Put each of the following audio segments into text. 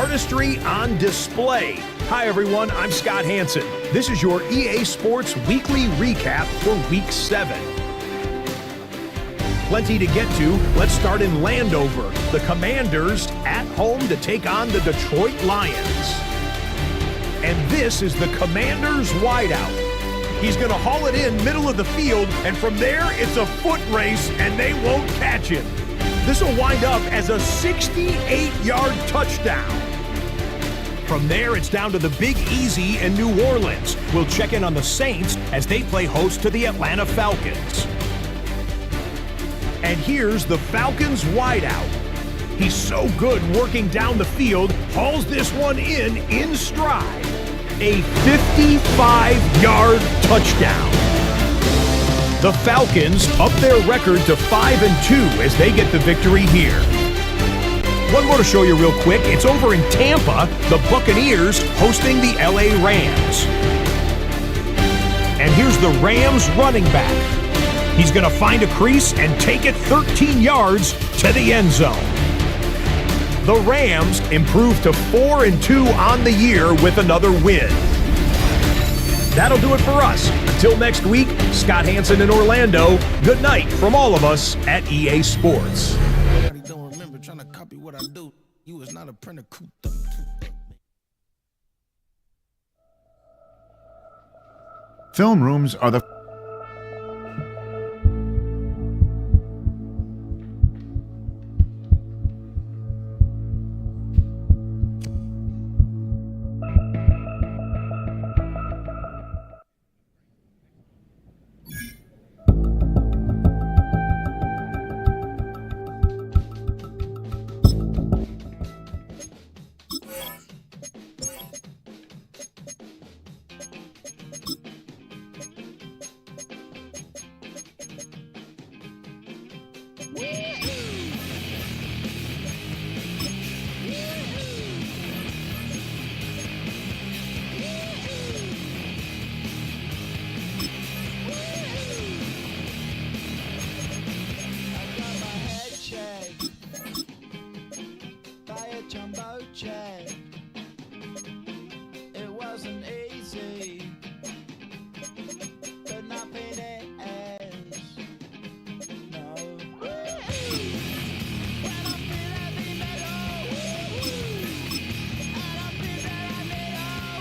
artistry on display. Hi everyone, I'm Scott Hansen. This is your EA Sports Weekly Recap for Week 7. Plenty to get to. Let's start in Landover. The Commanders at home to take on the Detroit Lions. And this is the Commanders wideout. He's going to haul it in middle of the field, and from there it's a foot race and they won't catch him. This will wind up as a 68-yard touchdown. From there, it's down to the Big Easy in New Orleans. We'll check in on the Saints as they play host to the Atlanta Falcons. And here's the Falcons wideout. He's so good working down the field, hauls this one in stride. A 55-yard touchdown. The Falcons up their record to 5-2 as they get the victory here. One more to show you real quick. It's over in Tampa, the Buccaneers hosting the LA Rams. And here's the Rams running back. He's going to find a crease and take it 13 yards to the end zone. The Rams improve to 4-2 on the year with another win. That'll do it for us. Until next week, Scott Hansen in Orlando. Good night from all of us at EA Sports. Don't remember trying to copy what I do. You is not a printer. Film rooms are the It wasn't easy, but nothing is. No. When I feel heavy metal, and I feel that I need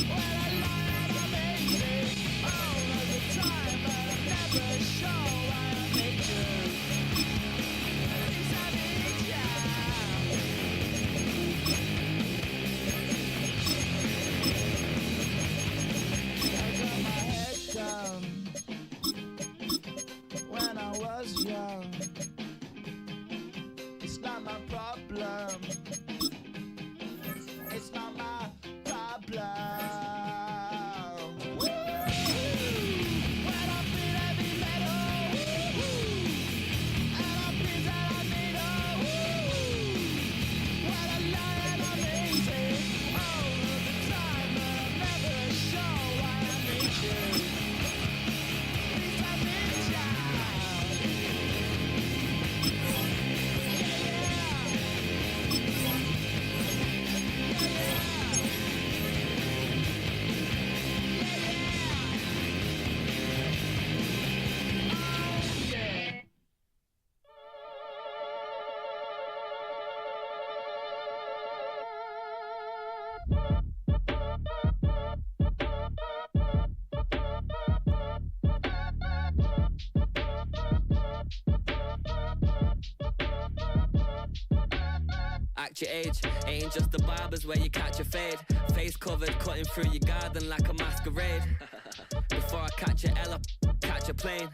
when I lie I'm amazing all of the time, but I'm never sure why I need you. At least I need you. When I was young, it's not my problem. It's not my problem. When I feel heavy metal, and I feel that I need when I lie and I'm easy all of the time, but I'm never sure why I need you. Please I need you. Act your age, ain't just the barbers where you catch a fade. Face covered, cutting through your garden like a masquerade. Before I catch a L, I catch a plane.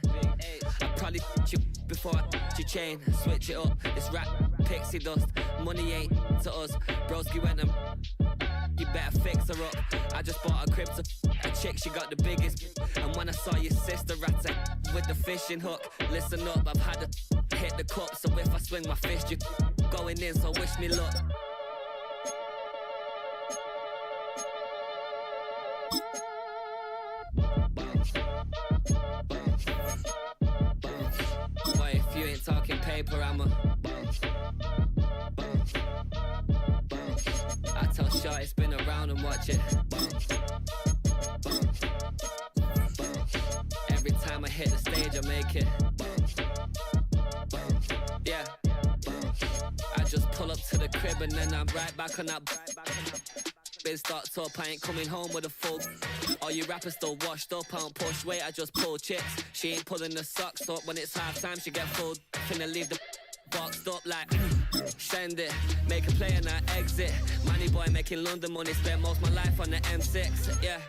I'd probably you before I your chain. Switch it up, it's rap, pixie dust. Money ain't to us, broski went and you better fix her up. I just bought a crib to a chick, she got the biggest. And when I saw your sister rat with the fishing hook, listen up, I've had to hit the cup. So if I swing my fist, you going in, so wish me luck. Boy, if you ain't talking paper, I'm a bounce. shot, spin around and watch it. Bounce, bounce, bounce. Every time I hit the stage, I make it. Bounce, bounce, yeah. Bounce. I just pull up to the crib and then I'm right back on that. Been starts up, I ain't coming home with a full. All you rappers still washed up, I don't push weight, I just pull chicks. She ain't pulling the socks up when it's half time, she get full. Finna leave the boxed up like send it, make a play and I exit. Money boy making London money, spend most of my life on the M6. Yeah,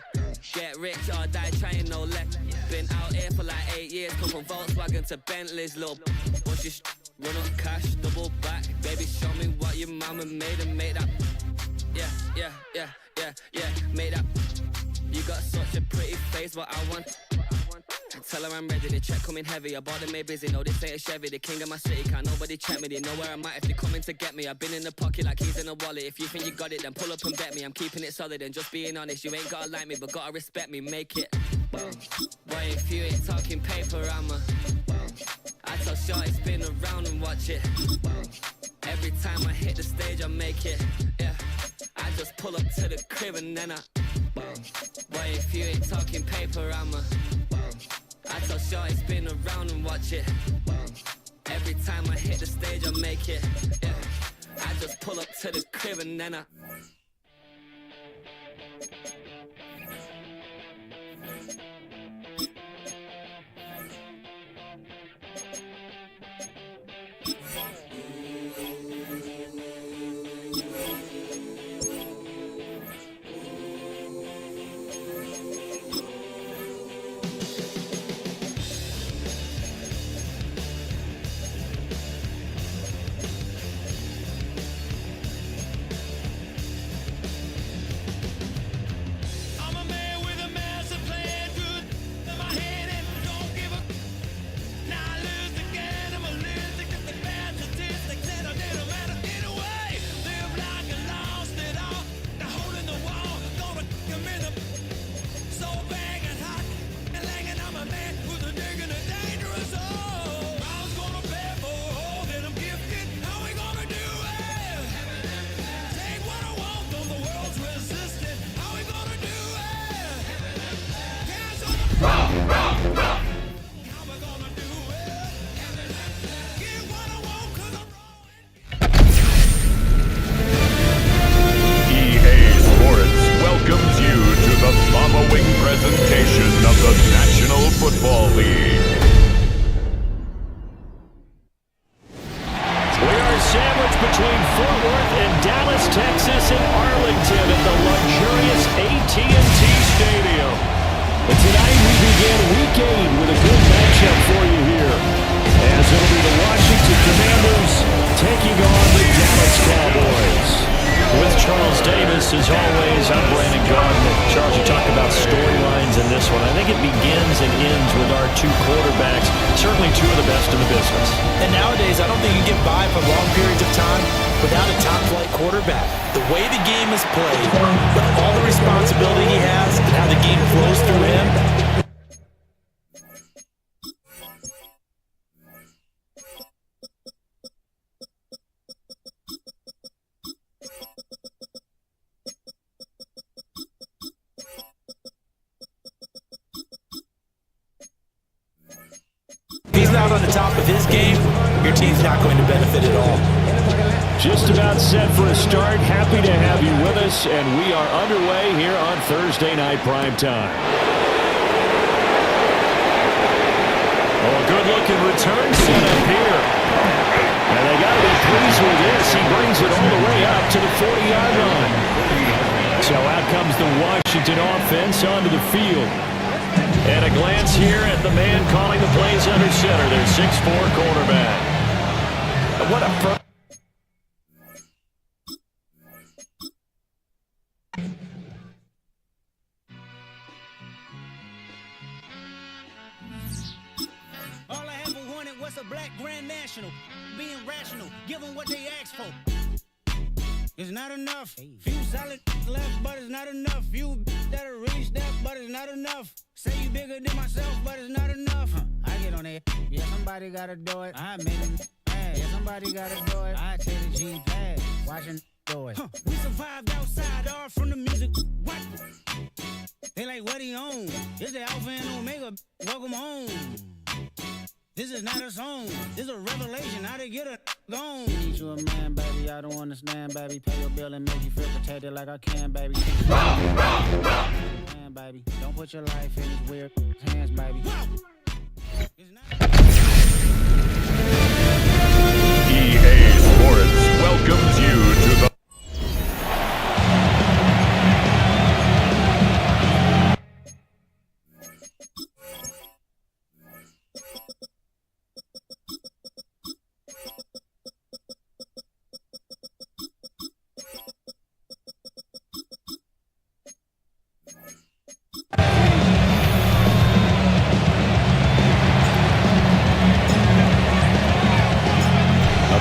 get rich or die trying, no less. Been out here for like 8 years, come from Volkswagen to Bentley's, little. Once you run up cash, double back, baby show me what your mama made and make that. Yeah, made up. You got such a pretty face, but I want. Tell her I'm ready, the check coming heavy. I bought them made busy, no this ain't a Chevy. The king of my city, can't nobody check me. They know where I'm at if they coming to get me. I've been in the pocket like keys in a wallet. If you think you got it, then pull up and bet me. I'm keeping it solid and just being honest. You ain't gotta like me, but gotta respect me, make it. Boy, if you ain't talking paper, I'm a. I tell shorty spin around and watch it. Every time I hit the stage, I make it. Yeah. I just pull up to the crib and then I. Boy, if you ain't talking paper, I'm a. I tell shorty spin around and watch it. Every time I hit the stage, I make it. Yeah. I just pull up to the crib and then I. presentation of the National Football League. We are sandwiched between Fort Worth and Dallas, Texas, and Arlington at the luxurious AT&T Stadium. And tonight we begin Week 8 with a good matchup for you here, as it'll be the Washington Commanders taking on the Dallas Cowboys. With Charles Davis, as always, I'm Brandon Gardner. Charles, you talk about storylines in this one. I think it begins and ends with our two quarterbacks, certainly two of the best in the business. And nowadays, I don't think you get by for long periods of time without a top-flight quarterback. The way the game is played, all the responsibility he has, and how the game flows through him. If he's not on the top of his game, your team's not going to benefit at all. Just about set for a start. Happy to have you with us, and we are underway here on Thursday Night Primetime. Oh, a good-looking return set up here. And they got to be pleased with this. He brings it all the way up to the 40-yard line. So out comes the Washington offense onto the field. And a glance here at the man calling the plays under center, their 6'4" quarterback. What a All I ever wanted was a black Grand National. Being rational, give them what they asked for. It's not enough. Few solid left, but it's not enough. Few that are really step, but it's not enough. Say you bigger than myself, but it's not enough. I get on it. Yeah, somebody gotta do it. I made it. Yeah, somebody gotta do it. I take the G pad. Watching story. We survived outside, all from the music. What? They like, what he on? It's the Alpha and Omega. Welcome home. This is not a song. This is a revelation. How to get a gone. Need you a man, baby. I don't understand, baby. Pay your bill and make you feel protected like I can, baby. Man, baby. Don't put your life in his weird hands, baby. EA Sports welcomes you to the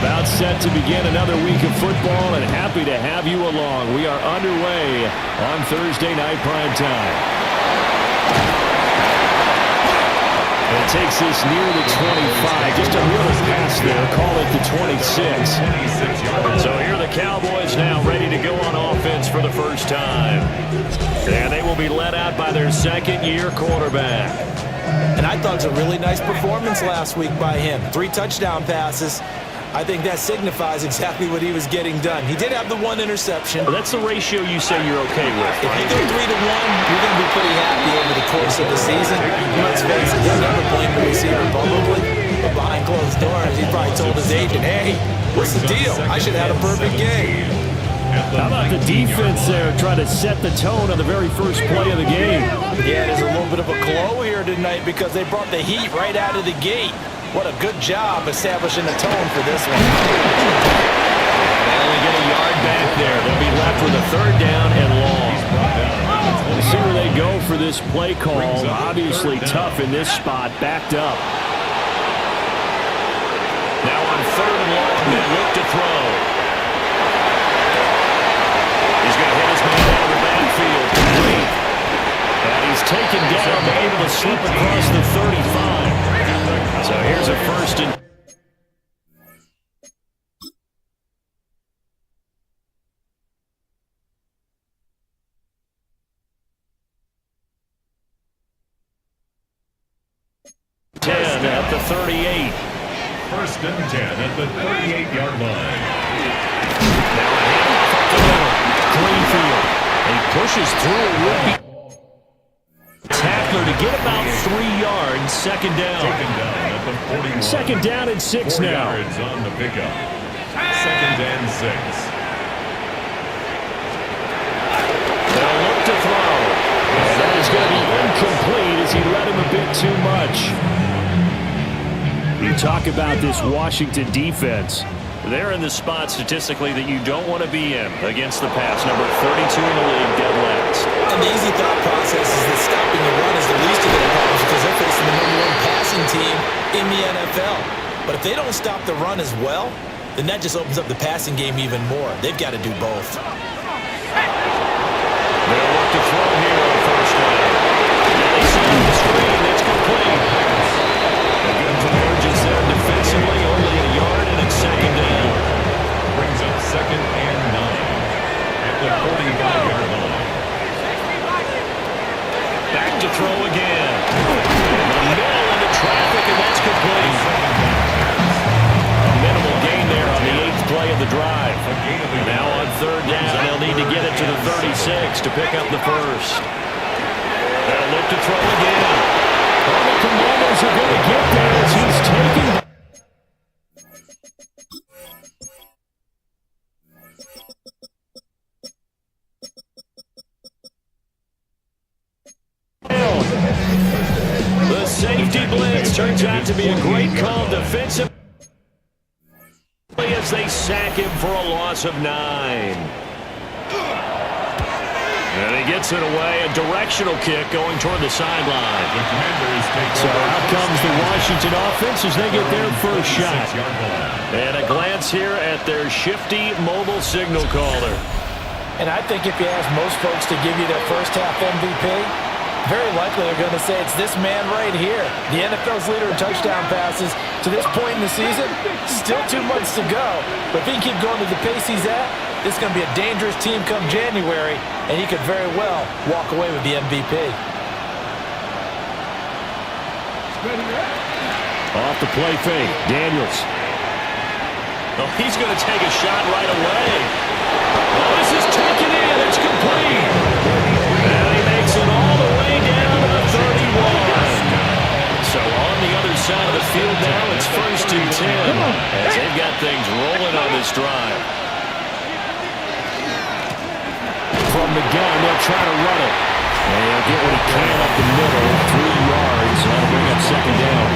About set to begin another week of football, and happy to have you along. We are underway on Thursday night primetime. It takes this near the 25, just a little past there, call it the 26. So here are the Cowboys now ready to go on offense for the first time. And they will be led out by their second-year quarterback. And I thought it was a really nice performance last week by him. 3 touchdown passes. I think that signifies exactly what he was getting done. He did have the 1 interception. Well, that's the ratio you say you're okay with, If right? you go 3 to 1, you're going to be pretty happy over the course of the season. Let's face it, he'll never blame the receiver publicly. But behind closed doors, he probably told his agent, hey, what's the deal? I should have had a perfect game. How about the defense there trying to set the tone on the very first play of the game? Yeah, there's a little bit of a glow here tonight because they brought the heat right out of the gate. What a good job establishing the tone for this one. They only get a yard back there. They'll be left with a 3rd down and long. We'll see where they go for this play call. Obviously tough in this spot, backed up. Now on 3rd and long, they look to throw. He's going to hit his man out of the backfield. Complete. And he's taken down, but able to slip across the 35. So here's a 1st and 10 at the 38. 1st and 10 at the 38-yard line. Now a handoff up the middle. Greenfield. He pushes through a would-be tackler to get about 3 yards. 2nd down. Taken down at the 41. 2nd down and 6 4 now. yards on the pickup. 2nd and 6. They'll look to throw. And that is going to be incomplete as he let him a bit too much. You talk about this Washington defense. They're in the spot statistically that you don't want to be in against the pass. Number 32 in the league, dead last. And the easy thought process is that stopping the run is the least of their problems because they're facing the #1 passing team in the NFL. But if they don't stop the run as well, then that just opens up the passing game even more. They've got to do both. They'll look to throw here on 1st down. And they set up the screen. It's complete. A good convergence there defensively. Only a yard, and it's 2nd down. Brings up 2nd and 9 at the 45-yard line. Back to throw again. In the middle into traffic, and that's complete. A minimal gain there on the 8th play of the drive. Now on 3rd down, they'll need to get it to the 36 to pick up the 1st. They'll look to throw again. All the Commanders are going to get there as he's taken. The safety blitz turns out to be a great call defensively as they sack him for a loss of 9. And he gets it away, a directional kick going toward the sideline. So out comes the Washington offense as they get their first shot. And a glance here at their shifty mobile signal caller. And I think if you ask most folks to give you their first half MVP, very likely they're going to say it's this man right here. The NFL's leader in touchdown passes to this point in the season. Still 2 months to go. But if he can keep going at the pace he's at, This is going to be a dangerous team come January, and he could very well walk away with the MVP. Off the play fake, Daniels. Oh, he's going to take a shot right away. Oh, this is taken in. It's complete. And he makes it all the way down to the 31. So on the other side of the field now, it's 1st and 10. As they've got things rolling on this drive. From the gun, they'll try to run it. And he'll get what he can up the middle, 3 yards. That'll bring up 2nd down.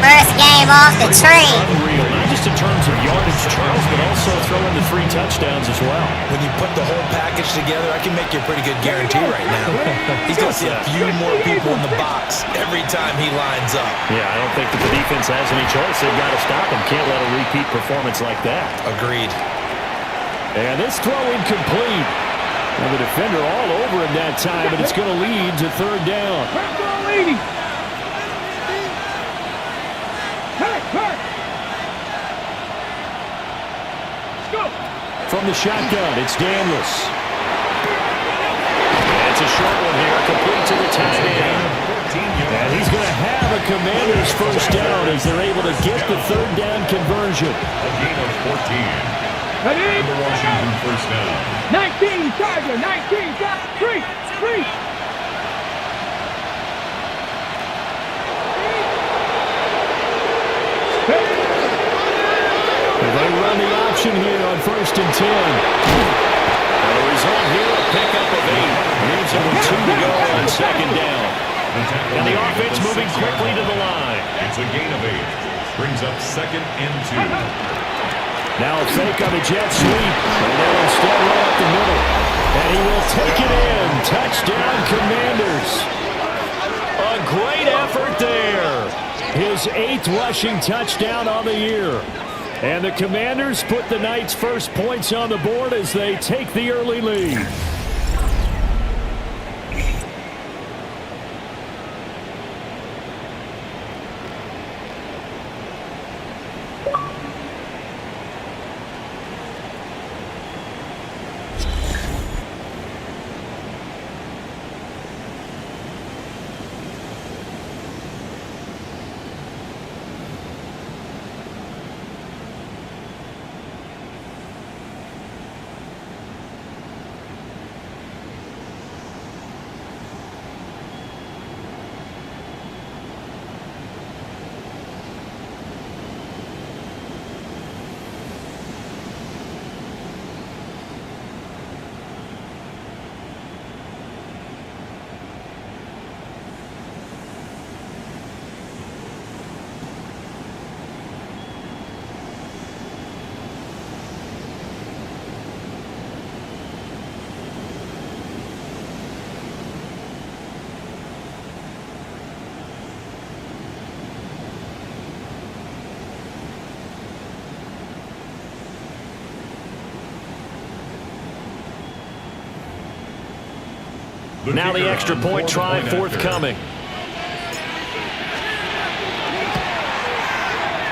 First game off the tree. Unreal, not just in terms of yardage, Charles, but also throw in the 3 touchdowns as well. When you put the whole package together, I can make you a pretty good guarantee right now. He's going to see a few more people in the box every time he lines up. Yeah, I don't think that the defense has any choice. They've got to stop him. Can't let a repeat performance like that. Agreed. And this throw incomplete. And the defender all over him that time, and it's going to lead to 3rd down. From the shotgun, it's Daniels. And it's a short one here, complete to the tight end. And he's going to have a Commanders 1st down as they're able to get the 3rd down conversion. A gain of 14. The Washington 1st down. 19, Charger, 19, free. They run the option here on 1st and 10. And the result here, a pickup of 8. Leaves them with 2 to go on 2nd down. And the offense moving quickly to the line. It's a gain of 8. Brings up 2nd and 2. Now a fake on the jet sweep. And they'll instead run up the middle. And he will take it in. Touchdown, Commanders. A great effort there. His 8th rushing touchdown on the year. And the Commanders put the Knights' first points on the board as they take the early lead. Now the extra point try forthcoming.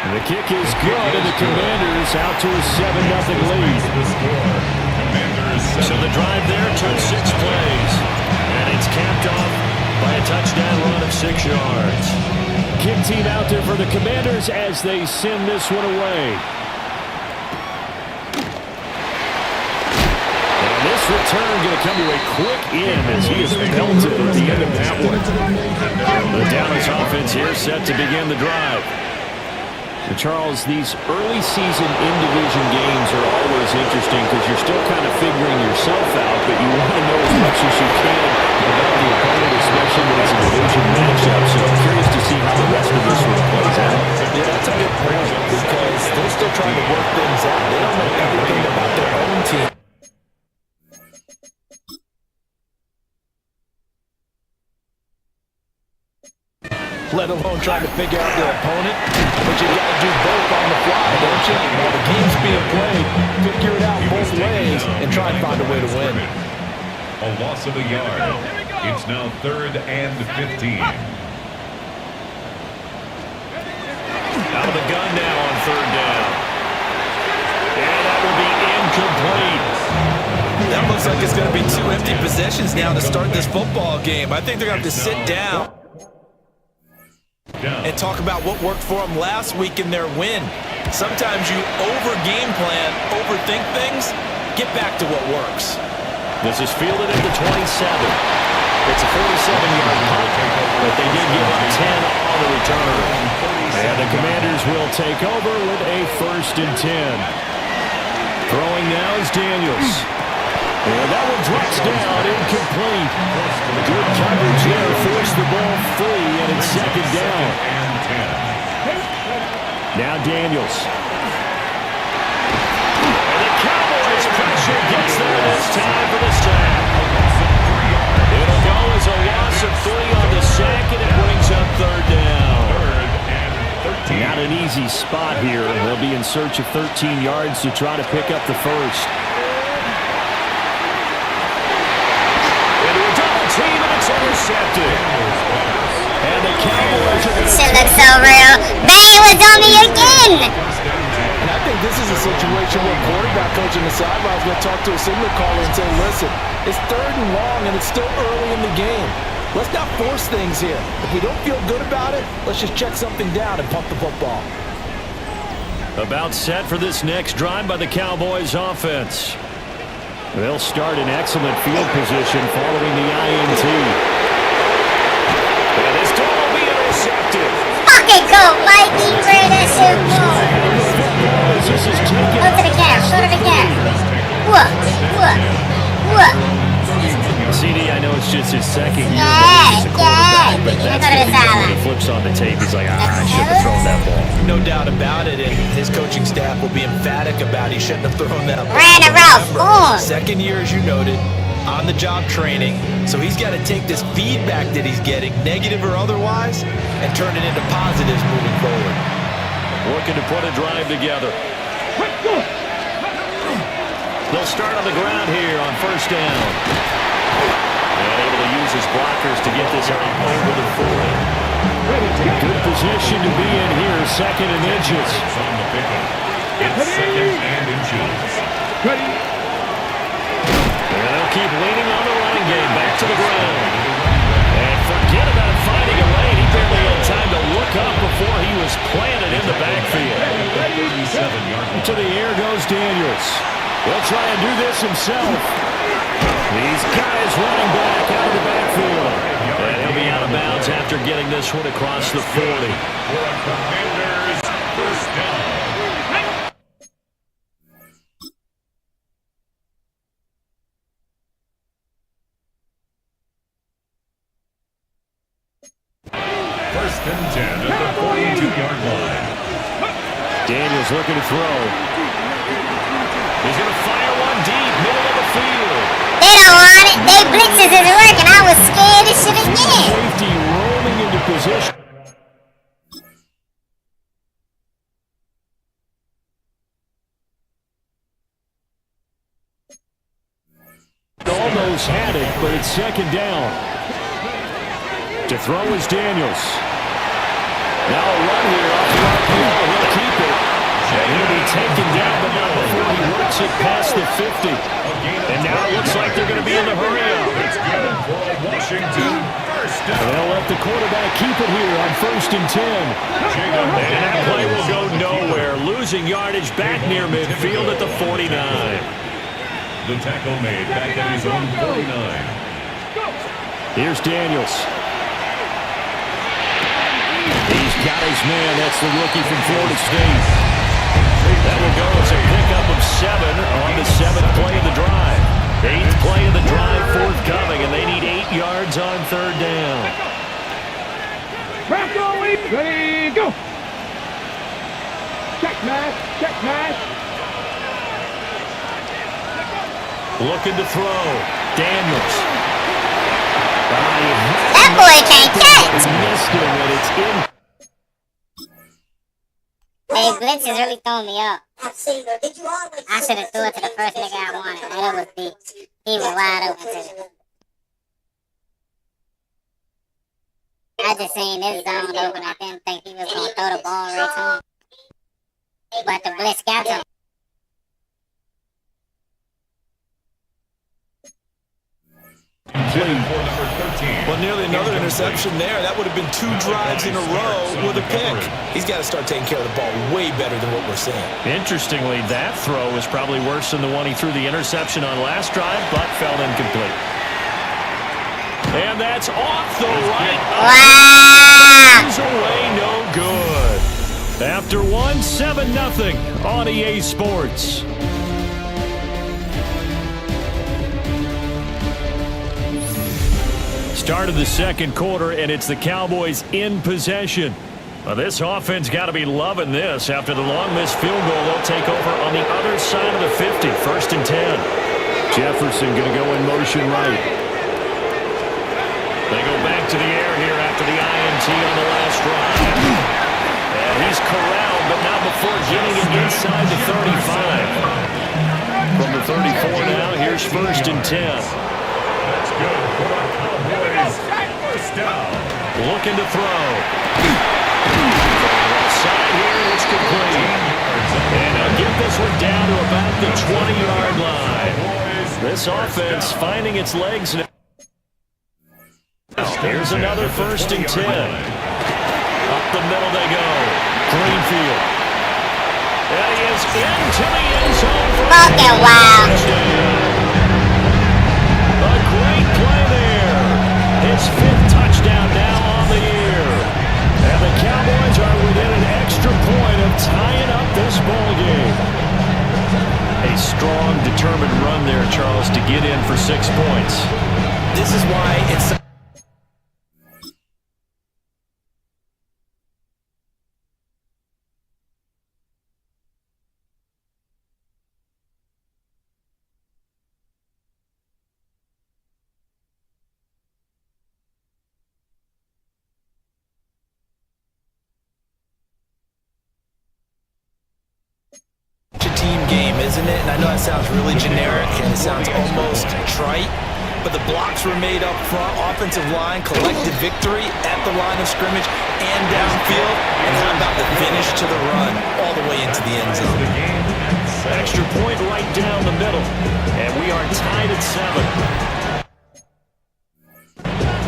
And the kick is good, and the Commanders out to a 7-0 lead. So the drive there took 6 plays. And it's capped off by a touchdown run of 6 yards. Kick team out there for the Commanders as they send this one away. This return going to come to a quick end as he is belted at the end of that one. The Dallas offense here set to begin the drive. And Charles, these early season in-division games are always interesting because you're still kind of figuring yourself out, but you want to know as much as you can about the opponent, especially when it's a division matchup. So I'm curious to see how the rest of this one plays out. Yeah, that's a good point because they're still trying to work things out. They don't know everything about their own team. Let alone trying to figure out their opponent. But you got to do both on the fly, don't you? While the game's being played, figure it out both ways and try and find a way to win. A loss of a yard. It's now 3rd and 15. Out of the gun now on 3rd down. And that will be incomplete. looks like it's going to be 2 empty possessions now to start this football game. I think they're going to have to sit down and talk about what worked for them last week in their win. Sometimes you over-game plan, overthink things, get back to what works. This is fielded at the 27. It's a 47-yard punt, but they did give up 10 on the return. And the Commanders will take over with a 1st and 10. Throwing now is Daniels. And that one drops down, incomplete. Good coverage there, forced the ball free, and it's 2nd down. Now Daniels. And the Cowboys pressure gets there this time for the sack. It'll go as a loss of 3 on the sack, and it brings up 3rd down. Not an easy spot here. They'll be in search of 13 yards to try to pick up the 1st. Into a double team, and it's intercepted. And the Cowboys are going to... Shit looks so real. Bang was on me again! And I think this is a situation where quarterback coach in the sidelines going to talk to a signal caller and say, listen, it's 3rd and long, and it's still early in the game. Let's not force things here. If we don't feel good about it, let's just check something down and pump the football. About set for this next drive by the Cowboys offense. They'll start in excellent field position following the INT. And this ball will be intercepted. Fucking go, Mikey! Where that shit going? Go to the calf, go to the calf. What? CD, I know it's just his 2nd year Yeah, as a quarterback, but yeah. that's Go to the sideline. when he flips on the tape. He's like, I shouldn't have thrown that ball. No doubt about it, and his coaching staff will be emphatic about he shouldn't have thrown that ball. Ran it rough. Remember, 2nd year, as you noted, on-the-job training, so he's got to take this feedback that he's getting, negative or otherwise, and turn it into positives moving forward. Looking to put a drive together. They'll start on the ground here on 1st down. And able to use his blockers to get this out over the 40. Good position to be in here, 2nd and inches. On the pickup. It's 2nd and inches. And they'll keep leaning on the running game. Back to the ground. And forget about finding a lane. He barely had time to look up before he was planted in the backfield. To the air goes Daniels. He'll try and do this himself. These guys running back out of the backfield. And he'll be out of bounds after getting this one across the 40. For a Commanders 1st down. First and 10 at the 42-yard line. Daniels looking to throw. He's going to fire one deep, middle of the field. They don't want it. They blitzes isn't working. I was scared this shit again. Safety rolling into position. Almost had it, but it's 2nd down. To throw is Daniels. Now a run here off the RPO. He'll keep it. And he'll be taken down, but not before he works it past the 50. And now it looks like they're going to be in the hurry-up. It's good for Washington. 1st down. They'll let the quarterback keep it here on 1st and 10. And that play will go nowhere. Losing yardage back near midfield at the 49. The tackle made back at his own 49. Here's Daniels. He's got his man. That's the rookie from Florida State. That will go as a pickup of 7 on the 7th play of the drive. 8th play of the drive forthcoming, and they need 8 yards on 3rd down. Ready, go! Check mash! Looking to throw. Daniels. That boy can't catch. Missed him, and it's in. Hey, blitz is really throwing me up. I should have threw it to the first nigga I wanted. That was deep. He was wide open too. I just seen this zone open. I didn't think he was gonna throw the ball right to him. But the blitz got to him. Well, nearly another interception there. That would have been 2 drives in a row with a pick. He's got to start taking care of the ball way better than what we're seeing. Interestingly, that throw was probably worse than the one he threw the interception on last drive, but fell incomplete. And that's off the right. Wow! Away, no good. After one, 7-0 on EA Sports. Start of the second quarter, and it's the Cowboys in possession. Well, this offense got to be loving this. After the long missed field goal, they'll take over on the other side of the 50, 1st and 10. Jefferson going to go in motion right. They go back to the air here after the INT on the last drive. And he's corralled, but not before getting it inside the 35. From the 34 now, here's 1st and 10. That's good for the Cowboys. First down. Looking to throw. Side here, it's complete. And they'll get this one down to about the 20-yard line. This offense finding its legs now. Here's another 1st and 10. Up the middle they go. Greenfield. And he is into the end zone. Fucking wow. A great play there. His 5th touchdown now on the year. And the Cowboys are within an extra point of tying up this ball game. A strong, determined run there, Charles, to get in for 6 points. This is why it's... team game, isn't it? And I know that sounds really generic and it sounds almost trite, but the blocks were made up front, offensive line, collected victory at the line of scrimmage and downfield. And how about the finish to the run all the way into the end zone? Extra point right down the middle, and we are tied at 7.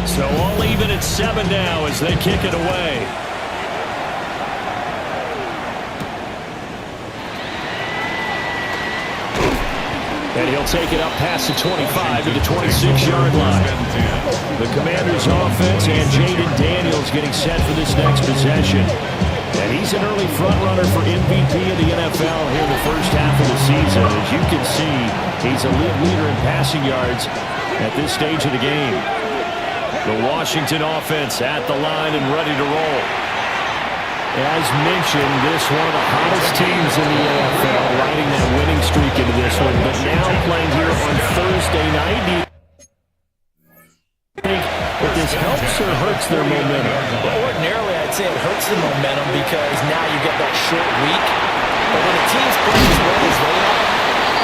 So all even at 7 now as they kick it away. And he'll take it up past the 25 to the 26-yard line. The Commanders' offense and Jaden Daniels getting set for this next possession. And he's an early front-runner for MVP of the NFL here in the first half of the season. As you can see, he's a league leader in passing yards at this stage of the game. The Washington offense at the line and ready to roll. As mentioned, this one of the hottest teams in the NFL, riding that winning streak into this one, but now playing here on Thursday night. Do you think that this helps or hurts their momentum? Well, ordinarily, I'd say it hurts the momentum because now you get that short week. But when a team's playing as well as they are,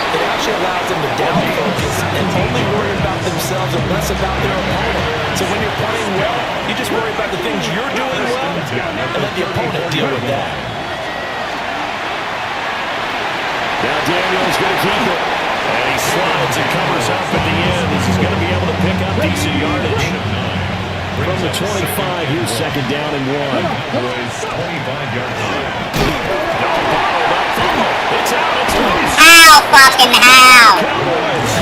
it actually allows them to down focus and only worry about themselves and less about their opponent. So when you're playing well, you just worry about the things you're doing well and let the opponent deal with that. Now Daniel's going to keep it. And he slides and covers up at the end as he's going to be able to pick up decent yardage. From the 25, here's 2nd down and 1. 25-yard line. It's out. It's loose. How fucking how? Cowboys.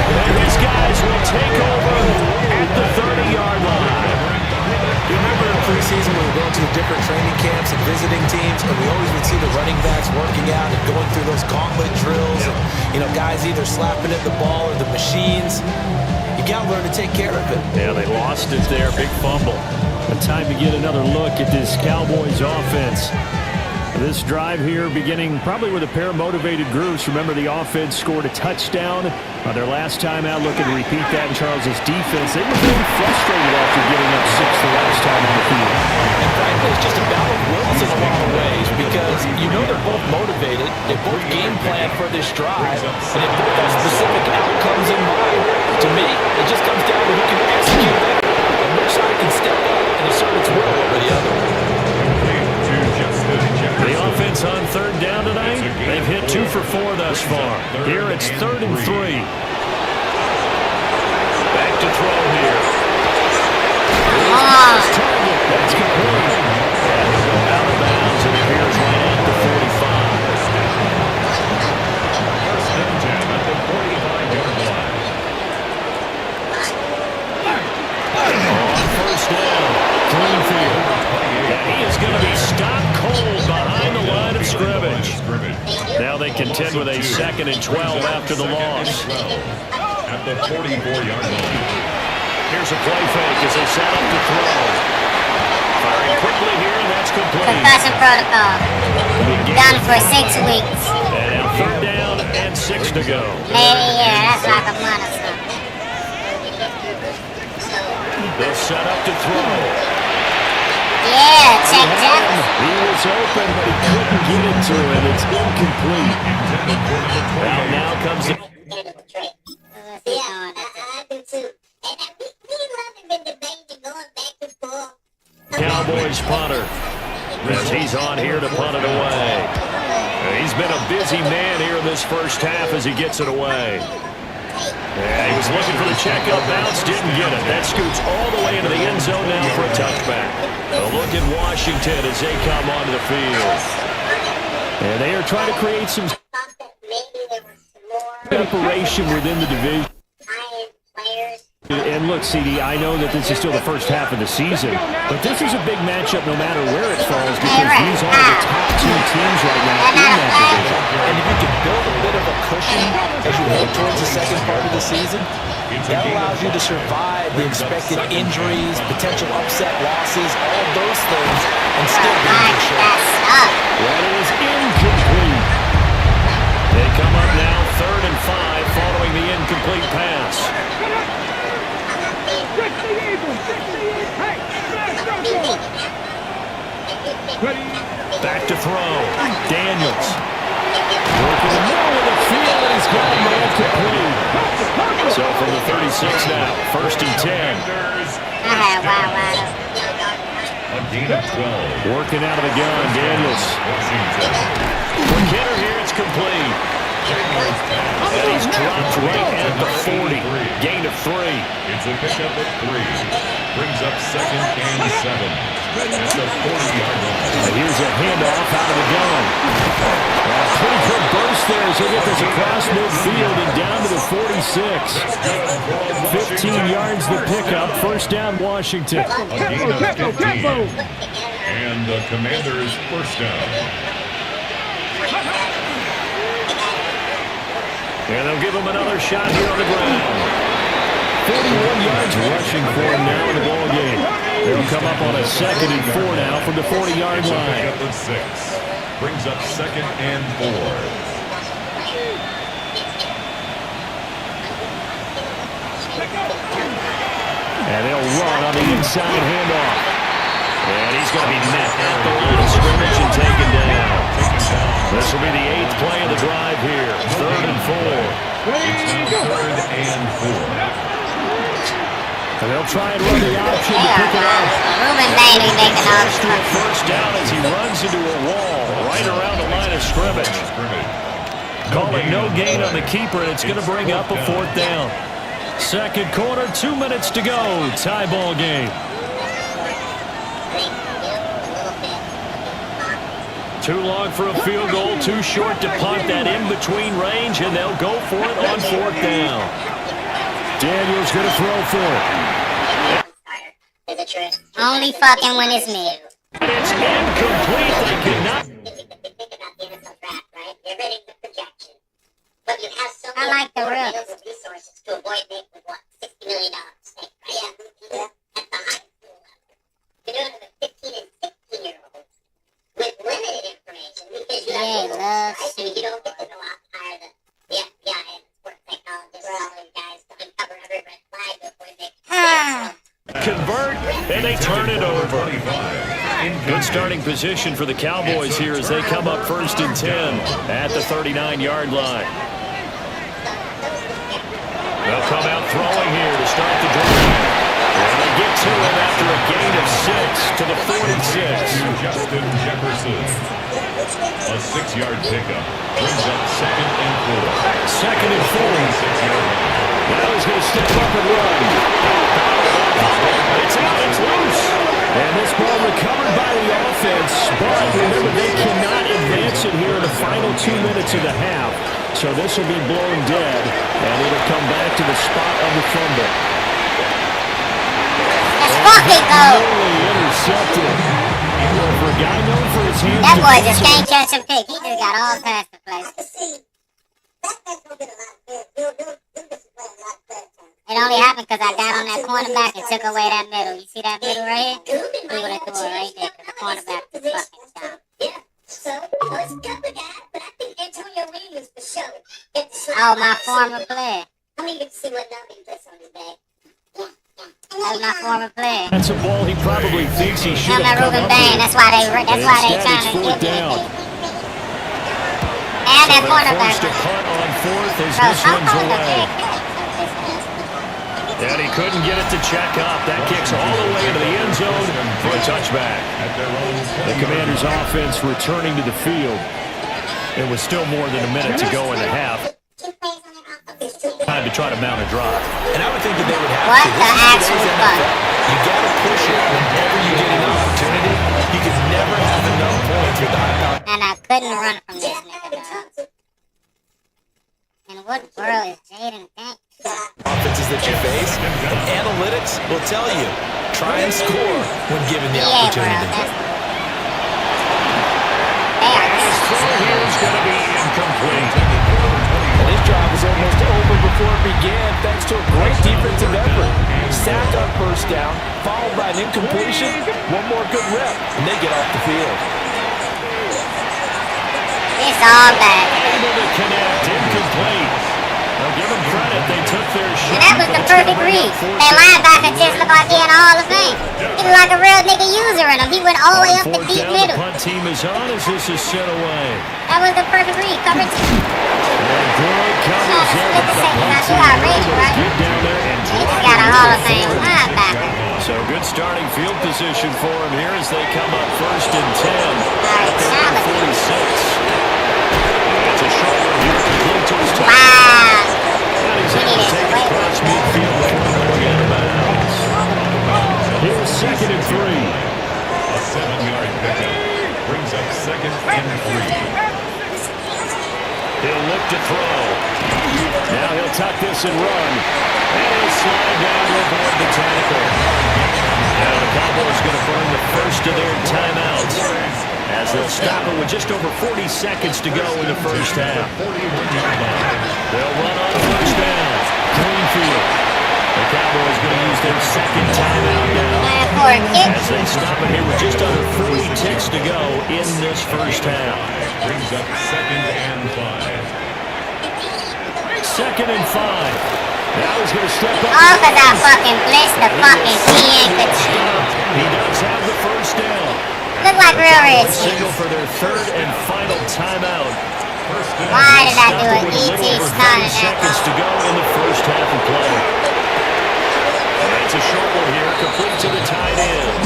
And these guys will take over at the 30-yard line. You remember in preseason when we were going to the different training camps and visiting teams, and we always would see the running backs working out and going through those gauntlet drills, and guys either slapping at the ball or the machines. You got to learn to take care of it. Yeah, they lost it there. Big fumble. But time to get another look at this Cowboys offense. This drive here beginning probably with a pair of motivated groups. Remember, the offense scored a touchdown on their last time out. Looking to repeat that in Charles's defense. They were very frustrated after giving up 6 the last time on the field. And frankly, it's just a battle of wills in a lot of ways because they're both motivated. They both game plan for this drive, and they both have specific outcomes in mind. To me, it just comes down to who can execute better and which side can step up and assert its will over the other. The offense on 3rd down tonight, they've hit 2 for 4 thus far. Here it's 3rd and 3. Back to to throw here. Oh. Target. That's complete. And we'll go out of bounds. It appears right at the 45. First and 10 at the 45-yard line. On first down, clean field. And he is going to be stopped cold behind the line of scrimmage. Now they contend with a 2nd and 12 after the loss. At the 44-yard line. Here's a play fake as they set up to throw. Firing quickly here, and that's complete. Concussion protocol. Done for 6 weeks. And now 3rd down and 6 to go. Maybe, yeah, that's like a month or something. They'll set up to throw. Yeah, check Jack. He was open, but he couldn't get it to him. It's incomplete. Now comes the... Cowboys punter. As he's on here to punt it away. He's been a busy man here in this first half as he gets it away. Yeah, he was looking for the checkout bounce, didn't get it. That scoots all the way into the end zone now for a touchback. A look at Washington as they come onto the field. And they are trying to create some separation within the division. And look, CD, I know that this is still the first half of the season, but this is a big matchup no matter where it falls because these are the top 2 teams right now in that division. And if you can build a bit of a cushion as you head towards the second part of the season, that allows you to survive the expected injuries, potential upset losses, all those things, and still be in good shape. Well, it is incomplete. They come up now 3rd and 5 following the incomplete pass. Back to throw. Daniels. Working the middle of the field, and he's got a man complete. So from the 36 now, 1st and 10. A gain of 12. Working out of the gun, Daniels. For Kidder here, it's complete. And he's dropped right at the 40. Gain of 3. It's a pickup of 3. Brings up 2nd and 7. At the 40-yard line. Here's a handoff out of the gun. Pretty good burst there as he'll get this across midfield and down to the 46. 15 yards the pickup. 1st down, Washington. A gain of 15. And the Commanders' 1st down. And they'll give him another shot here on the ground. 41 yards rushing for him now in the ball game. They'll come up on a 2nd and 4 now from the 40-yard line. Pickup of 6. Brings up 2nd and 4. And they'll run on the inside handoff. And he's going to be met at the line of scrimmage and taken down. This will be the 8th play of the drive here. 3rd and 4. It's now 3rd and 4. And they'll try and run the option to pick it up. Ruben Bailey making all To a 1st down as he runs into a wall right around the line of scrimmage. Call it no gain on the keeper, and it's going to bring up a 4th down. 2nd quarter, 2 minutes to go. Tie ball game. Too long for a field goal, too short to punt that in-between range, and they'll go for it on 4th down. Daniels going to throw for it. only fucking when it's me. It's incomplete. They cannot. I like the real. Resources to avoid making what, $60 million. Yeah. At the high school level. You're doing it with 15 and 16-year-olds with limited information because you have rules, right? I mean, you don't get to go out and hire the FBI and sports psychologists and all those guys to uncover every red flag before they convert, and they turn it over. Good starting position for the Cowboys here as they come up 1st and 10 at the 39-yard line. They'll come out throwing here to start the drive. And they get to it after a gain of 6 to the 46. Justin Jefferson. A 6-yard pickup. Brings up 2nd and 4. 2nd and 4. Now he's going to step up and run. this ball recovered by the offense, but remember, they cannot advance it here in the final 2 minutes of the half. So this will be blown dead, and it'll come back to the spot of the fumble. Let's fucking go. Intercepted. For a guy known for his hands, That boy just can't catch a pick. He just got all past the place. It only happened because I got on that cornerback and took away that middle. You see that middle right here? He would have threw it right there because the cornerback was fucking down. Yeah, so it's a couple guys, but I think Antonio Williams for sure. Oh, my former player. I mean, you can see what number he puts on his bag. That was my former player. That's a ball he probably thinks he should Him have and come Ruben up Bain. with. That's why they trying to Fourth give down. me. And that cornerback. Forced to punt on fourth as Bro, this stop one's throwing the away. big And he couldn't get it to check up. That kicks all the way into the end zone for a touchback. The Commanders' offense returning to the field. It was still more than a minute to go in the half. Time to try to mount a drive. And I would think that they would have What to. the actual fuck? You got to push it whenever you get an opportunity. You can never have enough points with the high power. And I couldn't run from this nigga, dog. And what world is Jaden Banks? Offenses that you face, and analytics will tell you, try and score when given the Yeah, bro. opportunity. His throw here is going to be incomplete. And his job is almost over before it began, thanks to a great defensive effort. Sack on first down, followed by an incompletion, one more good rep, and they get off the field. It's all bad. Able to connect, incomplete. Now give them credit, they took their shot. And that was the perfect read. That linebacker just looked like he in the Hall of Fame. He looked like a real nigga user in him. He went all the way up the Fourth deep down, middle. the punt team is on as this is set away. That was the perfect read. Coverage. And good coverage there. Look at that. Now you got Rage, right? Get down there and He just drive got a it Hall into of the Fame field. linebacker. So good starting field position for him here as they come up first and 10. Alright, solid. 46. It's a short one here. Complete to his top. Wow. And he's able to take it across midfield before going out of bounds. Here's second and 3. A 7-yard pickup brings up second and 3. He'll look to throw. Now he'll tuck this and run. And he'll slide down to avoid the tackle. Now the Cowboys going to burn the first of their timeouts as they'll stop it with just over 40 seconds to go in the first half. They'll run on first down. Greenfield. The Cowboys going to use their second timeout now as they stop it here with just under 40 ticks to go in this first half. Brings up second and 5. Second and 5. Now he's going to step up. All because I fucking blitzed the fucking TN control. He does have the first down. Look like real Redskins. Signal for their third and final timeout. Why did I do an With a ET little over 30 starting that? seconds to go in the first half of play. And that's a short one here, complete to the tight end.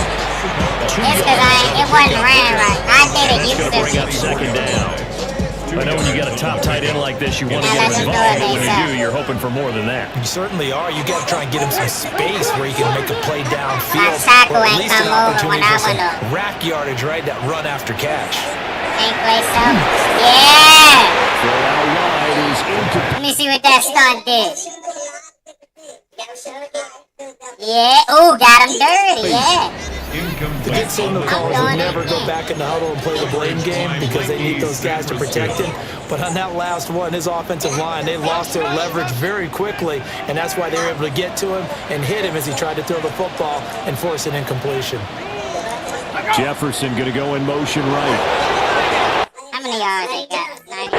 It's because it wasn't ran right. I did it. You That's going to bring up second down. I know when you got a top tight end like this, you want to get him involved, but when you do, you're hoping for more than that. You certainly are. You got to try and get him some space where he can make a play downfield. That tackle or at ain't least an come over opportunity when I for some went up. rack yardage, right? That run after catch. Ain't play so. Yeah. Throw out wide is incomplete. Let me see what that stunt did. Yeah. Ooh, got him dirty. Yeah. The good signal callers will never go back in the huddle and play the blame game because they need those guys to protect him. But on that last one, his offensive line, they lost their leverage very quickly, and that's why they were able to get to him and hit him as he tried to throw the football and force an incompletion. Jefferson going to go in motion right. How many yards they got? 90.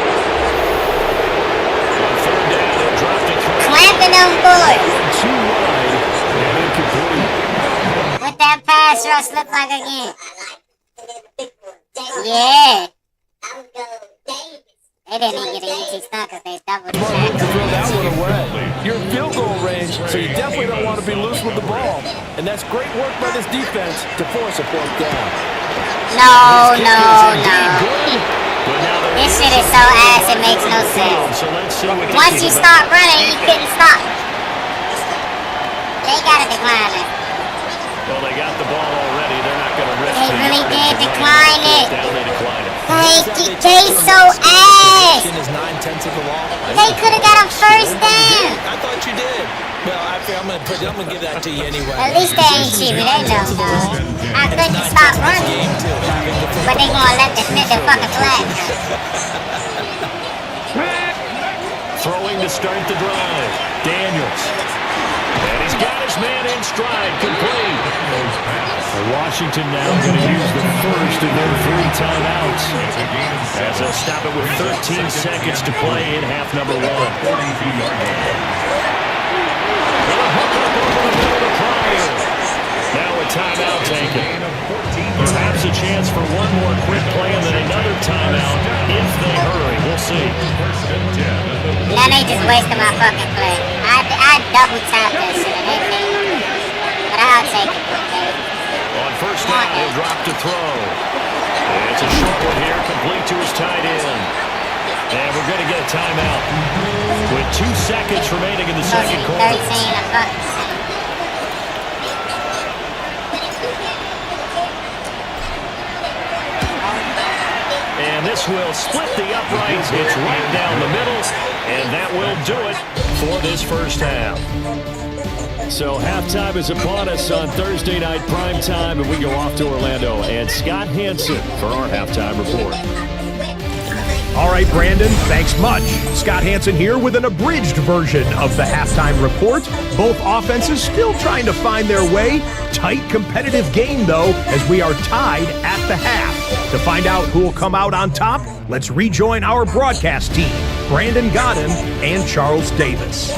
Third down, they'll drop to 3. Clamping them boys. Too wide and incomplete. What that pass rush look like again? Yeah. They didn't even get an ET stunt because they doubled the Smart move to sack. throw that one away. You're in field goal range, so you definitely don't want to be loose with the ball. And that's great work by this defense to force a fourth down. No. But now there This shit is so ass, it makes no sense. So let's see what Once you start running, you couldn't stop. They gotta decline it. Well, they got the ball already. They're not really did decline it. Down, they decline it. They so ass. Is 9/10 of the law. They could have got him first down. I thought you did. Well, I'm gonna give that to you anyway. At least they ain't cheating. They know, though. I couldn't stop running. But they gonna let the fucking flag. Throwing to start the drive. Daniels. And he's got his man in stride. Complete. Washington now going to use the first of their 3 timeouts. As they'll stop it with 13 seconds to play in half number 1. Now a timeout taken. Perhaps a chance for one more quick play and then another timeout if they hurry. We'll see. Now they just wasted my fucking play. I double tapped that shit and they made. But I'll take it, okay? On first down, he'll drop to throw. It's a short one here, complete to his tight end. And we're going to get a timeout with 2 seconds remaining in the second quarter. 13 a fucking second. And this will split the uprights. It's right down the middle. And that will do it for this first half. So halftime is upon us on Thursday night prime time, and we go off to Orlando. And Scott Hansen for our halftime report. All right, Brandon, thanks much. Scott Hansen here with an abridged version of the halftime report. Both offenses still trying to find their way. Tight, competitive game, though, as we are tied at the half. To find out who will come out on top, let's rejoin our broadcast team, Brandon Godden and Charles Davis.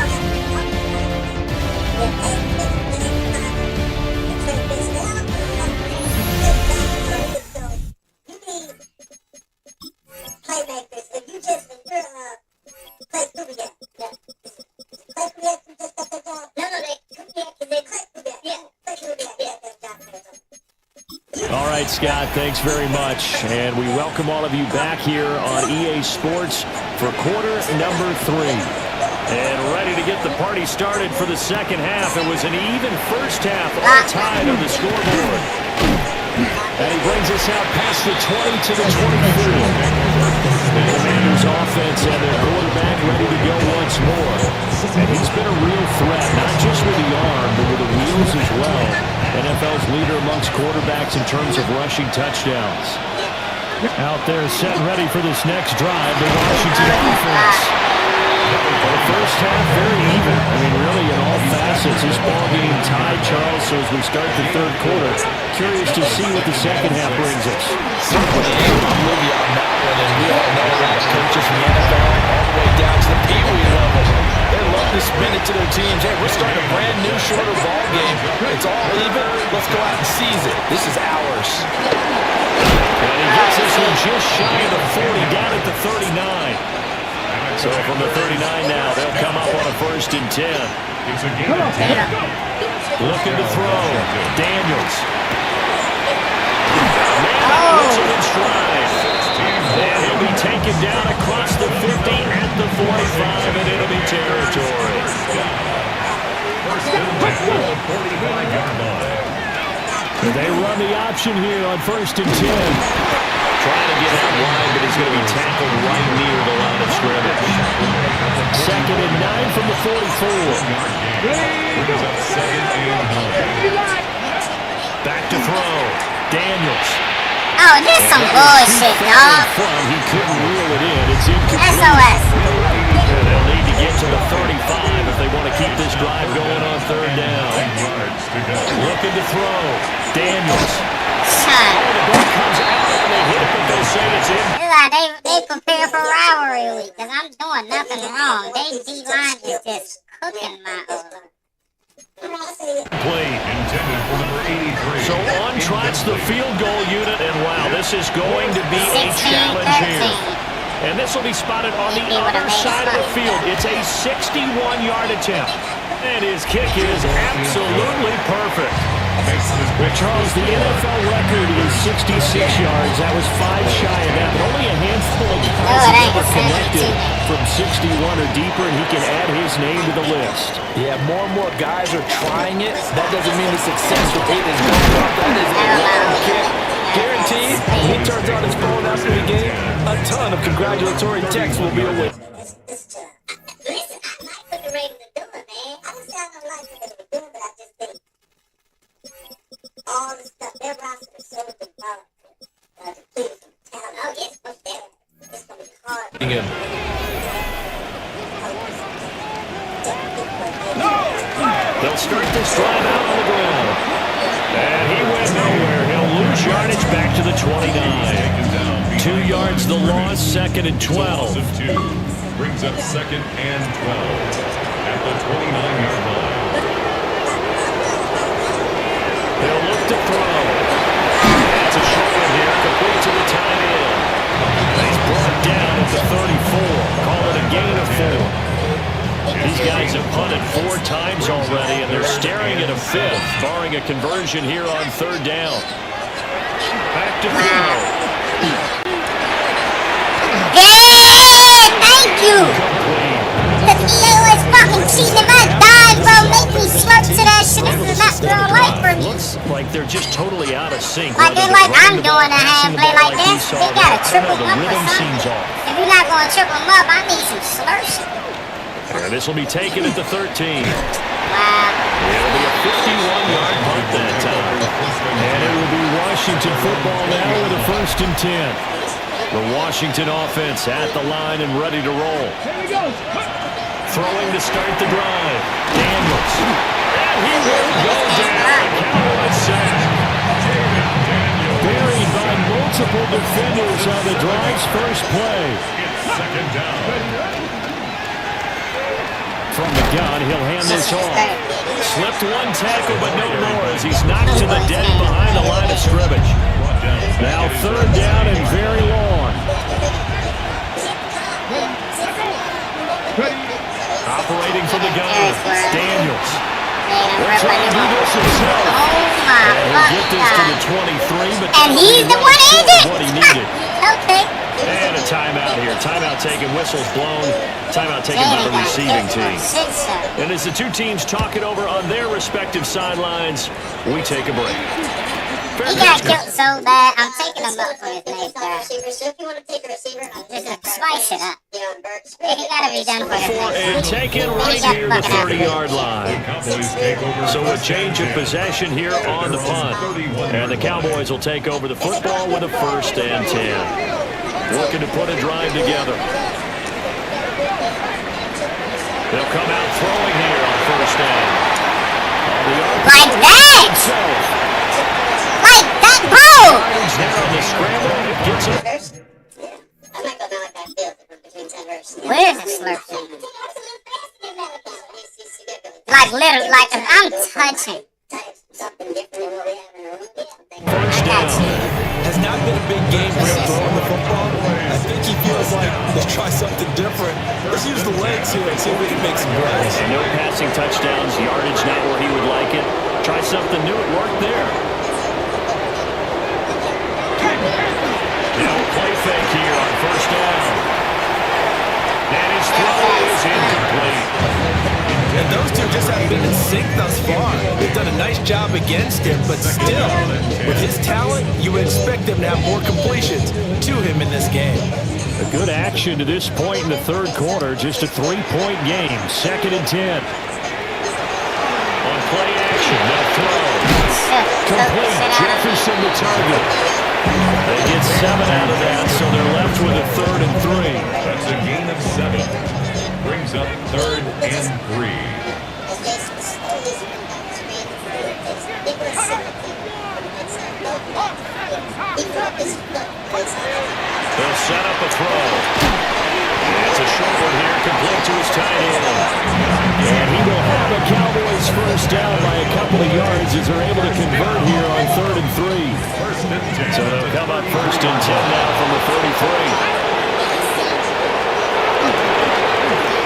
All right, Scott, thanks very much. And we welcome all of you back here on EA Sports for quarter number 3. And ready to get the party started for the second half. It was an even first half, all tied on the scoreboard. And he brings us out past the 20 to the 24. The Commanders offense and their quarterback ready to go once more. And he's been a real threat, not just with the arm, but with the wheels as well. NFL's leader amongst quarterbacks in terms of rushing touchdowns. Out there set ready for this next drive, the Washington offense. The first half very even. I mean, really in all facets. This ball game tied, Charles, so as we start the third quarter, curious to see what the second half brings us. I'm with you on that one, and we all know that coaches from the NFL all the way down to the Pee Wee level. They love to spin it to their teams. Hey, we're starting a brand new, shorter ball game. It's all even. Let's go out and seize it. This is ours. And he gets this one just shy of the 40, down at the 39. So from the 39 now, they'll come up on a 1st and 10. Looking to throw. Daniels. Man, puts him in stride. And he'll be taken down across the 50 at the 45 and enemy territory. They run the option here on 1st and 10. Trying to get out wide, but he's going to be tackled right near the line of scrimmage. 2nd and 9 from the 44. Back to throw. Daniels. Oh, this is some bullshit, dog. He couldn't reel it in. It's incomplete. SOS. They'll need to get to the 35 if they want to keep this drive going on 3rd down. Looking to throw. Daniels. Son. The ball comes out and they hit it, but they say it's in. It's like they prepare for rivalry week, because I'm doing nothing wrong. They D-line is just cooking my O-line. Play intended for number 83. So on trots the field goal unit, and wow, this is going to be a challenge here. And this will be spotted on the other side of the field. It's a 61-yard attempt. And his kick is absolutely perfect. Well, Charles, the NFL record is 66 yards. That was 5 shy of that, but only a handful of guys have ever connected from 61 or deeper, and he can add his name to the list. Yeah, more and more guys are trying it. That doesn't mean the success rate is going up. That is a long kick. Guaranteed, when he turns on his phone after the game, a ton of congratulatory texts will be awaiting. Listen, I like what the Ravens are doing, man. I don't say I don't like what they're doing, but I just think all the stuff, their roster is so developed. Depleted from talent. Oh, yes, but it's going to be hard. They'll start this drive out on the ground. And he went nowhere. He'll lose yardage back to the 29. 2 yards the loss, 2nd and 12. Brings up 2nd and 12 at the 29-yard line. He'll look to throw. That's a short one here, complete to the tight end. He's brought down at the 34. Call it a gain of 4. These guys have punted 4 times already, and they're staring at a 5th, barring a conversion here on 3rd down. Back to throw. Yeah, thank you. Because EA was fucking cheating. If I died, bro, make me slurp to that shit. This is not real life for me. Looks like they're just totally out of sync. Like they're like I'm doing a hand play like this. They gotta triple The up or rhythm something. seems off. If you're not gonna triple them up, I need some slurps. And this will be taken at the 13. Wow. It'll be a 51-yard punt that time. And it will be Washington football now with a 1st and 10. The Washington offense at the line and ready to roll. Throwing to start the drive. Daniels. And he will go down. Cowboys sack. Buried by multiple defenders on the drive's first play. It's 2nd down. From the gun, he'll hand this off. Slipped 1 tackle, but no more as he's knocked to the deck behind the line of scrimmage. Now 3rd down and very long. Operating from the gun, Daniels. Will try to do this himself. And he'll get this to the 23, but and he's the one in it. what he needed. Okay. And a timeout here. Timeout taken, whistles blown. Timeout taken by the receiving team. And as the 2 teams talk it over on their respective sidelines, we take a break. He got killed so bad, I'm taking him up for his next drive. So if you want to take a receiver, Just spice it up. you know, Bert, He gotta be done for his For next a taken right near the 30-yard line. Cowboys take over. So a change of possession here on the punt. And the Cowboys will take over the football with a 1st and 10. Looking to put a drive together. They'll come out throwing here on 1st down. Like that! Like that, bro! Now on the scramble, it gets him. I might go down like that field between 10 verses. Where's the slurp? Like literally, like if I'm touching. Something different than what we have in the room. First down. Has not been a big game for him throwing the football. I think he feels like, let's try something different. Let's use the legs here and see if we can make some plays. No passing touchdowns, yardage not where he would like it. Try something new, it worked there. Now play fake here on 1st down. And his throw is incomplete. And those two just haven't been in sync thus far. They've done a nice job against him, but still, with his talent, you would expect them to have more completions to him in this game. A good action to this point in the 3rd quarter. Just a 3-point game. 2nd and 10. On play action, they'll throw. Complete. Jefferson the target. They get 7 out of that, so they're left with a 3rd and 3. That's a gain of 7. Brings up 3rd and 3. They'll set up a throw. It's a short one here, complete to his tight end. And he will have a Cowboys 1st down by a couple of yards as they're able to convert here on 3rd and 3. So they'll come up 1st and 10 now from the 33.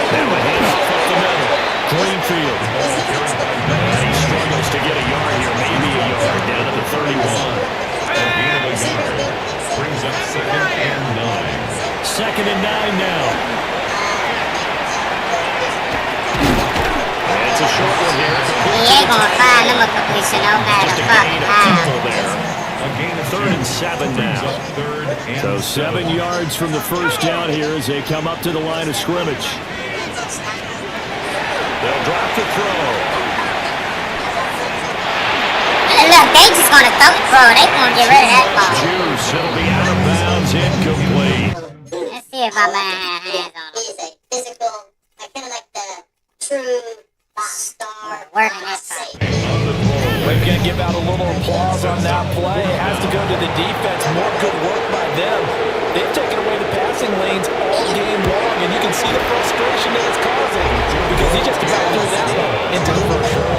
Now a handoff up the middle. Greenfield. And he struggles to get a yard here, maybe a yard down at the 31. Brings up 2nd and 9. 2nd and 9 now. And it's a short one here. He ain't gonna find him a completion no matter Just a fuck gain of how. 2 there. A gain of 3rd and 7 now. So 7 yards from the first down here as they come up to the line of scrimmage. They'll drop the throw. Look, they just gonna throw. They gonna get rid of that ball. Juice, it'll be out of bounds, incomplete. Let's see if my man has hands on him. He's a physical, kind of like the true star. Working that time. We're going to give out a little applause on that play. It has to go to the defense. More good work by them. They've taken away the passing lanes all game long, and you can see the frustration that it's causing because he just about threw that one into the first row.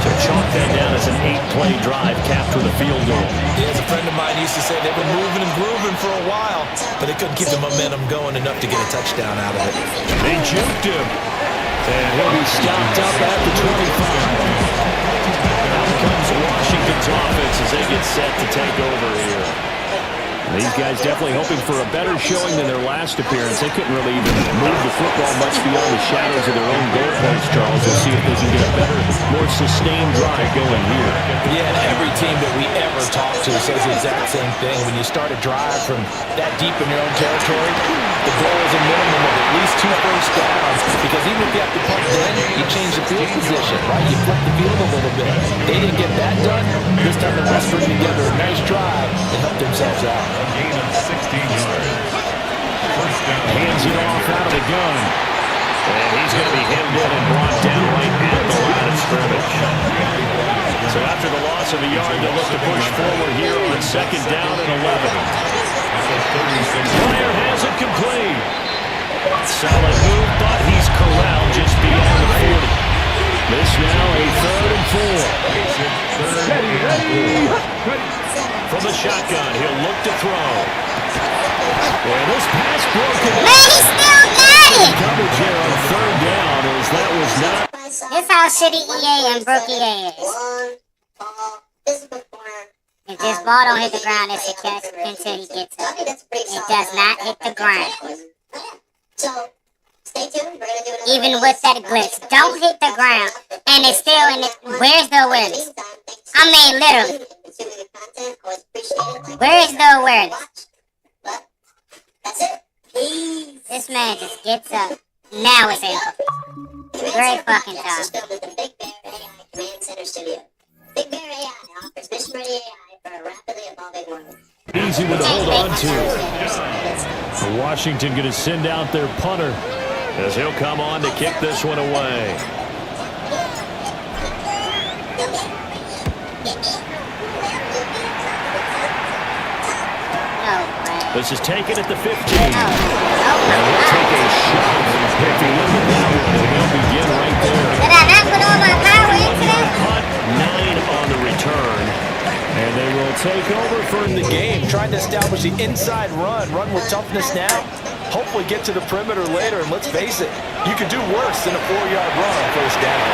So chalk that down as an 8-play drive capped with a field goal. Yeah, as a friend of mine used to say, they've been moving and grooving for a while, but they couldn't keep the momentum going enough to get a touchdown out of it. They juked him, and he'll be stopped up at the 25. Out comes Washington's offense as they get set to take over here. These guys definitely hoping for a better showing than their last appearance. They couldn't really even move the football much beyond the shadows of their own goalpost, Charles. We'll see if they can get a better, more sustained drive going here. Yeah, and every team that we ever talk to says the exact same thing. When you start a drive from that deep in your own territory, the goal is a minimum of at least 2 first downs, because even if you have to punt then, you change the field position, right? You flip the field a little bit. They didn't get that done. This time the rest put together a nice drive and helped themselves out. A gain of 16 yards. First down. Hands it off out of the gun. And he's going to be hemmed in and brought down right at the line of scrimmage. So after the loss of a yard, they'll look to push forward here on 2nd down and 11. Player has it complete. Solid move, but he's corralled just beyond the 40. This now a 3rd and 4. From the shotgun, he'll look to throw. And this pass broken. Man, he still got it. Coverage here on 3rd down as that was not. This how shitty EA and Brook EA is. If this ball don't hit the ground, it's a catch until he gets up. It does not hit the ground. So, stay tuned. We're going to do another Even with that glitch, don't hit the ground. And it's still in it. Where's the awareness? I mean, literally. Where is the awareness? That's it. Peace. This man just gets up. Now it's in. Great fucking job. Big Bear AI Command Center Studio. Big Bear AI offers mission-ready AI for a rapidly evolving world. Easy one to hold on to. Washington going to send out their punter as he'll come on to kick this one away. This is taken at the 15. And we'll take a shot. If you look at that one, they'll begin right there. Did I not put all my power into that? Punt, 9 on the return. And they will take over for the game, trying to establish the inside run with toughness now. Hopefully get to the perimeter later, and let's face it, you could do worse than a 4-yard run on first down.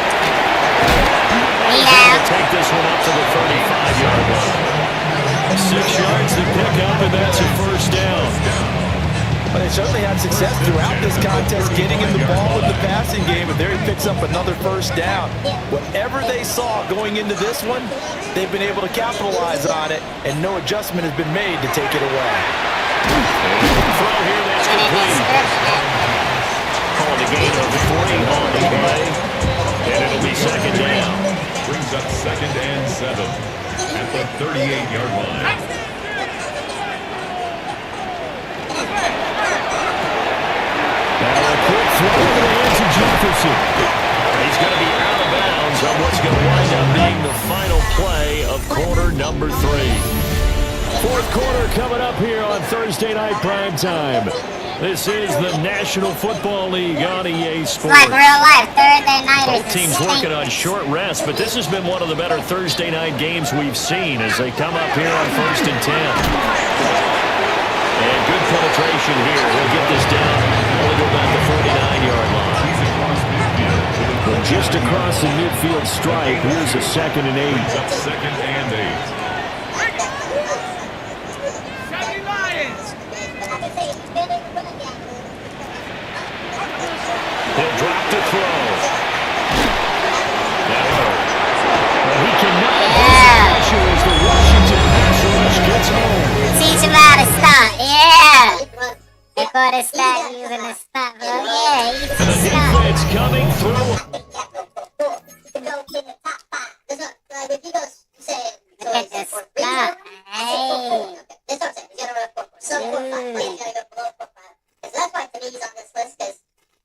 They'll take this one up to the 35-yard line. 6 yards to pick up, and that's a first down. But they certainly had success throughout this contest, getting him the ball in the passing game, and there he picks up another first down. Whatever they saw going into this one, they've been able to capitalize on it, and no adjustment has been made to take it away. Throw here, that's complete. Called a gain of 40 on the play, and it'll be 2nd down. Brings up 2nd and 7 at the 38-yard line. Now a quick throw into the hands of Jefferson. He's going to be out of bounds on what's going to wind up being the final play of quarter number 3. 4th quarter coming up here on Thursday Night Primetime. This is the National Football League on EA Sports. Like real life, Thursday night. Both teams working on short rest, but this has been one of the better Thursday night games we've seen as they come up here on 1st and 10. And good penetration here. He'll get this down. Only go back to 49-yard line. Well, just across the midfield stripe, here's a 2nd and 8. Up 2nd and 8. He'll drop to throw. Well, he cannot pressure as the Washington gotta start using the stunt, bro. Yeah, you And the defense coming through. Look at the stunt. Hey. That's why to me he's on this list, because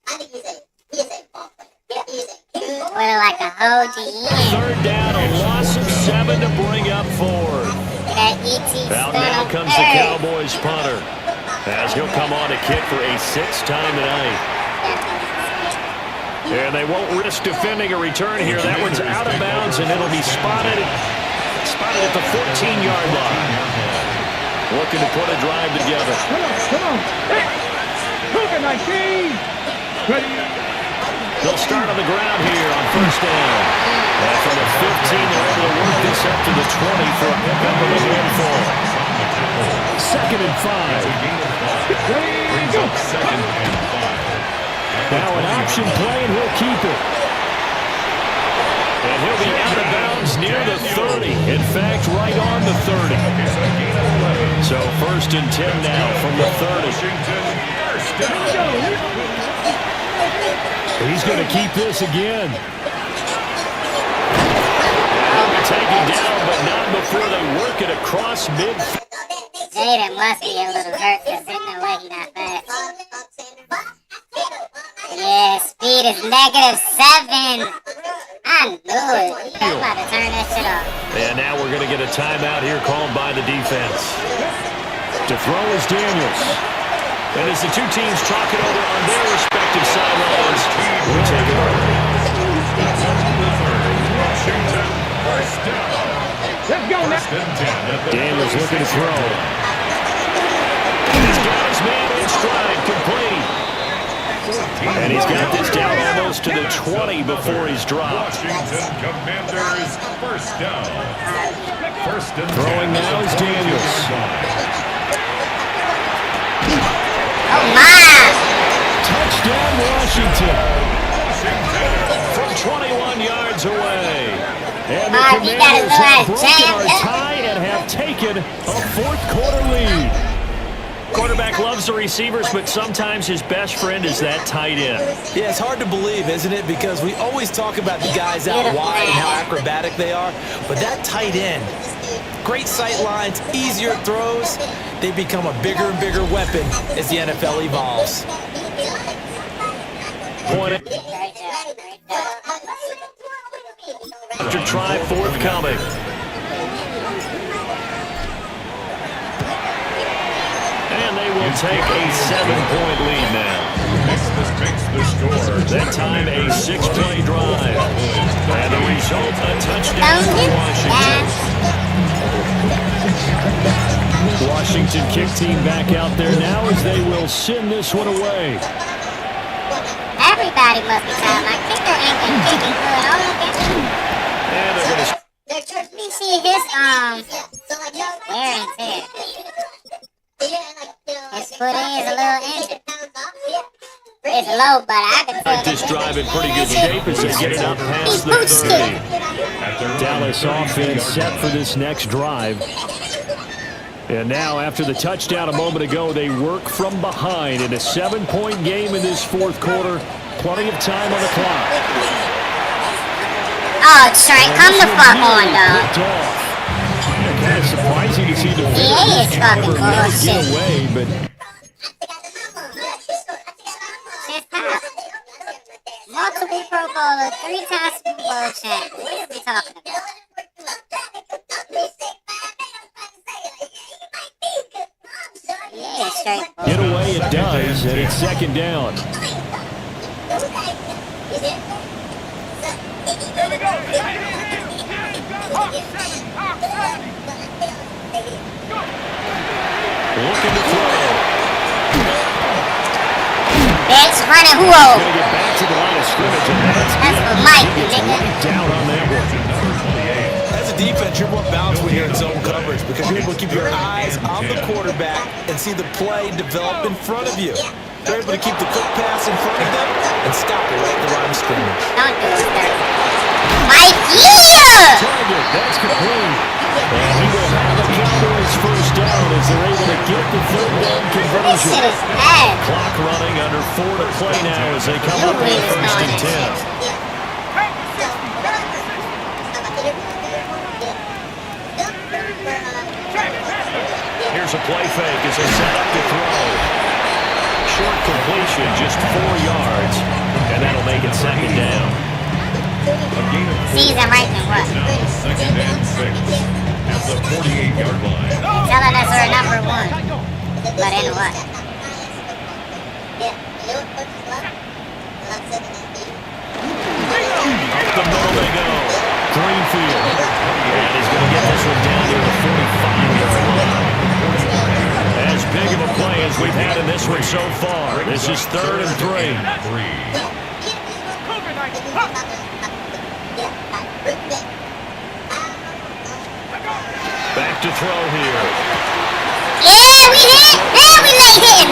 I think he is a ball player. He is a We're like a OG. Third down, a loss of 7 to bring up 4. That ET Out stunt now on comes the third. Cowboys punter, as he'll come on to kick for a 6th time tonight. And they won't risk defending a return here. That one's out of bounds, and it'll be spotted at the 14-yard line. Looking to put a drive together. Come on. Hey, look at my team. Ready? They'll start on the ground here on first down. And from the 15, they're able to work this up to the 20 for a pickup of a handful. 2nd and 5. Ready? Go. Second and 5. Now an option play, and he'll keep it. And he'll be out of bounds near the 30. In fact, right on the 30. So 1st and 10 now from the 30. He's going to keep this again. Taken down, but not before they work it across mid. Jaden must be a little hurt because there's no way he's not fast. Yeah, speed is -7. I knew it. I'm about to turn that shit off. And now we're going to get a timeout here called by the defense. To throw is Daniels. And as the two teams talk it over on their respective sidelines, we take it over. Let's go now. Daniels looking to throw. He's got his man in stride, complete. And he's got this down almost to the 20 before he's dropped. Washington Commanders first down. First and Throwing now is Daniels. Oh my! Touchdown Washington. From 21 yards away. And the He got his Commanders have little broken jam. our tie and have taken a 4th quarter lead. Quarterback loves the receivers, but sometimes his best friend is that tight end. Yeah, it's hard to believe, isn't it? Because we always talk about the guys out wide and how acrobatic they are. But that tight end, great sight lines, easier throws. They become a bigger and bigger weapon as the NFL evolves. Point after try forthcoming. And they will take a 7-point lead now. makes the score. That time a 6-play drive. And the result, a touchdown for Washington. Washington kick team back out there now as they will send this one away. Everybody must be tired. My kicker ain't been kicking good all weekend. And they're going to... Let me see his wear and tear. His foot is a little injured. It's low, but I can tell this drive in pretty good shape as they get it up past the 30. Dallas offense set for this next drive. And now, after the touchdown a moment ago, they work from behind in a 7-point game in this 4th quarter. Plenty of time on the clock. Oh, Trey, come the fuck on, dog. Kind of surprising to see the He is fucking bullshit. get away, but Multiple Pro Bowler, 3-time Super Bowl champ. What are we talking about? Yeah, straight. get away it does, and it's 2nd down. Looking to throw. Bitch, running who over? Gonna get back to the line of scrimmage, and That's for Mike, nigga. down on that one. As a defense, you're more balanced when you're in zone coverage because you're able to keep your eyes on the quarterback and see the play develop in front of you. They're able to keep the quick pass in front of them and stop it right at the line of scrimmage. Don't do it, sir. Mike, yeah! Target, that's complete. And he will have a Cowboys first down as they're able to get the third down This conversion. shit is bad. Clock running, under 4 to play now as they come up with first and 10. Here's a play fake as they set up to throw. Short completion, just 4 yards, and that'll make it second down. Sees him right in what? Second and 6 at the 48-yard line. Telling us we're number 1. But in what? Up the middle they go. Greenfield. And he's going to get this one down near the 45-yard line. As big of a play as we've had in this one so far. This is 3rd and 3. Back to throw here. Yeah, we hit! Yeah, we late hitting!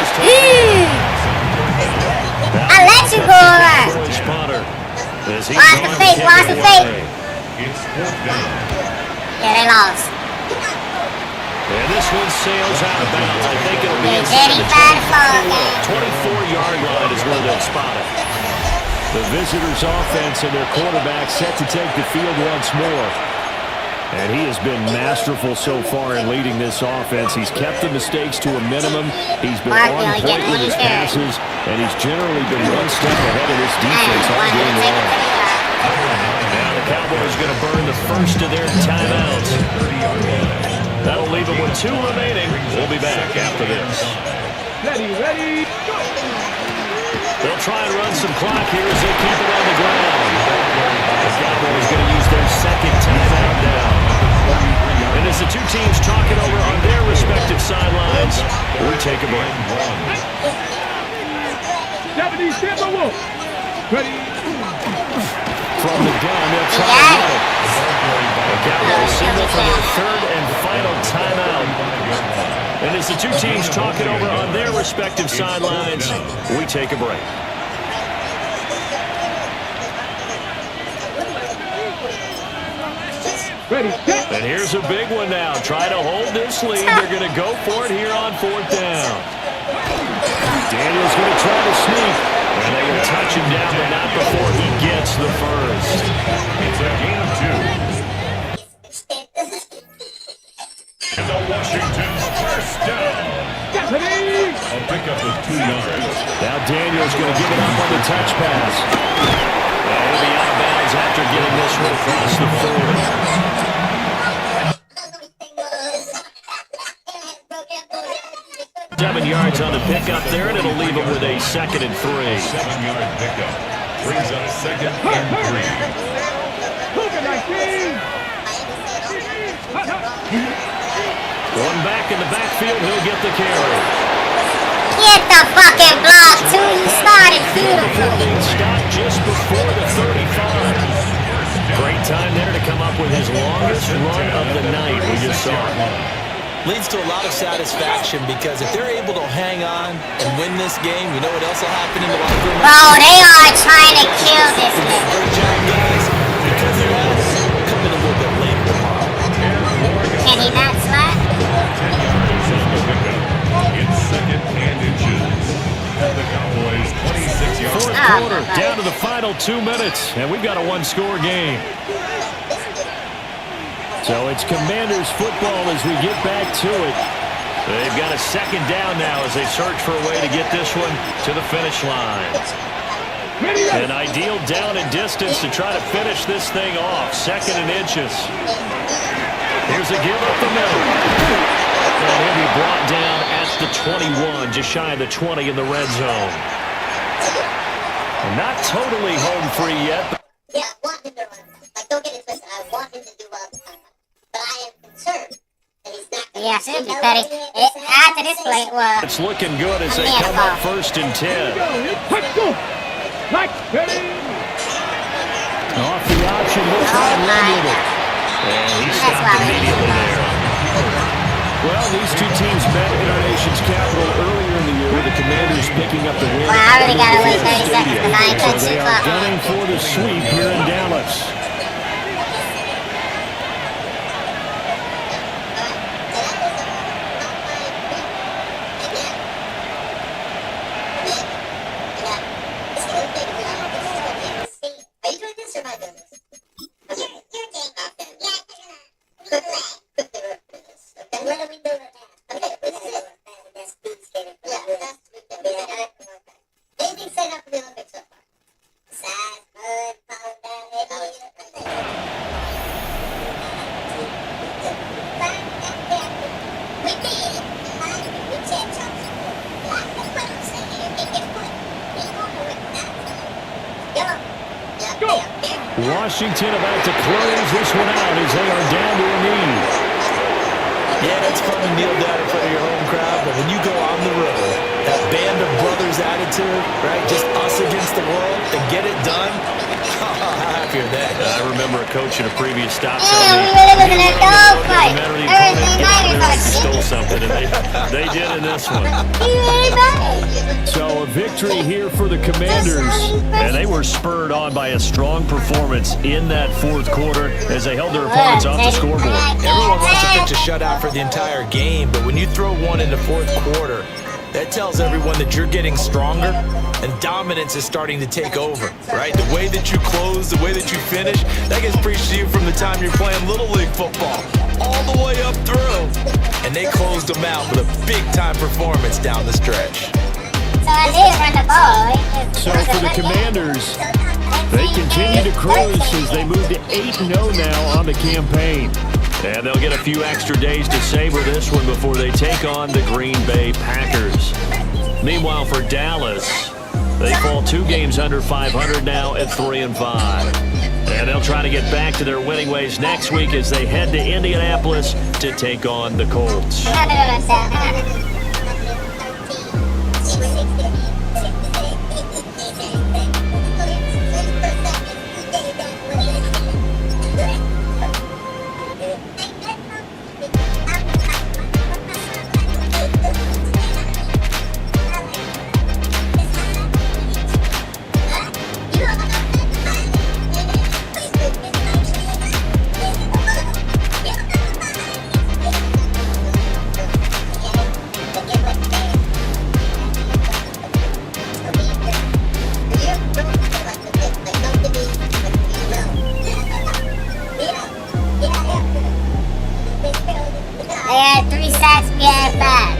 I let you go around. Watch the fake, watch the fake. It's 4th down. Yeah, they lost. And this one sails out of bounds. I think it'll be inside the 24-yard line is where they'll spot it. The visitors' offense and their quarterback set to take the field once more. And he has been masterful so far in leading this offense. He's kept the mistakes to a minimum. He's been on point with his passes, and he's generally been one step ahead of this defense all game long. Now the Cowboys going to burn the first of their timeouts. That'll leave them with 2 remaining. We'll be back after this. Ready, go! They'll try and run some clock here as they keep it on the ground. The Cowboys going to use their second timeout now. And as the 2 teams talk it over on their respective sidelines, we take a break. 77 Ready. From the gun, they'll try and run it. The Cowboys signal for their 3rd and final timeout. And as the 2 teams talk it over on their respective sidelines, we take a break. Ready, set. And here's a big one now. Try to hold this lead. They're going to go for it here on 4th down. Daniel's going to try to sneak. And they will touch him down, but not before he gets the first. It's a gain of 2. And the Washington first down. A pickup of 2 yards. Now Daniel's going to give it up on the touch pass. He'll be out of bounds after getting this one across the 40. 7 yards on the pickup there, and it'll leave him with a 2nd and 3. 7-yard pickup brings up 2nd and 3. Going back in the backfield, he'll get the carry. Get the fucking block, too. You started beautifully. Stop just before the 35. Great time there to come up with his longest run of the night. We just saw it. Leads to a lot of satisfaction because if they're able to hang on and win this game, you know what else will happen in the locker room? Bro, they are trying to kill this nigga. Great job, guys. Because they're out coming a little bit later tomorrow. Can he not slap? 10 yards on the pickup. It's 2nd and inches. The Cowboys 26 yards. Fourth quarter, down to the final 2 minutes, and we've got a 1-score game. So it's Commanders football as we get back to it. They've got a 2nd down now as they search for a way to get this one to the finish line. An ideal down and distance to try to finish this thing off. 2nd and inches. Here's a give up the middle. And he'll be brought down at the 21, just shy of the 20 in the red zone. Not totally home free yet. Yeah, I want him to run. Like, don't get it twisted. I want him to do well this time. But I am concerned that he's not going to. Yeah, should be petty. After this play, well. It's looking good as they come up 1st and 10. Like, ready. Off the option, we'll try and run with it. And he stopped immediately there. Well, these 2 teams met in our nation's capital earlier in the year with the Commanders picking up the win. Well, I really gotta wait 30 seconds because I ain't cut So they 2 are clock. gunning for the sweep here in Dallas. go. Washington about to close this one out as they are down to a knee. Yeah, it's fun to kneel down in front of your home crowd, but when you go on the road, that band of brothers attitude, right? Just us against the world to get it done. How happy are they? I remember a coach at a previous stop Yeah, telling we me, really looking at dog fight. no matter the Thursday opponent, night is like stole something, and they did in this one. So a victory here for the Commanders, and they were spurred on by a strong performance in that fourth quarter as they held their opponents off the scoreboard. Everyone wants to pitch a shutout for the entire game, but when you throw one in the fourth quarter, that tells everyone that you're getting stronger and dominance is starting to take over, right? The way that you close, the way that you finish, that gets preached to you from the time you're playing Little League football all the way up through. And they closed them out with a big-time performance down the stretch. So I did run the ball. So for the Commanders, they continue to cruise as they move to 8-0 now on the campaign. And they'll get a few extra days to savor this one before they take on the Green Bay Packers. Meanwhile, for Dallas, they fall 2 games under 500 now at 3-5. And they'll try to get back to their winning ways next week as they head to Indianapolis to take on the Colts. They had 3 sacks, we had 5.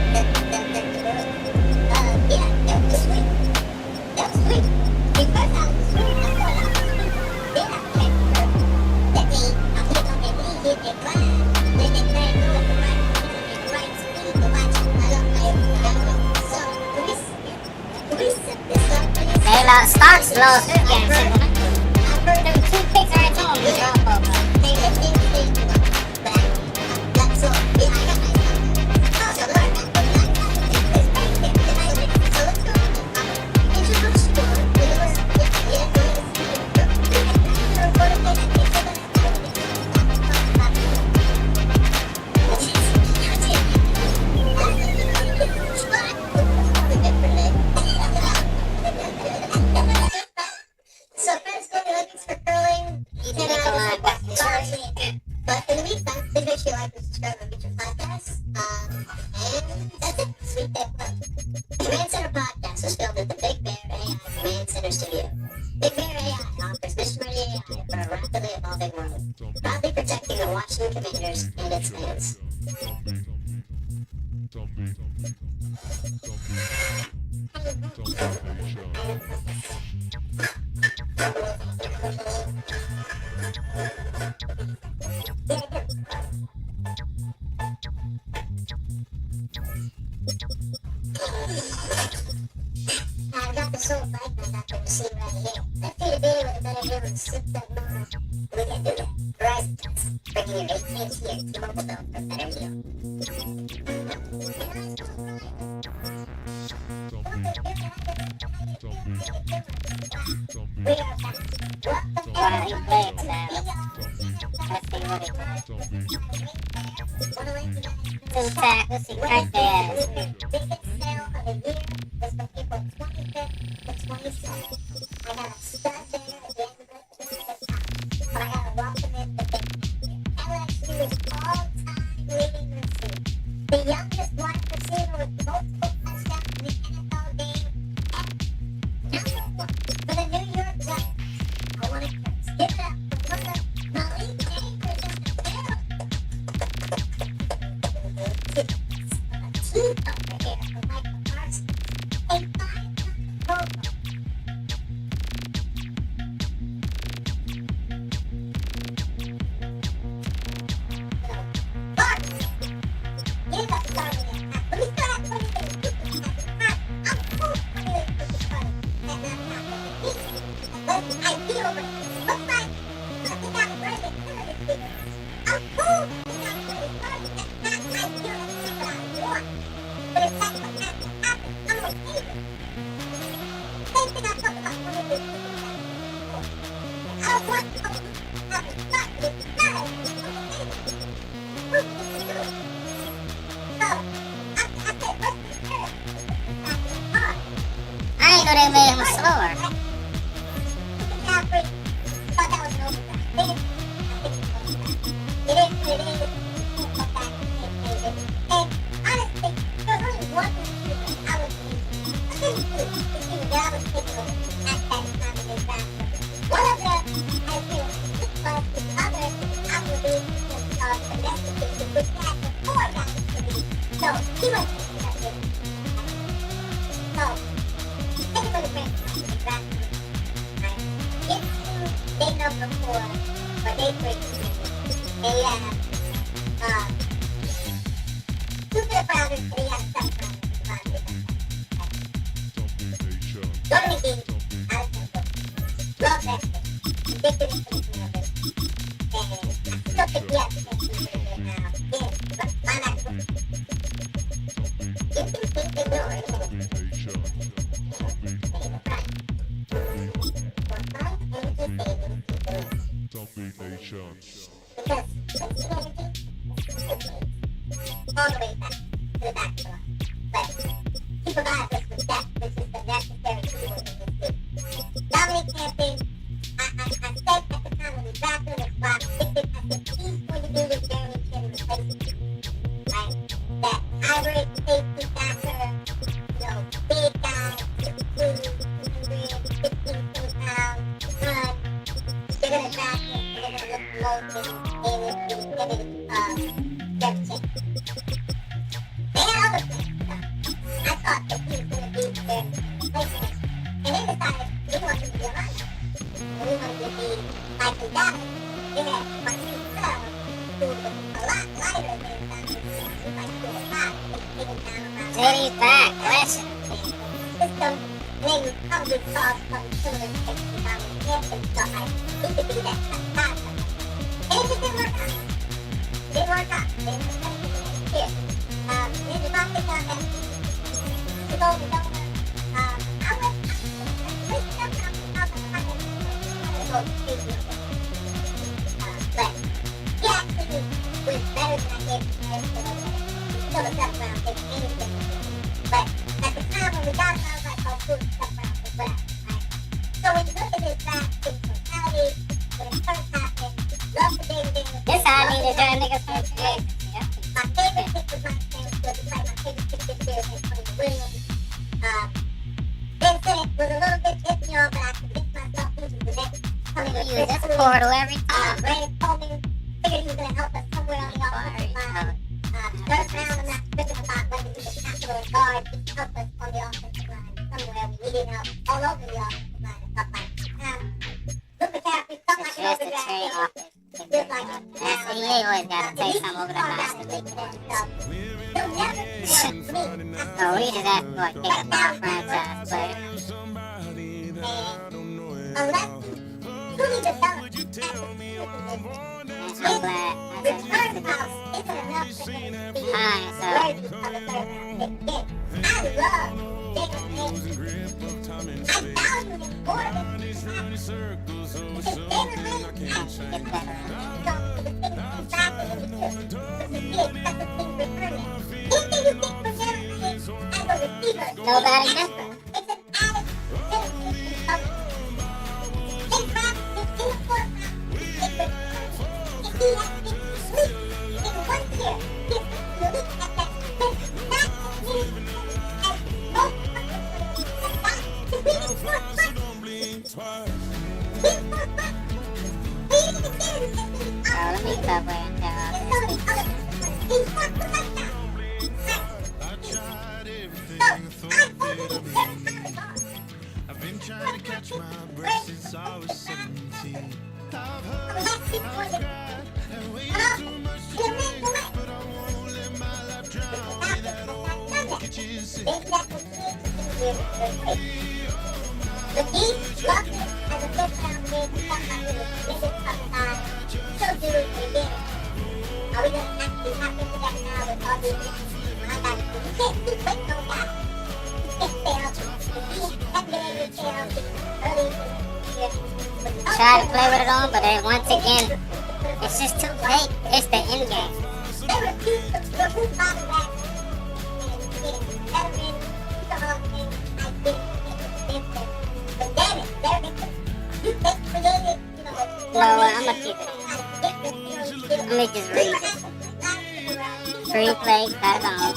They lost, Starks lost this game. There were 2 picks right to him. So friends, go to the Olympics for curling. You can but in the meantime, please make sure you like and subscribe on future podcasts. And that's it. Sweet day. Command Center Podcast was filmed at the Big Bear AI Command Center Studio. Big Bear AI offers mission-ready AI for a rapidly evolving world, proudly protecting the Washington Commanders and its fans. I've got the soul fragment after the scene right here. Let's see the video with a better view and slip that mom. We can do that. Verizon Plus, bringing your 8 kids here to T-Mobile Bill for better view. We are back. Two tackles, he cracked their ass. Biggest sale of the year was from April 25th to 27th. I got a stud there at the end of the time. But I gotta welcome in the big LSU's all-time leading receiver. The youngest wide receiver with multiple touchdowns in the NFL game ever. Number 1 for the New York Giants. I want to give it up for one of Malik Neighbors in the middle. Team over here for Michael Parsons. A 5-time Pro Bowl. Parsons, you got started in half. But we still have 20 things to do. I'm full of 20 things to do. And I'm not going to beat you. But I feel over JD's back. Listen. This how I need to turn niggas from My favorite pick was my favorite pick. Like my favorite pick this year was Tony Williams. Ben Simmons was a little bit iffy on, but I convinced myself he was the next coming in. use this portal every time. Brandon Coleman figured he was going to help us somewhere on the offensive line. Third round, I'm not tripping about whether he was tackle or guard. He could help us on the offensive line somewhere. We needed help all over the offensive line and stuff like that. Luke McCaffrey felt like an Just a overdraft trade pick. off. Feels like it now. That's he always gotta take some over the basket. So we just have to like pick up our franchise player. Unless you truly develop at the And I'm glad. return house isn't enough to be Fine, so worthy of a third round pick. I love Jacob Hayes. I value him more than he has. Because David Lee, I get better. So the thing is back in the year. This is the excessive thing returning. Anything you get from David Lee as a receiver, nobody different. it's an added benefit of in practice, in the fourth round, it returns. If he has been elite in 1 year, he has been elite at that bench. That is as most players to be in fourth place. He's fourth place. He didn't even get it this week. Let me cover and He's fourth place now. So, I voted in very hard. I've been trying to catch my breath since I was 17. I've heard, I've cried, and way too much to drink, but I won't let my life drown in that old kitchen sink. The East loved it as a fifth round pick. We thought about it was biggest upside. So do it again. Are we gonna actually tap into that now with all the I got it. You can't keep waiting on that. You can't fail. The East haven't been able to fail early in the year. try to play with it on, but then once again, it's just too late. It's the end game. They refuse to remove Bobby Wagner. And veteran, Hall of Fame, I get it. But damn it, they're different. They created, No, I'm gonna keep it. Let me just read it. Free play, cut it on.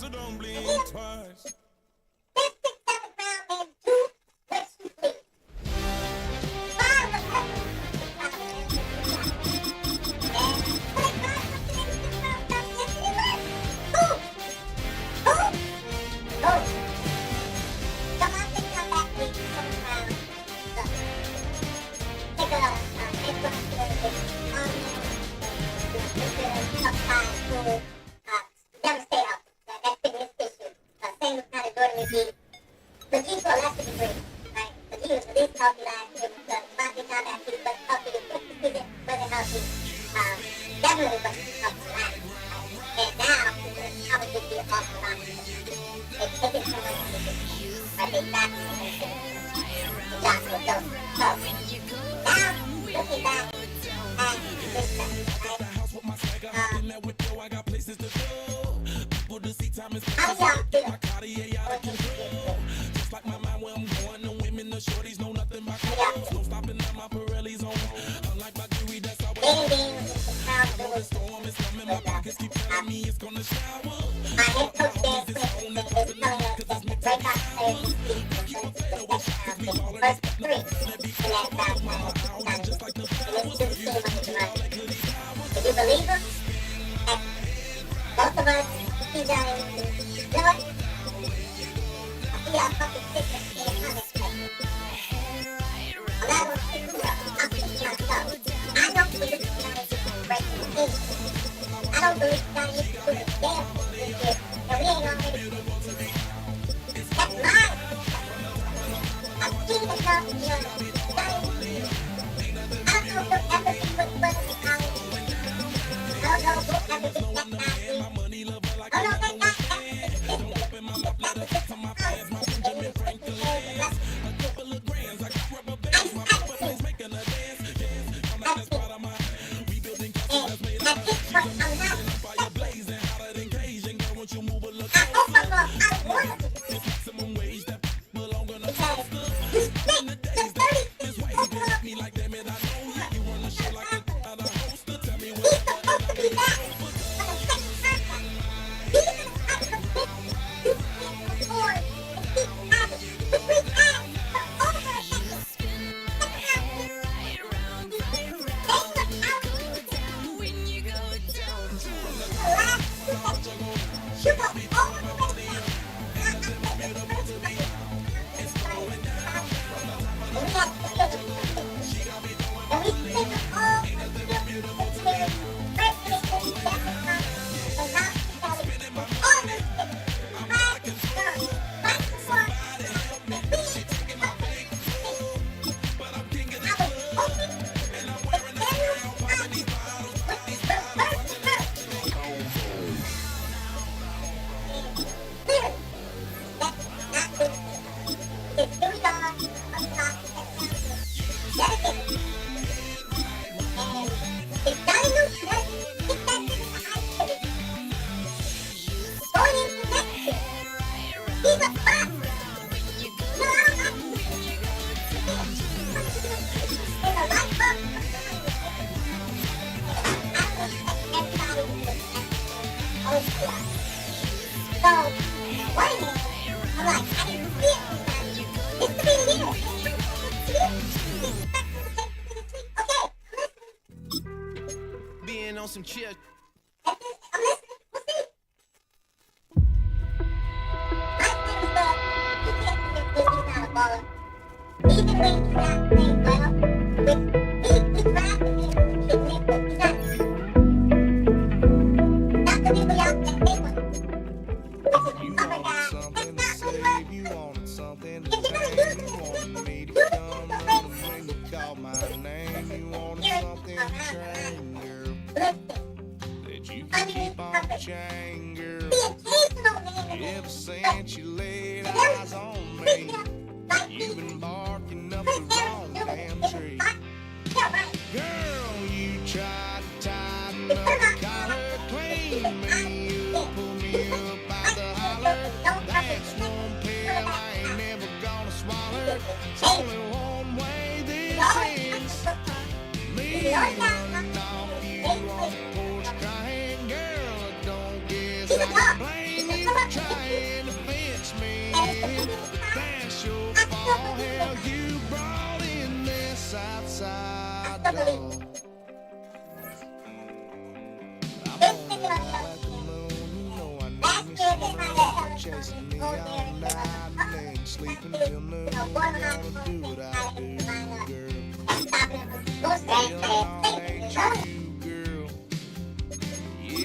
so don't blink twice. Being on some chill. Ever since you laid eyes on me, you've been barking up the wrong damn tree. Girl, you tried to tighten up the collar, clean me up, pull me up by the holler. That's one pill I ain't never gonna swallow. It's only one way this ends. Me running off you on the porch crying. Girl, I don't guess I can blame you for trying. believe. This nigga last year they had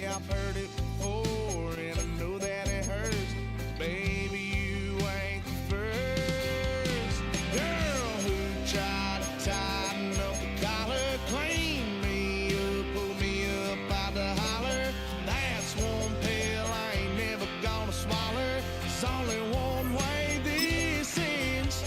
Yeah, I've heard it before, and I know that it hurts. Baby, you ain't the first girl who tried to tighten up the collar, clean me up, pull me up out the holler. That's one pill I ain't never gonna swallow. It's only one way this ends.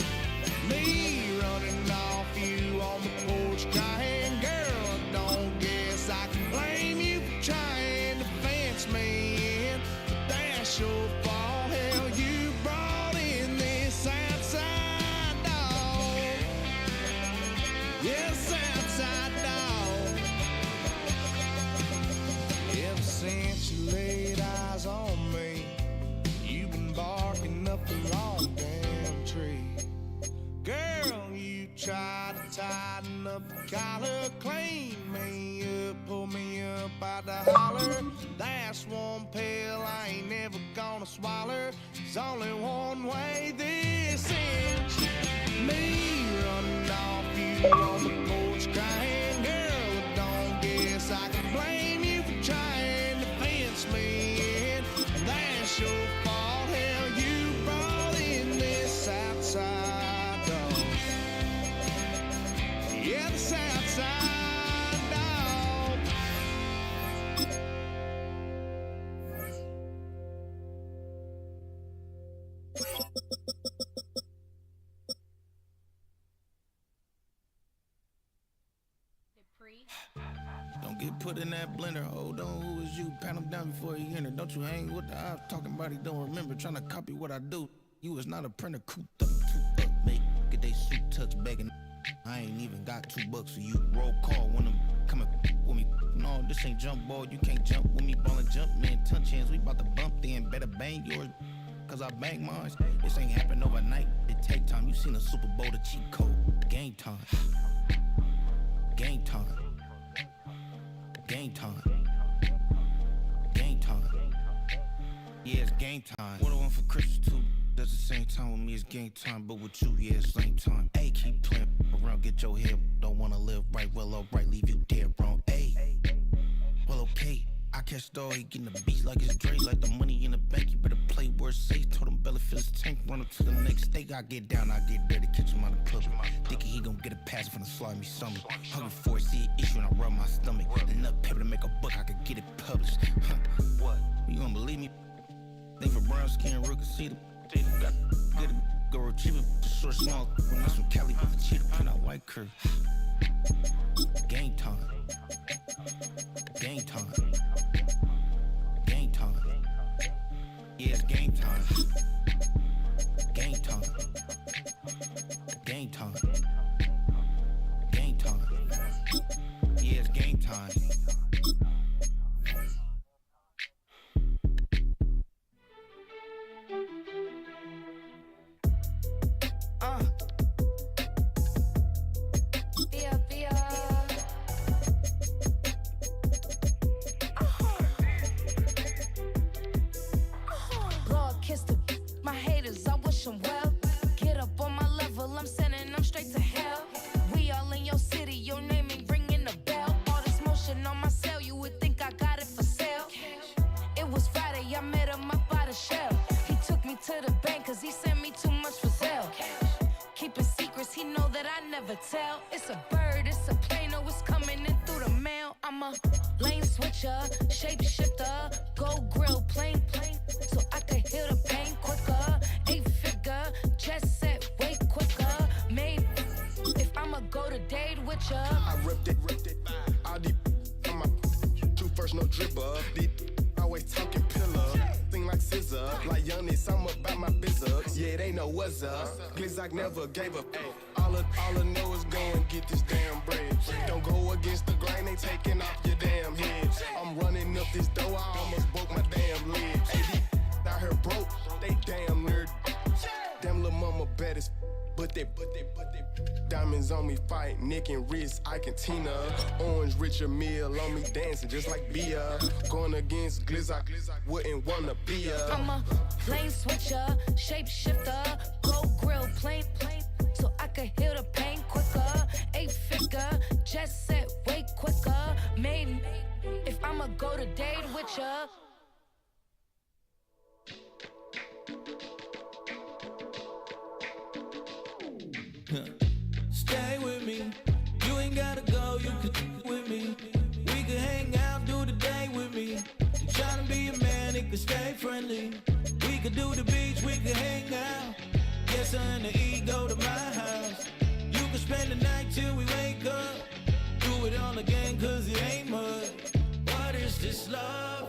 Me running off you on the porch crying, girl, I don't guess I can blame you for trying to fence me in. But that's your fault, hell, you brought in this outside dog. Yes, outside dog. Ever since you laid eyes on me, you've been barking up the wrong damn tree. Girl, you tried to tighten up the collar, clean me up, pull me up out the holler. That's one pill I ain't never gonna swallow. There's only one way this ends. Me running off you on the porch crying, girl, I don't guess I can blame you for trying to fence me in. And that's your fault, hell, you brought in this outside dog. Yeah, this outside dog. Don't get put in that blender. Hold on, who is you? Pat him down before he enter. Don't you hang with the ops talking about he don't remember. Trying to copy what I do. You is not a printer. Cooped up, toot up, make get they suit tucks begging. I ain't even got $2, so you roll call when I'm coming with me. No, this ain't jump ball. You can't jump with me. Ball and jump, man. Touch hands. We about to bump then. Better bang yours, cause I bang mine. This ain't happen overnight. It take time. You seen a Super Bowl, the cheat code. Game time. Game time. Game time. Game time. Yeah, it's game time. What I want for Christmas too. At the same time with me, it's game time. But with you, yeah, it's same time. Hey, keep playing around, get your head. Don't wanna live right, well, alright, leave you dead wrong. Hey, well, okay. I catch the dog, he getting the beats like it's Dre, like the money in the bank. You better play where it's safe. Told him belly fill his tank, run up to the next stage. I get down, I get dirty, catch him out of public. Thinking he gon' get a pass from the slimy summer. Hungry for it, see an issue and I rub my stomach. Enough paper to make a book, I could get it published. Huh, what? You gonna believe me? Think for brown skin, real can see the got get it, go retrieve it, the short small. When that's from Cali with the cheetah print out white curve. Game time. Game time. Game time. Yeah, it's game time. Game time. Game time. Game time. Yeah, it's game time. It's a bird, it's a plane, oh, it's coming in through the mail. I'm a lane switcher, shapeshifter, go grill, plane, so I can heal the pain quicker. 8-figure, jet set, way quicker. Made if I'ma go to date with ya. I ripped it. All these on my true first, no dripper. These always talking pillar. Thing like scissor, like youngest, I'm about my business. Yeah, they know what's up. Glizzock never gave up. All I know is go and get this damn bread. Don't go against the grain, they taking off your damn head. I'm running up this door, I almost broke my damn leg. Hey, these out here broke, they damn nerd. Damn little mama bad as but they diamonds on me fight, neck and wrist, I can Tina. Orange Richard Mill on me dancing just like Bia. Going against Glizzy, wouldn't wanna be a. I'm a lane switcher, shapeshifter, go grill, plain, so I can heal the pain quicker. 8-figure, jet set way quicker. Maybe if I'ma go to date with ya. Stay with me. You ain't gotta go, you can with me. We can hang out, do the day with me. You tryna be a man, it can stay friendly. We could do the beach, we can hang out. Yes, her and the E go to my house. You can spend the night till we wake up. Do it all again, cause it ain't much. What is this love?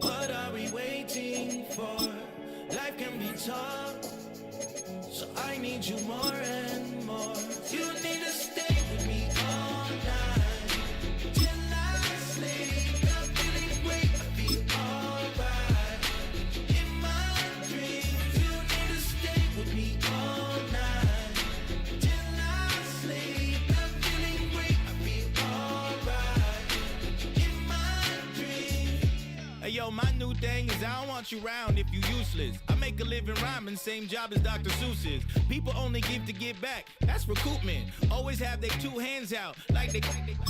What are we waiting for? Life can be tough, so I need you more and more. You need to stay with me all night till I sleep. I'm feeling great, I feel alright. In my dreams, you need to stay with me all night till I sleep. I'm feeling great, I feel alright. In my dreams. Hey yo, my new thing is I don't want you around if you useless. I make a living rhyming, same job as Dr. Seuss's. People only give to get back, that's recoupment. Always have their two hands out, like they.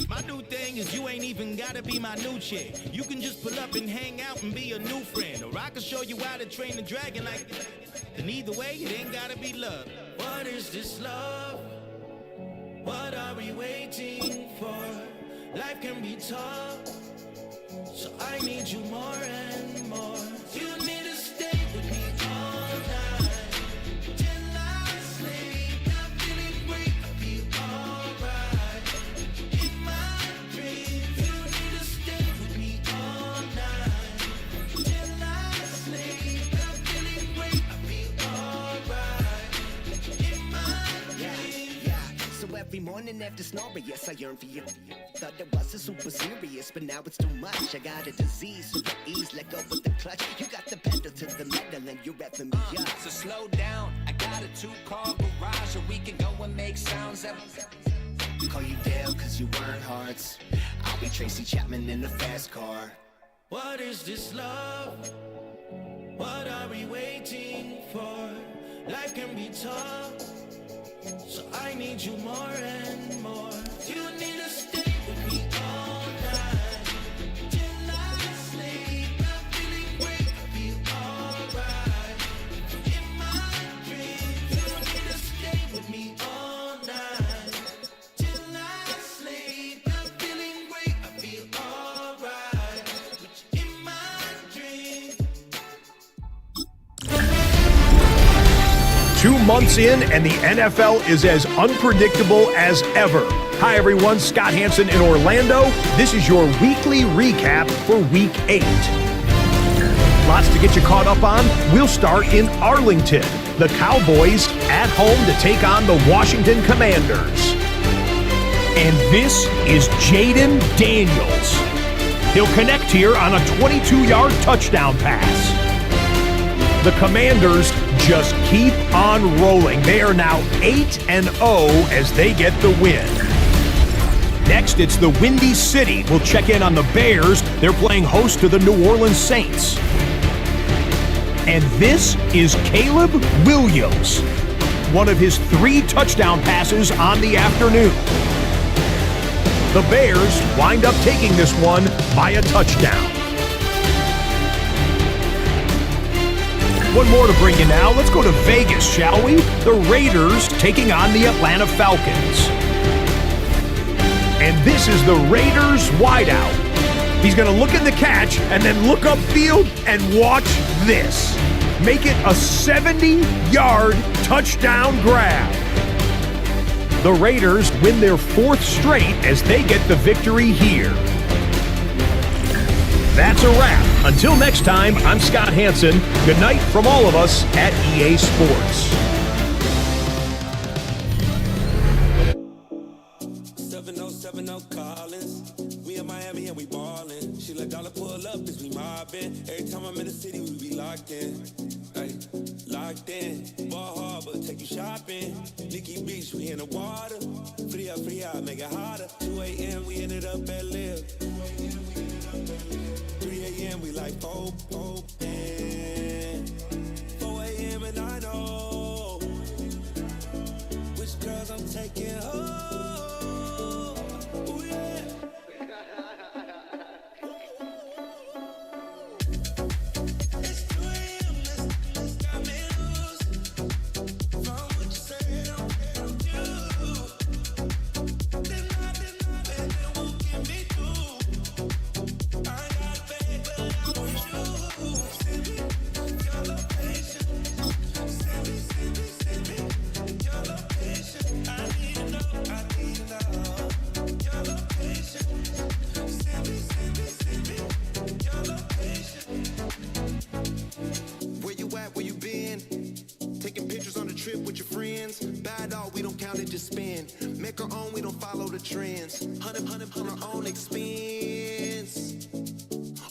My new thing is you ain't even gotta be my new chick. You can just pull up and hang out and be a new friend. Or I can show you how to train the dragon like this. And either way, it ain't gotta be love. What is this love? What are we waiting for? Life can be tough, so I need you more and more. You need to stay with me all night till I sleep. I'm feeling great, I feel alright. In my dreams, you need to stay with me all night till I sleep. I'm feeling great, I feel alright. In my dreams. Yeah. So every morning after snoring, yes, I yearn for you. Thought it wasn't super serious, but now it's too much. I got a disease, so for ease, let go with the clutch. You got the pedal to the metal and you're revving me up. So slow down, I got a 2-car garage, or we can go and make sounds up. Call you Dale, cause you weren't hearts. I'll be Tracy Chapman in the fast car. What is this love? What are we waiting for? Life can be tough, so I need you more and more. You need to stay with me all night till I sleep. I'm feeling great, I feel alright. In my dreams, you need to stay with me all night till I sleep. I'm feeling great, I feel alright. In my dreams. 2 months in, and the NFL is as unpredictable as ever. Hi, everyone. Scott Hansen in Orlando. This is your weekly recap for Week 8. Lots to get you caught up on. We'll start in Arlington. The Cowboys at home to take on the Washington Commanders. And this is Jaden Daniels. He'll connect here on a 22-yard touchdown pass. The Commanders just keep on rolling. They are now 8-0 as they get the win. Next, it's the Windy City. We'll check in on the Bears. They're playing host to the New Orleans Saints. And this is Caleb Williams, one of his 3 touchdown passes on the afternoon. The Bears wind up taking this one by a touchdown. One more to bring you now. Let's go to Vegas, shall we? The Raiders taking on the Atlanta Falcons. And this is the Raiders wideout. He's going to look at the catch and then look upfield and watch this. Make it a 70-yard touchdown grab. The Raiders win their 4th straight as they get the victory here. That's a wrap. Until next time, I'm Scott Hansen. Good night from all of us at EA Sports. 7070 Collins. We in Miami and we ballin'. She let dollar pull up as we mobbin'. Every time I'm in the city, we be locked in. Ay, locked locked in. Ball Harbor, take you shopping. Nikki Beach, we in the water. Free up, make it harder. 2 a.m. we ended up at Live. 3 a.m. we like Pope. 4 a.m. and I know which girls I'm taking home. Ooh, yeah. Where you at, where you been? Taking pictures on the trip with your friends. Bad all, we don't count it, just spend. Make our own, we don't follow the trends. 100 on our own expense.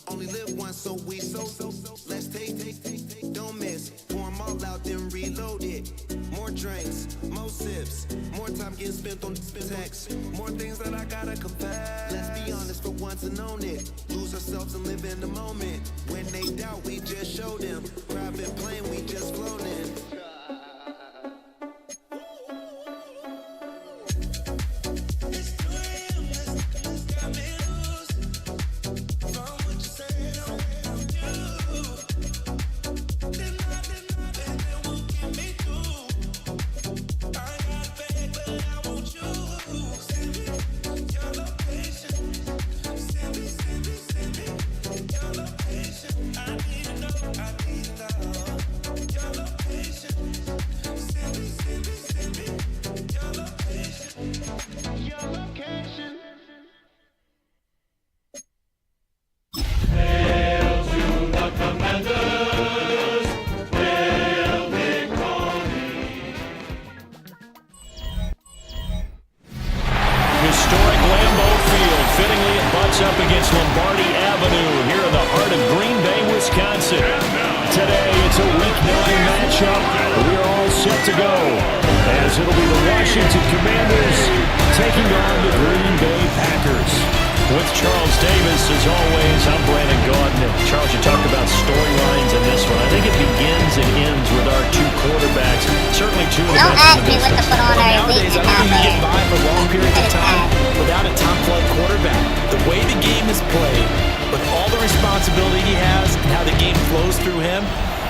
Only live once, so let's taste, don't miss. Pour 'em all out, then reload it. More drinks, more sips, more time getting spent on text. More things that I gotta confess. Let's be honest for once and own it. Lose ourselves and live in the moment. When they doubt, we just show them. Private plane, we just flown in.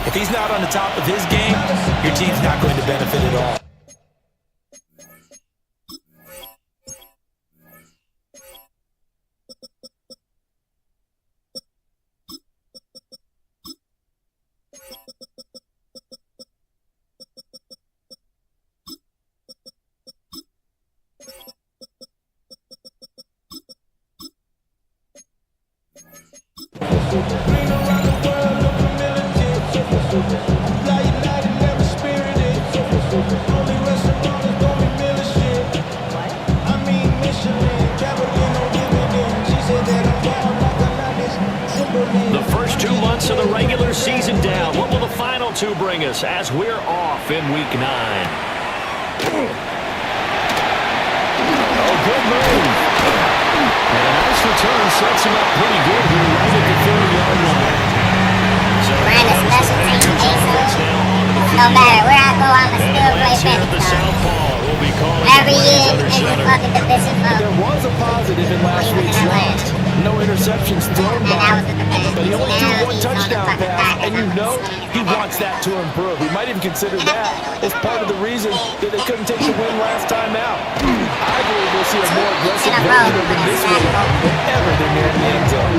If he's not on the top of his game, your team's not going to benefit at all. The first 2 months of the regular season down. What will the final 2 bring us as we're off in week 9? Oh, good move. And a nice return sets him up pretty good here right at the 30-yard line. So we're in a special team no matter where I go, I'm still play Benetton. Every year in the fucking division. There was a positive in last week's loss. No interceptions thrown by him, but he only threw 1 touchdown pass, and you know he wants that to improve. We might even consider that as part of the reason that they couldn't take the win last time out. I believe we'll see a more aggressive version of him this week whenever they're near the end zone.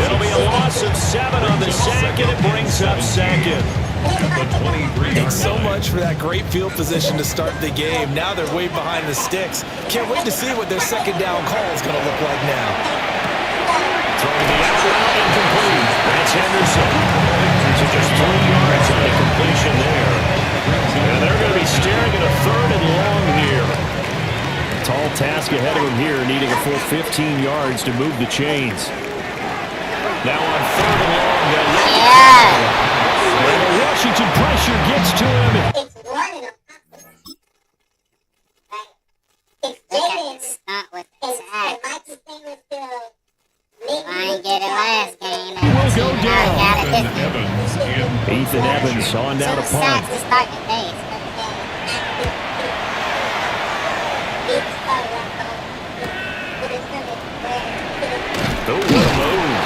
It'll be a loss of 7 on the sack, and it brings up second. Thanks so much for that great field position to start the game. Now they're way behind the sticks. Can't wait to see what their second down call is going to look like now. Throwing the out route incomplete. That's Henderson. So just 3 yards on the completion there. And they're going to be staring at a 3rd and long here. Tall task ahead of him here, needing a full 15 yards to move the chains. Now on 3rd and long, they'll rush Washington pressure gets to him. It's one in a If Jaden Not with the and sack. Mikey stay with the I ain't get it last game. Will go down. Got it Ethan this Evans in Ethan Evans on down to Two sacks punt. to start the day. Oh, what a move.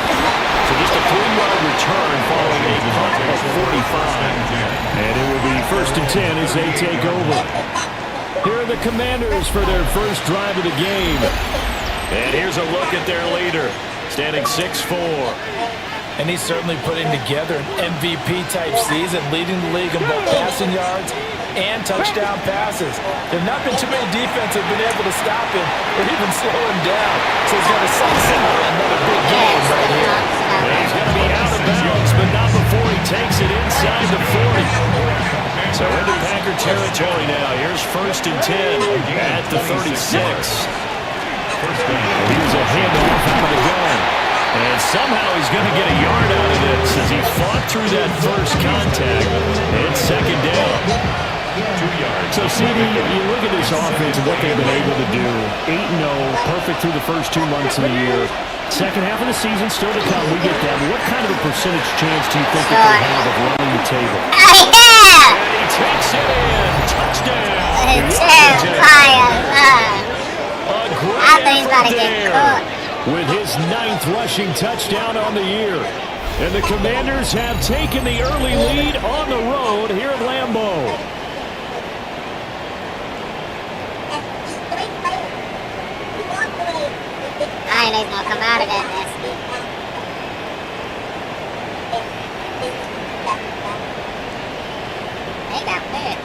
So just a 3-yard return following a punt of 45. And it will be 1st and 10 as they take over. Here are the Commanders for their first drive of the game. And here's a look at their leader, standing 6'4". And he's certainly putting together an MVP-type season, leading the league in both passing yards and touchdown passes. There have not been too many defenses have been able to stop him or even slow him down. So he's got to set another big game right here. He's going to be out of bounds, but not before he takes it inside the 40. So into Packer territory now. Here's 1st and 10 at the 36. Here's a handoff out of the gun. And somehow he's going to get a yard out of this as he fought through that first contact. It's 2nd down. 2 yards. So, CD, you look at this offense and what they've been able to do. 8-0, perfect through the first 2 months of the year. Second half of the season still to come. We get that. What kind of a percentage chance do you think that they have of running the table? Yeah! And he takes it in. Touchdown. I think he's about to get cooked. With his 9th rushing touchdown on the year. And the Commanders have taken the early lead on the road here at Lambeau. I ain't gonna come out of that mess. They got weird.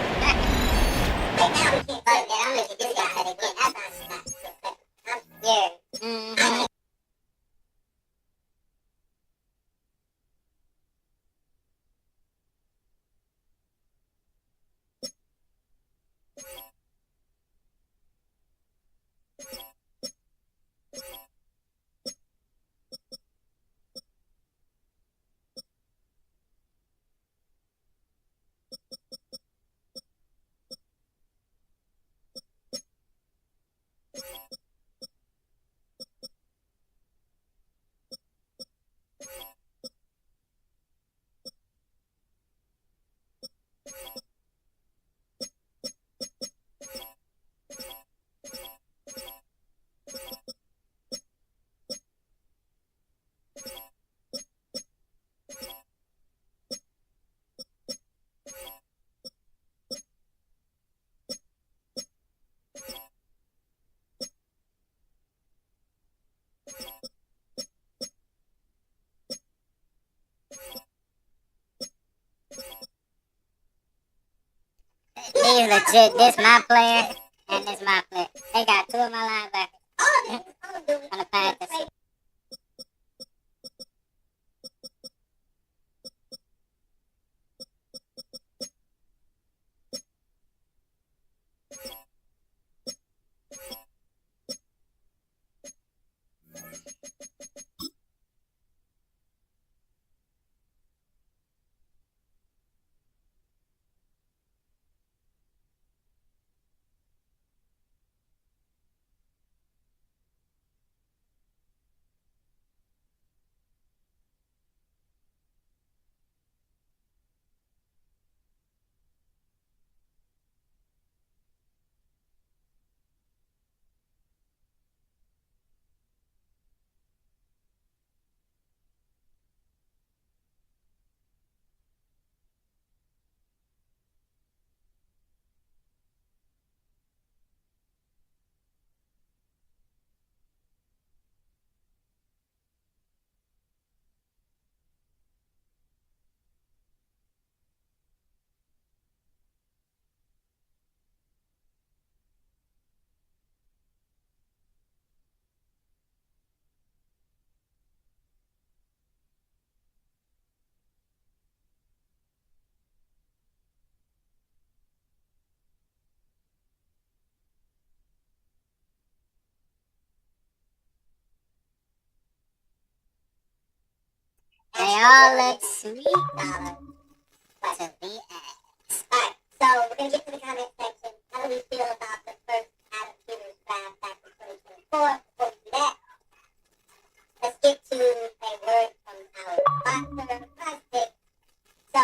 Yeah. Mm-hmm. He's legit. This my player, and this my player. They got 2 of my linebackers on the Panthers. They all look sweet, though. To be asked. Alright, so we're going to get to the comment section. How do we feel about the first Adam Peters draft back in 2024? Before we do that, let's get to a word from our sponsor, Plastic. So,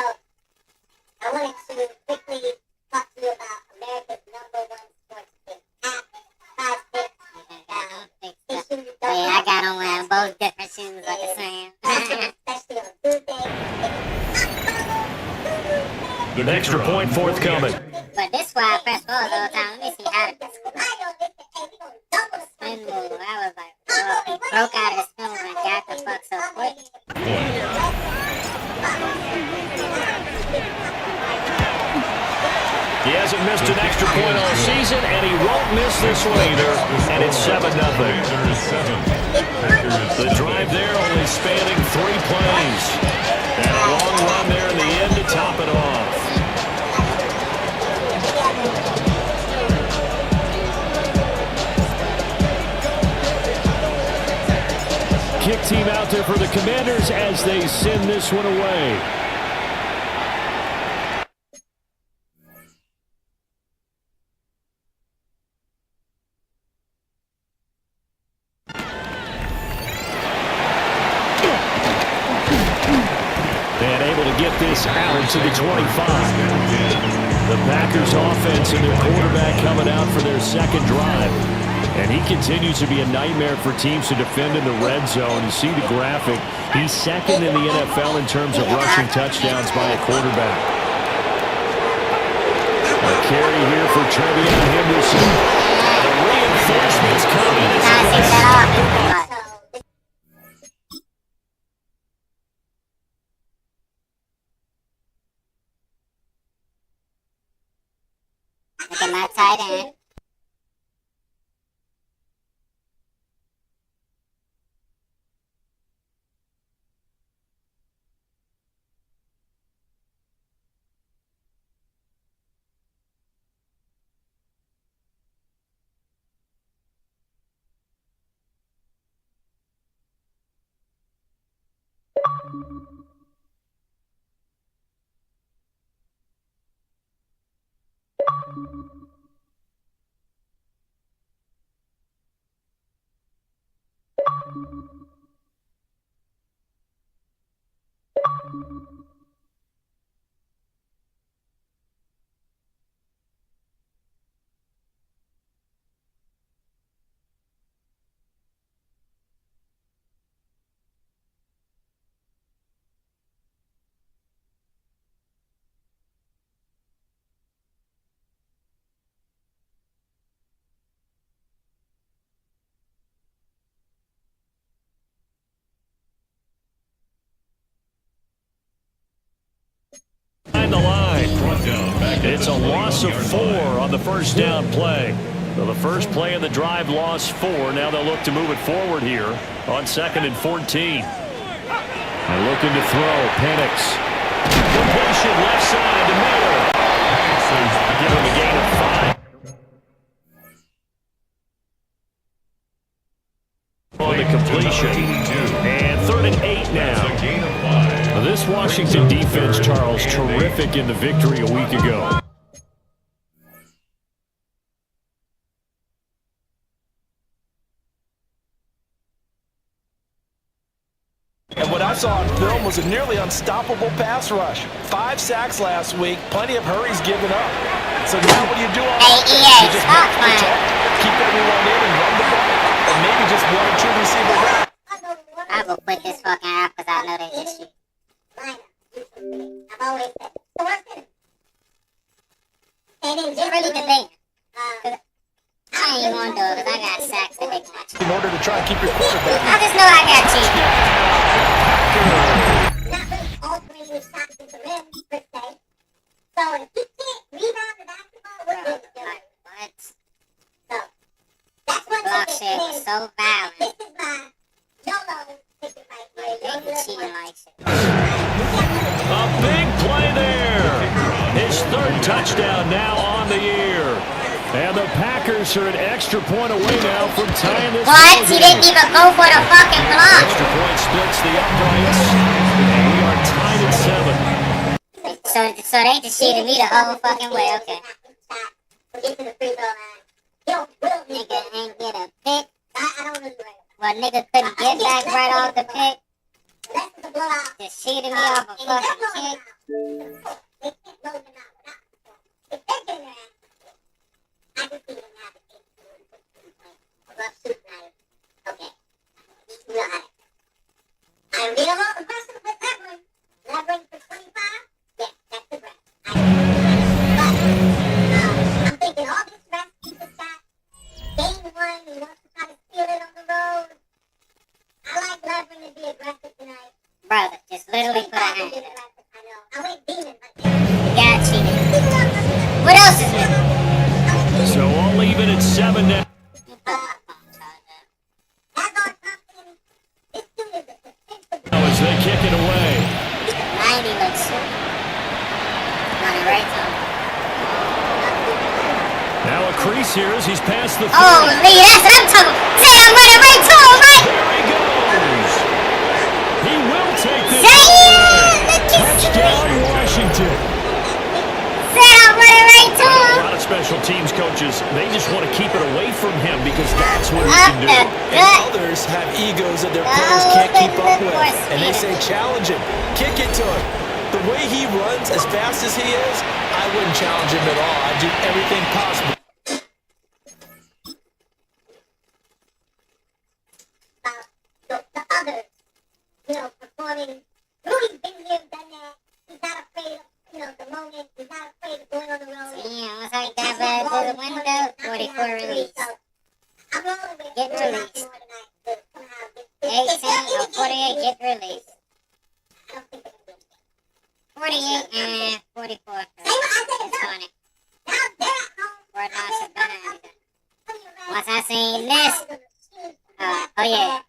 I wanted to quickly talk to you about America's #1 sports pick app, Plastic. I got on wearing both different shoes like the same. Especially on Tuesday. An extra point forthcoming. But this is why I press pause all the time. Let me see how to spin move. I was like, whoa. Broke out of the spin move and got the fuck so quick. He hasn't missed an extra point all season, and he won't miss this one either. And it's 7-0. The drive there only spanning 3 plays. And a long run there in the end to top it off. Kick team out there for the Commanders as they send this one away. And able to get this out to the 25. The Packers offense and their quarterback coming out for their second drive. And he continues to be a nightmare for teams to defend in the red zone. You see the graphic. He's second in the NFL in terms of rushing touchdowns by a quarterback. A carry here for Trevion Henderson. The reinforcements coming as Look at my tight end. the line. It's a loss of 4 on the first down play. So the first play of the drive lost 4. Now they'll look to move it forward here on 2nd and 14. And looking to throw. Penix. Completion left side to Miller. Give him a gain of 5. On the completion. And 3rd and 8 now. This Washington defense, Charles, terrific in the victory a week ago. And what I saw on film was a nearly unstoppable pass rush. 5 sacks last week, plenty of hurries given up. So now what do you do on offense? You just keep everyone in and run the ball, or maybe just 1 or 2 receiver routes. I will quit this fucking app because I know they issue. I've always said the worst thing. And then just really debating. I ain't even want to do it because I got sacks that they catch. In order to try and keep your quarterback. I just know I got cheated. Not really altering shots into rim, per se. So if he can't rebound the basketball, we're good to do it. What? So that's one block shit was so violent. This is my YOLO ticket right here. You're cheating like shit. A big play there. His 3rd touchdown now on the year. And the Packers are an extra point away now from tying this. What? He didn't even go for the fucking block. Extra point splits the uprights. And we are tied at 7. so they just cheated me the whole fucking way. Okay. Get to the free throw line. Nigga ain't get a pick. Well, nigga couldn't get back right off the pick. Just cheated me off a fucking kick. Okay. I'm a little impressive with that one. Levering for 25? Yeah, that's the rest. I'm thinking all this rest people got. Game one, you know, to try to steal it on the road. I like levering to be aggressive tonight. Brother, just literally put a hand up. I know. I went demon, but Got cheated. What else is new? So all even at 7 now. As they kick it away. 90 looks super. Running right to him. Now a crease here as he's past the 30. Oh, Lee, that's what I'm talking about. Say I'm running right to him, right? There he goes. He will take this. Touchdown, Washington. Say I'm running right to A him. lot of special teams coaches, they just want to keep it away from him because that's what he can do. And others have egos that their players can't keep up with. And they say, challenge him. Kick it to him. The way he runs as fast as he is, I wouldn't challenge him at all. I'd do everything possible. the others, you know, performing. Rudy's been here, done that. He's not afraid of, you know, the moment. He's not afraid of going on the road. Damn, once I got back to the window, 44 release. I'm rolling with Get released. 18 or 48, get released. 48 and 44. It's funny. Fort Knox is behind me. Once I seen this, oh yeah,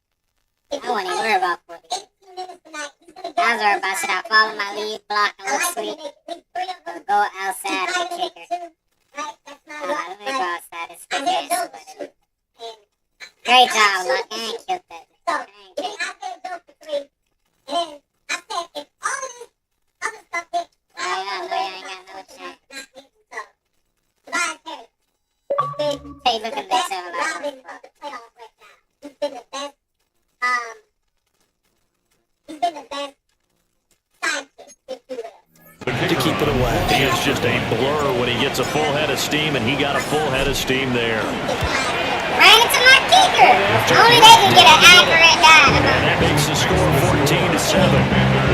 I wasn't even worried about 40. I was worried about should I follow my lead, block, and look sweet, or go outside and kick her. Let me go outside and stick that. Great job, Luck. I ain't killed that. I ain't killed that. I ain't got no chance. Hey, look at this. He's been the best. He's been the best sidekick, if you will. To keep it away. He is just a blur when he gets a full head of steam, and he got a full head of steam there. Ran into my kicker. Only they can get an accurate dive. And that makes the score 14-7.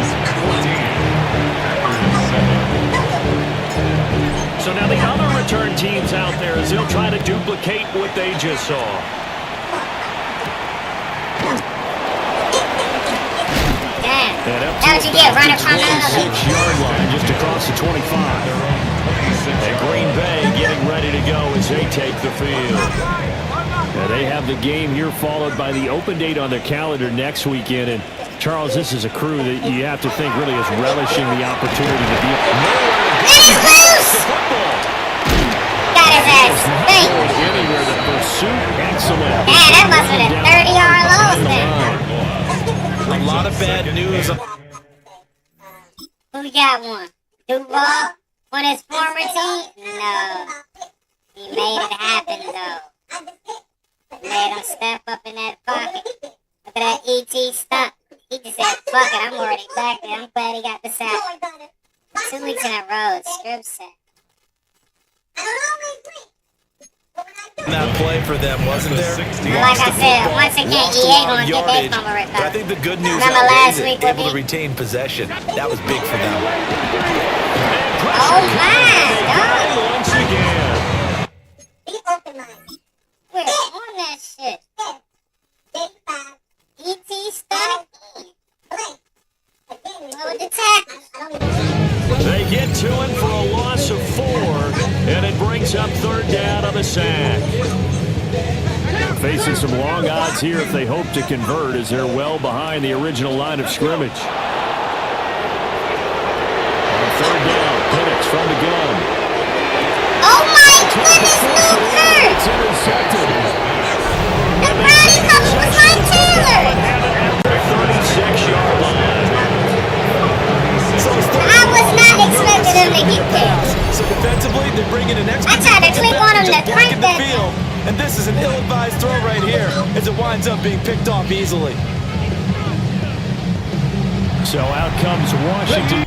So now the other return teams out there as they'll try to duplicate what they just saw. That's what you get, running from the 6-yard line just across the 25. And Green Bay getting ready to go as they take the field. Now they have the game here followed by the open date on their calendar next weekend. And Charles, this is a crew that you have to think really is relishing the opportunity to be. He's loose! Got his ass. Thank you. Anywhere the pursuit, excellent. Man, that must have been a 30-yard loss there. A lot of bad news. Who got one? Duval on his former team? No. He made it happen, though. Made him step up in that pocket. Look at that ET stunt. He just said, fuck it, I'm already back there. I'm glad he got the sack. 2 weeks in a row, strip set. That play for them, wasn't there? Like I said, once again, EA going to get their fumble But I recovery. think the good news Remember last is week able with to retain possession. That was big for them. Oh my God! Once again. Be open-minded. We're on that shit. ET stuck. What with the tackles? They get to it for a loss of 4, and it brings up third down on the sack. Facing some long odds here if they hope to convert as they're well behind the original line of scrimmage. On third down, Penix from the gun. Oh my goodness, Luker! It's intercepted. The Brownie couple was my Taylor! 36-yard line. I was not expecting ill-advised throw right here as it winds up being picked off easily. So out comes Washington.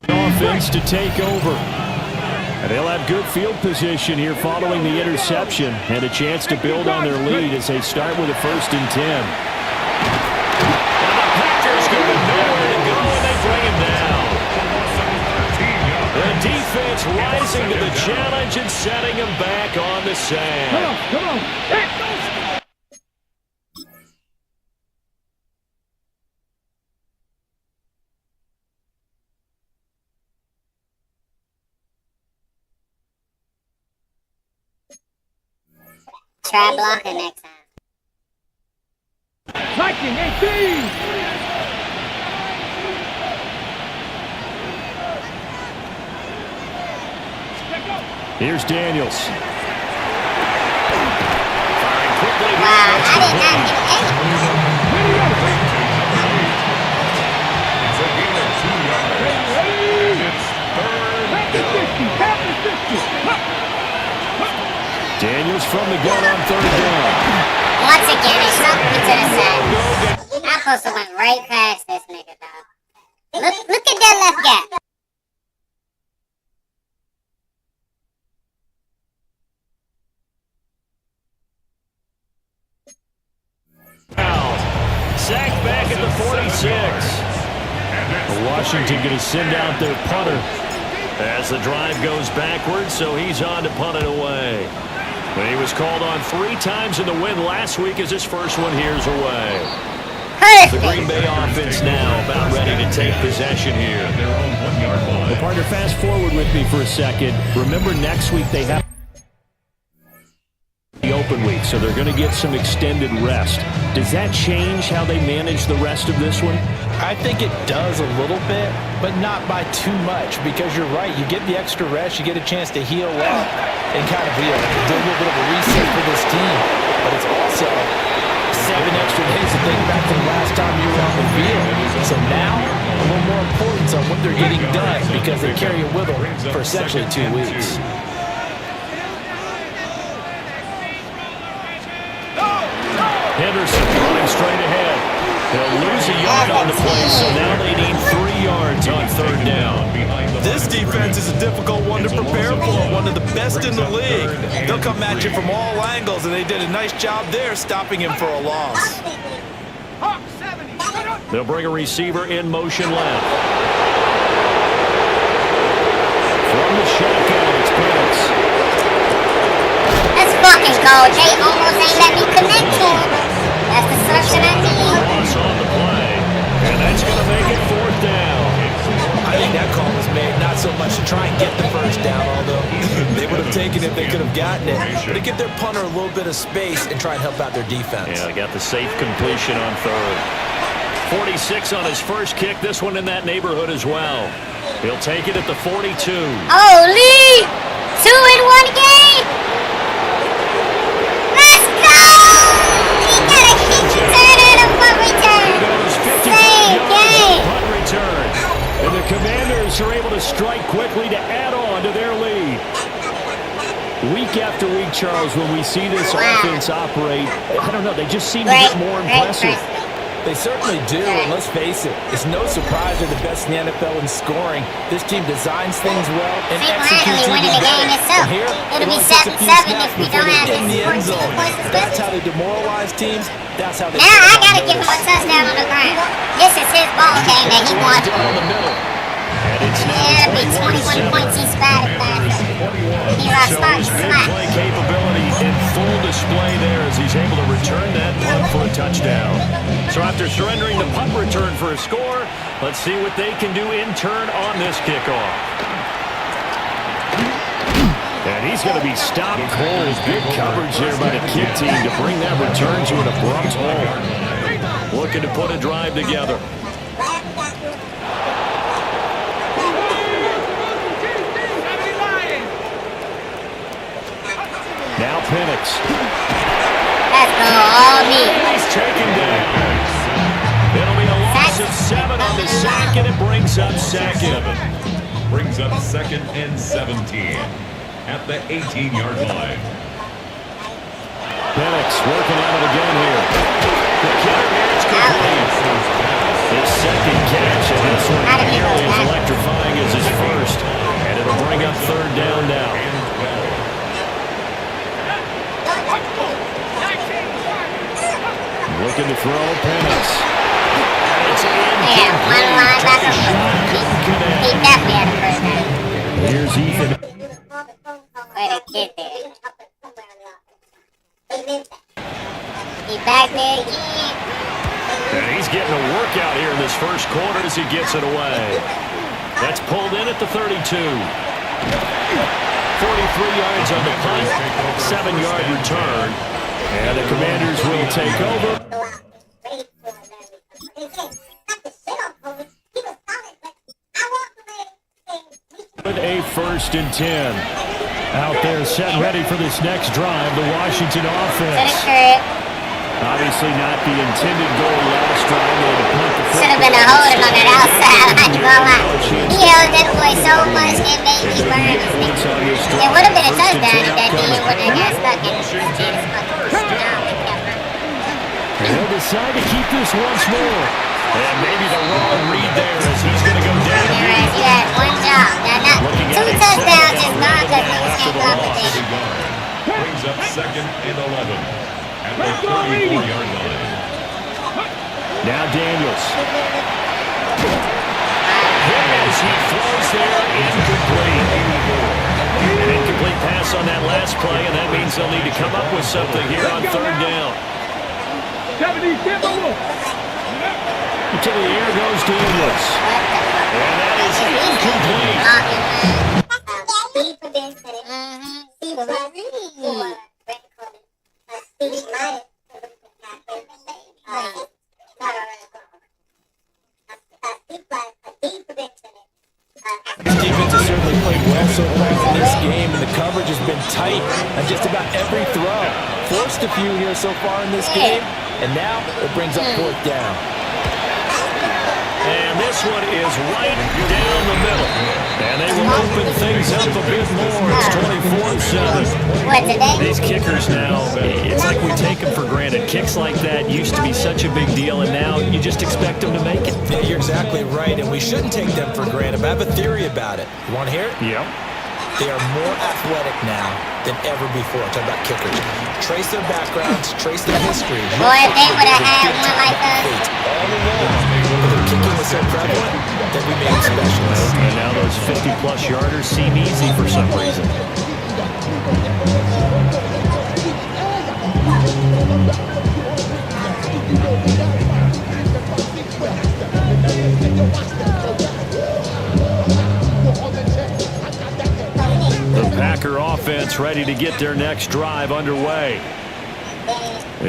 Offense to take over. And they'll have good field position here following the interception and a chance to build on their lead as they start with a 1st and 10. And the Packers go nowhere to go and they bring him down. The defense rising to the challenge and setting him back on the sand. Come on. Hey. Try blocking next time. 1918! Here's Daniels. Wow, I did not get any. It's a gain of 2 yards. And it's 3rd down. Daniels from the gun on 3rd down. Once again, it's something to the side. I'm supposed to went right past this nigga, dog. Look at that left gap. Sacked back at the 46. Washington going to send out their punter as the drive goes backwards, so he's on to punt it away. But he was called on 3 times in the win last week as his first one here's away. The Green Bay offense now about ready to take possession here. Well, partner, fast forward with me for a second. Remember, next week they have the open week, so they're going to get some extended rest. Does that change how they manage the rest of this one? I think it does a little bit, but not by too much, because you're right. You get the extra rest, you get a chance to heal up and kind of do a little bit of a reset for this team. But it's also 7 extra days to think back to the last time you were on the field. So now, a little more importance on what they're getting done, because they carry it with them for essentially 2 weeks. Henderson running straight ahead. They'll lose a yard on the play, so now they need 3 yards on 3rd down. This defense is a difficult one to prepare for, one of the best in the league. They'll come at you from all angles, and they did a nice job there stopping him for a loss. They'll bring a receiver in motion left. From the shotgun, it's Penix. Let's fucking go. They almost ain't let me connect to him. That's the selection I need. Cross on the play, and that's going to make it 4th down. I think that call was made not so much to try and get the 1st down, although they would have taken it if they could have gotten it, but to give their punter a little bit of space and try and help out their defense. Yeah, they got the safe completion on 3rd. 46 on his first kick, this one in that neighborhood as well. He'll take it at the 42. Holy! 2 in 1 game! Let's go! He got a kick return and a punt return. Same game. Punt return. And the Commanders are able to strike quickly to add on to their lead. Week after week, Charles, when we see this offense operate, I don't know, they just seem to get more impressive. They certainly do, and let's face it, it's no surprise they're the best in the NFL in scoring. This team designs things well and executes winning the game itself. It'll be 7-7 if we don't have this 14 points. That's how they demoralize teams. That's how they. Now I gotta give him a touchdown on the ground. This is his ball game that he won. Yeah, it'll be 21 points each back. He's our starting slot. Play capability in full display there as he's able to return that punt for a touchdown. So after surrendering the punt return for a score, let's see what they can do in turn on this kickoff. And he's going to be stopped. Cole's big coverage there by the kick team to bring that return to an abrupt halt. Looking to put a drive together. Penix. Let's go, all me. He's taken down. It'll be a loss of 7 on the sack, and it brings up second. Brings up 2nd and 17 at the 18-yard line. Penix working on it again here. The counter catch complete. His second catch, and this one nearly as electrifying as his first. And it'll bring up 3rd down now. Looking to throw, Penix. It's one linebacker. He definitely had a first down. Here's Ethan. Way to get there. He back there again. And he's getting a workout here in this first quarter as he gets it away. That's pulled in at the 32. 43 yards on the punt, 7-yard return. And the Commanders will take over. A 1st and 10. Out there set ready for this next drive, the Washington offense. Obviously not the intended goal last drive. Should have been a holding on that outside. I ain't gonna lie. He held that boy so much it made me burn his knee. It would have been a touchdown if that dude would have got stuck in his And they'll decide to keep this once more. And maybe the wrong read there as he's going to go down. You had one job. Now, 2 touchdowns is gone because niggas can't go up with it. Brings up 2nd and 11 at the 34-yard line. Now Daniels. As he throws there, incomplete. An incomplete pass on that last play, and that means they'll need to come up with something here on 3rd down. To the air goes Daniels. And that is This defense has certainly played well so far in this game, and the coverage has been tight on just about every throw. Forced a few here so far in this game, and now it brings up 4th down. And this one is right down the middle. And they will open things up a bit more. It's 24-7. These kickers now, it's like we take them for granted. Kicks like that used to be such a big deal, and now you just expect them to make it. Yeah, you're exactly right, and we shouldn't take them for granted. But I have a theory about it. You want to hear it? Yep. They are more athletic now than ever before. I'm talking about kickers. Trace their backgrounds, trace their history. Boy, if they would have had one like us. All along. But their kicking was so prevalent that we made them specialists. And now those 50-plus yarders seem easy for some reason. The Packer offense ready to get their next drive underway.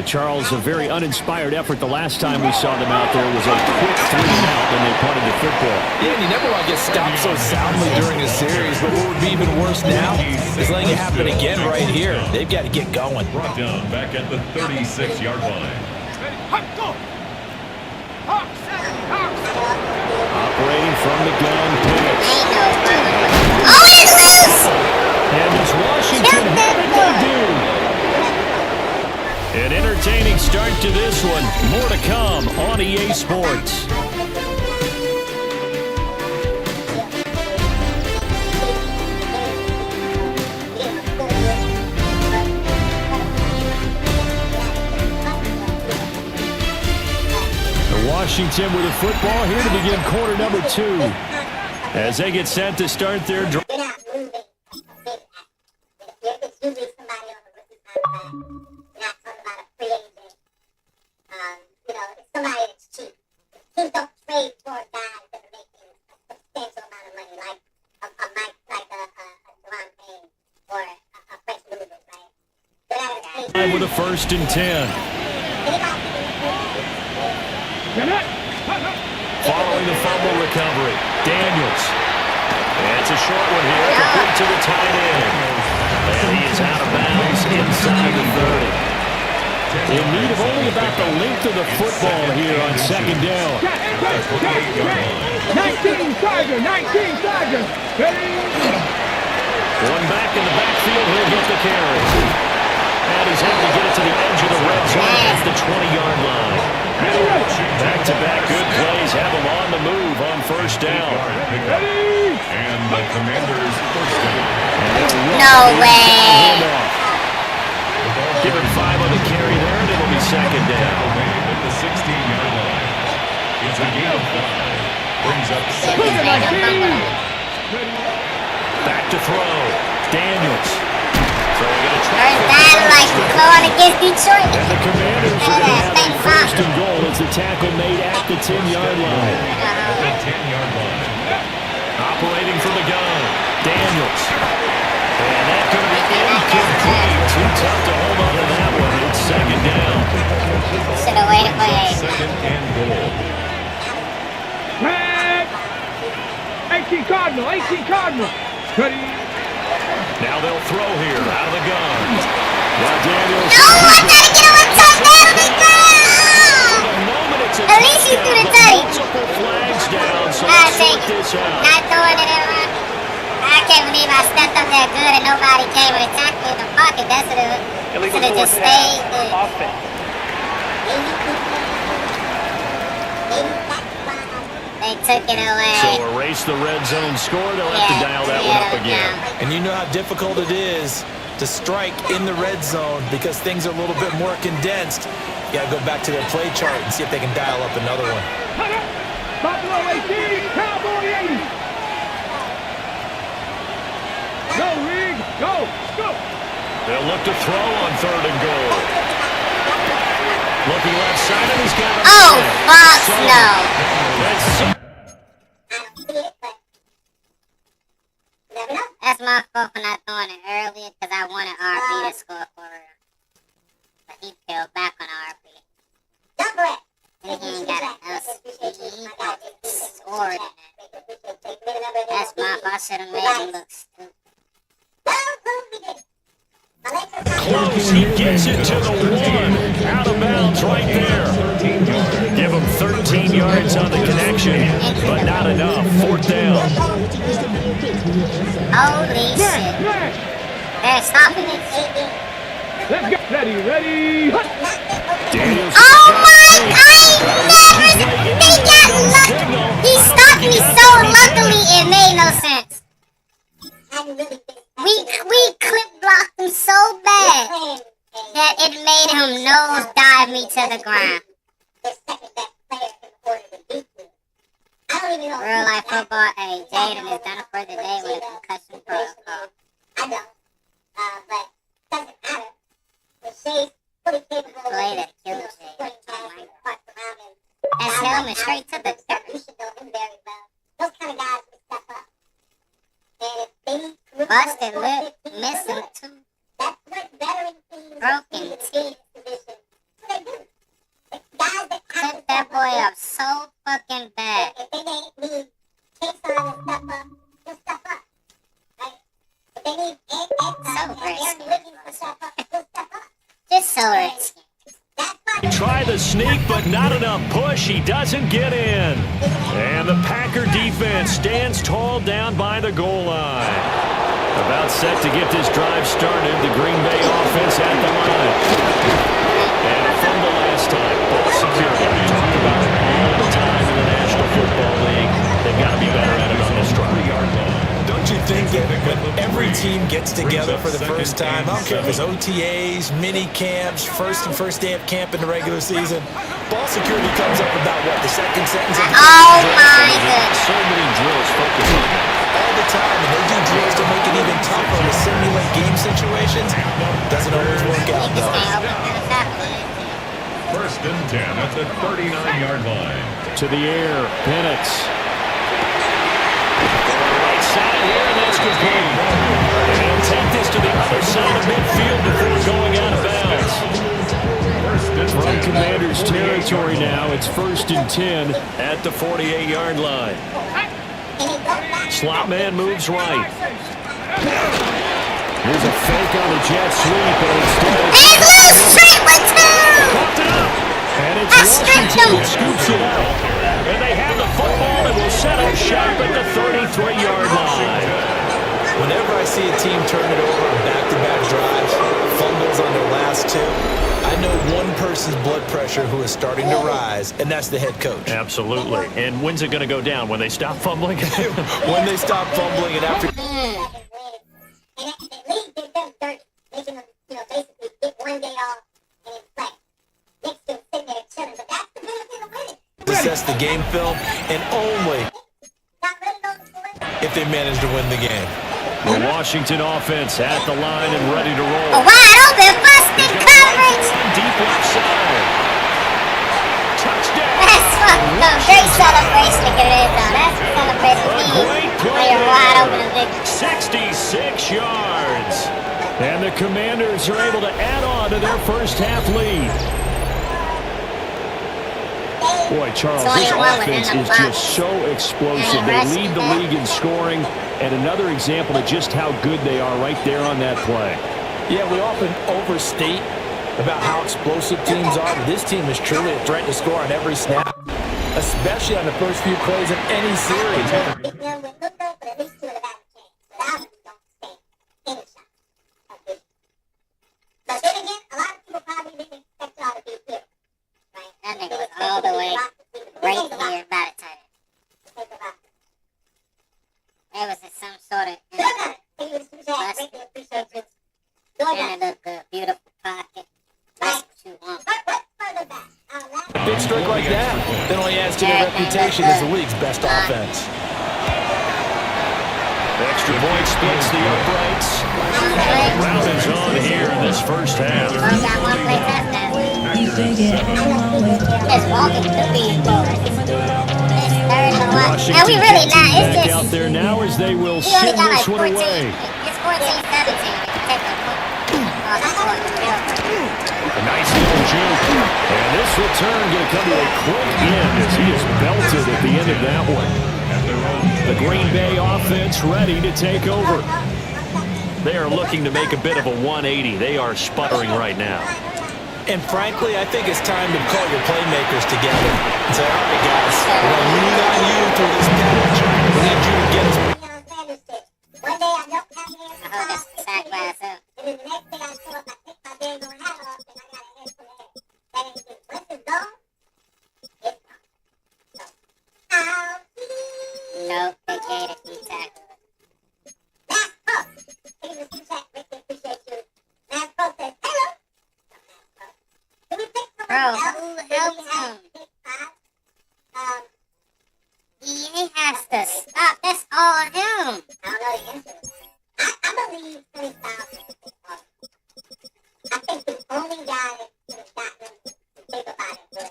Charles, a very uninspired effort the last time we saw them out there was a quick 3-and-out when they punted the football. Yeah, and you never want to get stopped so soundly during a series, but what would be even worse now is letting it happen again right here. They've got to get going. Brought down back at the 36-yard line. Operating from the gun, Penix. Oh, he's loose! And does Washington have it to do? An entertaining start to this one. More to come on EA Sports. Washington with the football here to begin quarter number 2. As they get set to start their drive. With a 1st and 10. Following the fumble recovery, Daniels. And it's a short one here, complete to the tight end. And he is out of bounds inside the 30. In need of only about the length of the football here on second down. 19 Chargers, 19 Chargers. Ready? One back in the backfield, he'll get the carry. And he's able to get it to the edge of the red zone at the 20-yard line. Back-to-back good plays have him on the move on first down. And the Commanders' first down. No way. Give him 5 on the carry there, and it'll be second down. At the 16-yard line. It's a gain of 5. Brings up second down. Back to throw. Daniels. So we're going to try First down like going against Detroit. and the Commanders are going to have a first and goal as the tackle made at the 10-yard line. The 10-yard line. Operating from the gun. Daniels. And that's going to be incomplete. Too tough to hold on to that one. It's second down. Should have waited for it. Second and goal. 18 Cardinal, 18 Cardinal. Ready? Now they'll throw here out of the gun. Now Daniels. No, I gotta get him a touchdown. At least he threw the teddy. Multiple flags down, so I'll let's take sort it. this out. Not throwing it around. I can't believe I stepped up there good and nobody came and attacked me in the pocket. That's what it was. Should have just stayed there. They took it away. So erase the red zone score. They'll have to dial that one up again. And you know how difficult it is to strike in the red zone because things are a little bit more condensed. You got to go back to their play chart and see if they can dial up another one. Buffalo 18, Cowboy 80. Go, Rig. Go. Go. They'll look to throw on third and goal. Looking left side, and he's got it. Oh, Fox, no. That's my fault for not throwing it earlier because I wanted RB to score for real. But he fell back on RB. And he ain't got enough speed. He got scored in it. That's my fault. I should have made him look stupid. Close, he gets it to the 1. Out of bounds right there. Give him 13 yards on the connection, but not enough. Fourth down. Holy shit. They're stopping it. Let's go. Ready. Daniels. Oh my God! They got lucky. He stopped me so luckily it made no sense. We clip blocked him so bad that it made him nose dive me to the ground. Real life football, hey, Jaden is done for the day with a concussion protocol. I know, but doesn't matter. Shay's fully capable of play that killed Jay. And held him straight to the dirt. We should know him very well. Those kind of guys will step up. And if they busted lip, missing 2 broken teeth. Took that boy up so fucking bad. If they need Kason to step up, he'll step up. Right? If they need so risky. Just so risky. Try the sneak, but not enough push. He doesn't get in. And the Packer defense stands tall down by the goal line. About set to get this drive started. The Green Bay offense at the line. And from the last time, ball security. We talk about it all the time in the National Football League. They've got to be better at it on this drive. Don't you think that when every team gets together for the first time, I don't care if it's OTAs, mini camps, first day of camp in the regular season, ball security comes up about what, the second sentence of the Oh my goodness. So many drills focus on that. all the time, and they do drills to make it even tougher to simulate game situations. Doesn't always work out though. First and 10 at the 39-yard line. To the air, Penix. Right side here, and that's complete. And he'll take this to the other side of midfield before going out of bounds. From Commanders territory now, it's first and 10 at the 48-yard line. Slot man moves right. Here's a fake on the jet sweep, but instead It's loose! Trent with two! and it's Washington that scoops it up. And they have the football and will set up shop at the 33-yard line. Whenever I see a team turn it over on back-to-back drives, fumbles on their last two, I know one person's blood pressure who is starting to rise, and that's the head coach. Absolutely. And when's it going to go down? When they stop fumbling? When they stop fumbling and after... And the league did them dirt, making them, basically get one day off and then play. Next to them sitting there chilling, but that's the benefit of winning. Assess the game film, and only if they manage to win the game. The Washington offense at the line and ready to roll. Wide open, busted coverage. Deep left side. Touchdown. That's fucked up. Great celebration to get it though. That's the celebration team when you're wide open and big. 66 yards. And the Commanders are able to add on to their first half lead. Boy, Charles, this offense is just so explosive. They lead the league in scoring, and another example of just how good they are right there on that play. Yeah, we often overstate about how explosive teams are, but this team is truly a threat to score on every snap, especially on the first few plays of any series. But then again, a lot of people probably didn't expect y'all to be here. That nigga was all the way right here by the time. There was some sort of and it looked good. Beautiful pocket. That's what you want. A big streak like that only adds to their reputation as the league's best offense. Extra point splits the uprights. Round is on here in this first half. Just walking to the and we really not. It's Back just out there now as they will we only send got this like one 14. away. It's 14-17. A nice little juke. And this return going to come to a quick end as he is belted at the end of that one. The Green Bay offense ready to take over. They are looking to make a bit of a 180. They are sputtering right now. And frankly, I think it's time to call your playmakers together and say, all right, guys, we're going to lean on you through this patch. We need you to get us. One day I don't have hands. I hope that's the sack by itself. And then the next day I show up, I take my dang on hat off, and I got a head full of hair. That ain't good. Once it's gone, it's gone. Nope, they gave it to tackle. That's Pope. He was too shy. Rick, appreciate you. That's Pope says, hello. Do we pick Bro, someone who else? helps him? Pick five. He has to stop. That's all him. I don't know the answer. I believe 20,000 is awesome. I think the only guy that could have gotten him to think about it was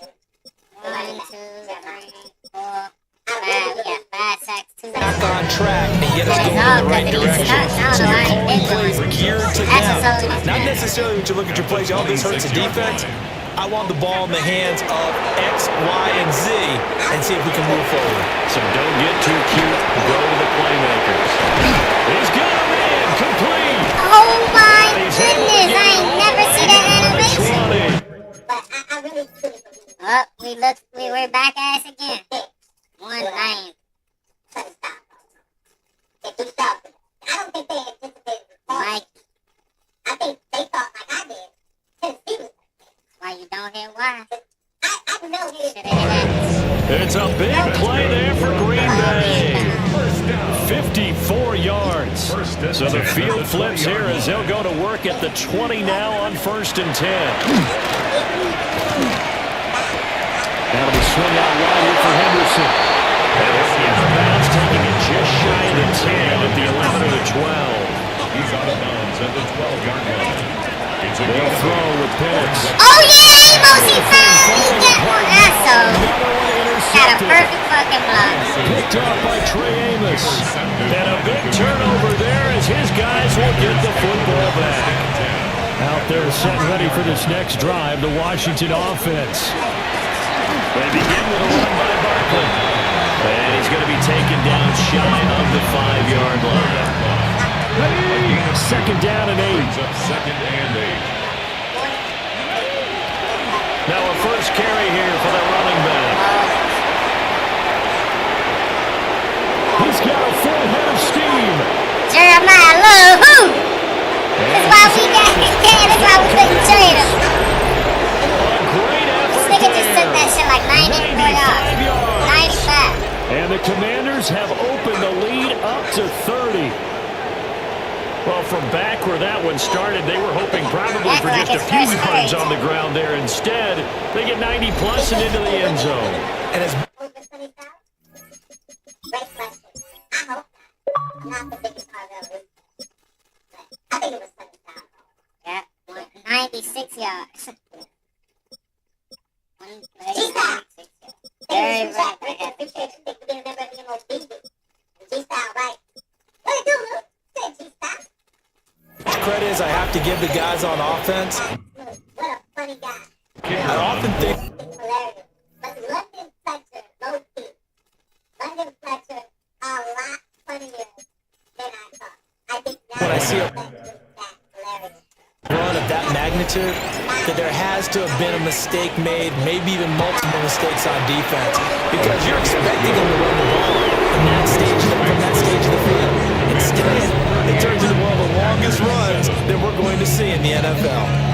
1, 2, 3, 4, 5. We got 5 sacks, 2 Back on track and get us going in the right direction. So your calling plays geared to them. Not necessarily when you look at your plays, oh, this hurts the defense. I want the ball in the hands of X, Y, and Z and see if we can move forward. So don't get too cute. Go to the playmakers. He's got him in. Complete. Oh my goodness. I ain't never seen that animation. But I really truly believe Oh, we're back at us again. One lane. they do something. I don't think they anticipated the call. Mike, I think they thought like I did. Tennessee was why you don't hit why? I know he Should have hit that. It's a big play there for Green Bay. 54 yards. So the field flips here as they'll go to work at the 20 now on 1st and 10. That'll be swung out wide here for Henderson. And he'll be out of bounds, taking it just shy of the 10 at the 11 or the 12. He's out of bounds at the 12-yard line. They'll throw with Pitts. Oh yeah, Amos, he finally got one. That's so. Got a perfect fucking block. Picked off by Trey Amos. And a big turnover there as his guys will get the football back. Out there set ready for this next drive, the Washington offense. They begin with a run by Barkley. And he's going to be taken down shy of the 5-yard line. second down and 8. Brings up second and 8. Now a first carry here for the running back. He's got a full head of steam. Jeremiah Love, who? That's why we got his can. That's why we couldn't trade him. This nigga just took that shit like 94 yards. 95. And the Commanders have opened the lead up to 30. Well, from back where that one started, they were hoping probably for just a few yards on the ground there. Instead, they get 90 plus and into the end zone. And as Great question. I hope not. Not the biggest part of it. I think it was 7,000. Yeah, 96 yards. Very right. credit is I have to give the guys on offense. What a funny guy. I often think But London Fletcher, low key. London Fletcher, a lot funnier than I thought. I think when I see a run of that magnitude, that there has to have been a mistake made, maybe even multiple mistakes on defense, because you're expecting them to run the ball from that stage of the field. Instead, it turns into one of the longest runs that we're going to see in the NFL.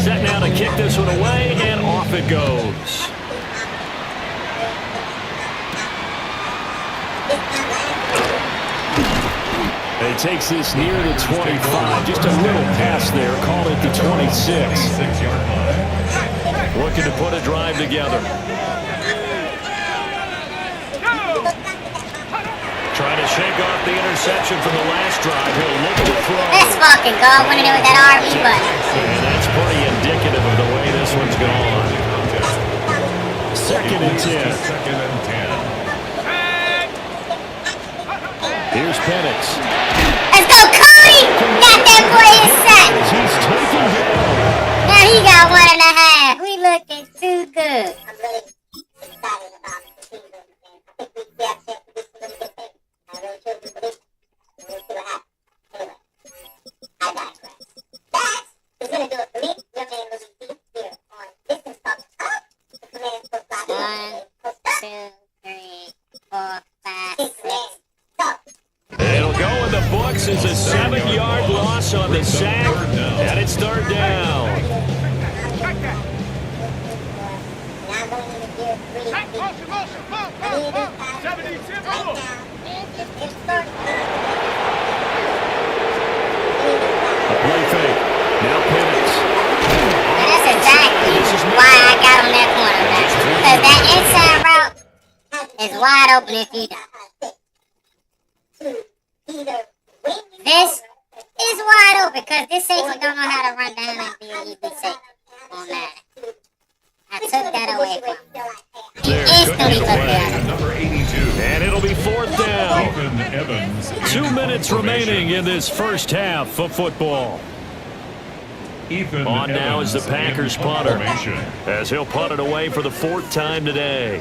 Set now to kick this one away, and off it goes. It takes this near the 25. Just a little pass there. Call it the 26. Looking to put a drive together. Trying to shake off the interception from the last drive. He'll look to throw. Let's fucking go. I want to do with that RB button. And that's pretty indicative of the way this one's gone. Second and 10. Second and 10. Here's Penix. Let's go, Cody! Got that boy in sack. He's taking down. Now he got 1.5. We looking too good. I'm really excited about the season, and I think we have to do some really good things. I really truly believe it. We'll see what happens. Anyway, I digress. That is going to do it for me. Your man Louis D here on This Is Talk Up. The Command Post Live. 1, 2, 3, 4, 5, 6. It'll go in the books as a 7-yard loss on the sack, and it's third down. A play fake. Now Penix. And that's exactly why I got on that corner. Because that inside route is wide open if you don't. This is wide open because this safety don't know how to run down and be an easy safe on that. I took that away from him. He instantly took that. Number 82. And it'll be fourth down. Ethan Evans. 2 minutes remaining in this first half of football. Ethan On now is the Evans Packers in punter, formation. as he'll punt it away for the 4th time today.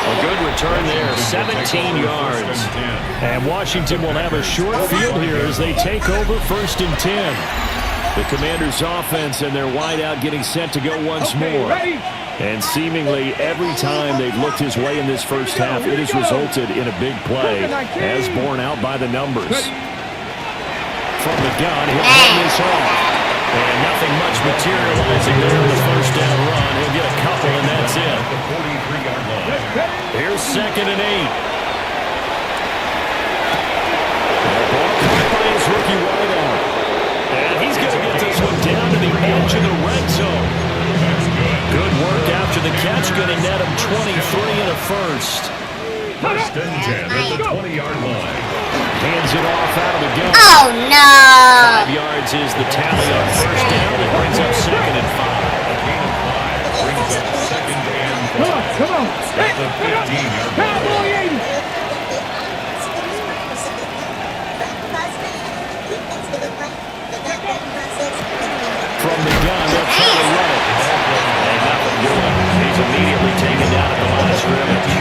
A good return there, 17 yards. And Washington will have a short field here as they take over 1st and 10. The Commanders' offense and their wideout getting set to go once more. And seemingly every time they've looked his way in this first half, it has resulted in a big play, as borne out by the numbers. From the gun, he'll run this off. And nothing much materializing there in the first down run. He'll get a couple, and that's it. The 43-yard line. Here's 2nd and 8. The ball caught by his rookie wideout. And he's going to get this one down to the edge of the red zone. Good work after the catch, going to net him 23 and a first. First and 10 at the 20-yard line. Hands it off out of the gun. Oh, no. 5 yards is the tally on first down. It brings up 2nd and 5. A gain of 5. the 15-yard line. From the gun, they'll try to run it. And nothing doing. He's immediately taken down at the line of scrimmage.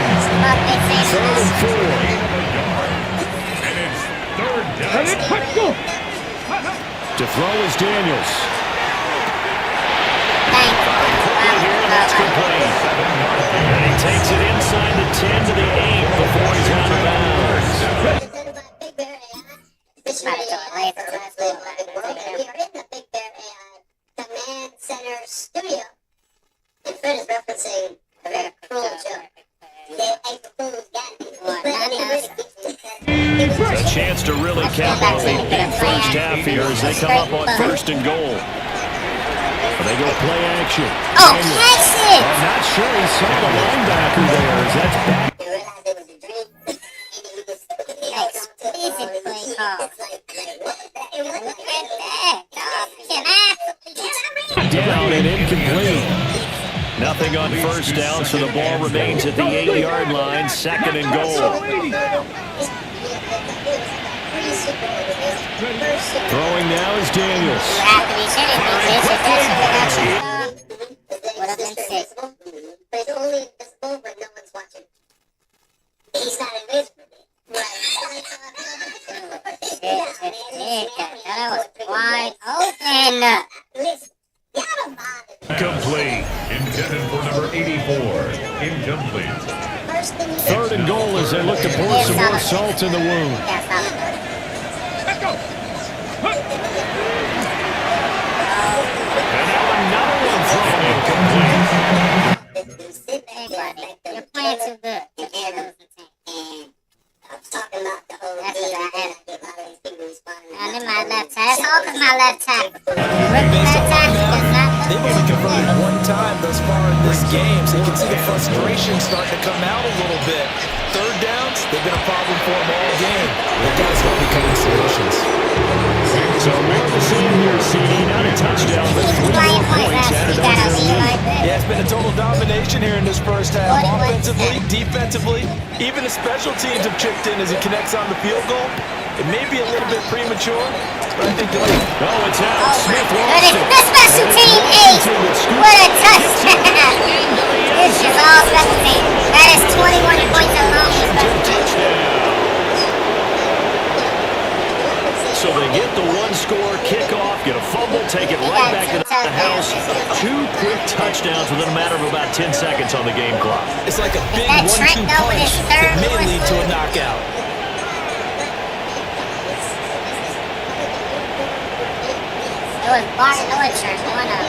Third and 4. And it's third down. To throw is Daniels. Quickly here, that's complete. And he takes it inside the 10 to the 8 before he's out of bounds. We are in the Big Bear AI Command Center studio. And Fred is referencing a very cruel joke. A chance to really cap off a big first half here as they come up on first and goal. They go play action. Oh, exit! I'm not sure he saw the linebacker there as that's back. Explicit play call. Down and incomplete. Nothing on first down, so the ball remains at the 8-yard line, second and goal. Throwing now is Daniels. Would have been sick. But it's only visible when no one's watching. He's not invisible. That was wide open. Complete. Intended for number 84. Incomplete. Third and goal as they look to pour some more salt in the wound. Let's go. And now another one thrown incomplete. Hey, buddy, you're playing too good. I'm talking about the whole And then my left tackle. It's all because my left tackle. They've only converted one time thus far in this game, so you can see the frustration starting to come out a little bit. Third downs, they've been a problem for them all game. The guys are becoming solutions. So more the same here, CD. Not a touchdown, but 3 more points added on to the lead. Yeah, it's been a total domination here in this first half. Offensively, defensively, even the special teams have chipped in as he connects on the field goal. It may be a little bit premature, but I think they'll... Oh, it's out. Smith lost it. The special team ace. What a touchdown. This is all special team. That is 21 points alone for special teams. So they get the one-score kickoff, get a fumble, take it right back to the house. 2 quick touchdowns within a matter of about 10 seconds on the game clock. It's like a big 1-2 punch that may lead to a knockout. It was Barton Orchard, one of them.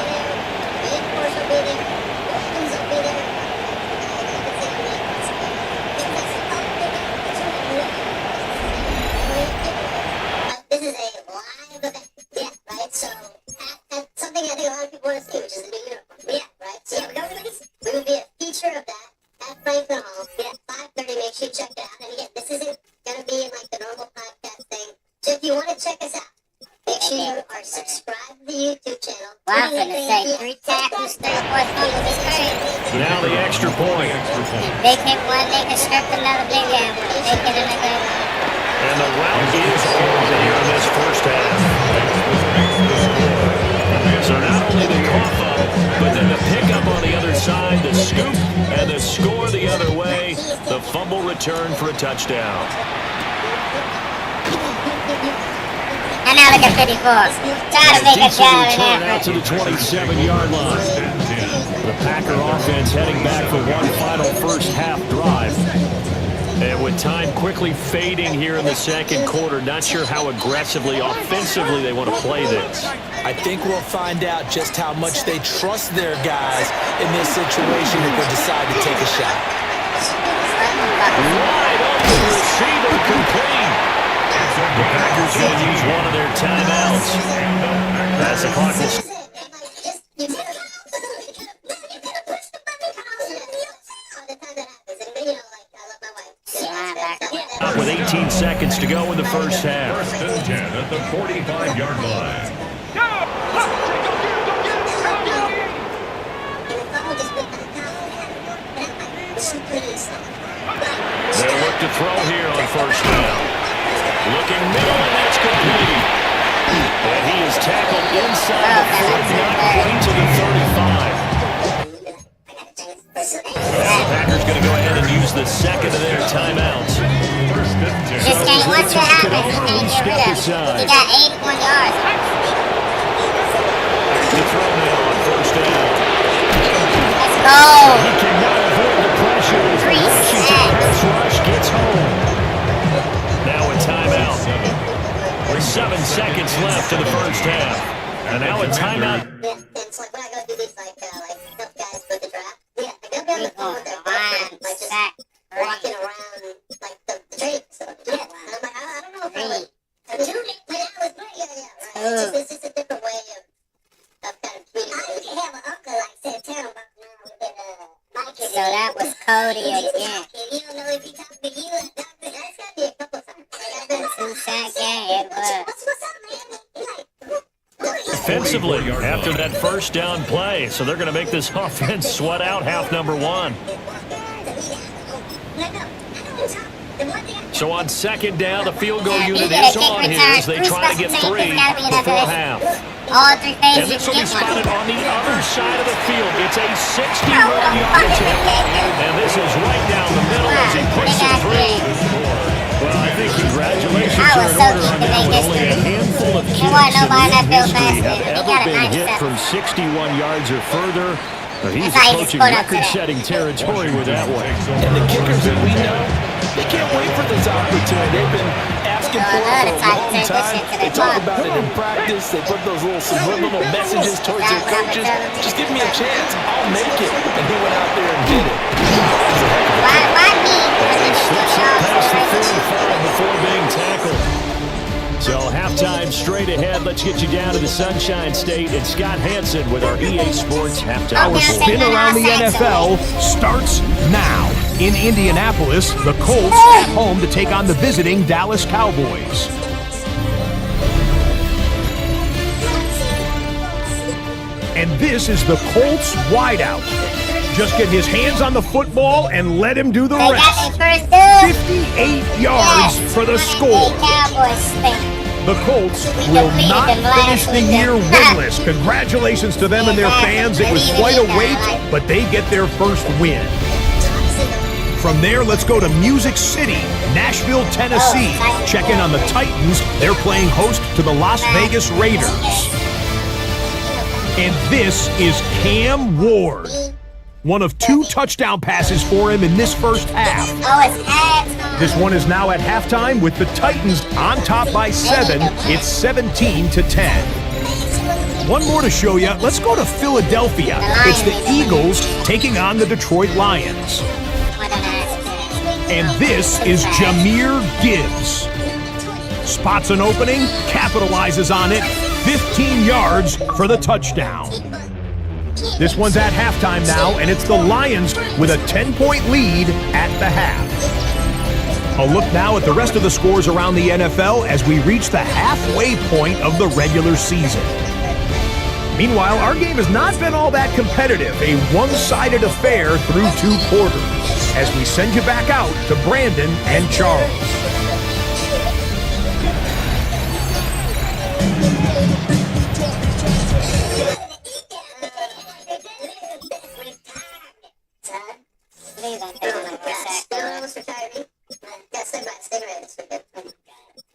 This is a live event, yeah, right? So, something I think a lot of people want to see, which is a new uniform. Yeah, right? So, yeah, we will be a feature of that at Franklin Hall. Yeah, 5:30, make sure you check it out. And again, this isn't going to be in like the normal podcast thing. So, if you want to check us out, make sure you are subscribed to the YouTube channel. Well, I was going to say 3 tackles, 3 fourth fumbles is crazy. Now the extra point. They kick one, they can script another big gamble. They get another. And the route is over here in this first half. So not only the cough up, but then the pickup on the other side, the scoop, and the score the other way. The fumble return for a touchdown. And now look at 54. Trying to make a drive in Return there. out to the 27-yard line. The Packer offense heading back for one final first half drive. And with time quickly fading here in the second quarter, not sure how aggressively, offensively they want to play this. I think we'll find out just how much they trust their guys in this situation if they decide to take a shot. Wide open receiver complete. The Packers going to use one of their timeouts. That's the clock will... With 18 seconds to go in the first half. First and 10 at the 45-yard line. Super easy. to throw here on first down. Looking middle, and that's complete. And he is tackled inside the 40, not quite to the 35. Well, the Packers going to go ahead and use the second of their timeouts. Just can't watch what happens. You can't get rid of him. He got 81 yards. To throw now on first down. Let's go. He cannot avoid the pressure as the Washington pass rush gets home. Now a timeout. With 7 seconds left in the first half. And now a timeout. It's like when I go do these like tough guys for the draft. Yeah, they'll be on the phone with their girlfriend, like just walking around like the trade facility. Yeah, and I'm like, I don't know if I like. When I was great, right. It's just a different way of kind of communicating. I used to have an uncle like Santana about now within my kid. So that was Cody again. You don't know if he talked to you. That's gotta be a couple times. Two-sack game, it was. What's up, man? Defensively, after that first down play, so they're going to make this offense sweat out half number one. So on second down, the field goal unit is on here as they try to get 3 before half. All 3 phases. And this will be spotted on the other side of the field. It's a 61-yard attempt. And this is right down the middle as he puts it through. Well, I think congratulations are in order on that one. Only a handful of kids in league history have ever been hit from 61 yards or further. But he's approaching record-setting territory with that one. And the kickers that we know, they can't wait for this opportunity. They've been asking for it for a long time. They talk about it in practice. They put those little subliminal messages towards their coaches. Just give me a chance. I'll make it. And he went out there and did it. Why me? He slips up past the 45 before being tackled. So halftime straight ahead. Let's get you down to the Sunshine State and Scott Hansen with our EA Sports halftime. Our spin around the NFL starts now. In Indianapolis, the Colts at home to take on the visiting Dallas Cowboys. And this is the Colts wideout. Just get his hands on the football and let him do the rest. 58 yards for the score. The Colts will not finish the year winless. Congratulations to them and their fans. It was quite a wait, but they get their first win. From there, let's go to Music City, Nashville, Tennessee. Check in on the Titans. They're playing host to the Las Vegas Raiders. And this is Cam Ward. One of 2 touchdown passes for him in this first half. This one is now at halftime with the Titans on top by 7. It's 17-10. One more to show you. Let's go to Philadelphia. It's the Eagles taking on the Detroit Lions. And this is Jahmyr Gibbs. Spots an opening, capitalizes on it, 15 yards for the touchdown. This one's at halftime now, and it's the Lions with a 10-point lead at the half. A look now at the rest of the scores around the NFL as we reach the halfway point of the regular season. Meanwhile, our game has not been all that competitive, a one-sided affair through 2 quarters, as we send you back out to Brandon and Charles.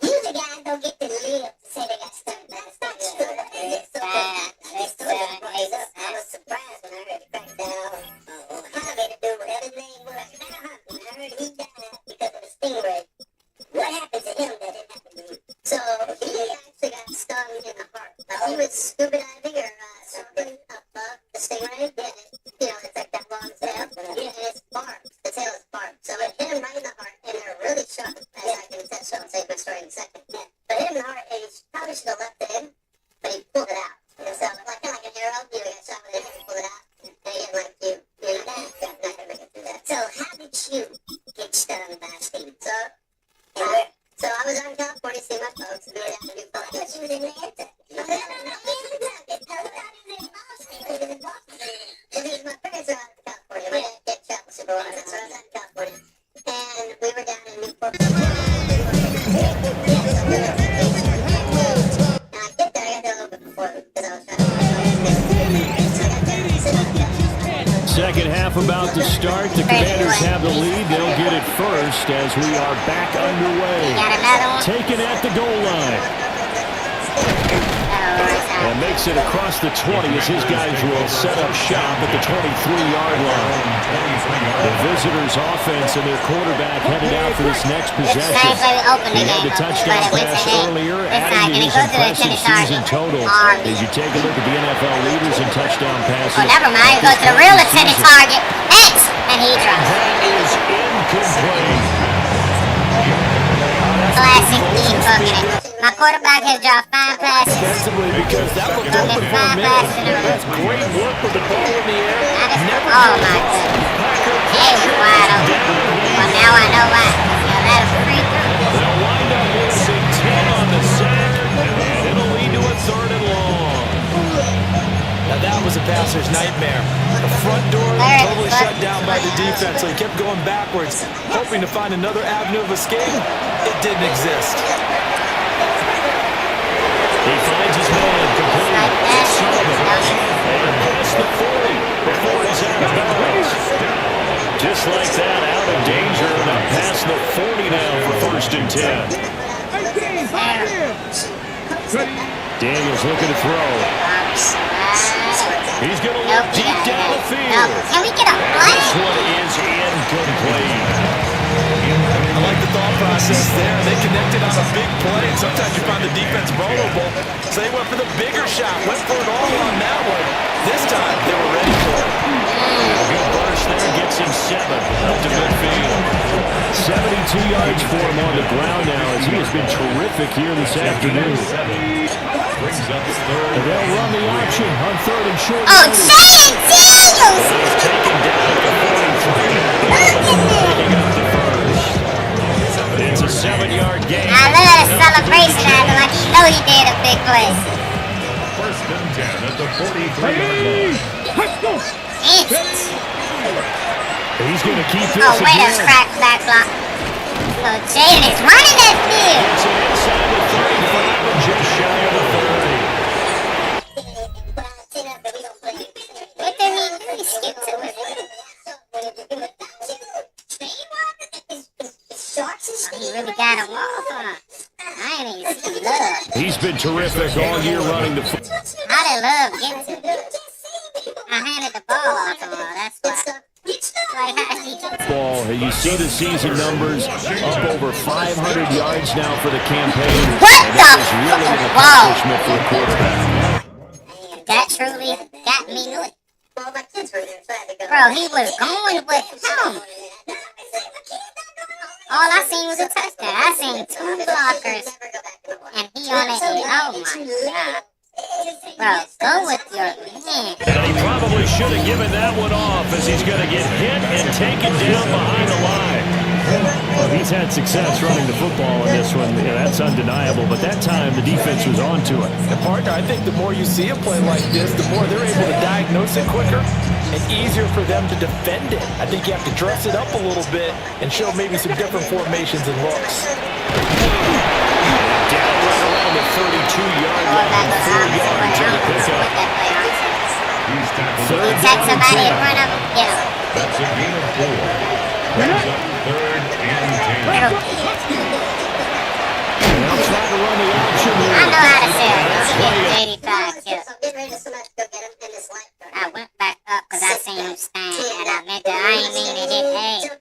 Usually guys don't get to live to say they got stuck. That's not true. I was surprised when I heard he cracked down. How they do whatever his name was. When I heard he died because of the stingray. What happened to him that didn't happen to me? So he actually got stung in the heart. He was scuba diving or something above the stingray. Yeah, it's like that long tail. And it's barbed. The tail is barbed. So it hit him right in the heart, and they're really sharp. As I can touch on, I'll say my story in a second. Yeah. But hit him in the heart, and he probably should have left it in, but he pulled it out. And so, kind of like an arrow, you got shot with it, and pulled it out, and he didn't like you. You're not gonna make it through that. So how did you get stung by Steven? So I was on California seeing my folks, and we were down in New York. I thought she was in Atlanta. No, he was in Boston. He was in Boston. Second half about to start. The Commanders have the lead. They'll get it first as we are back underway. Taken at the goal line. And makes it across the 20 as his guys will set up shop at the 23-yard line. The visitors' offense and their quarterback headed out for this next possession. He had the touchdown pass earlier, adding to his impressive season total. As you take a look at the NFL leaders in touchdown passes. Oh, never mind. Go to the real intended target. X! And he drops. That is incomplete. Classic team fucking it. My quarterback has dropped 5 passes. Defensively, because that looked open for a minute. That's great work with the ball in the air. Never oh my goodness. He was wide open. Well, now I know why. He'll let him free through. They'll wind up losing 10 on the sack, and it'll lead to a 3rd and long. Now that was a passer's nightmare. The front door totally shut down by the defense, so he kept going backwards, hoping to find another avenue of escape. It didn't exist. He finds his man complete. And past the 40 before he's out of bounds. Just like that, out of danger, and up past the 40 now for 1st and 10. Daniels looking to throw. He's going to look deep down the field. Can we get a play? This one is incomplete. I like the thought process there. They connected on a big play, and sometimes you find the defense vulnerable. So they went for the bigger shot, went for it all on that one. This time, they were ready for it. A good burst there, gets him 7 up to midfield. 72 yards for him on the ground now, as he has been terrific here this afternoon. And they'll run the option on 3rd and short. Oh, Jaden Daniels! He's taken down at the 43. Picking up the first. It's a 7-yard gain. I love the celebration out of like you know he did a big play. 1st and 10 at the 43-yard line. He's going to keep this Oh, wait a again. crack back block. So Jaden is running that field. It's an inside the 35 and just shy of the 30. What did he do? He skipped to it. He really got him off on him. I ain't even see Love. He's been terrific all year running the football. How did Love get to it? I handed the ball off to him. That's why. Like, how did he get to it? You see the season numbers up over 500 yards now for the campaign. What and the? that is really an accomplishment for a quarterback. That truly got me lit. Bro, he was going with him. All I seen was a touchdown. I seen 2 blockers, and he on it. Oh my God. Bro, go with your man. And he probably should have given that one off as he's going to get hit and taken down behind the line. Well, he's had success running the football in this one. Yeah, that's undeniable. But that time, the defense was onto it. And partner, I think the more you see a play like this, the more they're able to diagnose it quicker and easier for them to defend it. I think you have to dress it up a little bit and show maybe some different formations and looks. Down right around the 32-yard line, 4 yards on the pickup. He takes somebody in front of him. Get him. That's a gain of 4. Brings up 3rd and 10. They'll try to run the option here. I know how to say it. Let's get 85 kills. I went back up because I seen him stand, and I ain't mean to hit A.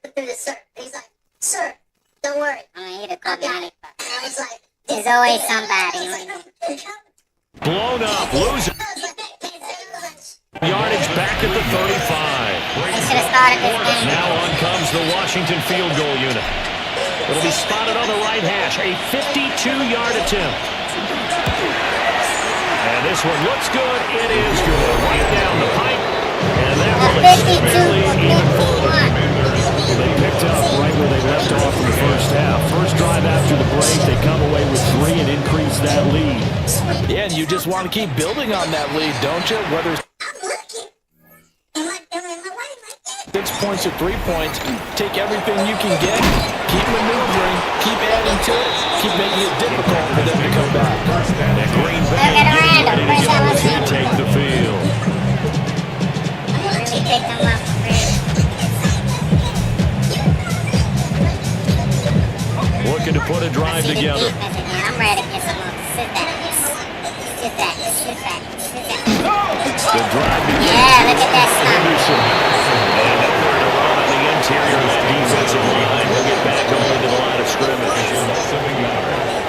He's like, sir, don't worry. I mean, he'd have called me 95. There's always somebody. Blown up, loser. Yardage back at the 35. He should have started this game. Now on comes the Washington field goal unit. It'll be spotted on the right hash. A 52-yard attempt. And this one looks good. It is good. Right down the pipe. And that will extend the lead even further. They picked up right where they left off in the first half. First drive after the break, they come away with 3 and increase that lead. Yeah, and you just want to keep building on that lead, don't you? Whether it's 6 points or 3 points, take everything you can get, keep maneuvering, keep adding to it, keep making it difficult for them to come back. And Green Bay ready to take the field. Really picked him up. together. Defense again. I'm ready to get some more. Sit back. Sit back. Sit back. Sit back. The drive begins. Yeah, look at that stop. Henderson. And nowhere to run on the interior of that defensive line. We'll get back over to the line of scrimmage.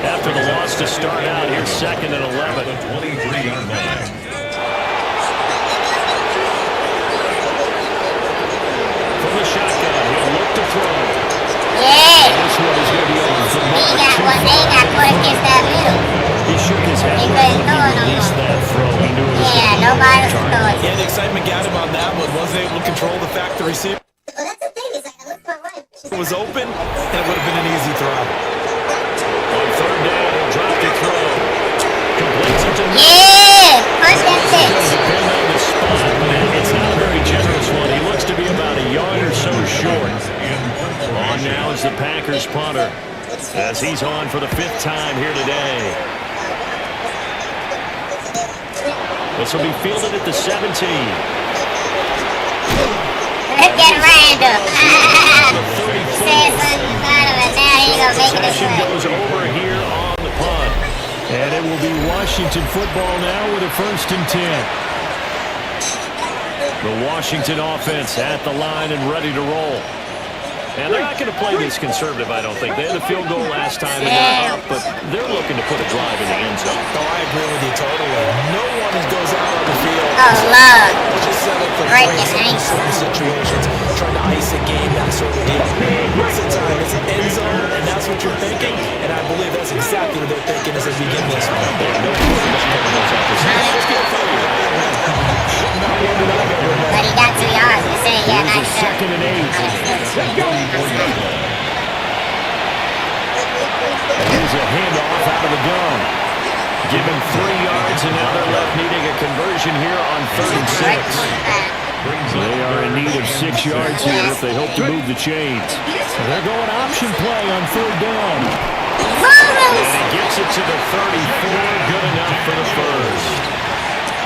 After the loss to start out, here's 2nd and 11. 23-yard line. From the shotgun, he'll look to throw. Yeah. This one is going to be over for They got put against that middle. He shook his head. He couldn't throw it no Released more. that throw. He knew it was Yeah, nobody was throwing. Yeah, the excitement got him on that one. Wasn't able to control the fact the receiver was open, and it would have been an easy throw. On 3rd down, he'll drop the throw. Completes it to Yeah, punch that bitch. depend on the spot, but it's not a very generous one. He looks to be about a yard or so short. On now is the Packers punter, as he's on for the 5th time here today. This will be fielded at the 17. Look at Randall. Said something about him, and now he's gonna make it a Possession play. goes over here on the punt. And it will be Washington football now with a 1st and 10. The Washington offense at the line and ready to roll. And they're not going to play this conservative, I don't think. They had a field goal last time and they're up, but they're looking to put a drive in the end zone. Oh, I agree with you totally. No one goes out on the field. Oh, love. Just set up for Break breaks his in ankle. certain situations, trying to ice a game, that sort of deal. Most of the time, it's an end zone, and that's what you're thinking, and I believe that's exactly what they're thinking as they begin this one. But he got 2 yards. He said, yeah, Here's a nice. 2nd and 8. Here's a handoff out of the gun. Given 3 yards, and now they're left needing a conversion here on 3rd and 6. They are in need of 6 yards here if they hope to move the chains. So they're going option play on 3rd down. And he gets it to the 34, good enough for the 1st.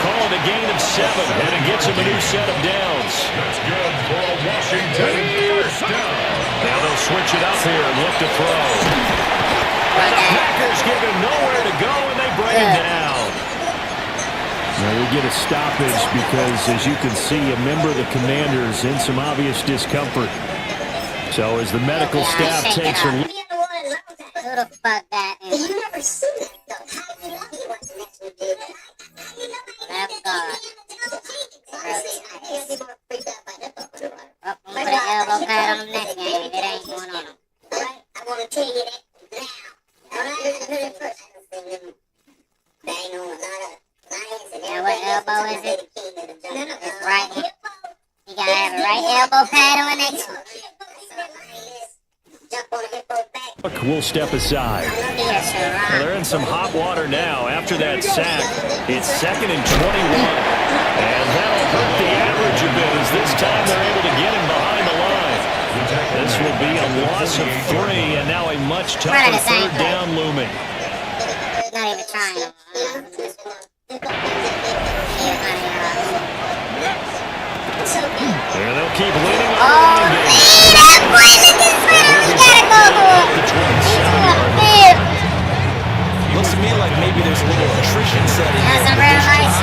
Call it a gain of 7, and it gets him a new set of downs. That's good for a Washington 1st down. Now they'll switch it up here and look to throw. And the Packers give him nowhere to go, and they bring him down. Now we get a stoppage because, as you can see, a member of the Commanders in some obvious discomfort. So as the medical staff takes a look. Who the fuck that is? You never seen that, though. How do you know he wants the next one to do that? Left guard. Oh, I'm gonna put an elbow pad on him next game if it ain't going on him. Alright, I want to tell you that now. Alright, I heard it first. I don't think them bang on a lot of lions and Now what elbow is it? No, It's right here. You gotta have a right elbow pad on next one. jump on a hippo back. We'll step aside. Well, they're in some hot water now. After that sack, it's 2nd and 21. And that'll hurt the average a bit as this time they're able to get him behind the line. This will be a loss of 3 and now a much tougher 3rd down looming. Not even trying. And they'll keep leaning on Oh, the running game. that boy, look at his You gotta go for it. Looks to me like maybe there's a little attrition setting. That's a real nice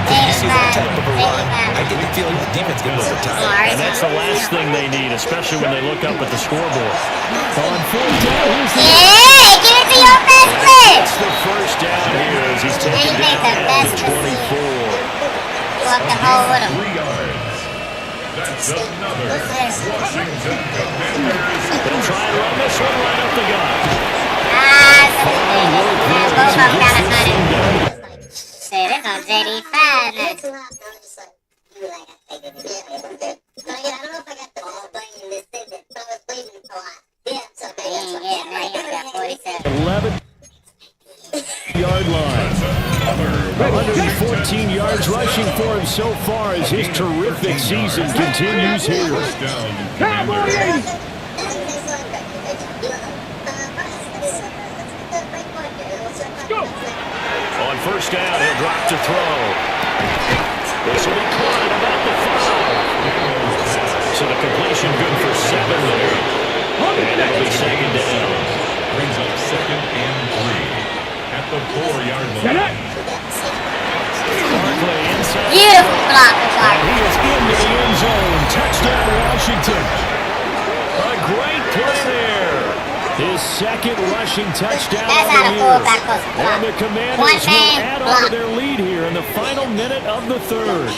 You see that type of a run. I get the feeling the defense gets a little tired. And that's the last thing they need, especially when they look up at the scoreboard. On 4th down, here's the give it to your best player. It's the 1st down here as he's taken down at the 24. Walk the hole with him. 3 yards. That's another Washington Commanders. They'll try and run this one right up the gut. Both of them got 100. Shit, it's on JD5 now. I don't know if I got the ball playing in this thing, but I was waiting for a while. Yeah, so He got 47. 11-yard line. 114 yards rushing for him so far as his terrific season continues here. Cowboys! On 1st down, he'll drop to throw. This will be caught about the 5. So the completion good for 7 there. And it'll be 2nd down. Brings up 2nd and 3 at the 4-yard line. Beautiful block. And he is into the end zone. Touchdown, Washington. A great play there. His second rushing touchdown That's of how the the year. fullback was blocked. And the Commanders will add on to their lead here in the final minute of the third.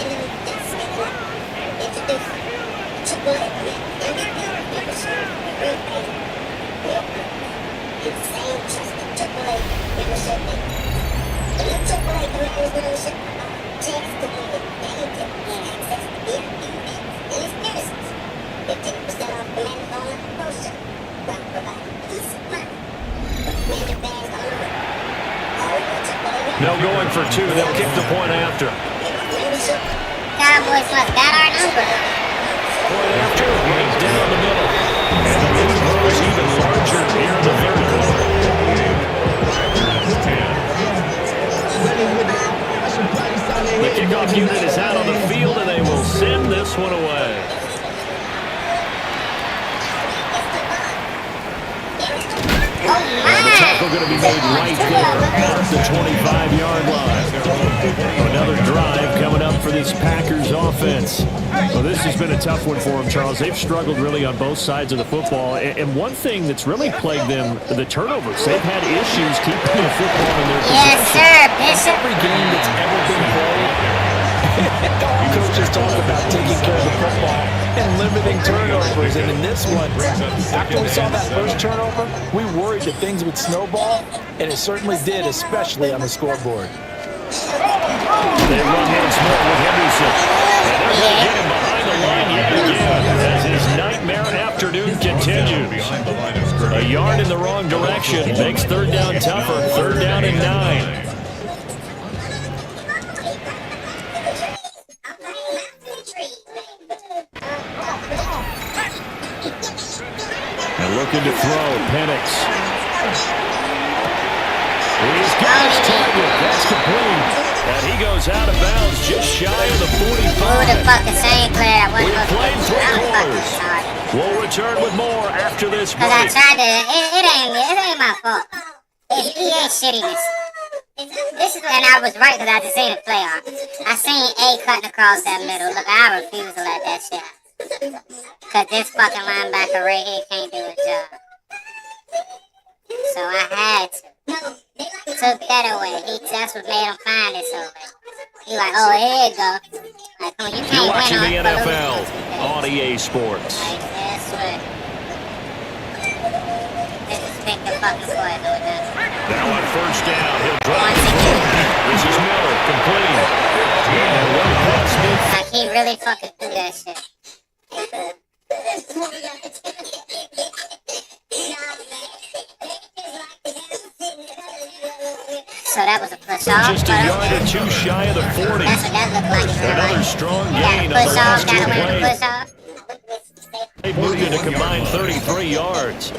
No going for two. They'll kick the point after. Cowboys must got our number. Point after, right down the middle. And the lead grows even larger here in the third quarter. The kickoff unit is out on the field, and they will send this one away. And the tackle going to be made right there at the 25-yard line. Another drive coming up for this Packers offense. Well, this has been a tough one for them, Charles. They've struggled really on both sides of the football. And one thing that's really plagued them, the turnovers. They've had issues keeping the football in their possession. Yes, sir, Bishop. Every game that's ever been played, coaches talk about taking care of the football and limiting turnovers. And in this one, after we saw that first turnover, we worried that things would snowball, and it certainly did, especially on the scoreboard. They run once more with Henderson. And they're going to get him behind the line yet again as his nightmare afternoon continues. A yard in the wrong direction makes third down tougher. Third down and 9. And looking to throw, Penix. He's got his target. That's complete. And he goes out of bounds just shy of the 45. Who the fuck the same player that wasn't We've played 3 quarters. sorry. We'll return with more after this break. Because I tried to, it ain't my fault. It's EA shittiness. This is when I was right because I just seen the playoff. I seen A cutting across that middle. Look, I refuse to let that shit happen. Because this fucking linebacker right here can't do his job. So I had to. Took that away. That's what made him find it so late. He like, oh, here you go. Like, oh, you can't You're watching win the on NFL on EA Sports. Like, that's what. This is pick the fucking play, though, it doesn't. Now on first down, he'll drop the throw. This is Miller, complete. And one pass mid. Like, he really fucking do that shit. So that was a push off. Just a yard or two shy of the 40. That's what that looked like. Another strong gain on the Push off, last 2 got him in the plays. push off. They moved in a combined 33 yards.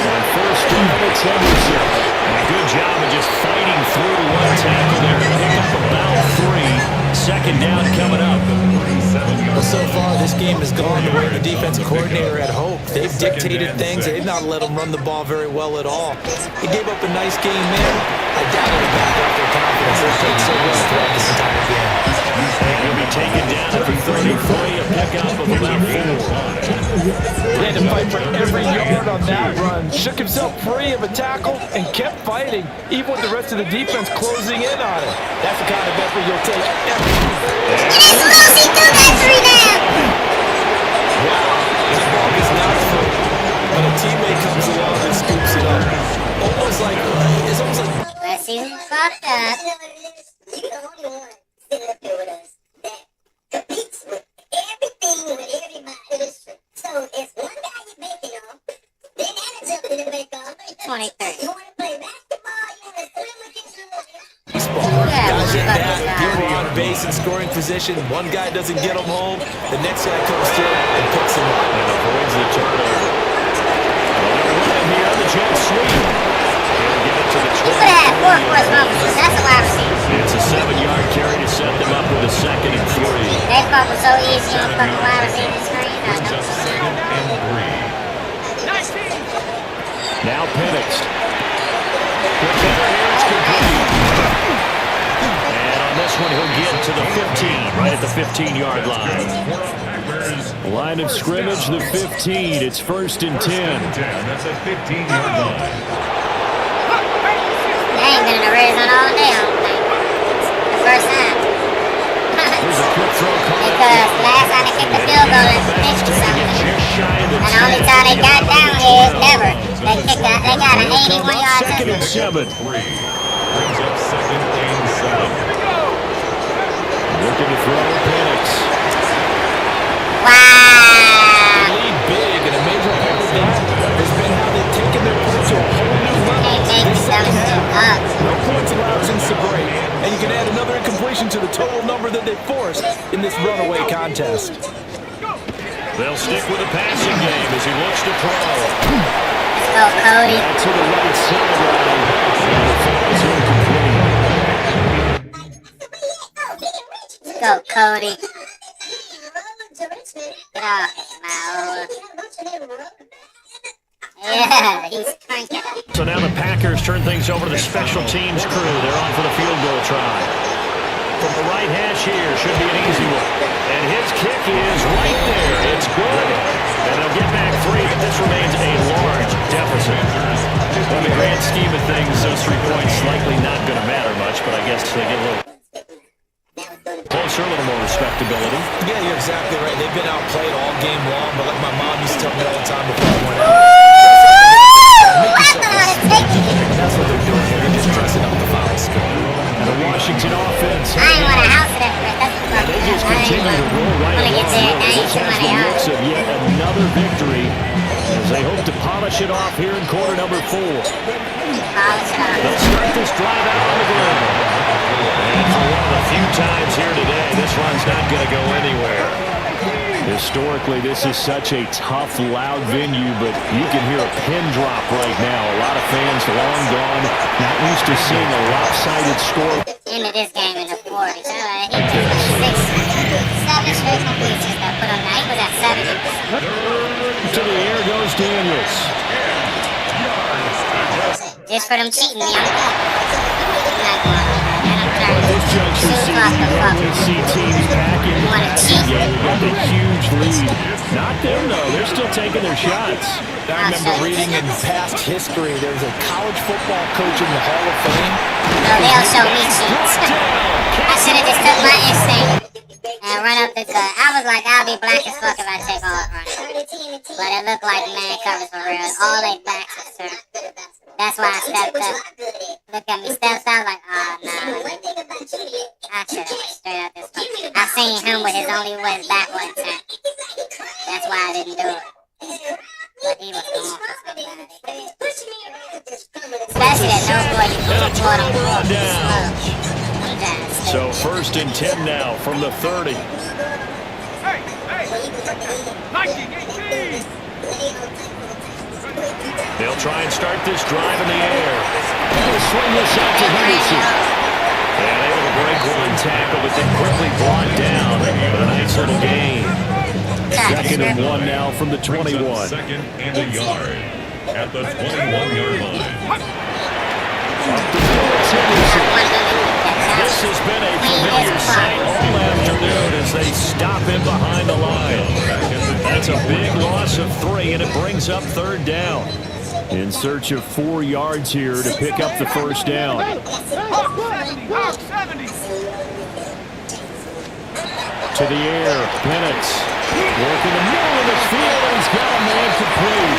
On first down, it's Henderson. And a good job of just fighting through one tackle there. Pick up about 3. Second down coming up. Well, so far, this game has gone the way the defensive coordinator had hoped. They've dictated things. They've not let him run the ball very well at all. He gave up a nice game there. I doubt he'll back up their confidence. They've played so well throughout this entire game. He'll be taken down at the 33, a pickup of about 4. He had to fight for every yard on that run. Shook himself free of a tackle and kept fighting, even with the rest of the defense closing in on him. That's the kind of effort you'll take every His ball is not free, but a teammate comes along and scoops it up. Almost like, it's almost like... Let's see who fucked up. You're the only one sitting up here with us that competes with everything with everybody. So it's one guy you're making on, then Anna's up to make on. 23. You want to play basketball, you want to swim against the Guys in that, you're on base and scoring position. One guy doesn't get him home. The next guy comes through and picks him up. And avoids the turnover. Here on the jet sweep. He'll get it to the 20. He could have had 4 first moments, that's a wide receiver. It's a 7-yard carry to set them up with a 2nd and 3. That fuck was so easy on the fucking wide receiver screen. Now Penix. It's complete. And on this one, he'll get to the 15, right at the 15-yard line. Line of scrimmage, the 15. It's 1st and 10. That's a 15-yard line. They ain't been in the red zone all day, I don't think. The first time. There's a quick throw call. Because last time they kicked the field goal at 50-something. And the only time they got down here, never. They got an 81-yard Second and 7. Brings up 2nd and 7. Looking to throw Penix. Wow. Lead big, and a major part of that has been how they've taken their play to a whole new level. This second half, no points allowed since the break, and you can add another incompletion to the total number that they forced in this runaway contest. They'll stick with the passing game as he looks to throw. Let's go, Cody. Out to the right sideline. And the throw is incomplete. Let's go, Cody. Get off it, Maola. Yeah, he's cranking. So now the Packers turn things over to the special teams crew. They're on for the field goal try. From the right hash here, should be an easy one. And his kick is right there. It's good. And they'll get back 3, but this remains a large deficit. In the grand scheme of things, those 3 points likely not going to matter much, but I guess they get a little closer, a little more respectability. Yeah, you're exactly right. They've been outplayed all game long, but like my mom used to tell me all the time before I went out. That's what they're doing here. They're just dressing up the foul score. And the Washington offense. I ain't want a house of that for it. They just continue to roll right along. This has the looks of yet another victory as they hope to polish it off here in quarter number 4. They'll start this drive out on the ground. And for one of the few times here today, this one's not going to go anywhere. Historically, this is such a tough, loud venue, but you can hear a pin drop right now. A lot of fans long gone, not used to seeing a lopsided score. Into this game in the 40s. He took 7 straight completions that put on that. He was at 70. To the air goes Daniels. Just for them cheating me. At this juncture, you normally see teams back in the passing game. They got a huge lead. Not them, though. They're still taking their shots. I remember reading in past history, there's a college football coach in the Hall of Fame. No, they'll show me cheats. I should have just took my instinct and run up the cut. I was like, I'll be black as fuck if I take all running. But it looked like man covers for real. All they backs was turned. That's why I stepped up. Look at me, steps out like, oh, no. I should have went straight out this fuck. I seen him with his back wasn't turned. That's why I didn't do it. But he was going for somebody. Especially that no boy, you put him on. So 1st and 10 now from the 30. They'll try and start this drive in the air. They'll swing this out to Henderson. And able to break one tackle, but then quickly brought down. But a nice little gain. 2nd and 1 now from the 21. 2nd and a yard at the 21-yard line. Up the field, it's Henderson. This has been a familiar sight all afternoon as they stop him behind the line. That's a big loss of 3, and it brings up 3rd down. In search of 4 yards here to pick up the 1st down. To the air, Penix. Working the middle of the field, and he's got a man complete.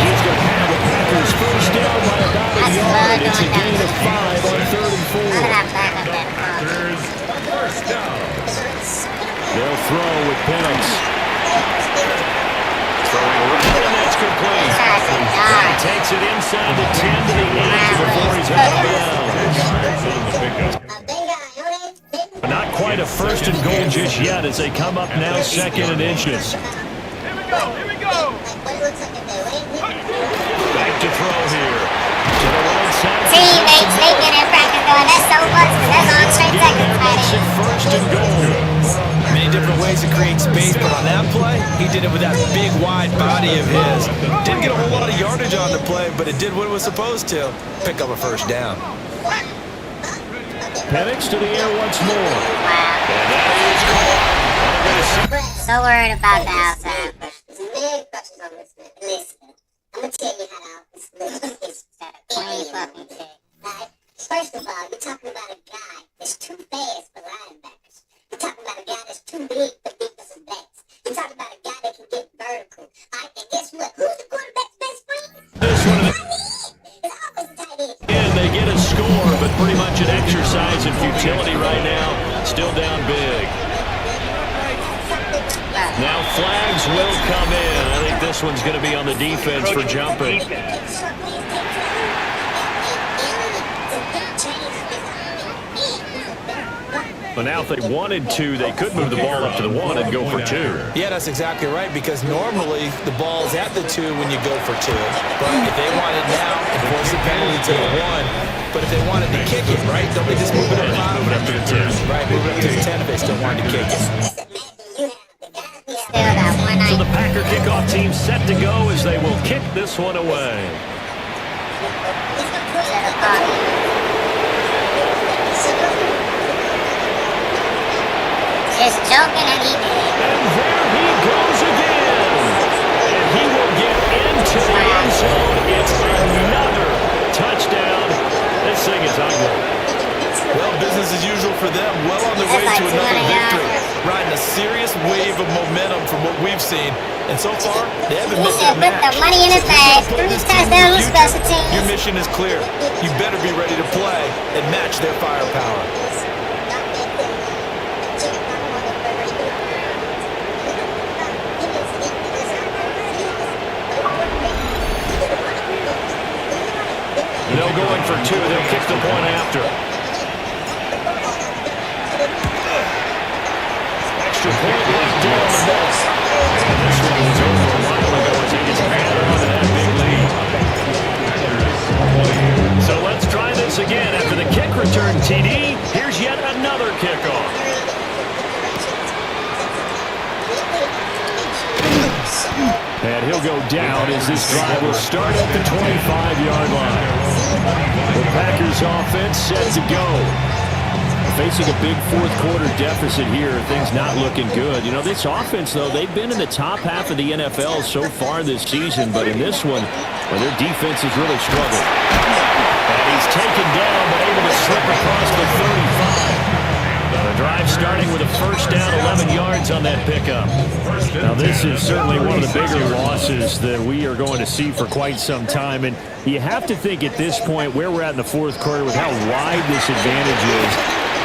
He's going to have the Packers 1st down by about a yard. It's a gain of 5 on 3rd and 4. Packers 1st down. They'll throw with Penix. Throwing right, and that's complete. He takes it inside the 10 to the 8 before he's out of bounds. But not quite a 1st and goal just yet as they come up now 2nd and inches. Here we go. Back to throw here. To the right side. Teammates, they get in practice going, that's so much, because that's on straight seconds, man. 1st and goal. Many different ways to create space, but on that play, he did it with that big, wide body of his. Didn't get a whole lot of yardage on the play, but it did what it was supposed to. Pick up a first down. Penix to the air once more. So worried about the outside. There's many questions on this, man. Listen, I'm going to tell you how this is set up. Right? First of all, you're talking about a guy that's too fast for linebackers. You're talking about a guy that's too big for defensive backs. You're talking about a guy that can get vertical. All right, and guess what? Who's the quarterback's best friend? This one, It's always a tight end. and they get a score, but pretty much an exercise in futility right now. Still down big. Now flags will come in. I think this one's going to be on the defense for jumping. But now if they wanted to, they could move the ball up to the 1 and go for 2. Yeah, that's exactly right, because normally the ball's at the 2 when you go for 2. But if they want it now, it forces the penalty to the 1. But if they wanted to kick it, right, don't they just move it up? Move it up to the 10. Right, move it up to the 10 if they still wanted to kick it. So the Packer kickoff team set to go as they will kick this one away. Just joking and he did. And there he goes again. And he will get into the end zone. It's another touchdown. This thing is ugly. Well, business as usual for them. Well on the way to another victory. Riding a serious wave of momentum from what we've seen. And so far, they haven't missed that match. Put the money in his bag. 3 touchdowns with special teams. Your mission is clear. You better be ready to play and match their firepower. No going for 2. They'll kick the point after. Extra point left down the middle. And this one was over a while ago as he gets added onto that big lead. So let's try this again. After the kick return TD, here's yet another kickoff. And he'll go down as this drive will start at the 25-yard line. The Packers offense set to go. Facing a big fourth-quarter deficit here, things not looking good. You know, this offense, though, they've been in the top half of the NFL so far this season, but in this one, well, their defense has really struggled. And he's taken down, but able to slip across the 35. The drive starting with a first down, 11 yards on that pickup. Now, this is certainly one of the bigger losses that we are going to see for quite some time. And you have to think at this point where we're at in the fourth quarter with how wide this advantage is.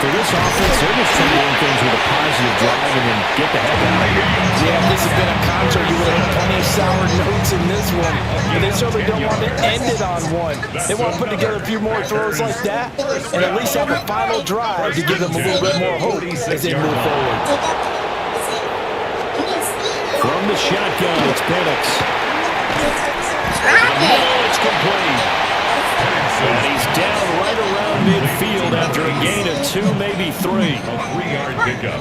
For this offense, they're just trying to end things with a positive drive and then get the heck out of here. Yeah, if this has been a contract, you would have had plenty of sour notes in this one. But they certainly don't want to end it on one. They want to put together a few more throws like that and at least have a final drive to give them a little bit more hope as they move forward. From the shotgun, it's Penix. It's complete. And he's down right around midfield after a gain of 2, maybe 3. A 3-yard pickup.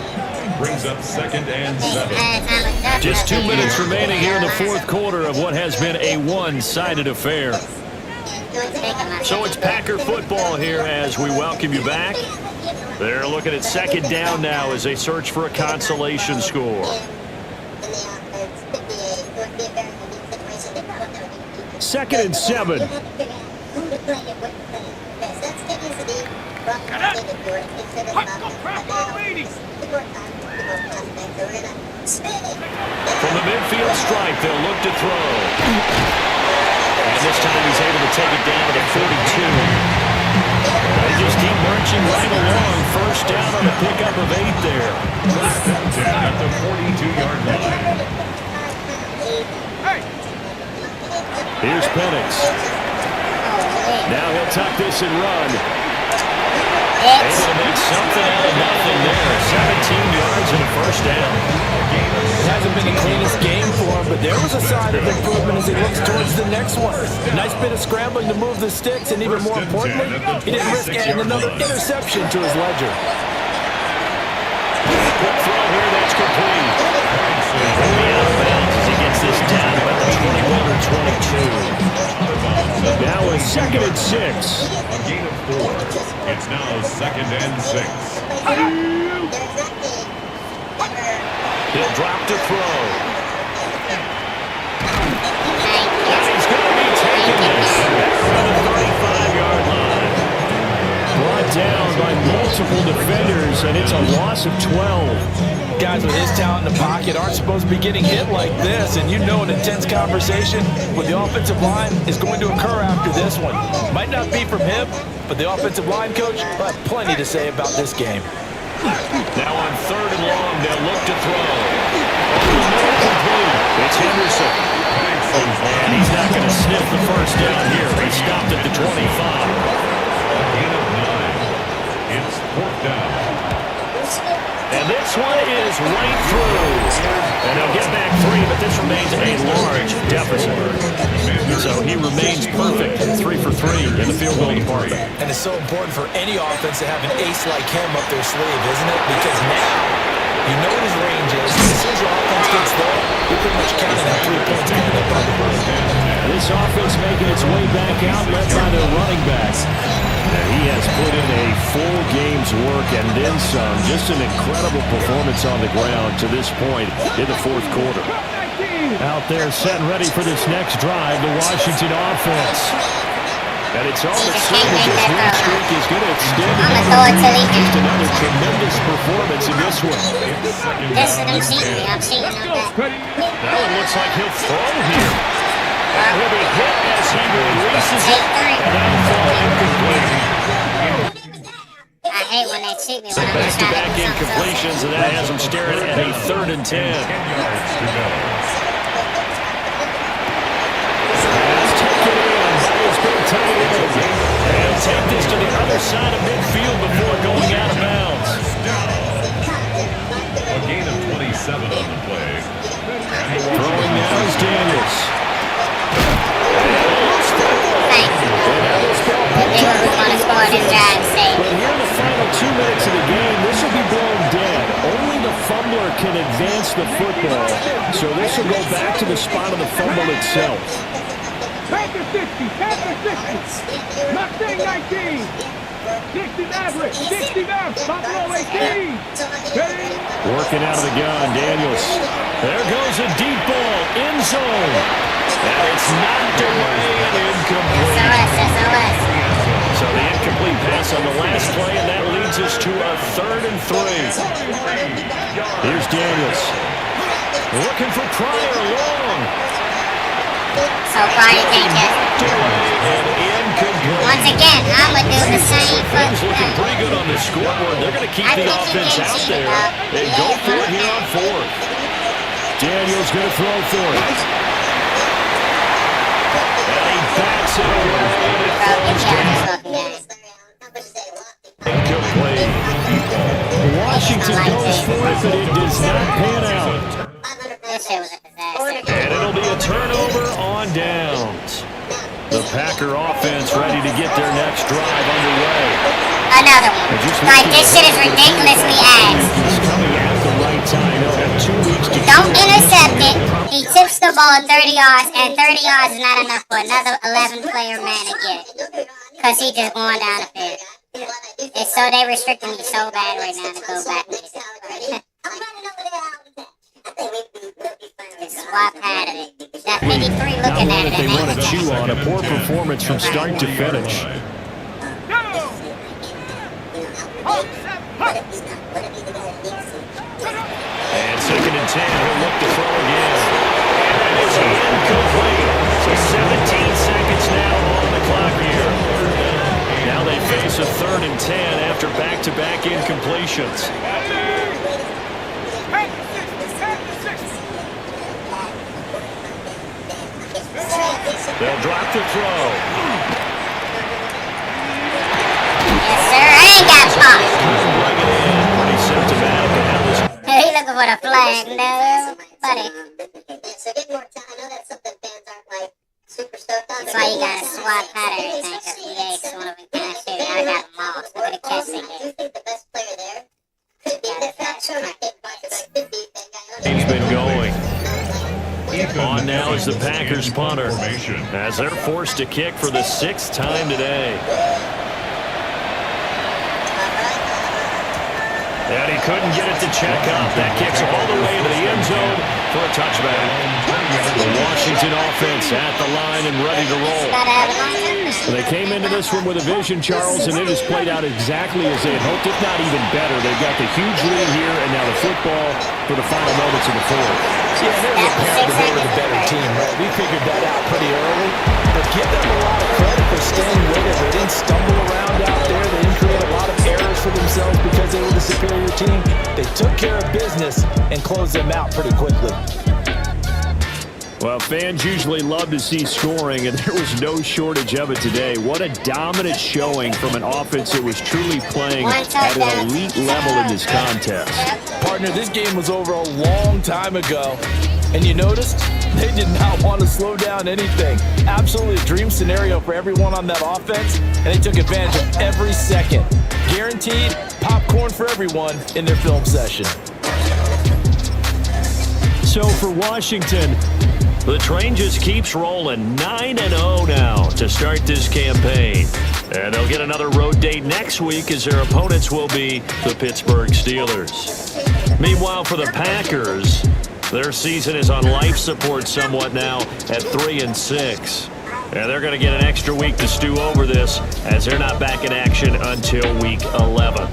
Brings up 2nd and 7. Just 2 minutes remaining here in the fourth quarter of what has been a one-sided affair. So it's Packer football here as we welcome you back. They're looking at 2nd down now as they search for a consolation score. 2nd and 7. From the midfield stripe, they'll look to throw. And this time he's able to take it down to the 42. They just keep marching right along. First down on the pickup of 8 there. At the 42-yard line. Here's Penix. Now he'll tuck this and run. Able to make something out of nothing there. 17 yards and a first down. It hasn't been the cleanest game for him, but there was a sign of improvement as he looks towards the next one. Nice bit of scrambling to move the sticks, and even more importantly, he didn't risk adding another interception to his ledger. Quick throw here, that's complete. Only out of bounds as he gets this down about the 21 or 22. Now a 2nd and 6. A gain of 4. It's now 2nd and 6. He'll drop to throw. And he's going to be taking this from the 35-yard line. Brought down by multiple defenders, and it's a loss of 12. Guys with his talent in the pocket aren't supposed to be getting hit like this, and you know an intense conversation with the offensive line is going to occur after this one. Might not be from him, but the offensive line coach will have plenty to say about this game. Now on 3rd and long, they'll look to throw. It's Henderson. And he's not going to sniff the first down here. He stopped at the 25. A gain of 9. It's 4th down. And this one is right through. And they'll get back 3, but this remains a large deficit. So he remains perfect, 3 for 3 in the field goal department. And it's so important for any offense to have an ace like him up their sleeve, isn't it? Because now you know what his range is. As soon as your offense gets there, you're pretty much counting on 3 points coming up on the board. This offense making its way back out, led by their running backs. And he has put in a full game's work and then some. Just an incredible performance on the ground to this point in the 4th quarter. Out there set and ready for this next drive, the Washington offense. And it's almost certain that this win streak is going to extend it. Just another tremendous performance in this one. That one looks like he'll throw here. And he'll be hit as he releases it. And that'll fall incomplete. I hate when they cheat me when I'm Back-to-back incompletions, and that has him staring at a 3rd and 10. And take this to the other side of midfield before going out of bounds. A gain of 27 on the play. Throwing now is Daniels. But here in the final 2 minutes of the game, this will be blown dead. Only the fumbler can advance the football, so this will go back to the spot of the fumble itself. Panther 60, Panther 60. Mustang 19. 60 Maverick, 60 Maverick, Buffalo 18. Ready? Working out of the gun, Daniels. There goes a deep ball, end zone. And it's knocked away and incomplete. So the incomplete pass on the last play, and that leads us to a 3rd and 3. Here's Daniels. Looking for Pryor long. So Pryor can't get it. Once again, I'm going to do the same Things looking pretty good on the scoreboard. They're going to keep the offense out there and go for it here on 4th. Daniels going to throw for it. And he backs it away. Incomplete. Washington goes for it, but it does not pan out. And it'll be a turnover on downs. The Packer offense ready to get their next drive underway. Another one. Like, this shit is ridiculously ass. Coming at the right time. They'll have 2 weeks to don't intercept it. He tips the ball 30 yards, and 30 yards is not enough for another 11-player man to get. Because he just going down the field. It's so they restricting me so bad right now to go back and get it. Swap out of it. That 53 looking at it. They want to chew on a poor performance from start to finish. And 2nd and 10, he'll look to throw again. And it's incomplete. So 17 seconds now on the clock here. Now they face a 3rd and 10 after back-to-back incompletions. They'll drop the throw. Yes, sir. I ain't got popped. Pretty symptomatic. He looking for the flag. No, buddy. So get more time. I know that's something fans aren't like super stoked on. That's why you gotta swap out everything. Cause EA just one of them kind of shit. I got them all. Look at the catch they I do think the best player there could be the fact show On now is the Packers punter, as they're forced to kick for the 6th time today. And he couldn't get it to check up. That kicks all the way into the end zone for a touchback. The Washington offense at the line and ready to roll. They came into this one with a vision, Charles, and it has played out exactly as they had hoped, if not even better. They've got the huge lead here, and now the football for the final moments of the fourth. Yeah, there's apparent that they were the better team, right? We figured that out pretty early. But give them a lot of credit for staying with it. They didn't stumble around out there. They didn't create a lot of errors for themselves because they were the superior team. They took care of business and closed them out pretty quickly. Well, fans usually love to see scoring, and there was no shortage of it today. What a dominant showing from an offense that was truly playing at an elite level in this contest. Partner, this game was over a long time ago, and you noticed they did not want to slow down anything. Absolutely a dream scenario for everyone on that offense, and they took advantage of every second. Guaranteed popcorn for everyone in their film session. So for Washington, the train just keeps rolling, 9-0 now to start this campaign. And they'll get another road date next week as their opponents will be the Pittsburgh Steelers. Meanwhile, for the Packers, their season is on life support somewhat now at 3-6. And they're going to get an extra week to stew over this as they're not back in action until week 11.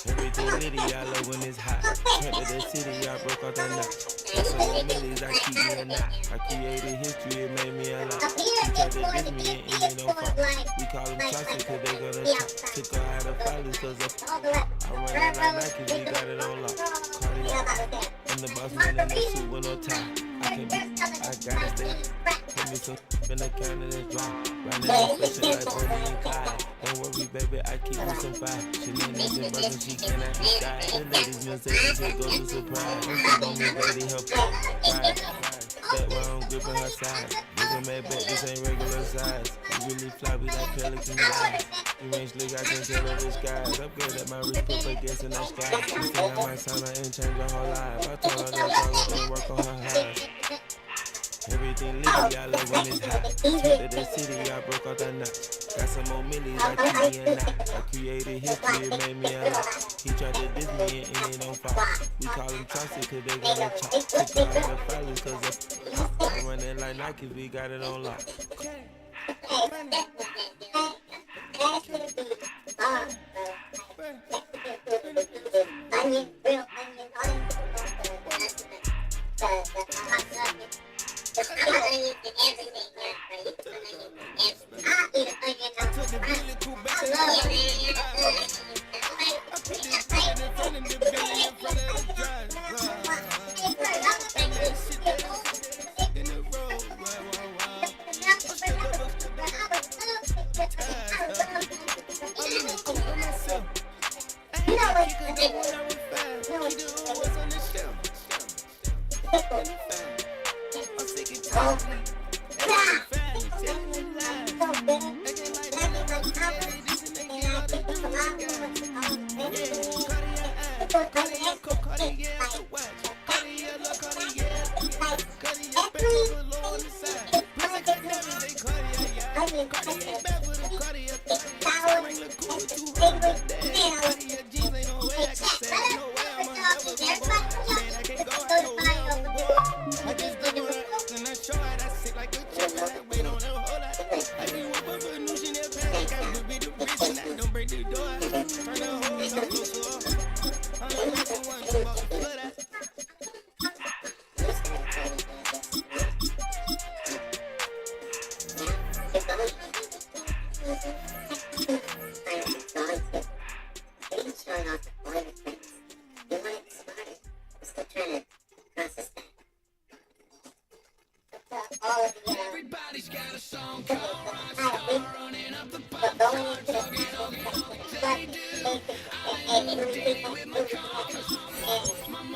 Everything litty, I love when it's hot. Went to the city, I broke out the knot. Got some more millies, I keep me a knot. I created history, it made me a lot. He tried to diss me and they don't fall. We call them chocolate cause they gonna chop. Took her out of filers cause I run it like Nike, we got it on lock. Cardiac, I'm the boss man in the suit with no tie. I gotta stay. Put me some in the counter that's dry. Riding on fishing like Bonnie and Clyde. Don't worry, baby, I keep me some fire. She need nothing but when she cannot be shy. The ladies must say they go to surprise. Don't sleep on me, baby, help ride. That why I'm gripping her side. Looking mad back, this ain't regular size. You really fly, we like pelican eyes. You ain't slick, I can tell her the skies. Upgrade at my wrist, put her gas in the sky. You think I might sign her and change her whole life. I told her that girl and work on her highs. Everything litty, I love when it's hot. Went to the city, I broke out the knot. Got some more millies, I keep me a knot. I created history, it made me a lot. He tried to diss me and it don't fall. We call them chocolate cause they gonna chop. Took out the filers cause I'm running like Nike, we got it on lock. Start off with one of the things. You want it smart? going into the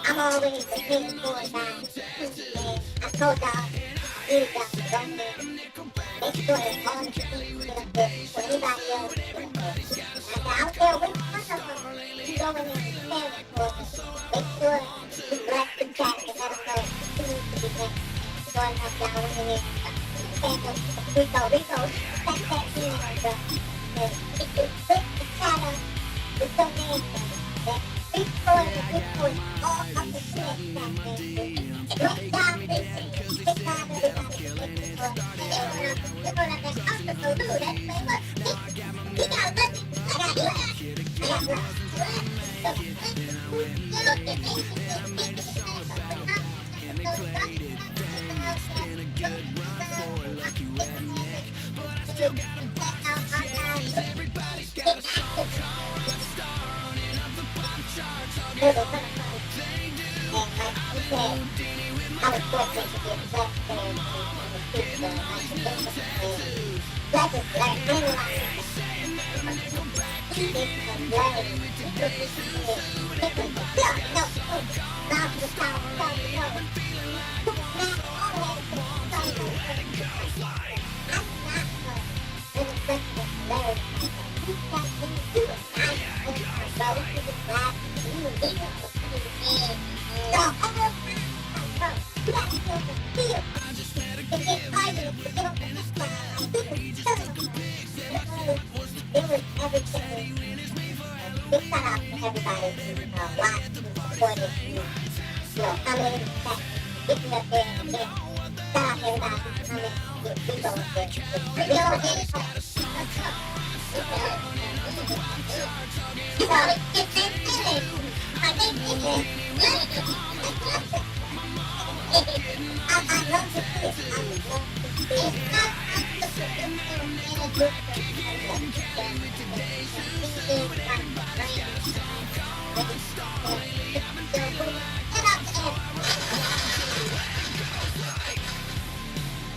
I'm always the king for a guy. And I told y'all, you guys don't make sure that all the people get up there for anybody else to get up there. And out there with one of them, you going in and standing for them. Make sure you bless the chat and let them know who needs to be next. Sure enough, y'all went in there. Rico, that's that email, bro. And if you click the chat up with your name, that Rico is all up the shit. Great job, Rico. Good job, everybody. You're gonna have that optical too. That's way much. You got lucky. I got lucky. Everybody's got a song called a star running up the pop charts. I'll get on they do. I've been Houdini with my cards. Getting all these new tattoos. I ain't saying that I'm Nickelback. Keep it with the days too. But everybody's got a song called a star running up and feeling like all one, two, and it goes like. I just met a kid in his style. He just took a pic, said my shit was the best. Said he went his me for Halloween. Everybody at the party sang my town song. Getting up there and then stop everybody coming with Rico up there. Everybody's got a song called a star running up the pop charts. I'll get on It's that feeling. I think it's a my mama. Getting all these new tattoos. I ain't saying that I'm Nickelback. Kicking and carrying with the days too. But everybody's got a song called a star. Lately I've been feeling like a star running up one, two, and it goes like.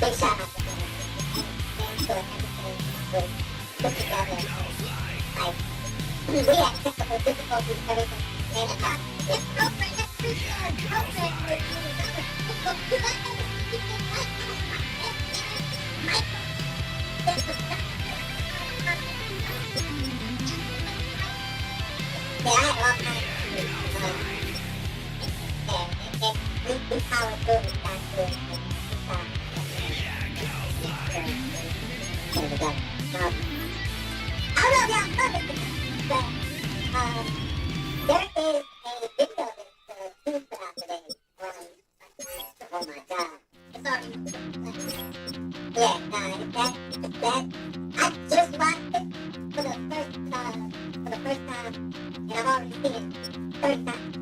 big shout out to them. And so everything was put together. Like, we had technical difficulties and everything. And it's not, this program, this program was yeah, I had all kinds of we powered through it, got through it, I don't know if y'all heard it, but there is a video that Tune put out today on, oh my god, it's on, yeah, that, I just watched it for the first time, and I've already seen it third time.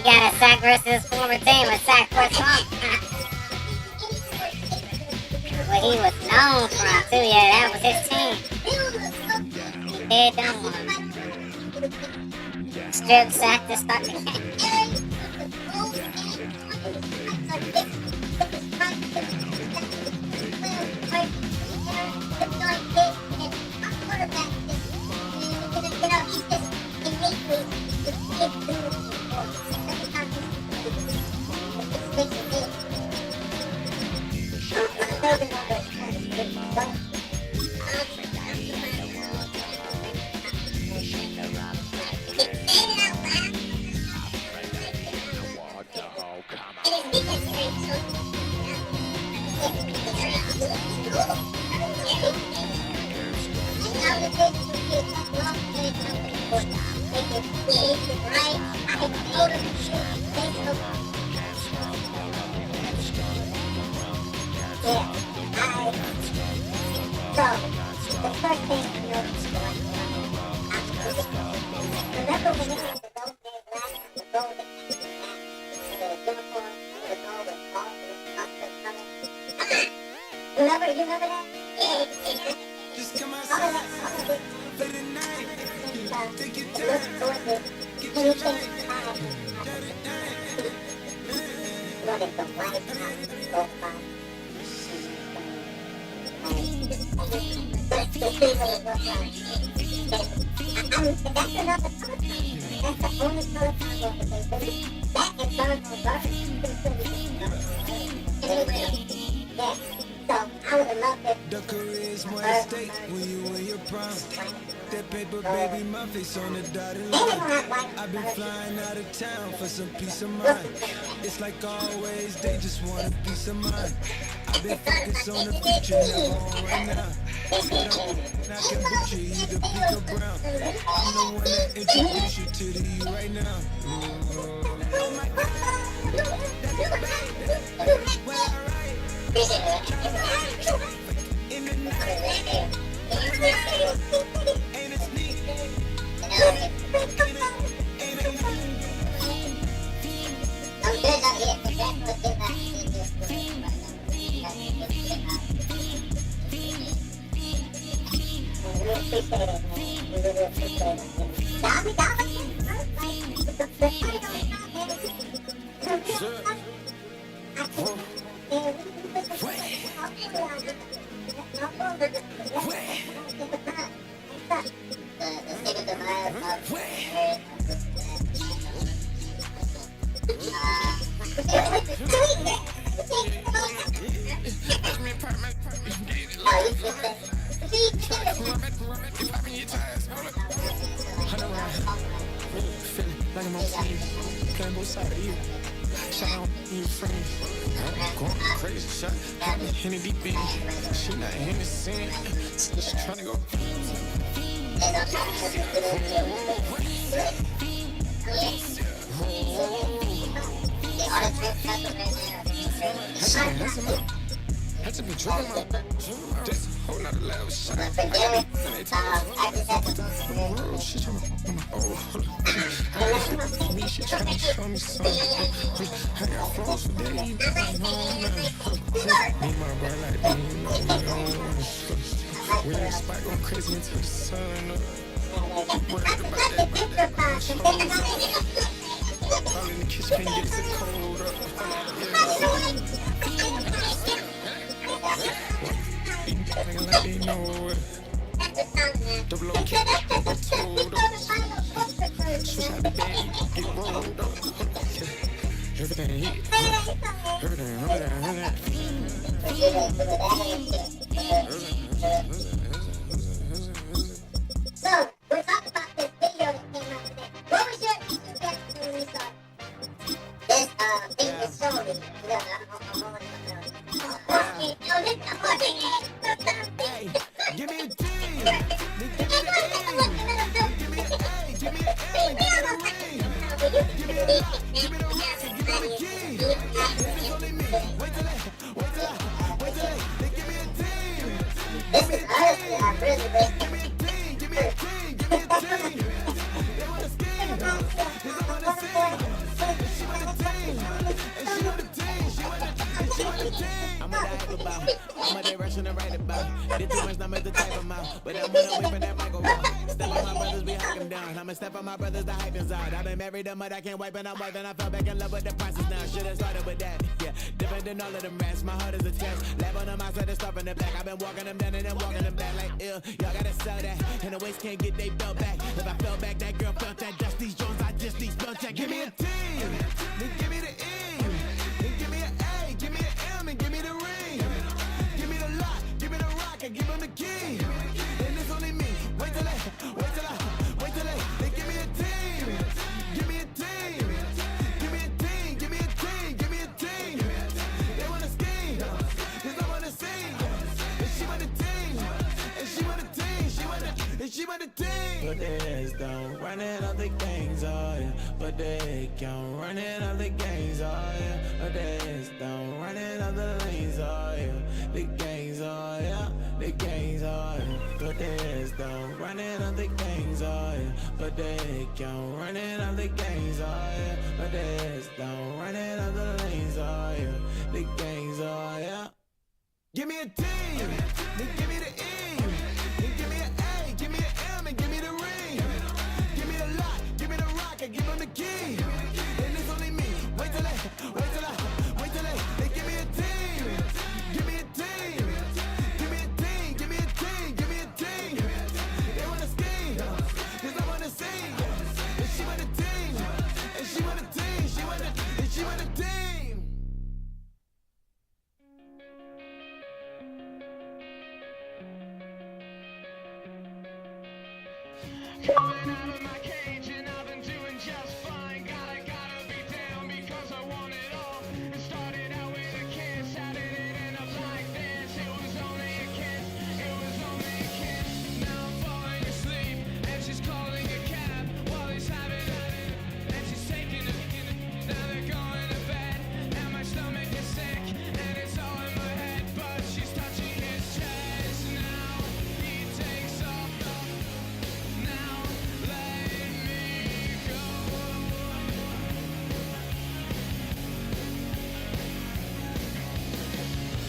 You got a sack versus his former team, a sack for Trump. What he was known from, too. Yeah, that was his team. They done one. Strip sack to start the game. Just come outside for the night. Take your time. Get your drink. The career's more at stake when you in your prime. That paper, baby, my face on the dotted line. I've been flying out of town for some peace of mind. It's like always, they just want a piece of mind. I've been focused on the future, never on right now. I can butcher you to pick a brown. I'm the one that introduce you to the you right now. Oh my God, well, alright. In the night, ain't it sneak? Like I'm on TV, playing both sides of you. Shout out to your friends. I'm going crazy, shot. Got me in the deep end. She not in the sand. She tryna go. I just been drinking my this whole nother level shot. I got me world. She tryna me, she tryna show me something. I got flows for days. Me and my brother like me, you know me on. We in the spot going crazy until the sun up. Worried about that all in the kitchen, can't get it cold up. Nigga like they know it. Double O kick, double told up. Switch out the bag, get rolled up. Everything hit. Everything. So, we're talking about this video that came out today. What was your reaction when you saw this thing that showed it? Give me a T. Give me an A. Give me the key. It's only me. Wait till they give me a team. Give me a team. Give me a team. They wanna scheme. They wanna scheme. rushing to write about. Did too much numbers to type them out. But I'm on the way from that Michael Rock. Still on my brothers, we hike them down. I'ma step on my brothers, the hype is out. I've been married a mother, I can't wipe and I'm wiping. I fell back in love with the process now. Should've started with that. Yeah, different than all of them rats. My heart is a test. Lab on them outside, stuff in the back. I've been walking them down and then walking them back like ill. Y'all gotta sell that. And the waist can't get they belt back. If I fell back, that girl felt that. Dust these Jones, I just these spell check. Give me a T, then give me the E, then give me an A, give me an M, and give me the ring. Give me the lock, give me the rock, and give him the key. And it's only me. Wait till they give me a team. Give me a team. Give me a team. Give me a team. Give me a team. They wanna scheme, 'cause I wanna sing. And she want a team. And she want a team. She want a team. But there's don't running all the gangs, oh yeah. But they can't running all the gangs, oh yeah. But there's don't running all the lanes, oh yeah. The gangs, oh yeah. The gangs, oh yeah. But there's don't running all the gangs, oh yeah. But they can't running all the gangs, oh yeah. But there's don't running all the lanes, oh yeah. The gangs, oh yeah. Give me a T, then give me the E, then give me an A, give me an M, and give me the ring. Give me the lock, give me the rock, and give him the key. And it's only me. Wait till they give me a team. Give me a team. Give me a team. Give me a team. Give me a team. They wanna scheme, 'cause I wanna sing. And she want a team. And she want a team. She want a team. Coming out of my cage and I've been doing just fine. Gotta be down because I want it all. It started out with a kiss, how did it end up like this? It was only a kiss, it was only a kiss. Now I'm falling asleep and she's calling a cab while he's having it. And she's taking it, now they're going to bed. And my stomach is sick and it's all in my head. But she's touching his chest now. He takes off the now let me go.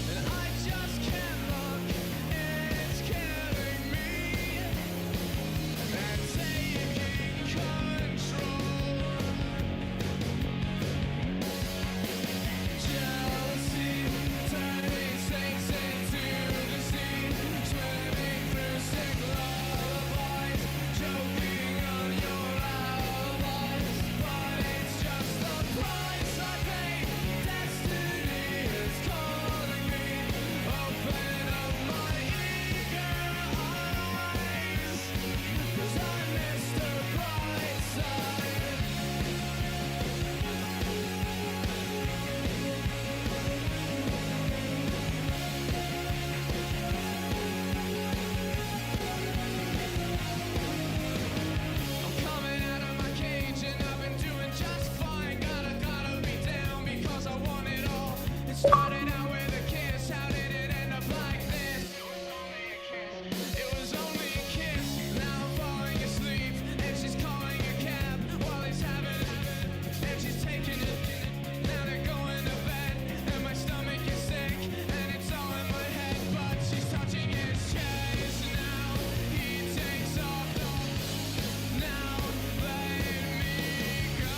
And I just can't look, it's killing me. And taking control. Jealousy turning snakes into the sea. Swimming through sick lullabies. Choking on your alibis, but it's just the price I pay. Destiny is calling me. Open up my eager eyes, 'cause I missed the bright side. I'm coming out of my cage and I've been doing just fine. Gotta be down because I want it all. It started out with a kiss, how did it end up like this? It was only a kiss. Now I'm falling asleep and she's calling a cab while he's having it. And she's taking it, now they're going to bed. And my stomach is sick and it's all in my head. But she's touching his chest now. He takes off the now let me go.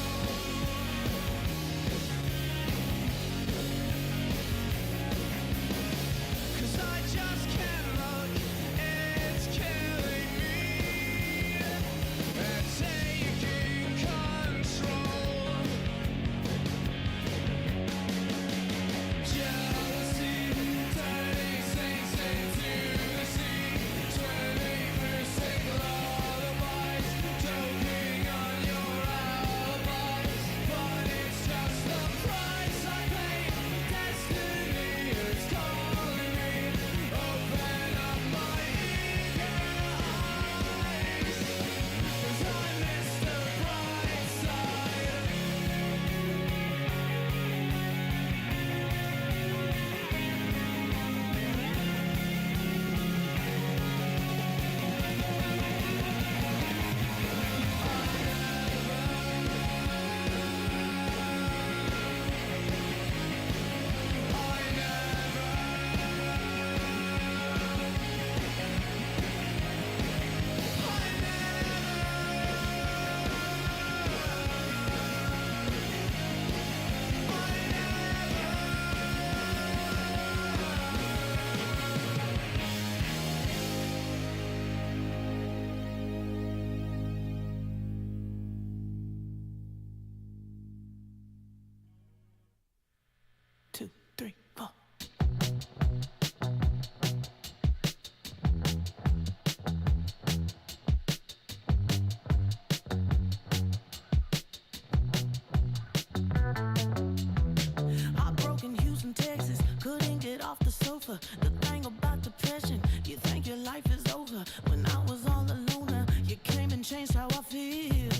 sofa. The thing about depression, you think your life is over. When I was all alone, you came and changed how I feel.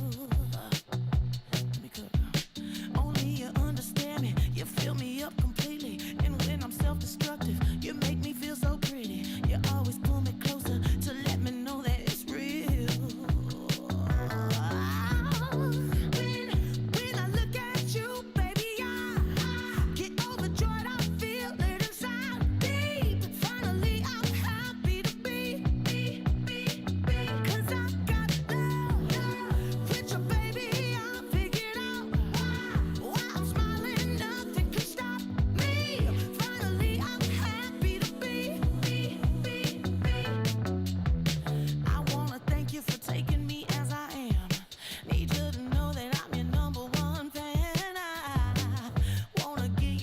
Let me cook. Only you understand me, you fill me up completely. And when I'm self-destructive, you make me feel so pretty. You always pull me closer to let me know that it's real. When I look at you, baby, I get overjoyed. I feel it inside deep. Finally, I'm happy to be. 'Cause I got love with your baby. I figured out why I'm smiling. Nothing can stop me. Finally, I'm happy to be. I wanna thank you for taking me as I am. Need you to know that I'm your number one fan. I wanna give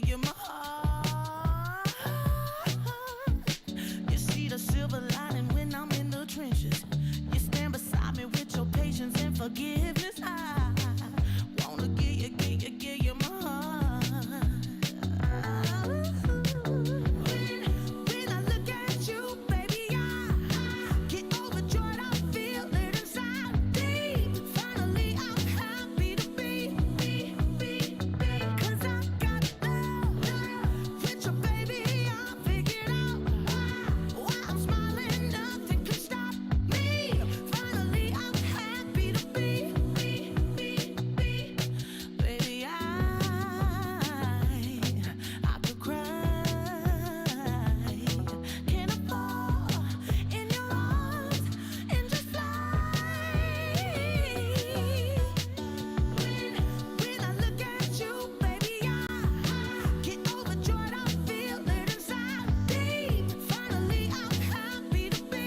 you my heart. You see the silver lining when I'm in the trenches. You stand beside me with your patience and forgiveness. I wanna give you my heart. When I look at you, baby, I get overjoyed. I feel it inside deep. Finally, I'm happy to be. 'Cause I got love with your baby. I figured out why I'm smiling. Nothing can stop me. Finally, I'm happy to be. Baby, I could cry. Can I fall in your arms and just fly? When I look at you, baby, I get overjoyed. I feel it inside deep. Finally, I'm happy to be.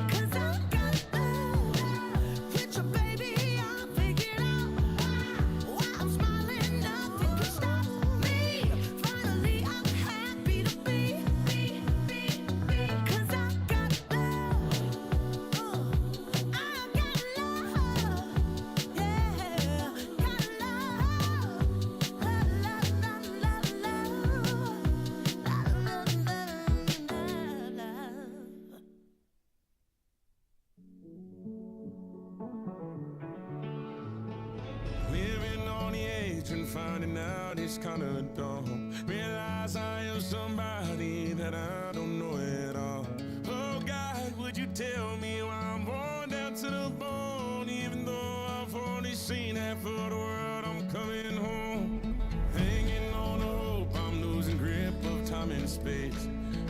'Cause I got love with your baby. I figured out why I'm smiling. Nothing can stop me. Finally, I'm happy to be. 'Cause I got love. I got love. Yeah, got love. Living on the edge and finding out it's kinda dumb. Realize I am somebody that I don't know at all. Oh God, would you tell me why I'm worn down to the bone? Even though I've only seen half of the world, I'm coming home. Hanging on the hope, I'm losing grip of time and space.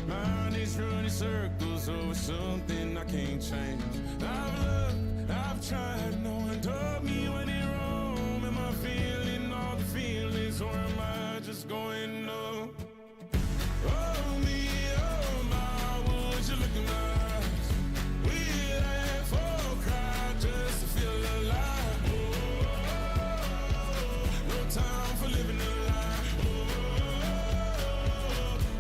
Mind is running circles over something I can't change. I've looked, I've tried, no one told me when it wrong. Am I feeling all the feelings, or am I just going numb? Oh me, oh my, would you look in my eyes? We laugh or cry just to feel alive. Oh, no time for living a lie. Oh,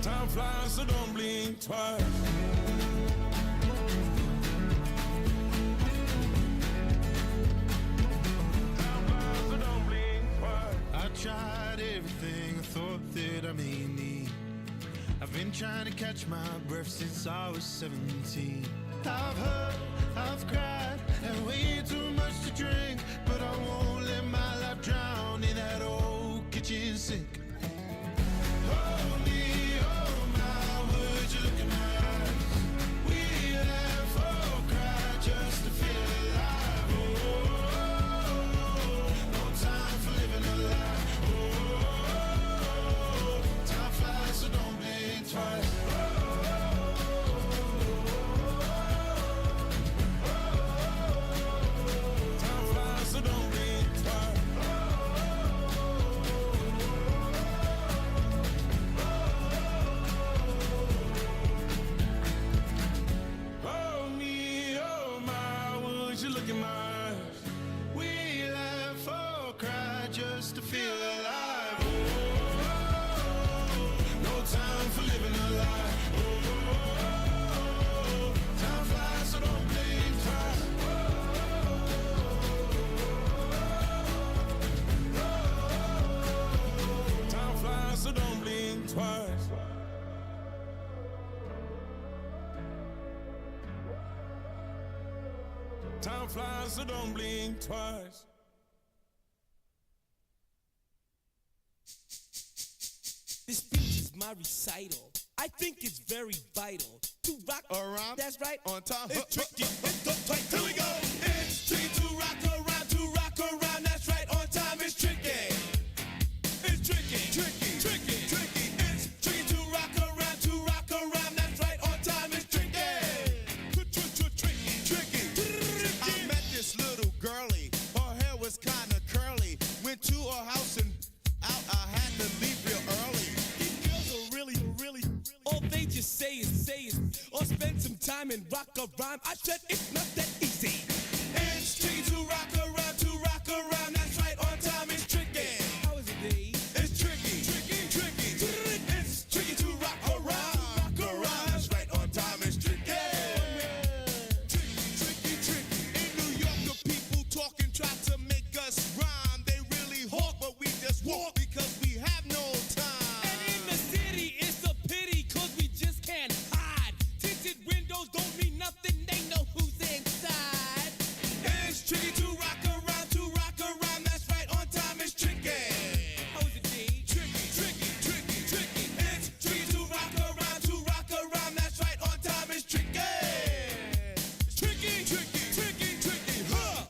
time flies, so don't blink twice. I tried everything I thought that I may need. I've been trying to catch my breath since I was 17. I've hurt, I've cried, and way too much to drink. But I won't let my life drown in that old kitchen sink. Oh me, oh my, would you look in my eyes? We laugh or cry just to feel alive. Oh, no time for living a lie. Oh, time flies, so don't blink twice. Time flies, so don't blink fly, so don't blink twice. This speech is my recital. I think it's very vital to rock around. That's right. On time. It's tricky. It's uptight. Here we go. It's tricky to rock around, to rock around. That's right. On time. It's tricky. It's tricky. Tricky. Tricky. Tricky. It's tricky to rock around, to rock around. That's right. On time. It's tricky. Tricky. Tricky. I met this little girlie. Her hair was kind of curly. Went to her house and out. I had to leave real early. These girls are really, all they just say is, or spend some time and rock a rhyme. I said it's not that easy. It's tricky to rock around, to rock around. That's right, on time. It's tricky. How is it, Dave? It's tricky. Tricky. It's tricky to rock around. That's right, on time. It's tricky. Tricky. In New York, the people talking try to make us rhyme. They really hawk, but we just walk because we have no time. And in the city, it's a pity, cause we just can't hide. Tinted windows don't mean nothing, they know who's inside. It's tricky to rock around, to rock around. That's right, on time. It's tricky. How is it, Dave? Tricky. It's tricky to rock around. That's right, on time. It's tricky. Tricky, huh?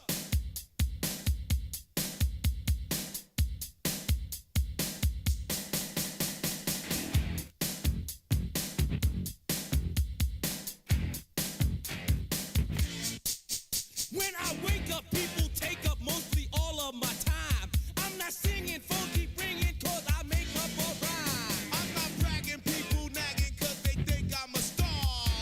When I wake up, people take up mostly all of my time. I'm not singing, phone keep ringing, cause I make up a rhyme. I'm not bragging, people nagging, cause they think I'm a star.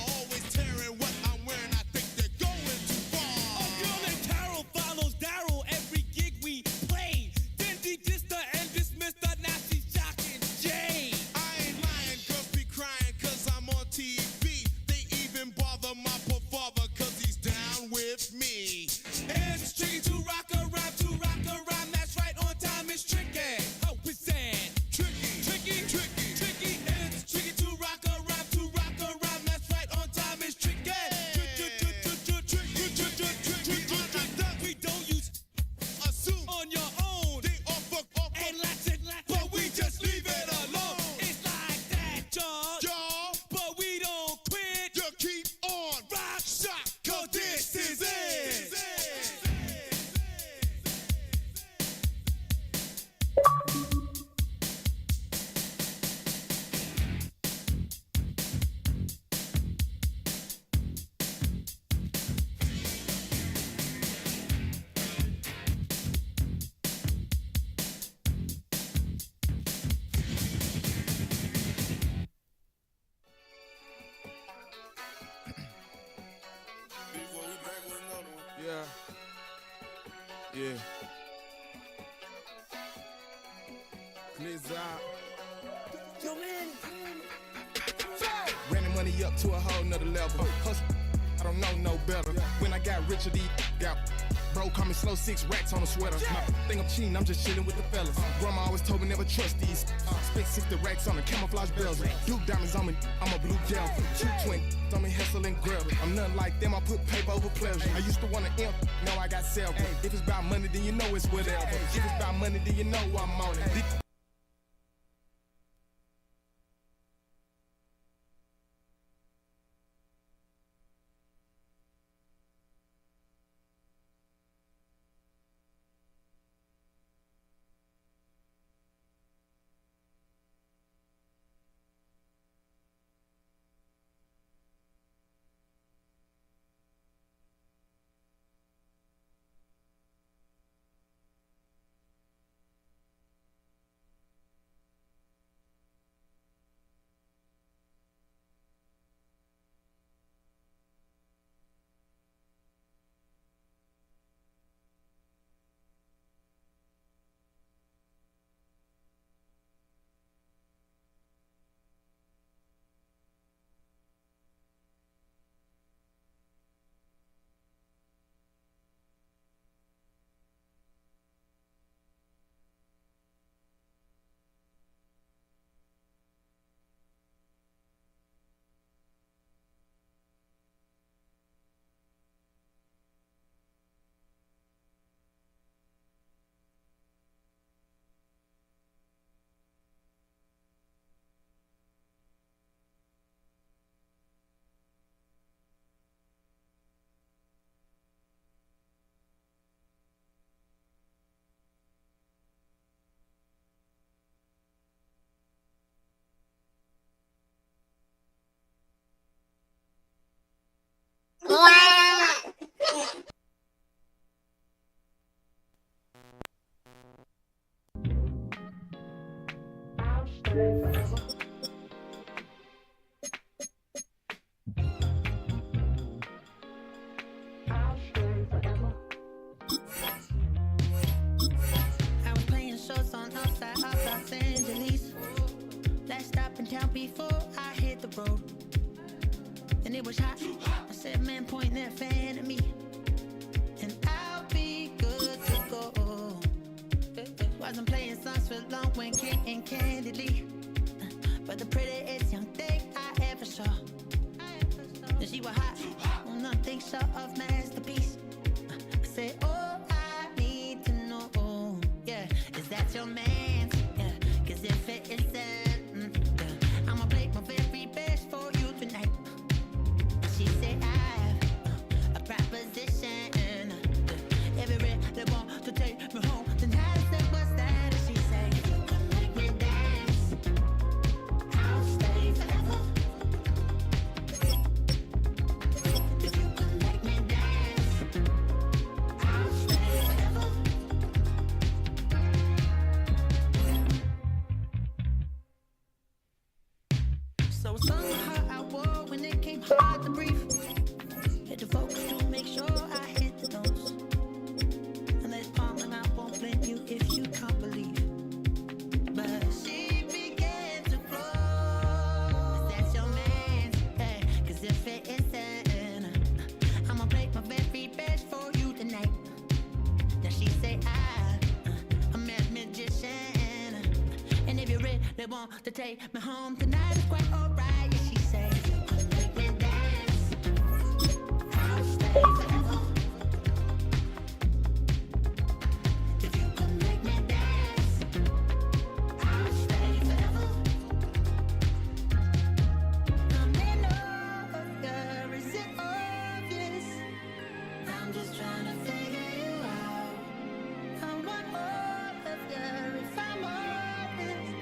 Always tearing what I'm wearing, I think they're going too far. A girl named Carol follows Daryl every gig we play. Then he dissed her and dismissed her, now she's shocking Jay. I ain't lying, girls be crying, cause I'm on TV. They even bother my poor father, cause he's down with me. It's tricky to rock around, that's right, on time. It's tricky. How is that? Tricky. It's tricky to rock around, that's right, on time. It's tricky. We don't use Assume on your own. they offer, And lots and lots, but we just leave it alone. it's like that, y'all. Y'all, But we don't quit. you keep on Rock, shot, cause this is it. Yeah. Glizz out. Yo, man. Ran the money up to a whole nother level. Hustle, I don't know no better. When I got richer, these got bro call me slow, 6 racks on a sweater. My think I'm cheating, I'm just chilling with the fellas. Grandma always told me never trust these. Spent 60 racks on the camouflage bells. Duke diamonds on me, I'm a blue gel. 220 on me, hustle and grub. I'm nothing like them, I put paper over pleasure. I used to want to imp, now I got several. If it's about money, then you know it's whatever. If it's about money, then you know I'm on it. I was playing shows on outside of Los Angeles. Last stop in town before I hit the road. And it was hot. I said, man, point that fan at me. And I'll be good to go. Wasn't playing songs for long when getting candidly. But the prettiest young thing I ever saw. And she was hot. Nothing short of masterpiece. I said, oh, I need to know. Yeah, is that your man? Yeah, cause if it isn't, yeah, I'ma play my very best for you tonight. She said, I have a proposition. Every red they want to take me home tonight. I said, what's that? And she said, if you can make me dance, I'll stay forever. If you can make me dance, I'll stay forever. So somehow I wore when it came hard to breathe. Had to focus to make sure I hit the notes. And let's palm and I won't blame you if you can't believe. But she began to flow. That's your man, hey, cause if it isn't, I'ma play my very best for you tonight. Now she say I'm a magician. And if you're ready, they want to take me home tonight. It's quite alright. Yeah, she say, make me dance. I'll stay forever. If you can make me dance, I'll stay forever. I'm in love, is it obvious? I'm just trying to figure you out. I want all of you if I'm honest.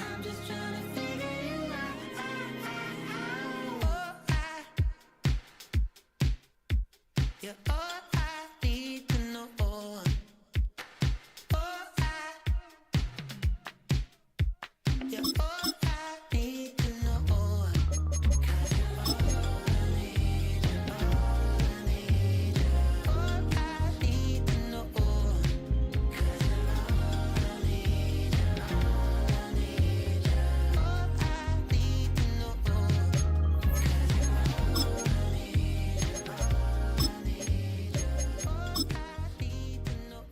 I'm just trying to figure you out. You're all I need to know. You're all I need to know. 'Cause you're all I need, all I need, all I need to know. 'Cause you're all I need, all I need, all I need to know. 'Cause you're all I need, all I need, all I need to know.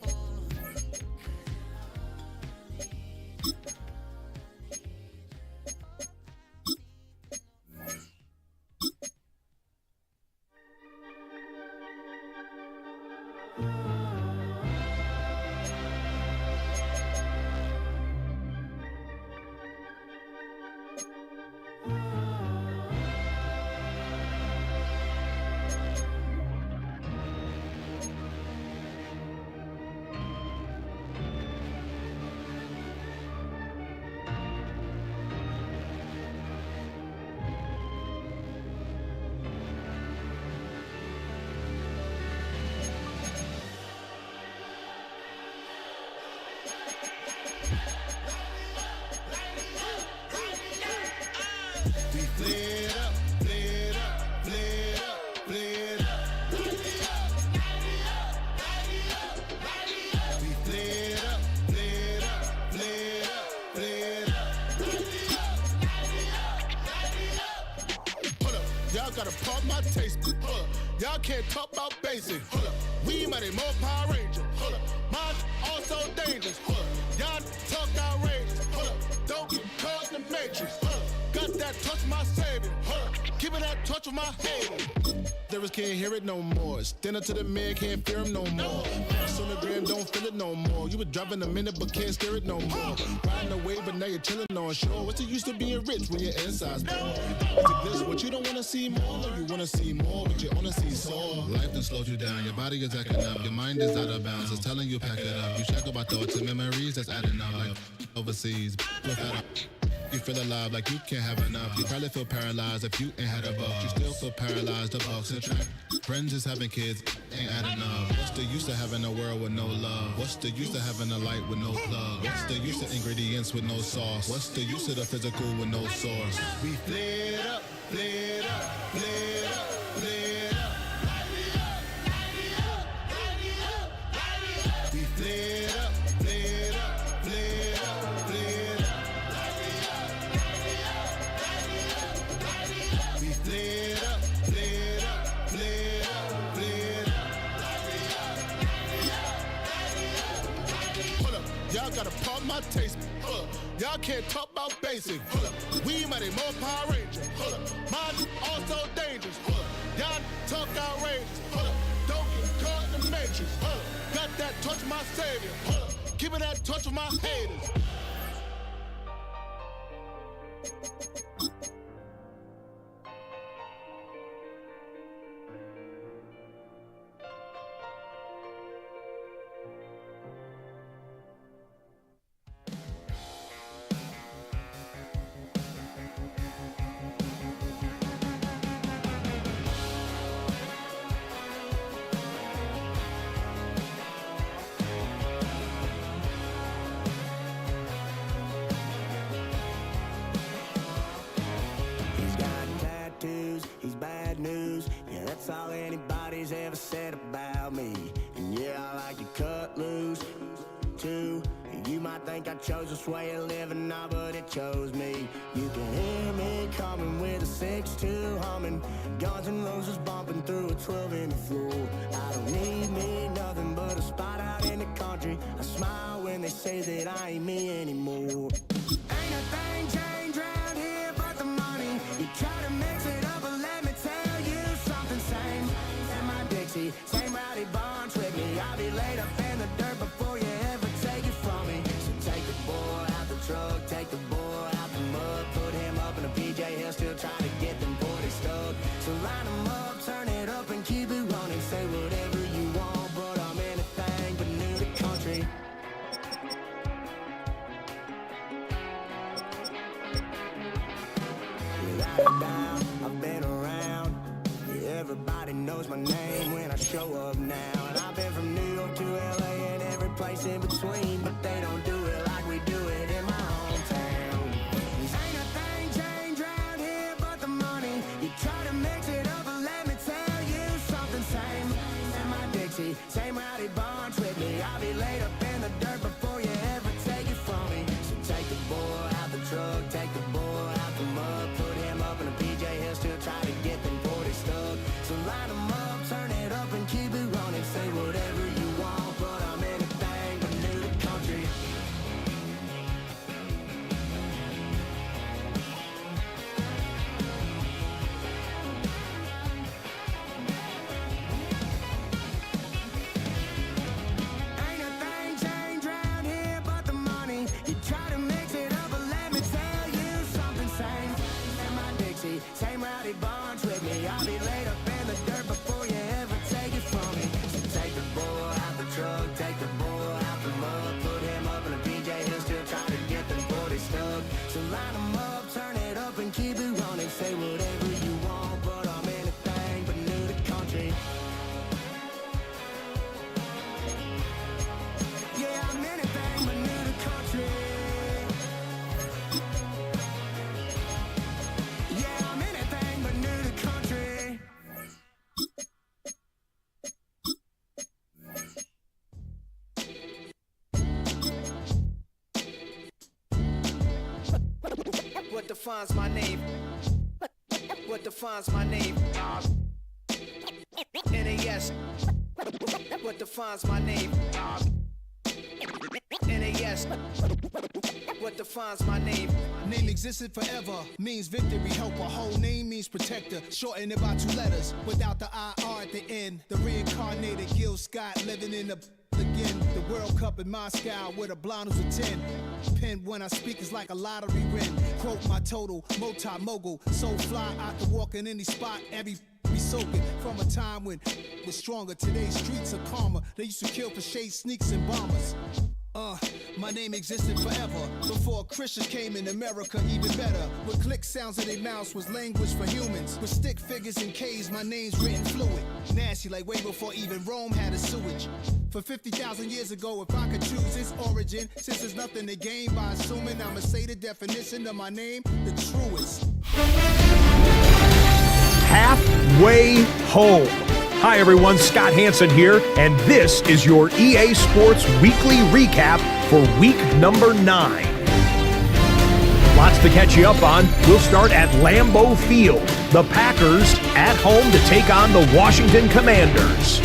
We flared up, flared up, flared up, flared up. We flared up, flared up, flared up, flared up. Hold up, y'all gotta pump my taste. Hold up, y'all can't talk about basic. Hold up, we mighty more Power Ranger. Hold up, mine also dangerous. Hold up, y'all talk outrageous. Hold up, don't get caught in the matrix. Hold up. Got that touch my savior. Give it that touch of my hater. Lyrics can't hear it no more. Stand up to the man, can't fear him no more. Sonogram don't feel it no more. You were driving a minute, but can't steer it no more. Riding away, but now you're chilling on shore. What's the use of being rich when your inside's poor? Is it this what you don't wanna see more? You wanna see more, but you only see sore. Life done slowed you down. Your body is acting up. Your mind is out of bounds. It's telling you pack it up. You check about thoughts and memories that's adding up like overseas. You feel alive like you can't have enough. You probably feel paralyzed if you ain't had a buck. You still feel paralyzed, the bucks and track. Friends is having kids, ain't adding up. What's the use of having a world with no love? What's the use of having a light with no plug? What's the use of ingredients with no sauce? What's the use of the physical with no source? We flared up, flared up, flared up, flared up. We flared up, flared up, flared up, flared up. We flared up, flared up, flared up, flared up. Hold up, y'all gotta pump my taste. Hold up, y'all can't talk about basic. Hold up, we mighty more Power Ranger. Hold up, mine also dangerous. Hold up, y'all talk outrageous. Hold up, don't get caught in the matrix. Hold up, got that touch my savior. Hold up, keeping that touch with my haters. He's got tattoos, he's bad news. Yeah, that's all anybody's ever said about me. And yeah, I like to cut loose, too. You might think I chose this way of living now, but it chose me. You can hear me coming with a 6-2 humming. Guns N' Roses bumping through a 12-inch floor. I don't need me nothing but a spot out in the country. I smile when they say that I ain't me anymore. Ain't a thing changed round here but the money. You try to mix it up, but let me tell you something. Same in my Dixie, same rowdy bunch with me. I'll be laid up in the dirt before you ever take it from me. So take the boy out the truck, take the boy out the mud, put him up in a PJ, he'll still try to get them 40 stuck. So line him up, turn it up and keep it running. Say whatever you want, but I'm anything but new to country. Without a doubt, I've been around. Yeah, everybody knows my name when I show up now. And I've been from New York to LA and every place in between, but they don't do it like we do it in my hometown. Ain't a thing changed round here but the money. You try to mix it up, but let me tell you something. Same in my Dixie, same rowdy bunch with me. I'll be laid up in the dirt before you ever take it from me. So take the boy out the truck, take the boy out the mud, put him up in a PJ, he'll still try to get them 40 stuck. So line him up, turn it up and keep it running. Say whatever you want, but I'm anything but new to country. Ain't a thing changed round here but the money. You try to mix it up, but let me tell you something. Same in my Dixie, same rowdy bunch with me. I'll be laid up in the dirt before you ever take it from me. So take the boy out the truck, take the boy out the mud, put him up in a PJ, he'll still try to get them 40 stuck. So line him up, turn it up and keep it running. Say whatever you want, but I'm anything but new to country. Yeah, I'm anything but new to country. Yeah, I'm anything but new to country. What defines my name? What defines my name? NAS. What defines my name? NAS. What defines my name? Name existed forever, means victory, helper. Whole name means protector, shorten it by 2 letters, without the IR at the end. The reincarnated Gil Scott, living in the again. The World Cup in Moscow, with a blind who's a 10. Pen when I speak is like a lottery win. Quote my total, multi-mogul, so fly I can walk in any spot, every be soaking from a time when was stronger. Today's streets are calmer. They used to kill for shade sneaks and bombers. My My name existed forever before Christians came in America, even better. With click sounds in their mouths was language for humans. With stick figures and K's, my name's written fluid. Nasty like way before even Rome had a sewage. For 50,000 years ago, if I could choose its origin, since there's nothing to gain by assuming, I'ma say the definition of my name, the truest. Halfway home. Hi everyone, Scott Hansen here, and this is your EA Sports Weekly Recap for week number 9. Lots to catch you up on. We'll start at Lambeau Field. The Packers at home to take on the Washington Commanders.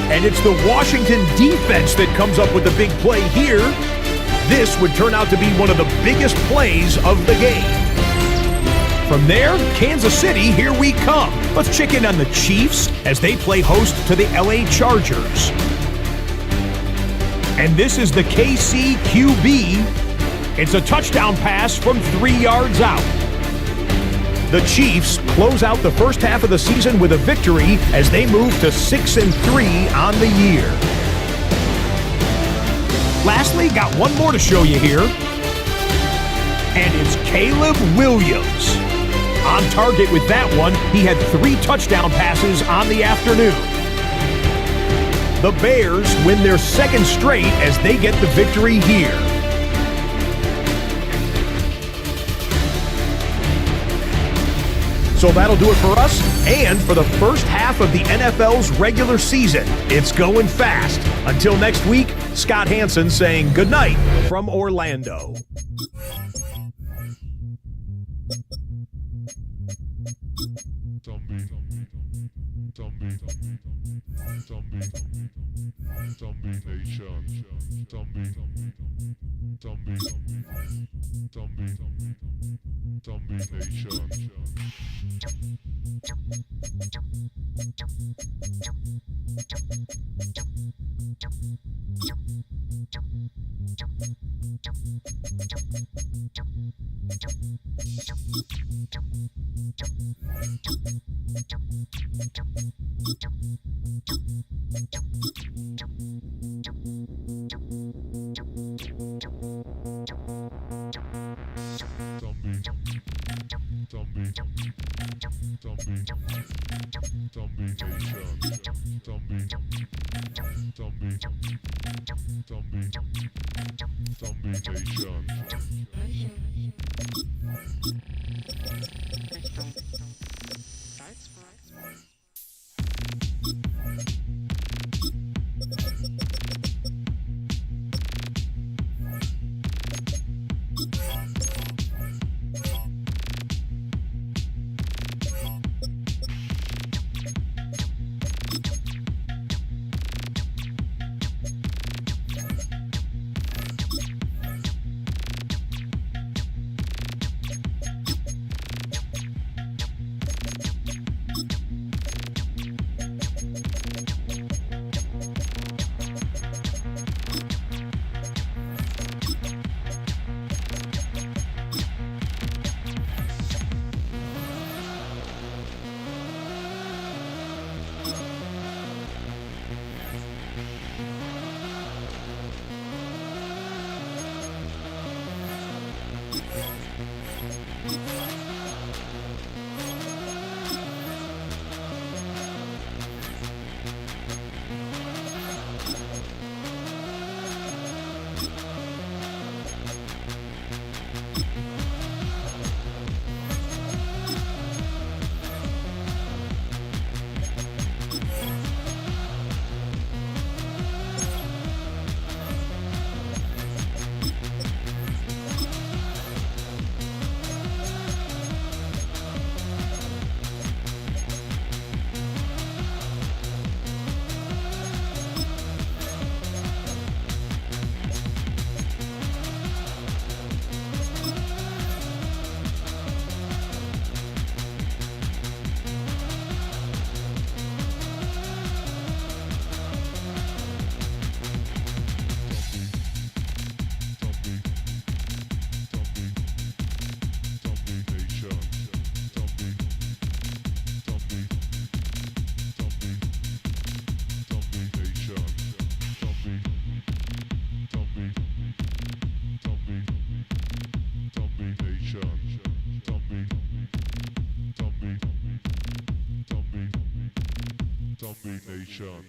And it's the Washington defense that comes up with the big play here. This would turn out to be one of the biggest plays of the game. From there, Kansas City, here we come. Let's check in on the Chiefs as they play host to the LA Chargers. And this is the KC QB. It's a touchdown pass from 3 yards out. The Chiefs close out the first half of the season with a victory as they move to 6-3 on the year. Lastly, got one more to show you here. And it's Caleb Williams. On target with that one, he had 3 touchdown passes on the afternoon. The Bears win their second straight as they get the victory here. So that'll do it for us and for the first half of the NFL's regular season. It's going fast. Until next week, Scott Hansen saying goodnight from Orlando. SB Nation.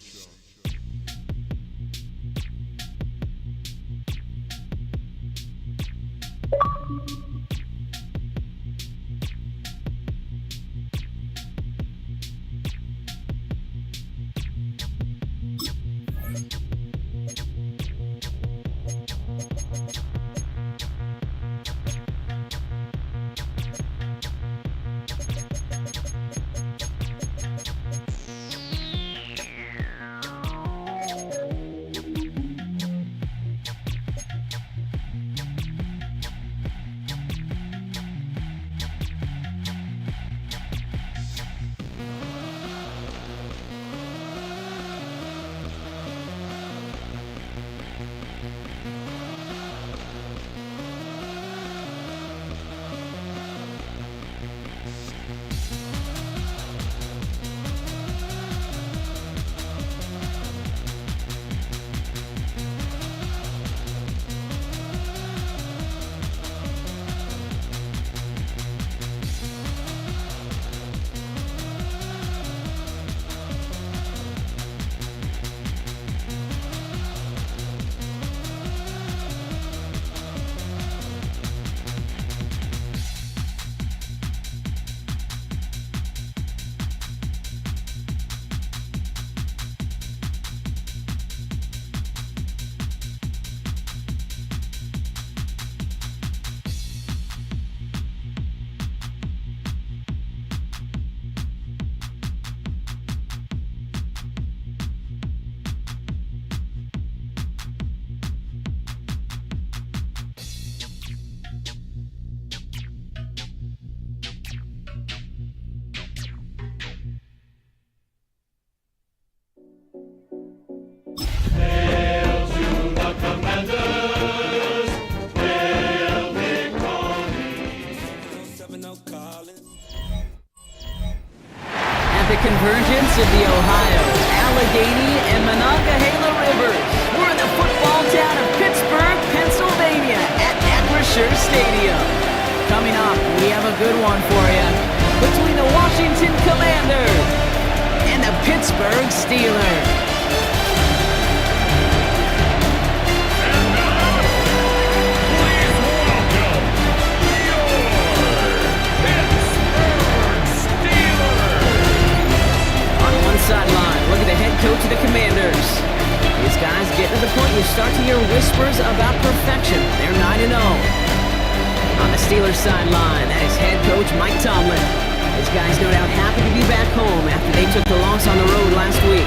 At the convergence of the Ohio, Allegheny, and Monongahela rivers, we're in the football town of Pittsburgh, Pennsylvania, at Acrisure Stadium. Coming up, we have a good one for you between the Washington Commanders and the Pittsburgh Steelers. Sideline. Look at the head coach of the Commanders. These guys get to the point you start to hear whispers about perfection. They're 9-0. On the Steelers sideline, that is head coach Mike Tomlin. These guys no doubt happy to be back home after they took the loss on the road last week.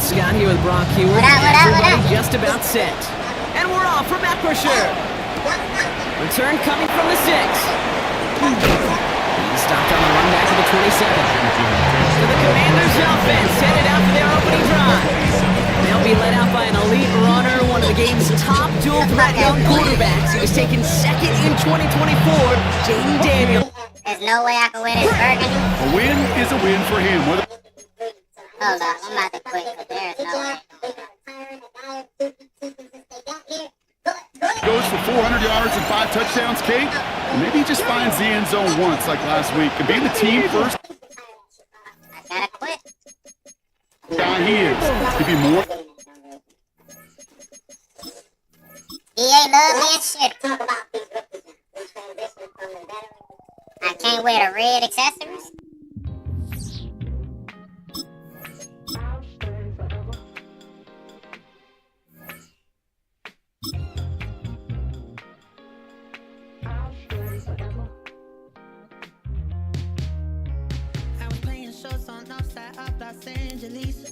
Scott here with Brock Hewitt. Everybody just about set. And we're off from Acrisure. Return coming from the 6. He's stopped on the run back to the 27. So the Commanders offense headed out for their opening drive. They'll be led out by an elite runner, one of the game's top dual threat young quarterbacks. He was taken second in 2024, Jaden Daniels. There's no way I can win this burgundy. A win is a win for him. Hold up, I'm about to quit, but there's no way. Goes for 400 yards and 5 touchdowns, Kate. And maybe he just finds the end zone once like last week. And being the team first. I gotta quit. Guy he is. He'd be more. EA love being shit. I can't wear the red accessories. Los Angeles.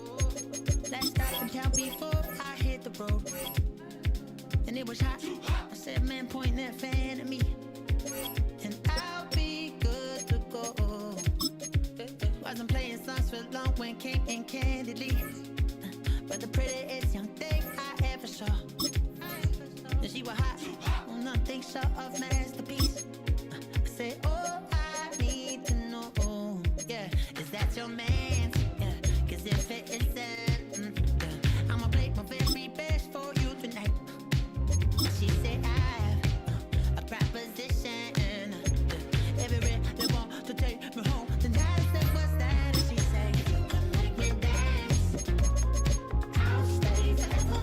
Let's stop and count before I hit the road. And it was hot. I said, man, point that fan at me. And I'll be good to go. when came in candidly. But the prettiest young thing I ever saw. And she was hot, on nothing short of masterpiece. I said, oh, I need to know, yeah, is that your man? Yeah, 'cause if it isn't, yeah, I'ma play my very best for you tonight. She said, I have a proposition. Every they want to take me home tonight. I said, what's that? And she said, if you can make me dance, I'll stay forever.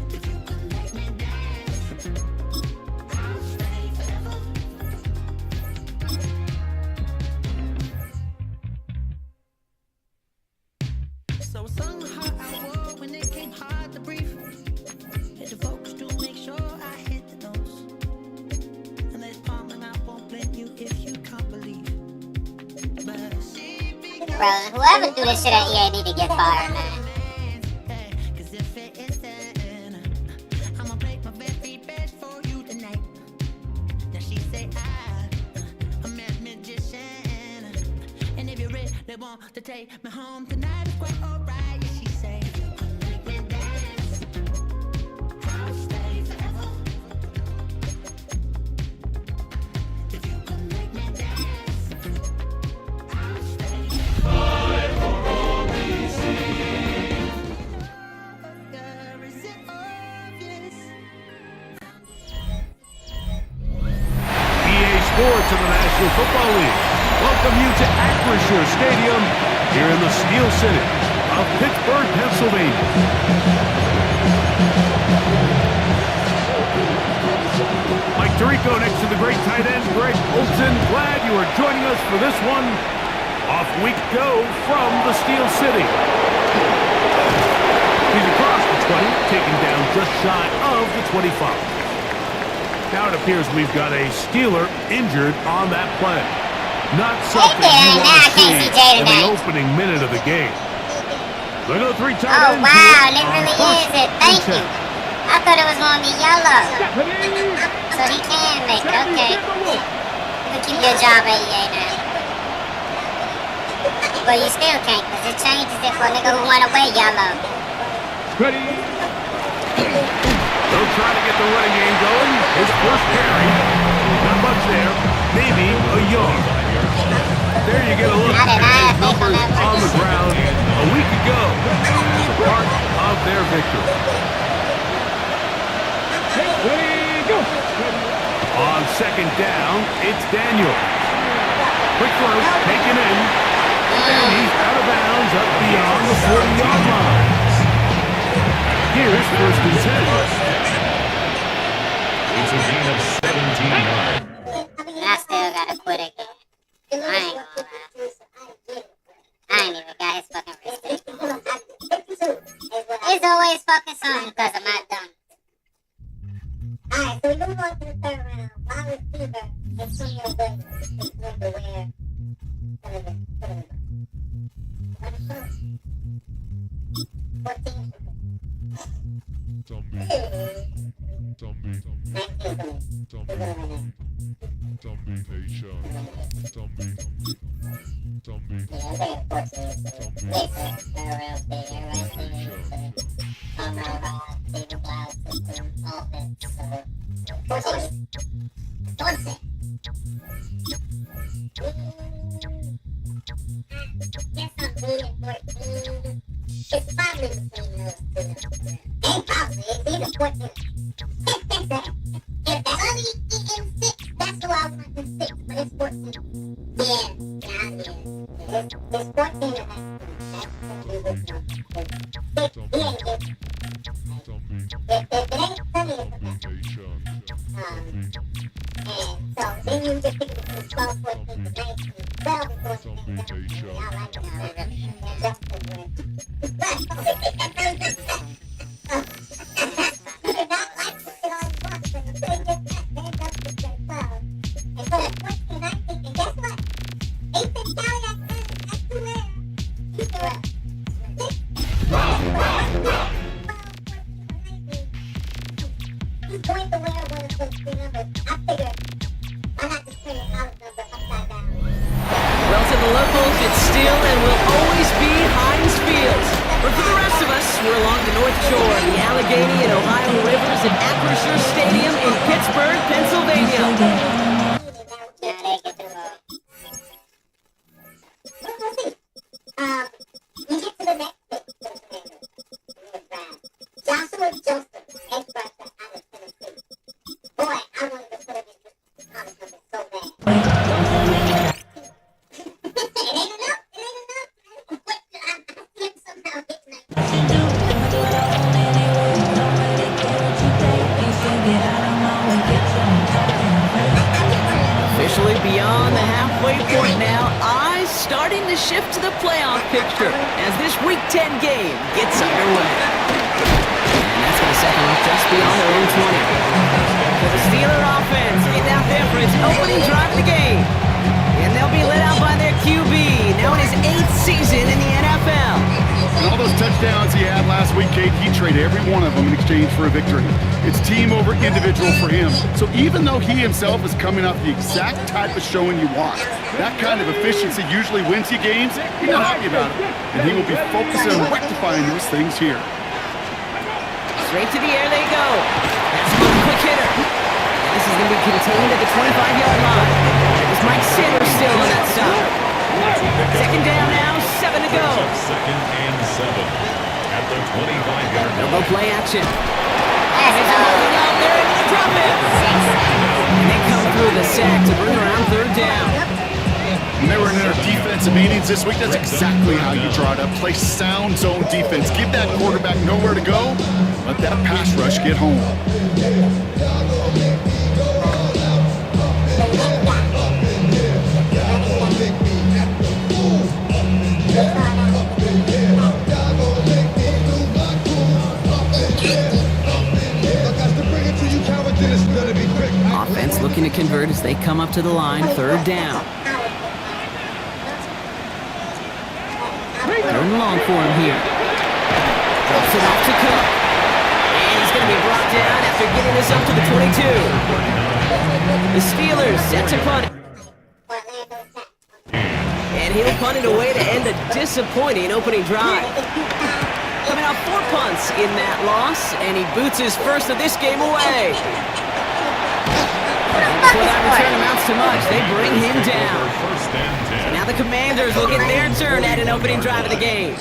If you can make me dance, I'll stay forever. So sung hard I wore when it came hard to breathe. Hit the focus to make sure I hit the notes. And there's palm and I won't blame you if you can't believe. But she Bro, whoever do this shit at EA need to get fired, man. Cause if it isn't, I'ma play my very best for you tonight. Now she say I'm a magician. And if you really want to take me home tonight, it's quite alright. She say, you can make me dance, I'll stay forever. If you can make me dance, I'll stay forever. Is it obvious? EA Sports of the National Football League welcome you to Acrisure Stadium here in the Steel City of Pittsburgh, Pennsylvania. Mike Tirico next to the great tight end Greg Olson. Glad you are joining us for this one. Off we go from the Steel City. He's across the 20, taken down just shy of the 25. Now it appears we've got a Steeler injured on that play. Not something you want to see in the opening minute of the game. Look at the three tight ends. Oh, wow, and it really is it. Thank you. I thought it was going to be yellow. So he can make it. Okay. You can keep your job at EA now. But you still can't, because it changes it for a nigga who went away yellow. They'll try to get the running game going. His first carry. Not much there. Maybe a yard. There you get a look at his numbers on the ground a week ago. It's a part of their victory. On second down, it's Daniel. Quick throw, taken in. And he's out of bounds up beyond the 40-yard line. Here's first and 10. It's a gain of 17 yards. I still gotta quit again. I ain't gonna lie. I ain't even got his fucking wrist. It's always fucking something because I'm not done. Alright, so we're going to the third round. Wide receiver is Antonio Williams. He's going to wear some of the 14. It's probably between those two. Ain't probably. It's either 14. If the other is 6, that's who I want to 6, but it's 14. Yeah, it's 14 and and so then you just pick it from 12, 14, 19, 12, 14, 17. I like Well, to shore, the Allegheny and Ohio Rivers at Acrisure Stadium in Pittsburgh, Pennsylvania. You get to the next bit. Joshua Joseph, edge rusher out of Tennessee. Boy, I wanted to put him in this comic book so bad. It ain't enough. But I see him somehow hitting that. Officially beyond the halfway point now, eyes starting to shift to the playoff picture as this Week 10 game gets underway. And that's going to set them up just beyond their own 20. For the Steeler offense, getting out there for its opening drive of the game. And they'll be led out by their QB, now in his 8th season in the NFL. And all those touchdowns he had last week, Kate, he traded every one of them in exchange for a victory. It's team over individual for him. So even though he himself is coming off the exact type of showing you want, that kind of efficiency usually wins you games, he's not happy about it. And he will be focusing on rectifying those things here. Straight to the air they go. That's one quick hitter. This is going to be contained at the 25-yard line. It's Mike Sanders still on that stop. Second down now, 7 to go. Second and 7 at the 25-yard line. Elbow play action. He's holding out there and they drop it. And they come through the sack to bring around third down. When they were in their defensive meetings this week, that's exactly how you draw it up. Play sound zone defense. Give that quarterback nowhere to go. Let that pass rush get home. Offense looking to convert as they come up to the line, third down. Third and long for him here. Drops it off to Cook. And he's going to be brought down after getting this up to the 22. The Steelers set to punt. And he'll punt it away to end a disappointing opening drive. Coming off 4 punts in that loss, and he boots his first of this game away. Before that return amounts to much, they bring him down. So now the Commanders will get their turn at an opening drive of the game.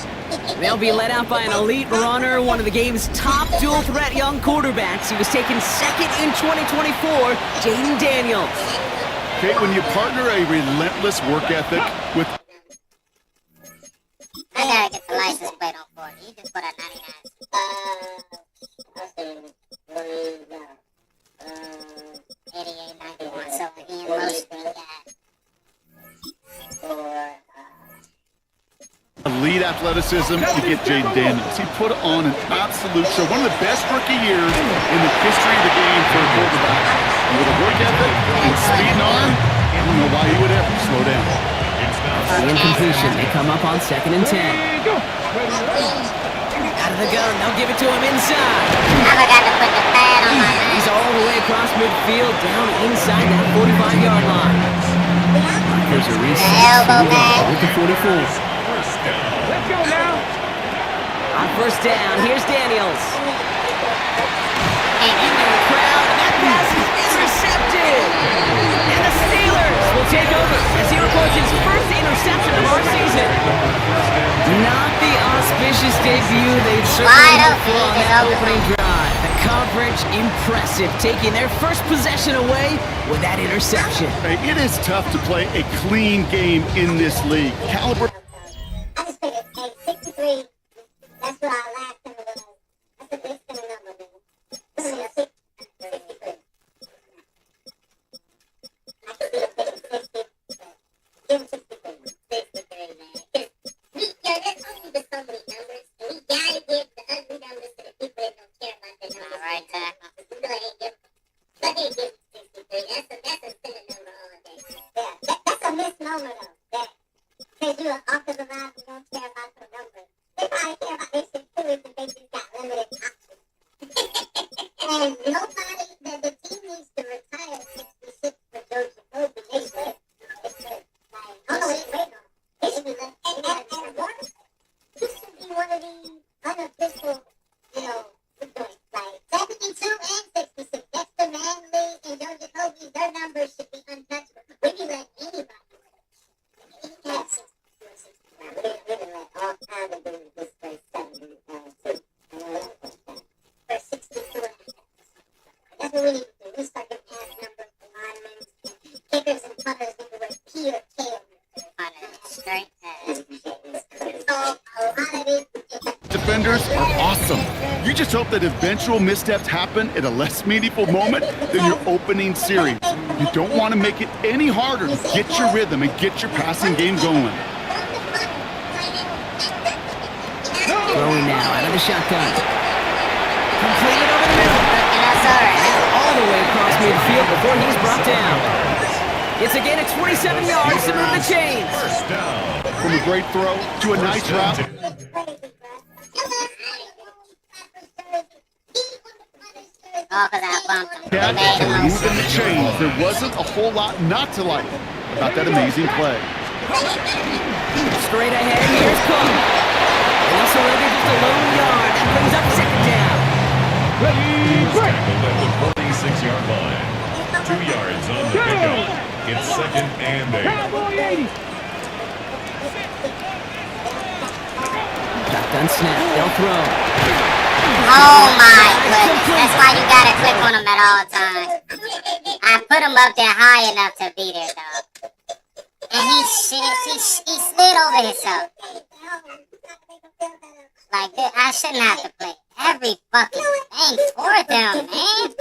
They'll be led out by an elite runner, one of the game's top dual-threat young quarterbacks. He was taken second in 2024, Jaden Daniels. Okay, when you partner a relentless work ethic with... I gotta get the license plate on for it. You just put a 88, 91. So Ian Mostly got elite athleticism to get Jaden Daniels. He put on an absolute show. One of the best rookie years in the history of the game for a quarterback. And with a work ethic and speed and arm, I don't know why he would ever slow down. The incompletion. They come up on 2nd and 10. Out of the gun. They'll give it to him inside. I forgot to put the pad on my He's all the way across midfield, down inside that 45-yard line. There's a reset. Elbow back. With the 44. Let's go now. On first down, here's Daniels. And into the crowd, and that pass is intercepted. And the Steelers will take over as he records his first interception of our season. Not the auspicious debut they'd certainly hoped for on that opening drive. The coverage impressive, taking their first possession away with that interception. Hey, it is tough to play a clean game in this league. Caliber. I just figured, hey, 63, that's what our last number was. That's a good number, man. This is a 63. I could see him taking 60, but give him 63. 63, man. There's only just so many numbers, and we gotta give the ugly numbers to the people that don't care about the numbers. All right, tackle. Go ahead, give him. Go ahead, give him 63. That's a silly number all day. Yeah, that's a misnomer, though. That because you're an offensive line, you don't care about the numbers. They probably care about this shit too if they just got limited options. And nobody, the team needs to retire 66 for Joe Jacoby. They should. They should. Like, I don't know what they're waiting on. They should be like, and he should be one of these unofficial you know, we're doing like 72 and 66. Next to Manley and Young Jacoby, their numbers should be untouchable. We can let anybody win. He had 62 or 65. We can let all kinds of dudes this play 72. For 62 and a half. That's what we need to do. We start getting ass numbers for linemen, kickers and punters need to wear P or K on their straight ass. So a lot of it. Defenders are awesome. You just hope that eventual missteps happen at a less meaningful moment than your opening series. You don't want to make it any harder to get your rhythm and get your passing game going. Throwing now out of the shotgun. Completed over the middle. All the way across midfield before he's brought down. It's a gain of 27 yards to move the chains. From a great throw to a nice route. Catch and moving the chains. There wasn't a whole lot not to like about that amazing play. Straight ahead, here's Cook. And also ready just a lone yard. That brings up second down. Tackled at the 46-yard line. 2 yards on the pickup. It's second and 8. Shotgun snap. They'll throw. Oh my goodness. That's why you gotta click on him at all times. I put him up there high enough to be there, though. And he slid over himself. Like, dude, I shouldn't have to play every fucking thing for them, man.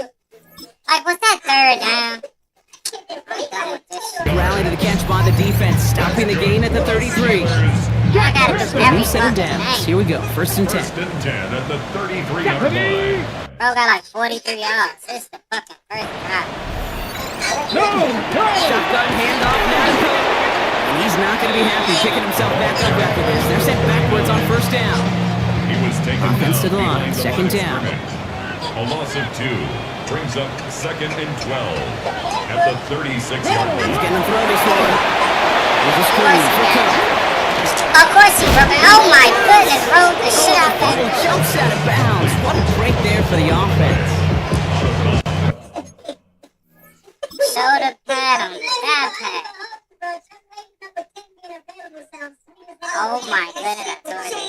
Like, what's that third down? I'm done with this shit. Rally to the catch by the defense, stopping the gain at the 33. I gotta do every Second fucking downs. thing. Here we go. First and 10. First and 10 at the 33-yard line. Bro got like 43 yards. This is the fucking first drive. Shotgun handoff now. And he's not going to be happy picking himself back up after this. They're sent backwards on first down. He was taken Offense to the line. behind the Second line of down. scrimmage. A loss of 2 brings up second and 12 at the 36-yard line. He's getting a throw this one. There's a screen for Cook. Of course he broke it. Oh my goodness, rolled the shit out there. Jumps out of bounds. What a break there for the offense. Shoulder pad on that pad. Oh my goodness, I tore this.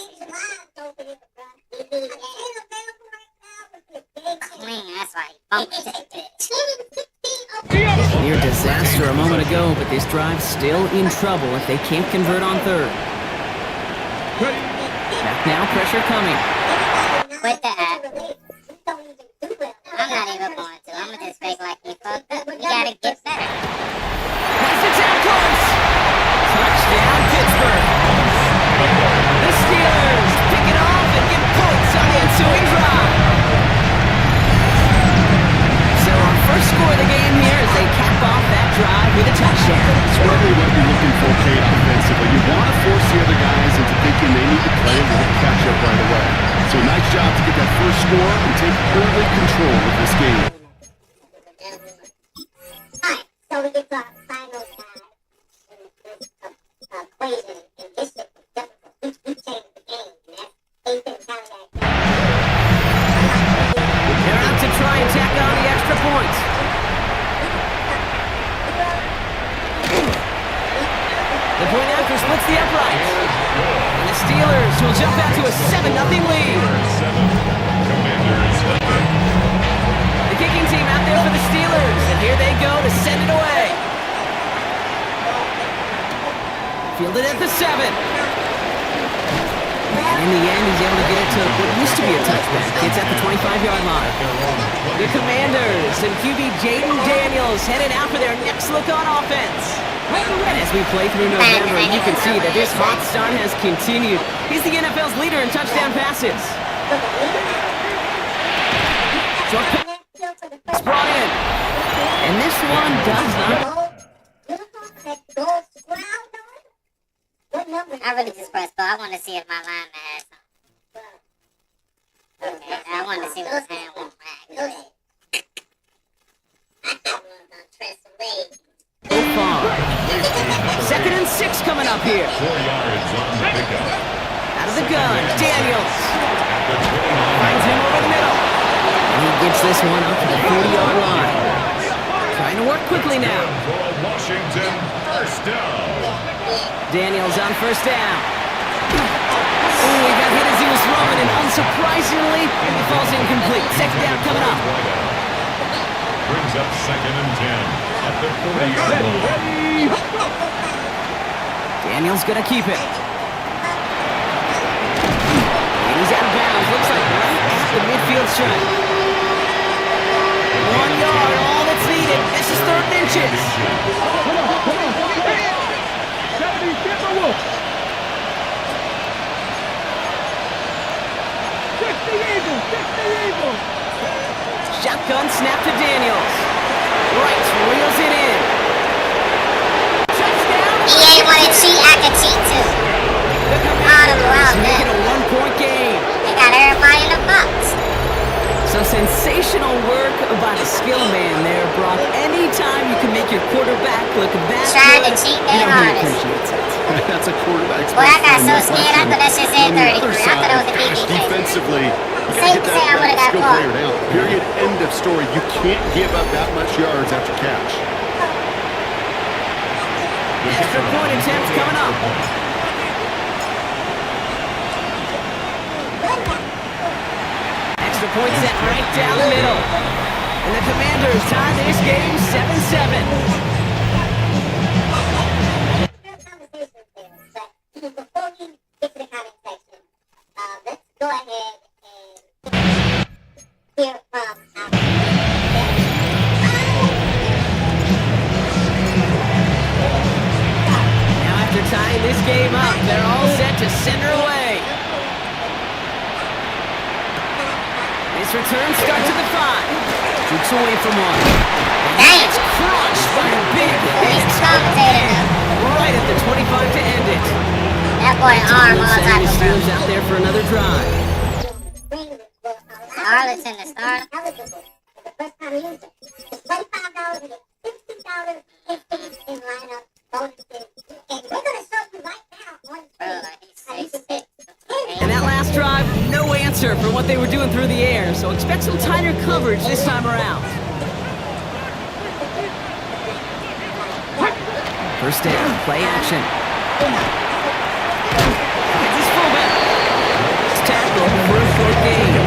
Clean, that's why he bumped that bitch. Near disaster a moment ago, but this drive's still in trouble if they can't convert on third. Back now, pressure coming. Quit the app. I'm not even going to. I'm gonna just fake like you fucked up. You gotta get better. That's the down close. Touchdown, Pittsburgh. The Steelers pick it off and get points on the ensuing drive. So our first score of the game here as they cap off that drive with a touchdown. It's really what you're looking for, Kate, offensively. You want to force the other guys into thinking they need to play a little catch-up right away. So nice job to get that first score and take early control of this game. Alright, so we get to our final time in this equation, and this shit was difficult. We changed the game, and that's Ethan Cadillac. They're out to try and tack on the extra points. The point after splits the uprights. And the Steelers will jump out to a 7-0 lead. The kicking team out there for the Steelers. And here they go to send it away. Fielded at the 7. And in the end, he's able to get it to what used to be a touchback. It's at the 25-yard line. The Commanders and QB Jaden Daniels headed out for their next look on offense. And as we play through November, you can see that this hot start has continued. He's the NFL's leader in touchdown passes. Short pass brought in. And this one does not. I really just pressed go. I want to see if my lineman has something. Okay, I want to see what his hand won't rag. So far. 2nd and 6 coming up here. 4 yards on the pickup. Out of the gun, Daniels. Finds him Gets this one up to the 40-yard line. Trying to work quickly now. For a Washington first down. Daniels on first down. Oh, he got hit as he was throwing, and unsurprisingly, he falls incomplete. Second down coming up. Brings up 2nd and 10 at the 40-yard line. Daniels gonna keep it. And he's out of bounds. Looks like right at the midfield stripe. 1 yard, all that's needed. This is 3rd and inches. Come on. 70 Timberwolves. 60 Eagles. Shotgun snap to Daniels. Right, reels it in. Touchdown. He ain't want to cheat, I can cheat too. Make it a 1-point game. They got everybody in the box. So sensational work by the skill man there, Brock. Anytime you can make your quarterback look that Trying good, to cheat you their know he hardest. appreciates it. That's a quarterback's Boy, I got best so friend, no scared. I question. thought that shit said On the 33. other I side, thought it was a gosh, BB. defensively, you Safe gotta to get say I that would've got skill caught. player down. Period. End of story. You can't give up that much yards after catch. Extra point attempt coming up. Extra point set right down the middle. And the Commanders tie this game 7-7. Before we get to the comment section, let's go ahead and hear from Now after tying this game up, they're all set to send her away. This return starts at the 5. Shoots away from one. And it's crushed by a big hit. Right at the 25 to end it. That boy arm all Setting type the of Steelers out there for another drive. Arlington to start. the first time user. It's $25 and it's $60 in lineup bonuses. And we're going to show you right now on And that last drive, no answer for what they were doing through the air, so expect some tighter coverage this time around. First down, play action. Finds his fullback. It's tackled for a 4th gain.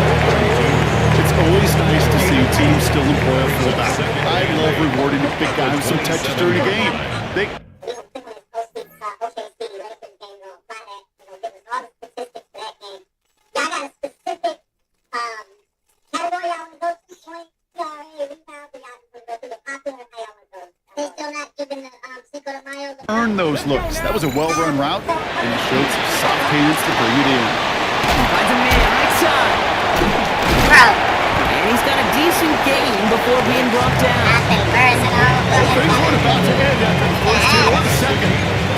It's always nice to see teams still employ a fullback. I love rewarding the big guy with some touches during a game. They earn those looks. That was a well-run route, and he showed some soft hands to bring it in. Finds a man right side. And he's got a decent gain before being brought down. Things weren't about to end after the first 1 second.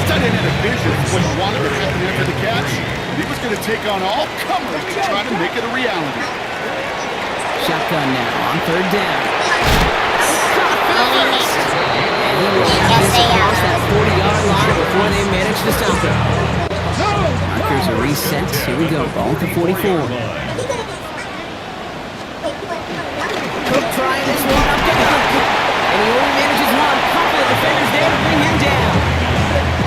Tight end had a vision of what he wanted to happen after the catch. He was going to take on all comers to try to make it a reality. Shotgun now on 3rd down. And he will have this across that 40-yard line before they manage to stop him. Markers are reset. Here we go. Ball at the 44. Cook trying this one up the gut. And he only manages one. Couple of defenders there to bring him down.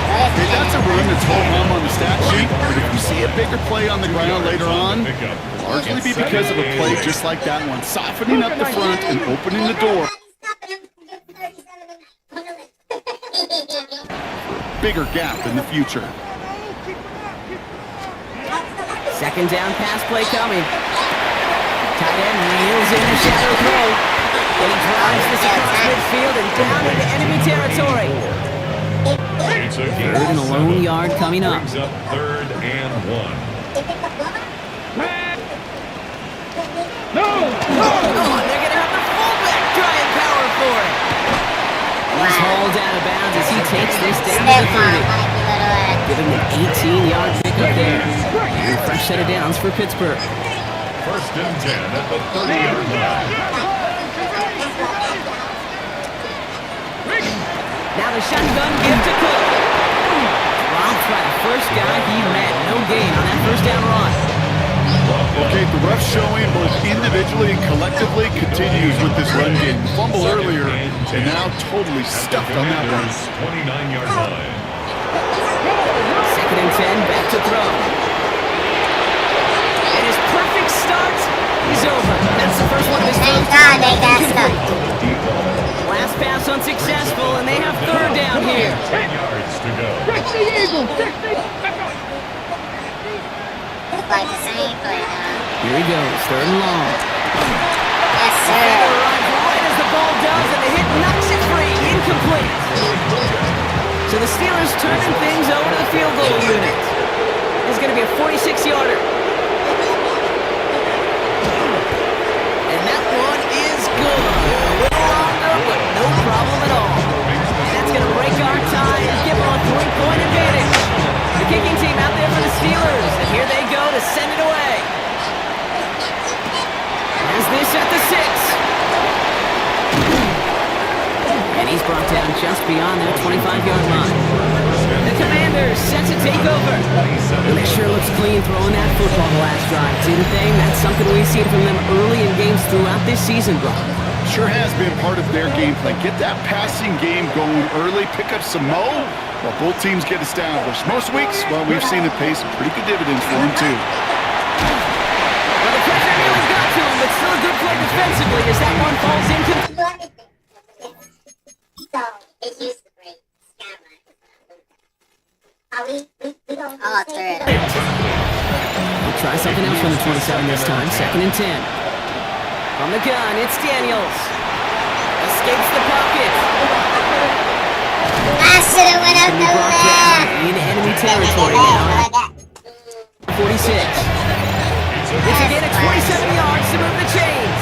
Hey, that's a run that's whole hum on the stat sheet, but if you see a bigger play on the ground later on, it'll largely be because of a play just like that one, softening up the front and opening the door. Bigger gap in the future. Second down pass play coming. Tight end reels in the shadow throw. And he drives this across midfield and down into enemy territory. Third and a lone yard coming up. Brings up 3rd and 1. No! Oh, they're going to have the fullback trying power for it. He's hauled out of bounds as he takes this down to the 30. Give him an 18-yard pickup there. And a fresh set of downs for Pittsburgh. 1st and 10 at the 30-yard line. Now the shotgun give to Cook. Robbed by the first guy he met. No gain on that first down run. Okay, The rough showing both individually and collectively continues with this run game. Fumble earlier, and now totally stuffed on that one. 29-yard line. 2nd and 10, back to throw. And his perfect start, he's over. That's the first one of his Thank throws. God they got stuck. Last pass unsuccessful, and they have 3rd down here. 10 yards to go. It's like the same play now. Here he goes, 3rd and long. Yes, Defender sir. arrives right as the ball does, and the hit knocks it free, incomplete. So the Steelers turning things over to the field goal unit. This is going to be a 46-yarder. And that one is good. A little longer, but no problem at all. That's going to break our tie and give them a 3-point advantage. The kicking team out there for the Steelers, and here they go to send it away. As this at the 6. And he's brought down just beyond that 25-yard line. The Commanders set to take over. And it sure looks clean throwing that football the last drive, didn't they? That's something we've seen from them early in games throughout this season, Brock. Sure has been part of their game plan. Get that passing game going early, pick up some mo, while both teams get established. Most weeks, well, we've seen it pay some pretty good dividends for them, too. Well, the pressure nearly got to him, but still a good play defensively as that one falls incomplete. So, it used to break skyline. We don't Oh, third. We'll try something else from the 27 this time. 2nd and 10. From the gun, it's Daniels. Escapes the pocket. I should have went up the left. In enemy territory now. 46. It's again at 27 yards to move the chains.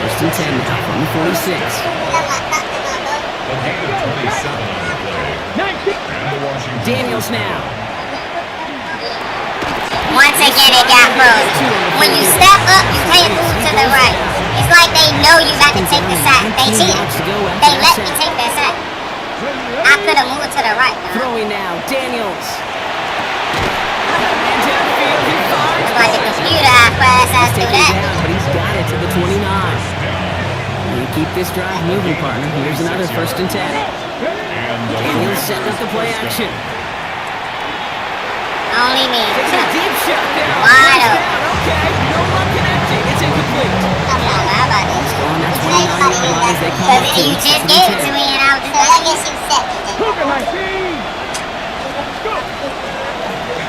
1st and 10 now from the 46. A gain of 27 on the play. And the Washington Daniels now. Once again, it got frozen. When you step up, you can't move to the right. It's like they know you got to take the sack. They cheated. They let me take that sack. I could have moved to the right. Throwing now, Daniels. And downfield, he finds. It's like the computer how fast I do Taken that. down, but he's got it to the 29. We keep this drive moving, partner. Here's another 1st and 10. Daniels setting up the play action. Only me. Takes a deep shot there. Wide open. Okay, no luck connecting. It's incomplete. I'm not lying about this. On that 29-yard line as they come up to You just gave it to me and I was just like, I guess you said it.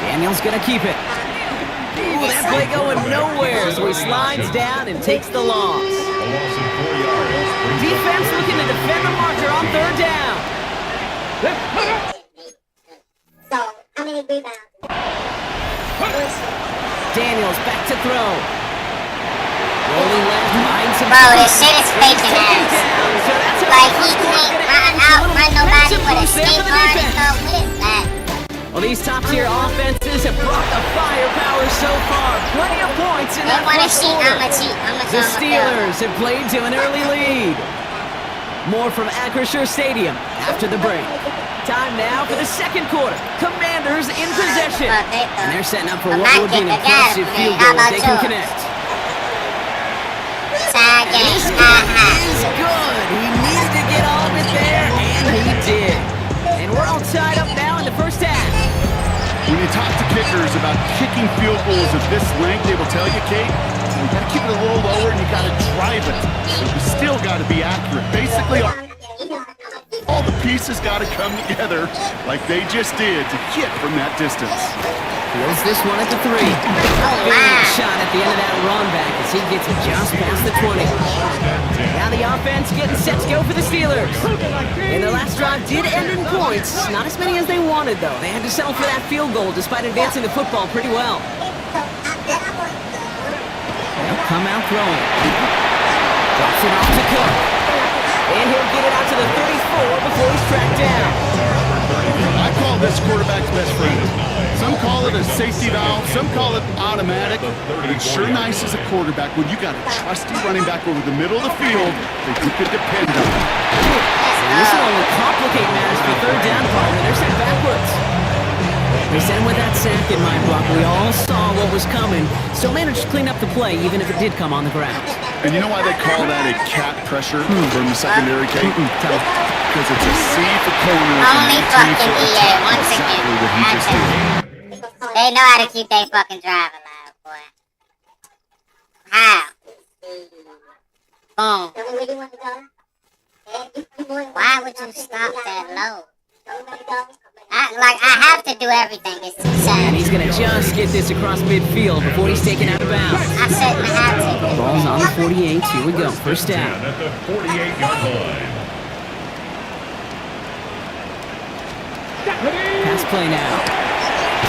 Daniels gonna keep it. Ooh, that play going nowhere, so he slides down and takes the loss. A loss of 4 yards. Defense looking to defend the marker on 3rd down. So, how many rebounds? Daniels back to throw. Rolling left, finds some. Bro, this shit is faking ass. Like, he can't outrun nobody with a skateboard and stuff with it. Well, these top-tier offenses have brought the firepower so far. Plenty of points in They that want to first cheat, quarter. I'ma cheat. The Steelers have played to an early lead. More from Acrisure Stadium after the break. Time now for the 2nd quarter. Commanders in possession. And they're setting up for what would be an impressive field goal if they can connect. This guy is good. He needed to get all of it there, and he did. And we're all tied up now in the first half. When you talk to kickers about kicking field goals of this length, they will tell you, Kate, you got to keep it a little lower and you got to drive it. But you still got to be accurate. Basically, all the pieces got to come together like they just did to hit from that distance. Fields this one at the 3. Big shot at the end of that run back as he gets just past the 20. Now the offense getting set to go for the Steelers. And their last drive did end in points. Not as many as they wanted, though. They had to settle for that field goal despite advancing the football pretty well. They'll come out throwing. Drops it off to Cook. And he'll get it out to the 34 before he's tracked down. I call this quarterback's best friend. Some call it a safety valve, some call it automatic, but it's sure nice as a quarterback when you got a trusty running back over the middle of the field that you could depend on. And this will only complicate matters for 3rd down, partner. They're sent backwards. They sent him with that sack in mind, Brock. We all saw what was coming. Still managed to clean up the play, even if it did come on the ground. And you know why they call that a cat pressure from the secondary, Kate? Because it's a C for corner and Only a T fucking for EA, attack. once Exactly again. what he just did. They know how to keep their fucking drive alive, boy. How? Boom. Why would you stop that low? I have to do everything. It's too sad. And he's going to just get this across midfield before he's taken out of bounds. I said I have to. Ball's on the 48. Here we go. First down. At the 48-yard line. Pass play now.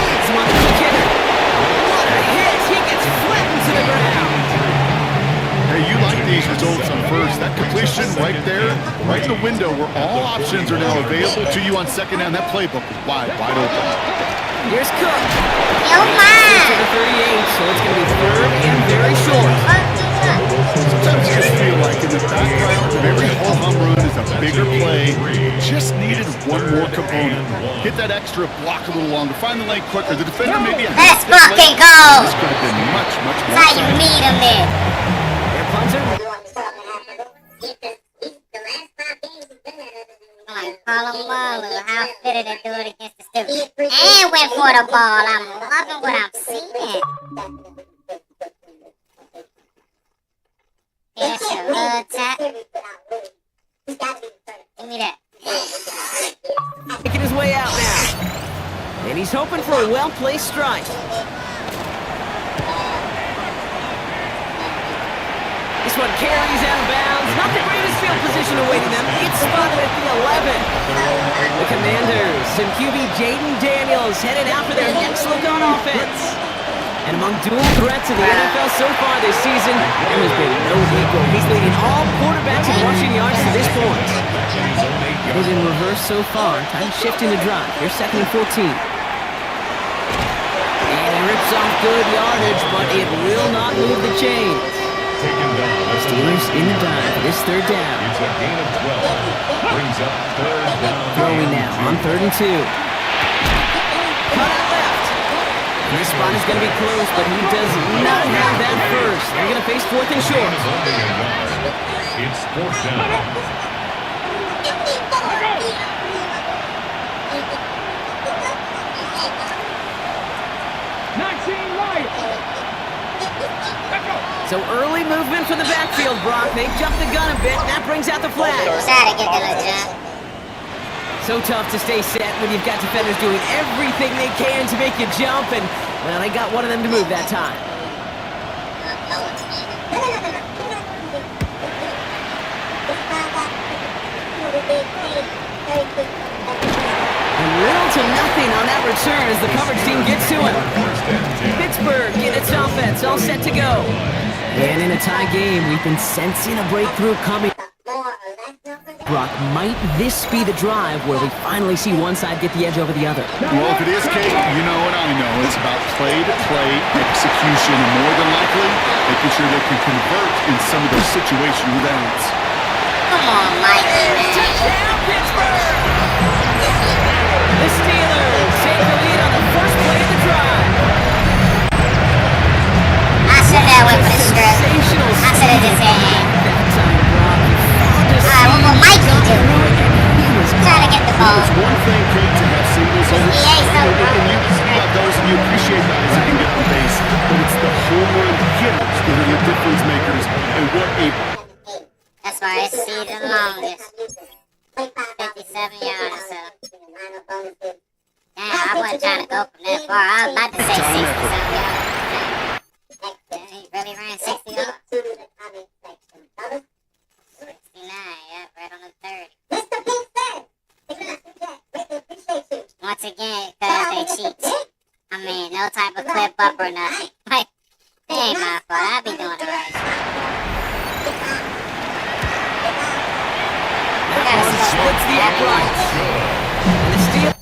It's him on the kick. What a hit! He gets flattened to the ground. Hey, you like these results on first. That completion right there, right in the window where all options are now available to you on second down. That playbook is wide open. Here's Cook. Yo, man. To the 38, so it's going to be third and very short. Sometimes I just feel like in the background of every ho-hum run is a bigger play. Just needed one more component. Hit that extra block a little longer. Find the lane quicker. The defender maybe a Let's half step fucking late. go. This could have been much more That's how you exciting. meet him there. Punter. Like Palomalu, how fitted to do it against the Steelers. And went for the ball. I'm loving what I'm seeing. Yeah, that's your hood tap. Give me that. Making his way out now. And he's hoping for a well-placed strike. This one carries out of bounds. Not the greatest field position awaiting them. It's spotted at the 11. The Commanders and QB Jaden Daniels headed out for their next look on offense. And among dual threats in the NFL so far this season, there has been no equal. He's leading all quarterbacks in rushing yards to this point. Headed in reverse so far. Time to shift into drive. Here's 2nd and 14. And he rips off good yardage, but it will not move the chains. Steelers in the dive for this third down. It's a gain of 12. Brings up third down. Throwing now on 3rd and 2. Cut out left. And this spot is going to be close, but he does not have that first. They're going to face 4th and short. It's 4th down. So early movement from the backfield, Brock. They jumped the gun a bit, and that brings out the flag. Try to get them a jump. So tough to stay set when you've got defenders doing everything they can to make you jump, and, well, they got one of them to move that time. And little to nothing on that return as the coverage team gets to him. Pittsburgh in its offense, all set to go. And in a tie game, we've been sensing a breakthrough coming. Brock, might this be the drive where we finally see one side get the edge over the other? Well, if it is, Kate, you know what I know. It's about play-to-play execution, and more than likely, making sure they can convert in some of those situational downs. Come on, Mikey, man. Touchdown, Pittsburgh! The Steelers take the lead on the first play of the drive. I said that way for the script. I said it just said, hey. Alright, what will Mikey do? Try to get the ball. It's one thing, Kate, to have singles over Yeah, he's so good. and you love those and you appreciate guys who can get on base, but it's the home run hitters that are the difference makers, and what a... That's why it's season longest. 57 yards or so. Damn, I wasn't trying to go from that far. I was about to say 60-something yards. Damn, he really ran 60 yards. 69, yep, right on the 30. Once again, because they cheat. I mean, no type of clip up or nothing. Like, it ain't my fault. I be doing it right. That one splits the uprights. And the Steelers...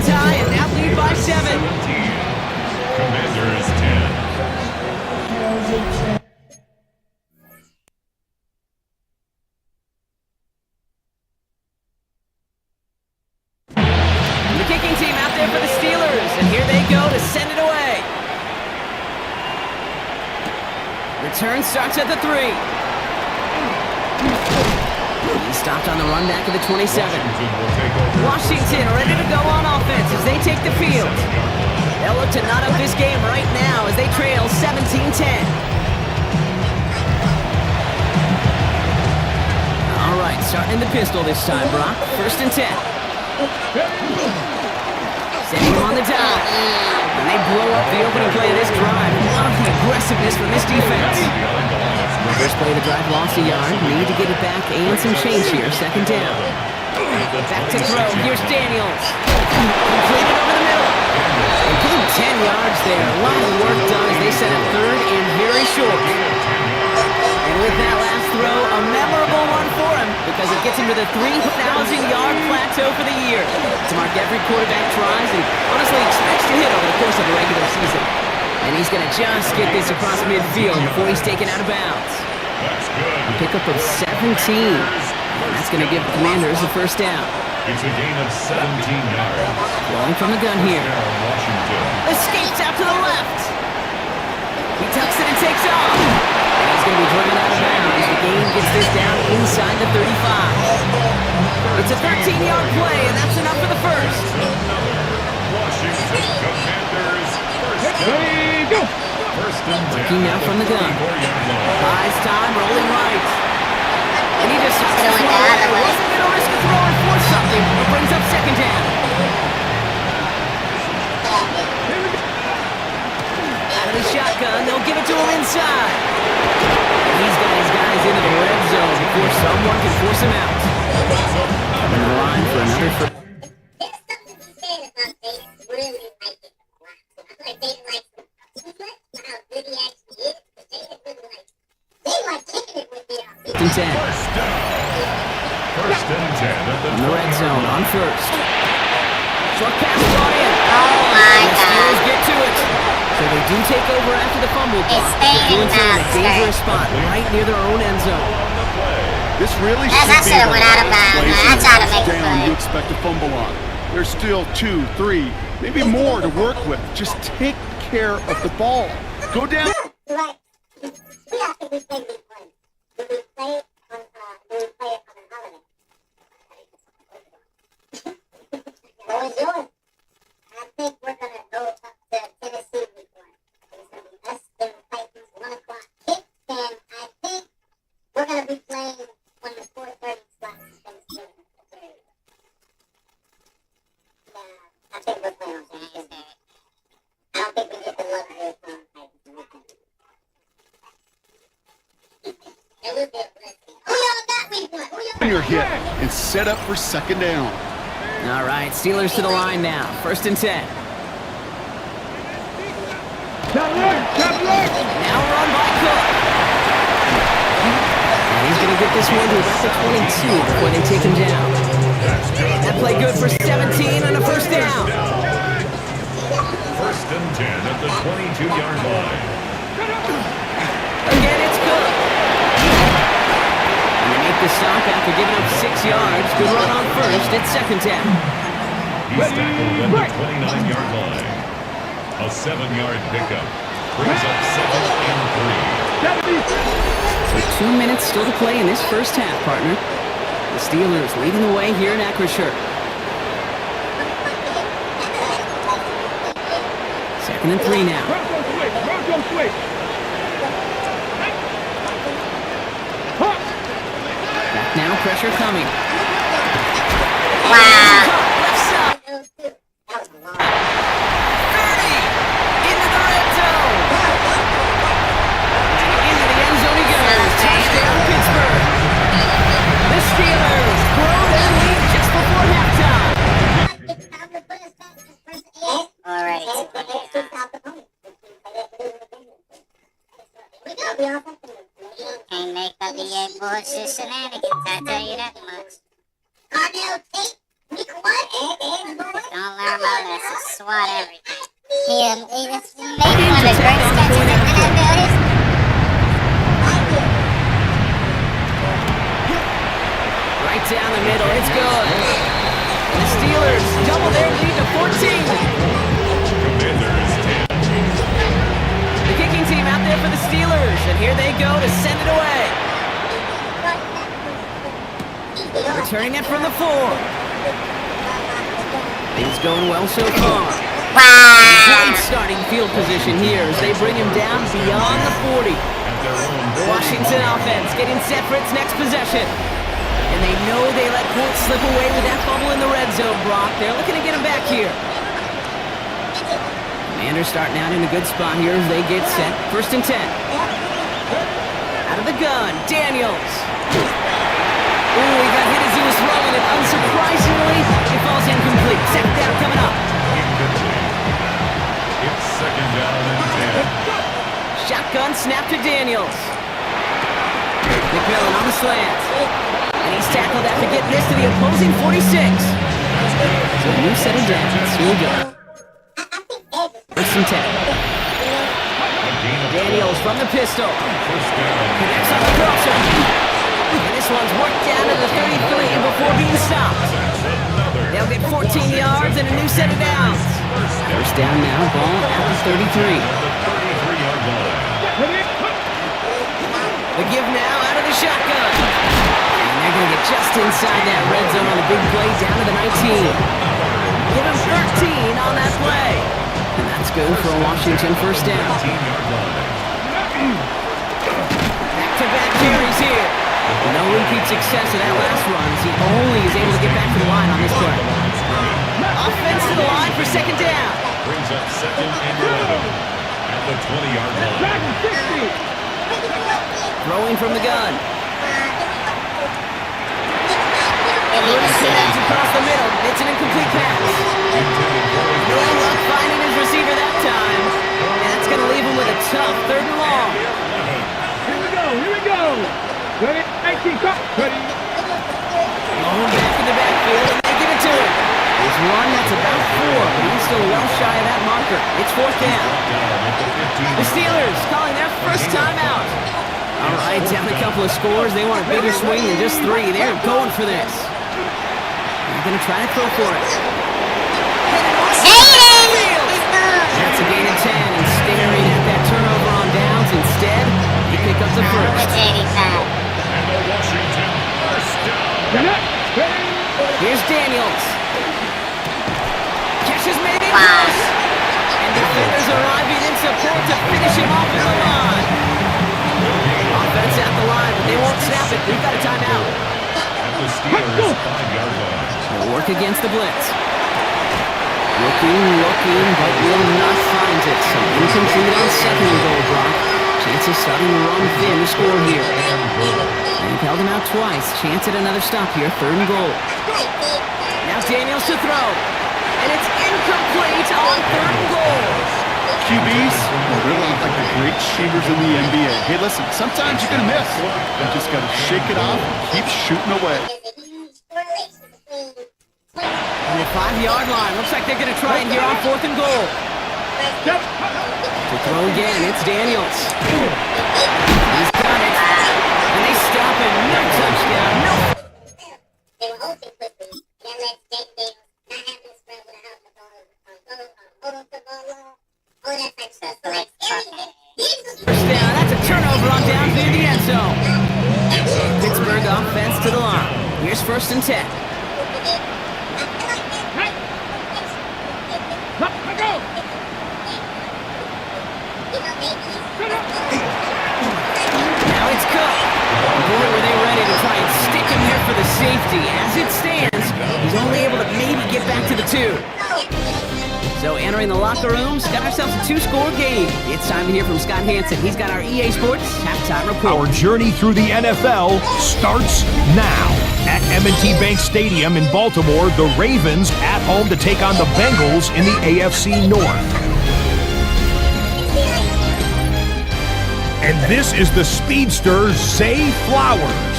tie and now lead by 7. Commanders 10. The kicking team out there for the Steelers, and here they go to send it away. Return starts at the 3. He stopped on the run back of the 27. Washington ready to go on offense as they take the field. They'll look to knot up this game right now as they trail 17-10. All right, starting in the pistol this time, Brock. 1st and 10. Setting him on the dive. And they blow up the opening play of this drive. Love the aggressiveness from this defense. First play of the drive lost a yard. Need to get it back and some change here. 2nd down. Back to throw. Here's Daniels. Completed over the middle. And give him 10 yards there. A lot of work done as they set up 3rd and very short. And with that last throw, a memorable one for him because it gets him to the 3,000-yard plateau for the year. To mark every quarterback tries and honestly expects to hit over the course of the regular season. And he's going to just get this across midfield before he's taken out of bounds. A pickup of 17. And that's going to give the Commanders a 1st down. It's a gain of 17 yards. Rolling from the gun here. Escapes out to the left. He tucks it and takes off. And he's going to be driven out of bounds. The game gets this down inside the 35. It's a 13-yard play, and that's enough for the 1st. Washington Commanders first and 10. Looking now from the gun. Buys time, rolling right. And he just tucks it away. Wasn't going to risk a throw and force something, but brings up 2nd down. Out of the shotgun, they'll give it to him inside. And he's got his guys into the red zone before someone can force him out. Coming to the line for another first. First and 10 at in the red zone on 1st. Short pass brought in. Oh my The Steelers God. get to it. So they do take over after the fumble block. They're doing so in a dangerous spot right near their own end zone. This really That should be should've the went out of last bounds. place in That's the how to first make a down play. you expect a fumble on. There's still 2, 3, maybe more to work with. Just take care of the ball. Go down. Right. We have to replay these plays. Do we play it on a holiday? What was yours? I think we're going to go up to Tennessee week 1. It's going to be us, them, Titans, 1 o'clock kick. And I think we're going to be playing when the 4:30 slot is Tennessee. Yeah, I think we're playing on Tennessee. I don't think we get the luxury of playing Titans. It will be a blessing. Who y'all got week 1? Who y'all Your hit and set up for 2nd down. All right, Steelers to the line now. 1st and 10. Now run by Cook. And he's going to get this one to about the 22 before they take him down. That play good for 17 and a 1st down. 1st and 10 at the 22-yard line. Again, it's Cook. And they make the stop after giving up 6 yards. Good run on 1st. It's 2nd down. He's tackled at the 29-yard line. A 7-yard pickup. Brings up 2nd and 3. So 2 minutes still to play in this first half, partner. The Steelers leading the way here in Acrisure. 2nd and 3 now. Back now, pressure coming. Wow. Into the red zone. And into the end zone he goes. Touchdown, Pittsburgh. The Steelers grow their lead just before halftime. Can't make up the 8 boys' shenanigans, I tell you that much. Don't learn Moses to swat everything. He's maybe one of the greatest catches in NFL history. Right down the middle, it's good. The Steelers double their lead to 14. The kicking team out there for the Steelers, and here they go to send it away. Returning it from the 4. Things going well so far. Great starting field position here as they bring him down beyond the 40. The Washington offense getting set for its next possession. And they know they let points slip away with that fumble in the red zone, Brock. They're looking to get him back here. Commanders starting out in a good spot here as they get set. 1st and 10. Out of the gun, Daniels. Ooh, he got hit as he was throwing it. Unsurprisingly, it falls incomplete. Second down coming up. It's 2nd down and 10. Shotgun snap to Daniels. McMillan on the slant. And he's tackled after getting this to the opposing 46. So a new set of downs. Here we go. 1st and 10. Daniels from the pistol. Connects on the crosser. And this one's worked down to the 33 before being stopped. They'll get 14 yards and a new set of downs. 1st down now, ball at the 33. The give now out of the shotgun. And they're going to get just inside that red zone on the big play down to the 19. Give him 13 on that play. And that's good for a Washington 1st down. Back-to-back carries here. No repeat success of that last run as he only is able to get back to the line on this play. Offense to the line for 2nd down. Brings up 2nd and 11 at the 20-yard line. Throwing from the gun. Across the middle. It's an incomplete pass. No luck finding his receiver that time. And that's going to leave him with a tough 3rd and long. Here we go. Ready? 19, cut. Ready. Long back in the backfield, and they give it to him. There's one that's about 4, but he's still well shy of that marker. It's 4th down. The Steelers calling their first timeout. All right, down a couple of scores. They want a bigger swing than just 3. They're going for this. They're going to try to throw for it. That's a gain of 10, and staring at that turnover on downs. Instead, they pick up the first. Here's Daniels. Catches maybe close. And defenders arriving in support to finish him off in the line. Offense at the line, but they won't snap it. We've got a timeout. At the Steelers' 5-yard line. They'll work against the blitz. Looking, but will not find it. So incomplete on 2nd and goal, Brock. Chance of starting to run thin to score here. They've held him out twice. Chance at another stop here. 3rd and goal. Now Daniels to throw. And it's incomplete on 3rd and goal. QBs are really like the great shooters in the NBA. Hey, listen, sometimes you're going to miss. You just got to shake it off and keep shooting away. On the 5-yard line. Looks like they're going to try it here on 4th and goal. To throw again, it's Daniels. He's got it. And they stop him. No touchdown. No. They were hoping quickly. That lets Jake Daniels not have to spread without the ball on football law. All that type of stuff. So like, First down. That's a turnover on down near the end zone. Pittsburgh offense to the line. Here's 1st and 10. Now it's Cook. Boy, were they ready to try and stick him here for the safety. As it stands, he's only able to maybe get back to the 2. So entering the locker rooms, got ourselves a 2-score game. It's time to hear from Scott Hansen. He's got our EA Sports halftime report. Our journey through the NFL starts now. At M&T Bank Stadium in Baltimore, the Ravens at home to take on the Bengals in the AFC North. And this is the speedster, Zay Flowers.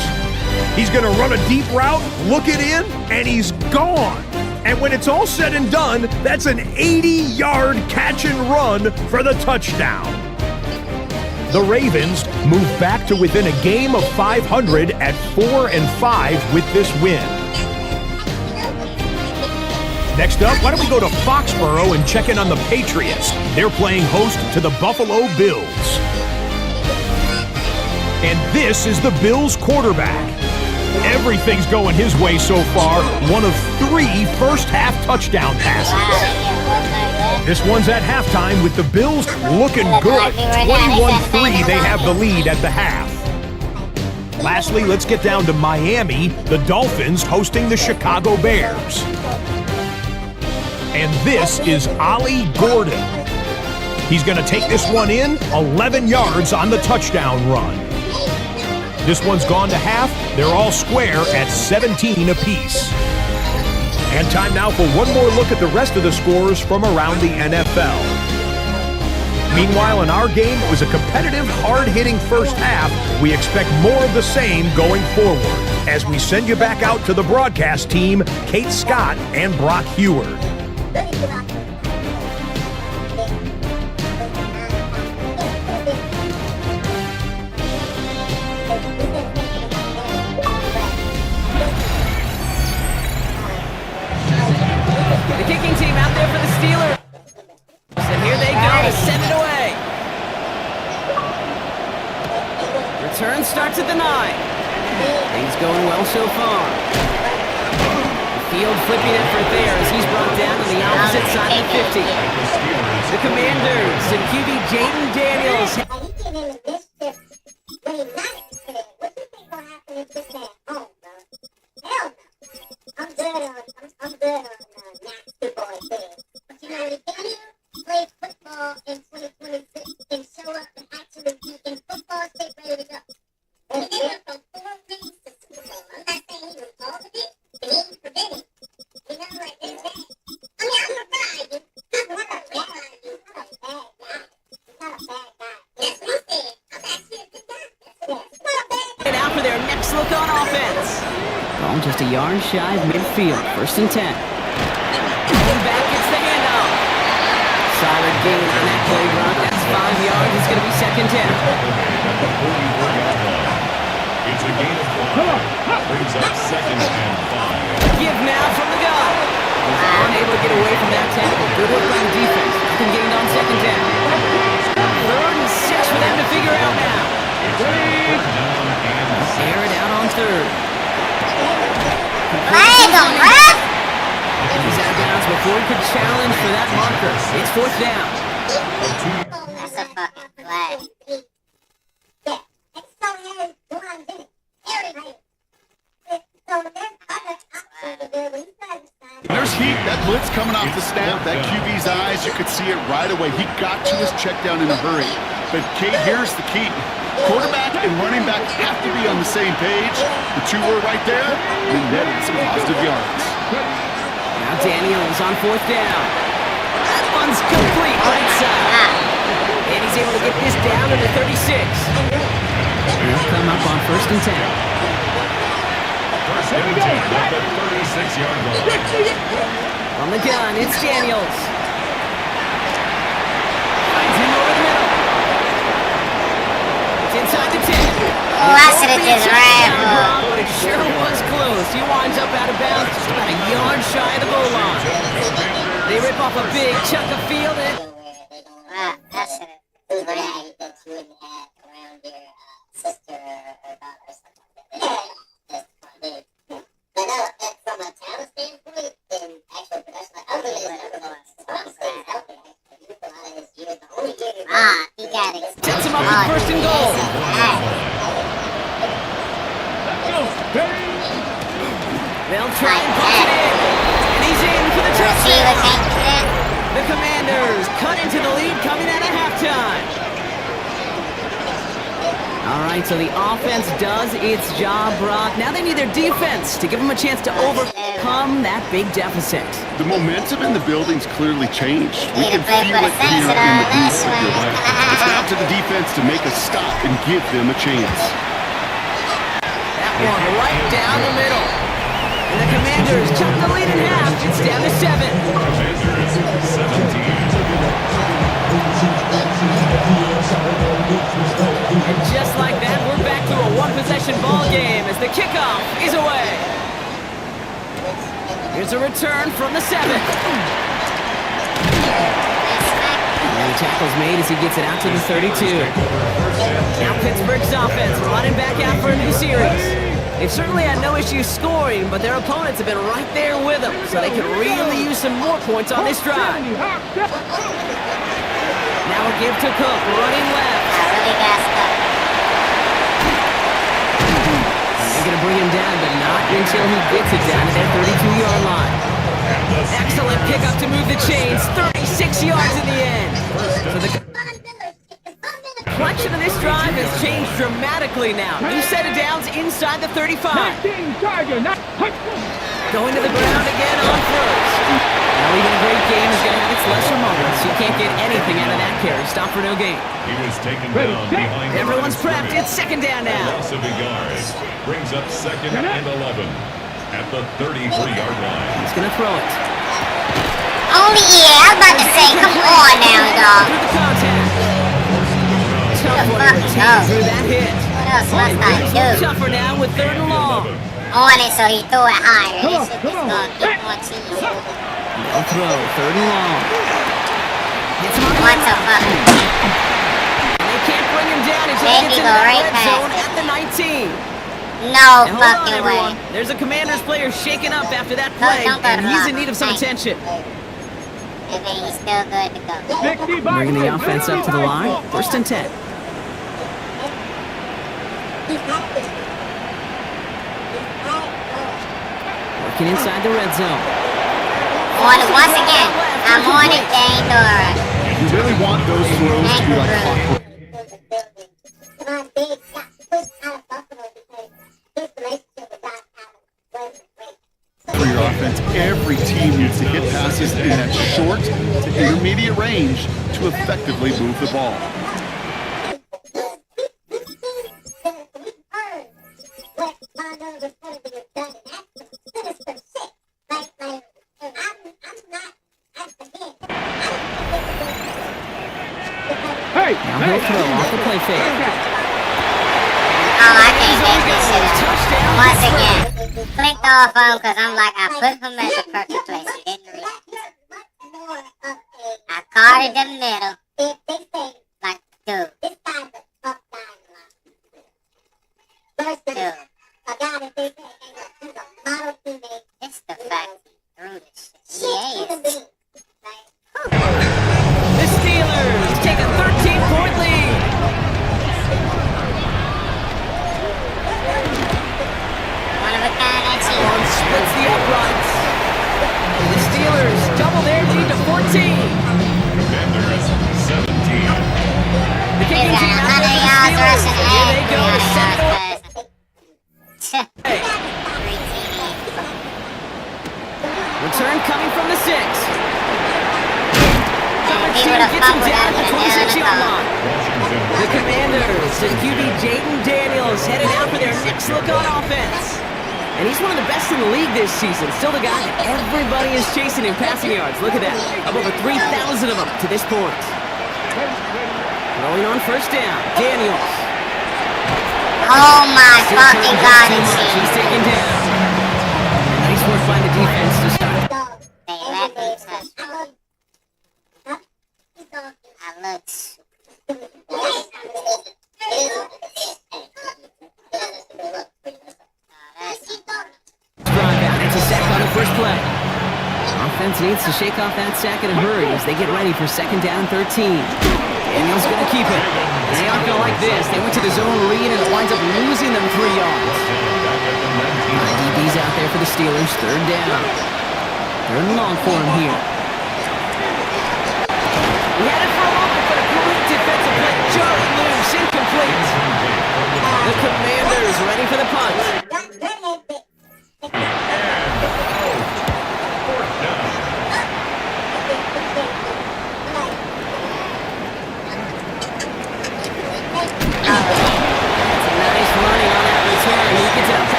He's going to run a deep route, look it in, and he's gone. And when it's all said and done, that's an 80-yard catch and run for the touchdown. The Ravens move back to within a game of 500 at 4-5 with this win. Next up, why don't we go to Foxborough and check in on the Patriots? They're playing host to the Buffalo Bills. And this is the Bills quarterback. Everything's going his way so far. One of 3 first-half touchdown passes. This one's at halftime with the Bills looking good. 21-3, they have the lead at the half. Lastly, let's get down to Miami. The Dolphins hosting the Chicago Bears. And this is Ollie Gordon. He's going to take this one in, 11 yards on the touchdown run. This one's gone to half. They're all square at 17 apiece. And time now for one more look at the rest of the scores from around the NFL. Meanwhile, in our game, it was a competitive, hard-hitting first half. We expect more of the same going forward as we send you back out to the broadcast team, Kate Scott and Brock Heward. The kicking team out there for the Steelers. And here they go to send it away. Return starts at the 9. Things going well so far. Field flipping effort there as he's brought down on the opposite side of the 50. The Commanders and QB Jaden Daniels. Play football in 2026 and show up and actually be in football state ready to go. And he went from 4 rings to Super Bowl. I'm not saying he was all of it, but he ain't preventing. You know, like this guy. I mean, I'm a bad guy. I'm not a bad guy. I'm not a bad guy. That's what he said. I'm actually a good guy. And out for their next look on offense. Ball just a yard shy of midfield. 1st and 10. Going back, it's the handoff. Solid gain on that play run. That's 5 yards. It's going to be 2nd down. It's a gain of 1. Brings up 2nd and 5. Give now from the gun. Unable to get away from that tackle. Good work by the defense. Nothing gained on 2nd down. 3rd and 6 for them to figure out now. Air it out on 3rd. He's out of bounds before he could challenge for that marker. It's 4th down. That's a fucking flag. There's heat. That blitz coming off the snap. That QB's eyes, you could see it right away. He got to his check down in a hurry. But Kate, here's the key. Quarterback and running back have to be on the same page. The 2 were right there, and netted some positive yards. Now Daniels on 4th down. That one's complete right side. And he's able to get this down to the 36. He'll come up on 1st and 10. 1st and 10 at the 36-yard line. On the gun, it's Daniels. Finds him over the middle. It's inside the 10. Oh, I should have just ran. But it sure was close. He winds up out of bounds just about a yard shy of the goal line. They rip off a big chunk of field. Wow, that should have ran. That you wouldn't have around your sister or daughter or something like that. That's fun. But no, from a talent standpoint, in actual production, like, I don't really he got it. Sets him up for 1st and goal. They'll try and punch it in. And he's in for the touchdown. The Commanders cut into the lead coming out of halftime. All right, so the offense does its job, Brock. Now they need their defense to give them a chance to overcome that big deficit. The momentum in the building's clearly changed. We can feel it here in the booth. It's now to the defense to make a stop and give them a chance. That one right down the middle. And the Commanders Commanders cut the lead in half. It's down to 7. Commanders 17. And just like that, we're back to a one-possession ball game as the kickoff is away. Here's a return from the 7. And the tackle's made as he gets it out to the 32. Now Pittsburgh's offense running back out for a new series. They've certainly had no issues scoring, but their opponents have been right there with them, so they could really use some more points on this drive. Now a give to Cook, running left. They're going to bring him down, but not until he gets it down to that 32-yard line. Excellent pickup to move the chains, 36 yards in the end. So the complexion of this drive has changed dramatically now. New set of downs inside the 35. Going to the ground again on first. Now even a great game is going to have its lesser moments. You can't get anything out of that carry. Stop for no gain. He was taken down behind. Everyone's prepped. It's second down now. Loss of a yard. Brings up 2nd and 11 at the 33-yard line. He's going to throw it. Only I was about to say, come on now, dog. Through the contact. Tough one to retain through that hit. What else must I do? Tougher now with 3rd and long. On it, so he threw it higher. This is gonna get more cheese. No throw, 3rd and long. What the fuck? They can't bring him down until he gets into the red zone at the 19. No and fucking way. There's a Commanders player shaking up after that play, and he's in need of some attention. He's still good to go. Bringing the offense up to the line. 1st and 10. Working inside the red zone. On it once again. I'm on it, Dane Dora. You really want those throws to be like clockwork. For your offense, every team needs to hit passes in that short to intermediate range to effectively move the ball. Now he'll throw off the play fake. Oh, I can't get this shit out. Once again, clicked off on because I'm like, I put him at the perfect place. He didn't react. I caught it in the middle. Like, dude. Dude. It's the fact he threw this shit. The Steelers take a 13-point lead. One of a kind at you. Splits the uprights. The Steelers double their lead to 14. Commanders 17. The kicking team out there, the Steelers. Here they go to set it up. Return coming from the 6. Gets him down at the 26-yard line. The Commanders and QB Jaden Daniels headed out for their next look on offense. And he's one of the best in the league this season. Still the guy that everybody is chasing in passing yards. Look at that. Up over 3,000 of them to this point. Throwing on 1st down. Daniels. Oh my fucking God. He's taken down. Nice work by the defense to start. They let me touch me. I look Drive out. It's a sack on the first play. Offense needs to shake off that sack in a hurry as they get ready for 2nd down 13. Daniels going to keep it. They aren't going to like this. They went to the zone lead and it winds up losing them 3 yards. DB's out there for the Steelers. 3rd down. 3rd and long for him here. He had it for a moment, but a great defensive play. Jarring loose, incomplete. The Commanders ready for the punt.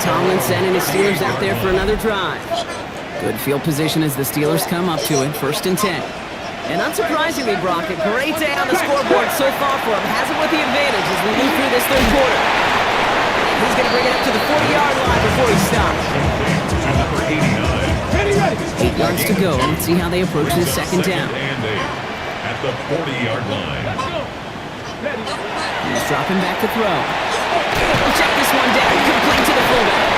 Tomlin says Steelers out there for another drive. Good field position as the Steelers come up to it. 1st and 10. And unsurprisingly, Brock, a great day on the scoreboard so far for him. Has him with the advantage as we move through this third quarter. He's going to bring it up to the 40-yard line before he stops. Number 89. 8 yards to go. Let's see how they approach this second down. And 8 at the 40-yard line. He's dropping back to throw. We'll check this one down. Complete to the fullback.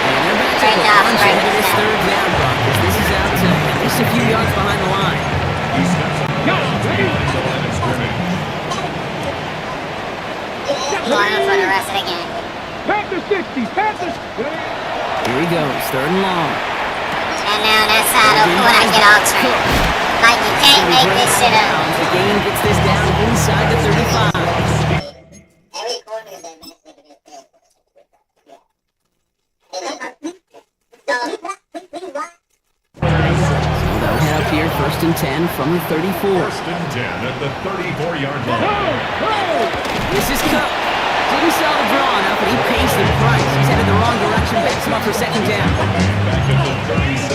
And they're back to the punch ahead of this third down, Brock, as this is out to at least a few yards behind the line. He steps up the line of scrimmage. Line up for the rest of the game. Panther 60, Panther. Here he goes, 3rd and long. And now that side of when I get all trained. Like, you can't make this shit up. The game gets this down inside the 35. Every corner of them is They'll head up here, 1st and 10 from the 34. 1st and 10 at the 34-yard line. This is Cook. Didn't sell the draw enough, and he pays the price. He's headed the wrong direction, backs him up for 2nd down.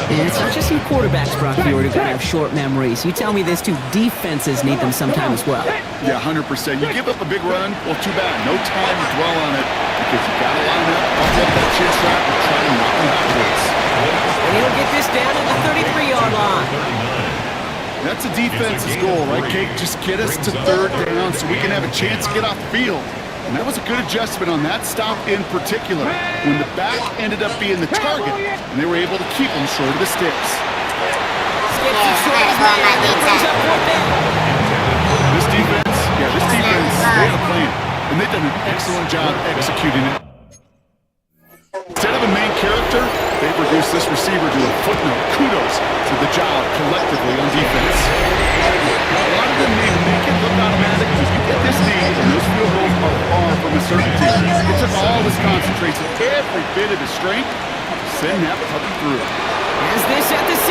And it's not just you quarterbacks, Brock, you were to have short memories. You tell me this too, defenses need them sometime as well. Yeah, 100%. You give up a big run, well, too bad. No time to dwell on it because you got to line up, up that chin strap, and try to knock them backwards. And he'll get this down at the 33-yard line. That's a defense's goal, right, Kate? Just get us to 3rd down so we can have a chance to get off the field. And that was a good adjustment on that stop in particular, when the back ended up being the target, and they were able to keep him short of the sticks. This defense, they have a plan, and they've done an excellent job executing it. Instead of a main character, they've reduced this receiver to a footnote. Kudos to the job collectively on defense. A lot of them may make it look automatic because you get this lead and those field goals are far from a certainty. It took all his concentration, every bit of his strength to send that puppy through. As this at the 6.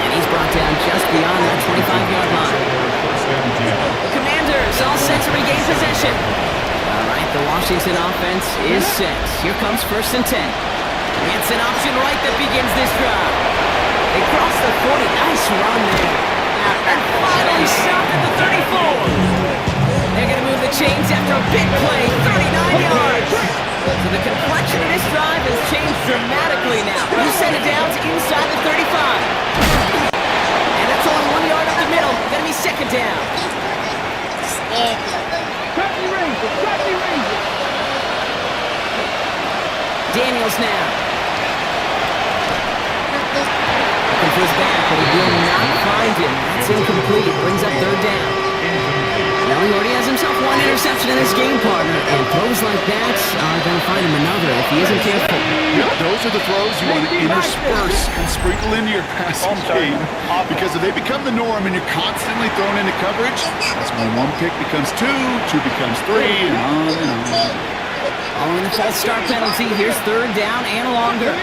And he's brought down just beyond that 25-yard line. The Commanders all set to regain possession. All right, the Washington offense is set. Here comes 1st and 10. It's an option right that begins this drive. They cross the 40. Nice run there. And finally stopped at the 34. They're going to move the chains after a big play. 39 yards. So the complexion of this drive has changed dramatically now. You send it down to inside the 35. And that's only 1 yard up the middle. Going to be 2nd down. Daniels now. Looking for his back, but he will not find him. That's incomplete. Brings up 3rd down. Now he already has himself 1 interception in his game, partner. And throws like that are going to find him another if he isn't careful. Yeah, those are the throws you want to intersperse and sprinkle into your passing game. Because if they become the norm and you're constantly thrown into coverage, that's when 1 pick becomes 2, 2 becomes 3, and on and on. Following the false start penalty, here's 3rd down and longer.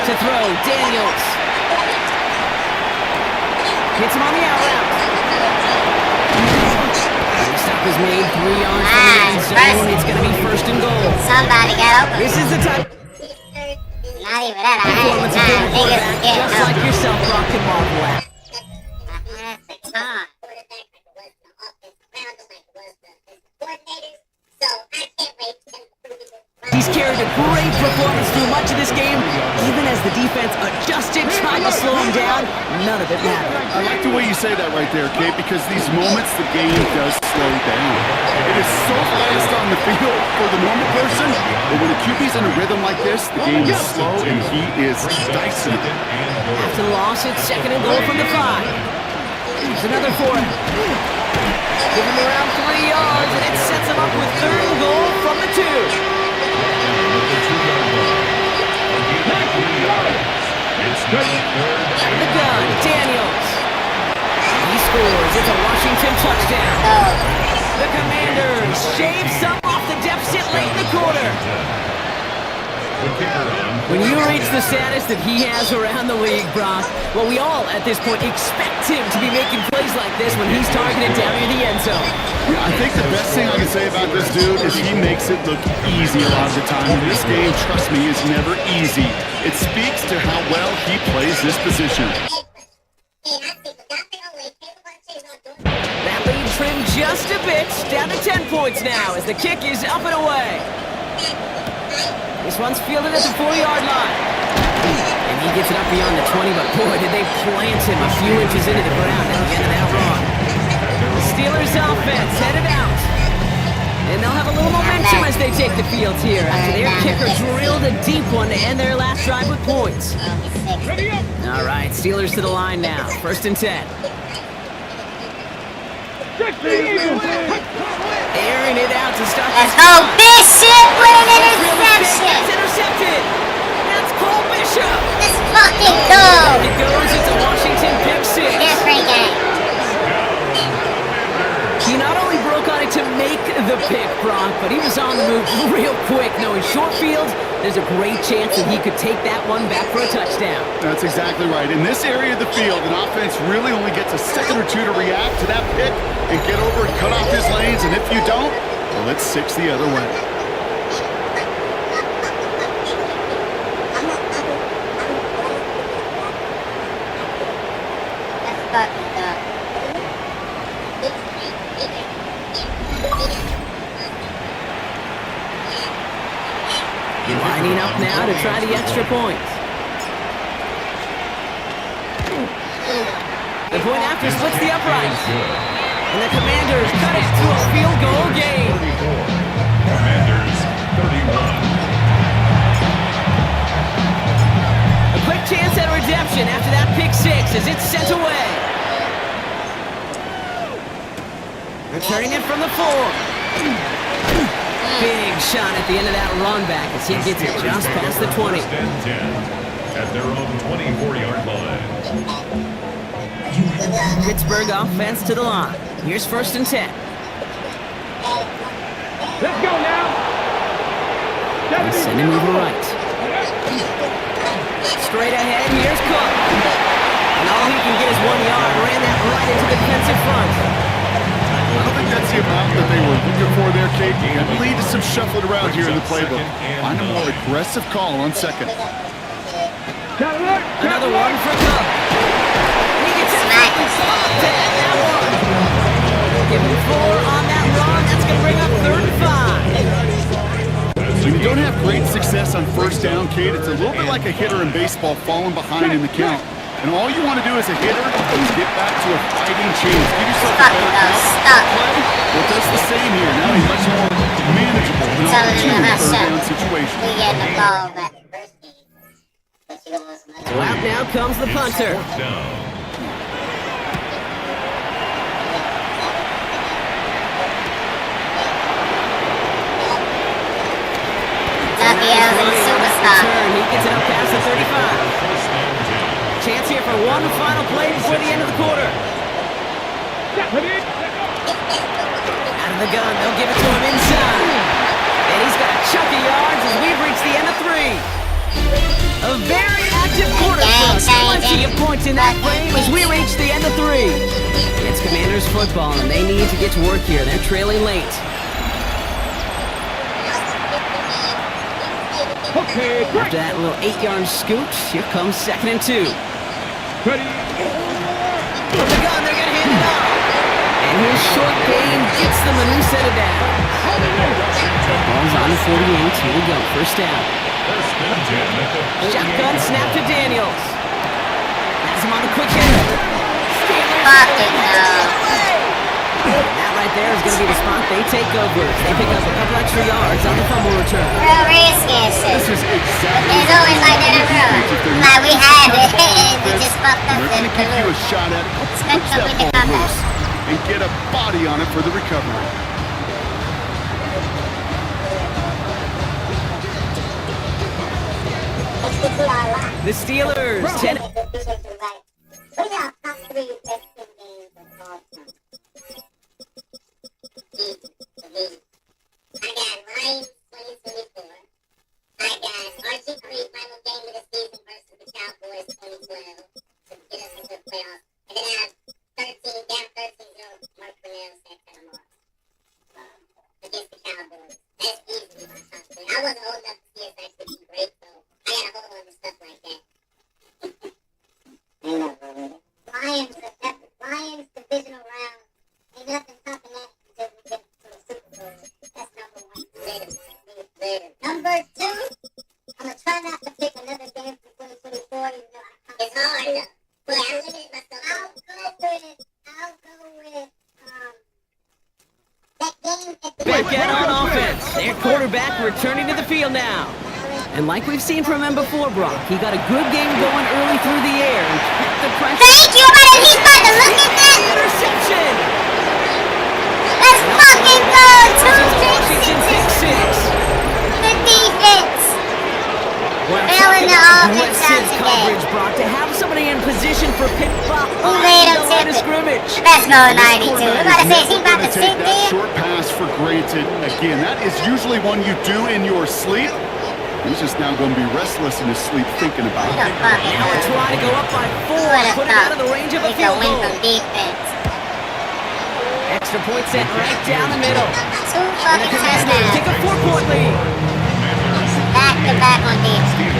To throw, Daniels. Hits him on the out route. The stop is made 3 yards from the end zone. It's going to be 1st and goal. Somebody got open. This is the time. Not even that. Performance of the quarterback, just like yourself, Brock, can marvel at. He's carried a great performance through much of this game. Even as the defense adjusted, trying to slow him down, none of it mattered. I like the way you say that right there, Kate, because these moments the game does slow down. It is so fast on the field for the normal person, but when a QB's in a rhythm like this, the game is slow and he is dicing it. After the loss, it's 2nd and goal from the 5. There's another for him. Give him around 3 yards, and it sets him up with 3rd and goal from the 2. The gun, Daniels. He scores. It's a Washington touchdown. The Commanders shave some off the deficit late in the quarter. The kicker on When you reach the status that he has around the league, Brock, well, we all at this point expect him to be making plays like this when he's targeted down near the end zone. Yeah, I think the best thing I can say about this dude is he makes it look easy a lot of the time. This game, trust me, is never easy. It speaks to how well he plays this position. That lead trimmed just a bit, down to 10 points now as the kick is up and away. This one's fielded at the 4-yard line. And he gets it up beyond the 20, but boy, did they plant him a few inches into the ground at the end of that run. The Steelers offense headed out. And they'll have a little momentum as they take the field here after their kicker drilled a deep one to end their last drive with points. All right, Steelers to the line now. 1st and 10. Airing it out to stop. Let's go, Bishop with an interception. That's intercepted. That's Cole Bishop. Let's fucking go. It goes into Washington pick 6. Different game. He not only broke on it to make the pick, Brock, but he was on the move real quick. Knowing short field, there's a great chance that he could take that one back for a touchdown. That's exactly right. In this area of the field, an offense really only gets a second or two to react to that pick and get over and cut off his lanes. And if you don't, well, it's 6 the other way. Let's fucking go. Lining up now to try the extra points. The point after splits the uprights. And the Commanders cut it to a field goal game. Commanders 31. A quick chance at redemption after that pick 6 as it's sent away. Returning it from the 4. Big shot at the end of that run back as he gets it just past the 20. 1st and 10 at their own 24-yard line. Pittsburgh offense to the line. Here's 1st and 10. Let's go now. And send him over right. Straight ahead, here's Cook. And all he can get is 1 yard. Ran that right into the defensive front. I don't think that's the amount that they were looking for there, KD. I believe it's some shuffling around here in the playbook. Find a more aggressive call on 2nd. Another one for Cook. He gets it back to that one. Give him 4 on that run. That's going to bring up 3rd and 5. When you don't have great success on 1st down, Kate, it's a little bit like a hitter in baseball falling behind in the count. And all you want to do as a hitter is get back to a fighting chance. Give yourself a better count. Well, it does the same here. Now he's much more manageable in all the 2 third down situations. We get the ball back. So out now comes the punter. Superstar. He gets it up past the 35. Chance here for one final play before the end of the quarter. Out of the gun, they'll give it to him inside. And he's got a chunk of yards as we've reached the end of 3. A very active quarter for us. Plenty of points in that frame as we reach the end of 3. It's Commanders football, and they need to get to work here. They're trailing late. After that little 8-yard scoot, here comes 2nd and 2. From the gun, they're going to hand it off. And his short game gets them a new set of downs. Ball's on the 48. Here we go. 1st down. Shotgun snap to Daniels. Has him on a quick hit. Fucking no. That right there is going to be the spot they take over. They pick up a couple extra yards on the fumble return. Real risky shit. This is exactly It's always like that in real. Like we had it, and we just fucked up They're going the to give you a shot at it. Push that ball loose and get a body on it for the recovery. The Steelers 10. I got Lions 2024. I got RG3 Final returning to the field now. And like we've seen from him before, Brock, he got a good game going early through the air and kept the pressure. Thank you, buddy. He's about to look at that. Interception. Let's fucking go. Washington pick six. The defense. Failing the offense out today. Coverage, Brock, to have somebody in position for pick behind Who made him the line of tip it? scrimmage. Let's go 92. We're about to say he's about to sit That there. short pass for granted again. That is usually one you do in your sleep. He's just now going to be restless in his sleep thinking about it. Now we're trying to go up by 4, put it out of the range of a It's a field win goal. from defense. Extra point set right down the middle. 2 fucking touchdowns. Take a 4-point lead. Back to back on defense.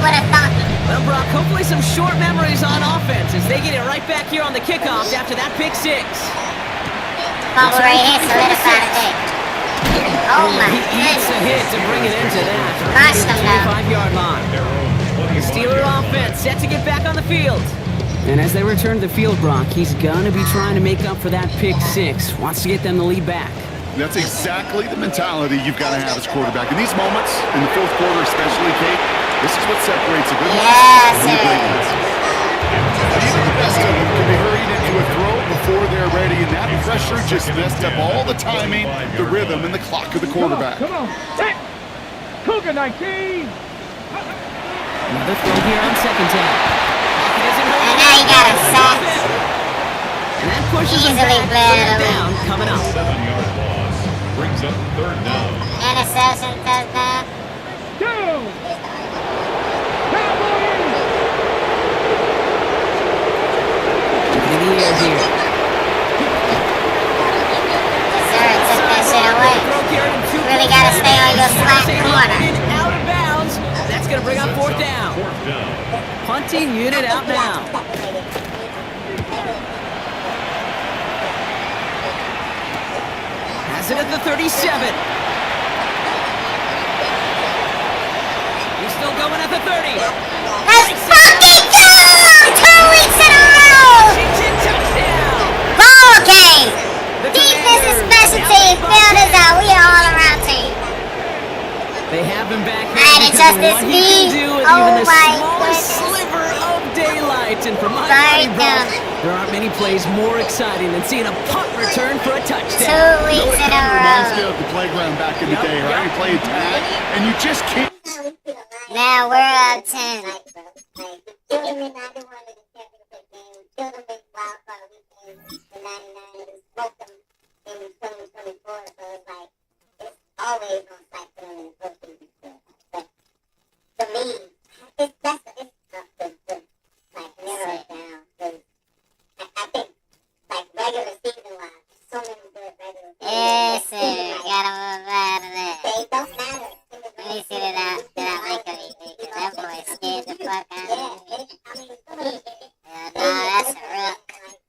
What a thought. Well, Brock, hopefully some short memories on offense as they get it right back here on the kickoff after that pick six. Fumble right here, solidified the pick. Oh my He eats a hit to bring it into that. Crushed him though. 25-yard line. The Steeler offense set to get back on the field. And as they return to the field, Brock, he's going to be trying to make up for that pick six. Wants to get them the lead back. That's exactly the mentality you've got to have as quarterback. In these moments, in the fourth quarter especially, Kate, this is what separates a good one Yes, from a great one. Even the best of them can be hurried into a throw before they're ready, and that pressure just messed up all the timing, the rhythm, and the clock of the quarterback. Come on. Hey. Cougar 19. Another throw here on second down. And now you got a sack. And that pushes him Easily back. Third bled down coming up. 7-yard loss brings up third down. Interception, touchdown. In the air here. Sir, took that shit away. Really got to stay on your slack corner. Out of bounds. That's going to bring up fourth down. Fourth down. Punting unit out now. Has it at the 37. He's still going at the 30. Let's fucking go! 2 weeks in a row! Washington touchdown. Ball game! Defense and special teams bailed us out. We are all around team. They have him back I here didn't because trust of this what he can speed. do with Oh even the my smallest goodness. sliver of daylight. And for my Right money, Brock, down. there aren't many plays more exciting than seeing a punt return for a 2 touchdown. weeks in a Reminds me row. of the playground back in the day, right? You play tag, and you just can't. Now we're up 10. Always on site for them in the postseason. But for me, it's tough to like narrow it down. Because I think like regular season wise, so many good regular season. Yes, sir. Gotta move out of there. They don't matter. Let me see that make of it. That boy scared the fuck out of me. Nah, that's a rook.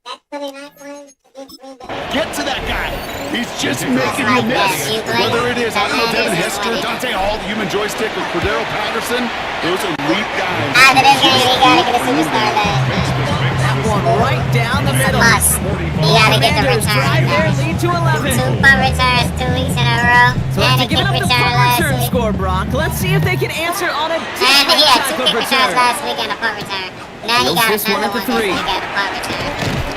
That 29 points against Green Bay. Get to that guy. He's just making you miss. Whether it is, I don't know, Devin Hester, Dante Hall, the human joystick, or Cordero Patterson, those elite guys. After this game, he gotta get a superstar there. That one right down the middle. Must. He gotta get the Commanders drive their return. lead to 11. 2 punt returns 2 weeks in a row. So And after a giving kick up the return punt last return week. score, Brock, let's see if they can answer on a And different he had 2 type of kick returns return. last week and a punt return. Now he Knows got this one another at the one. 3. He got a punt return.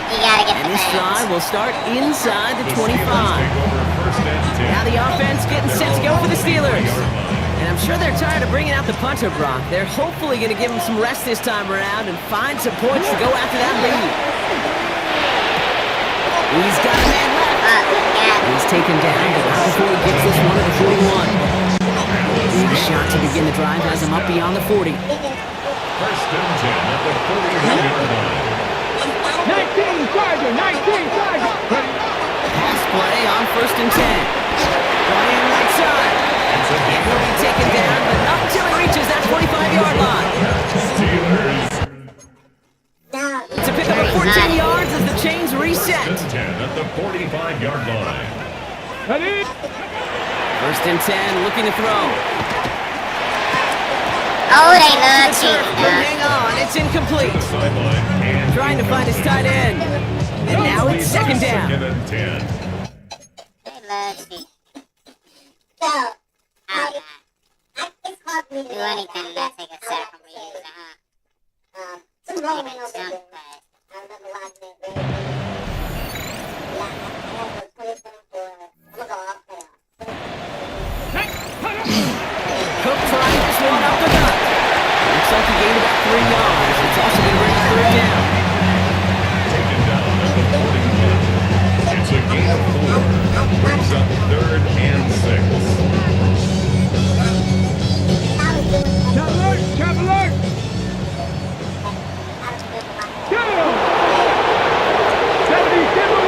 He gotta get And the this drive bags. will start inside the The Steelers 25. take over first and 10. Now the offense getting set to go for the Steelers. 7-yard line. And I'm sure they're tired of bringing out the punter, Brock. They're hopefully going to give him some rest this time around and find some points to go after that lead. He's got a man left. He's taken down, but not before he gets this one at the 41. Big shot to begin the drive has him up beyond the 40. First and 10 at the 41-yard line. 19 Tiger, 19 Tiger. Pass play on first and 10. Running right side. And he'll be taken down, but not until he reaches that 25-yard line. Steelers. To pick up a 14 yards as the chains reset. First and 10 at the 45-yard line. First and 10, looking to throw. Oh, they love cheating. But hang on, it's incomplete. Sideline and Trying to find his tight end. And now it's second down. Second and 10. They love cheating. So, it's hard for me to do anything and not take a set from reusing, huh? Some rolling Make a over jump there. pass. I remember watching it very well. Yeah, I have a 2024. I'm gonna go off there. Cook trying this one up the gut. Looks like he gained about 3 yards. It's also going to bring a third down. Taken down at the 41. It's a gain of 4. Brings up 3rd and 6. Cap alert! Cap alert! Get him! 70, get him!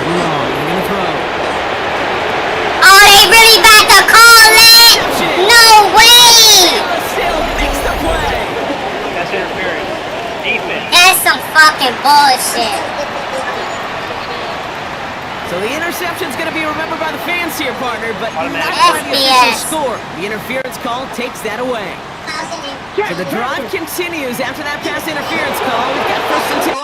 Long, they're going to throw. Oh, they really about to call it? No way! Still makes the play. That's interference. Defense. That's some fucking bullshit. So the interception's going to be remembered by the fans here, partner, but not Automatic. by the official SBS. score. The interference call takes that away. So the drive continues after that pass interference call. We've got first and 10.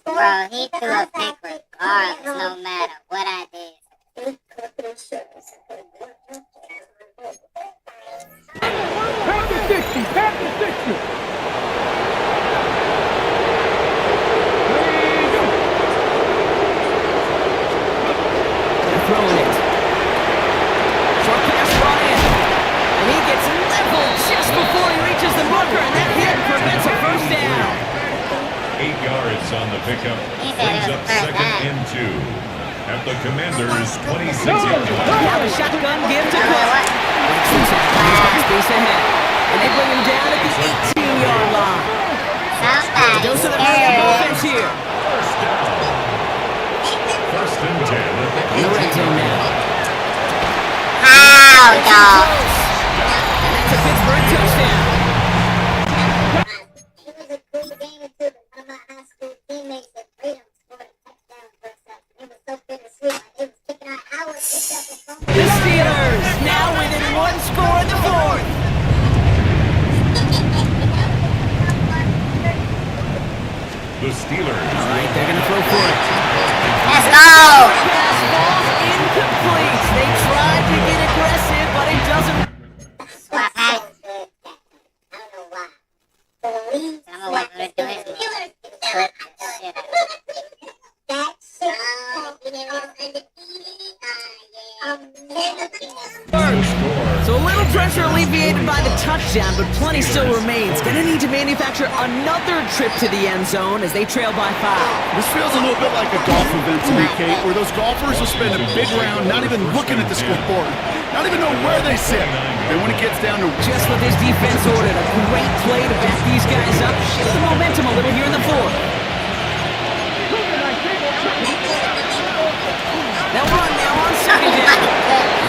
Bro, he threw a pick regardless, no matter what I did. Tap the 60! Tap the 60! They're throwing it. Short pass brought in. And he gets leveled just before he reaches the marker, and that hit prevents a first down. 8 yards on the pickup. He said Brings it up was the first 2nd down. and 2. At the Commanders' 26-yard line. Now the shotgun give to Cook. Makes him tackle. He's got space ahead. And they bring him down at the 18-yard line. Somebody Dose of the brilliant offense here. First and 10 at the In the red 18. zone now. How, dog? And that's a Pittsburgh touchdown. It was a cool game too, but one of my high school teammates at Freedom scored a touchdown for us. It was so bittersweet. Like, it was kicking out hours, picked up the phone. The Steelers now within 1 score in the fourth. The Steelers. All right, they're going to throw for it. Let's go! Pass ball incomplete. They tried to get aggressive, but it doesn't. Swap hat. I don't know why. The lead I'm gonna wait for him to do his Steelers. clip the shit out of it. That shit. You know, undefeated. So a little pressure alleviated by the touchdown, but plenty still remains. Gonna need to manufacture another trip to the end zone as they trail by 5. This feels a little bit like a golf event to me, Kate, where those golfers will spend a big round not even looking at the scoreboard, not even know where they sit. And when it gets down to Just what this defense ordered, a great play to back these guys up, shift the momentum a little here in the fourth. They'll run now on 2nd down.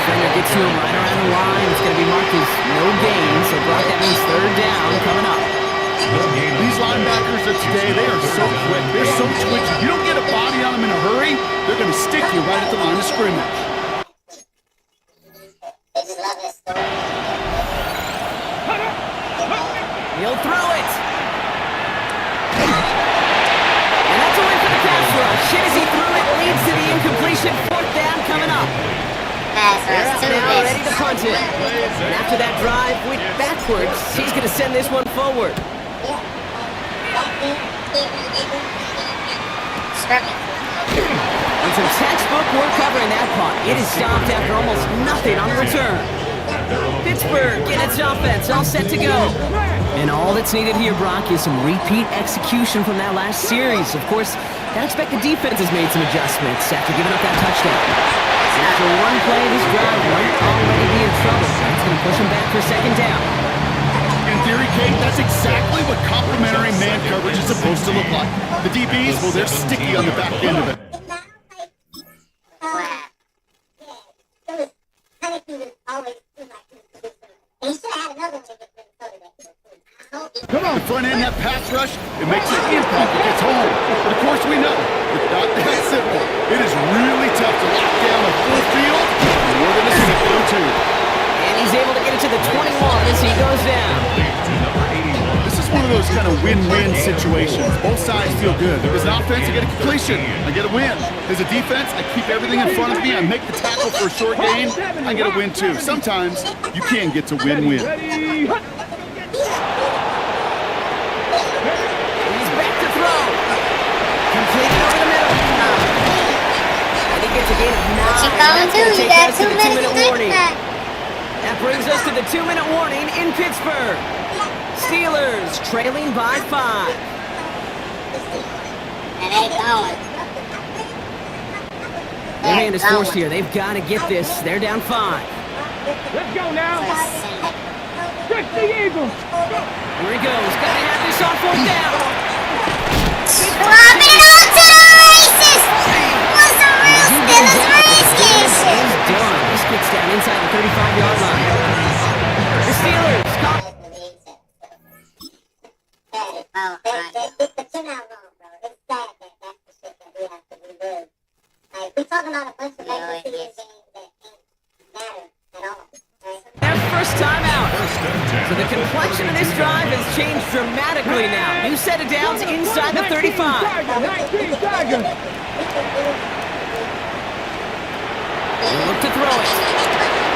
Defender gets to him right around the line. It's going to be marked as no gain, so Brock, that means 3rd down coming up. these linebackers of today, they are so quick, they're so twitchy. You don't get a body on them in a hurry, they're going to stick you right at the line of scrimmage. He'll throw it. And that's a win for the pass rush. Hit as he threw it, leads to the incompletion. 4th down coming up. Pass rush, two Now ready misses. to punt it. And after that drive went backwards, he's going to send this one forward. And some textbook work covering that punt. It is stopped after almost nothing on the return. Pittsburgh in its offense, all set to go. And all that's needed here, Brock, is some repeat execution from that last series. Of course, I expect the defense has made some adjustments after giving up that touchdown. And after one play, this drive might already be in trouble. That's going to push him back for 2nd down. In theory, Kate, that's exactly what complementary man coverage is supposed to look like. The DBs, well, they're sticky on the back end of it. Come on. The front end, that pass rush, it makes an impact. It gets home. But of course, we know it's not that simple. It is really tough to lock down a full field. More than a stick down, too. And he's able to get it to the 21 as he goes down. This is one of those kind of win-win situations. Both sides feel good. As an offense, I get a completion. I get a win. As a defense, I keep everything in front of me. I make the tackle for a short gain. I get a win, too. Sometimes you can get to win-win. He's back to throw. Completed over the middle. And he gets a gain of 9. What you calling to? You got 2 minutes to warning. think. That brings us to the 2-minute warning in Pittsburgh. Steelers trailing by 5. And they going. Their hand is forced here. They've got to get this. They're down 5. Let's go now. Stretch the Eagles. Here he goes. Got to have this on 4th down. Dropping it all to the races. Was a real Steelers race game. Is done. This gets down inside the 35-yard line. The Steelers. You're not wrong, bro. It's sad that that's the shit that we have to rebuild. Like, we talking about a bunch of games that ain't matter at all. Their first time out. So the complexion of this drive has changed dramatically now. New set of downs inside the 35. 19 Tigers. He'll look to throw it.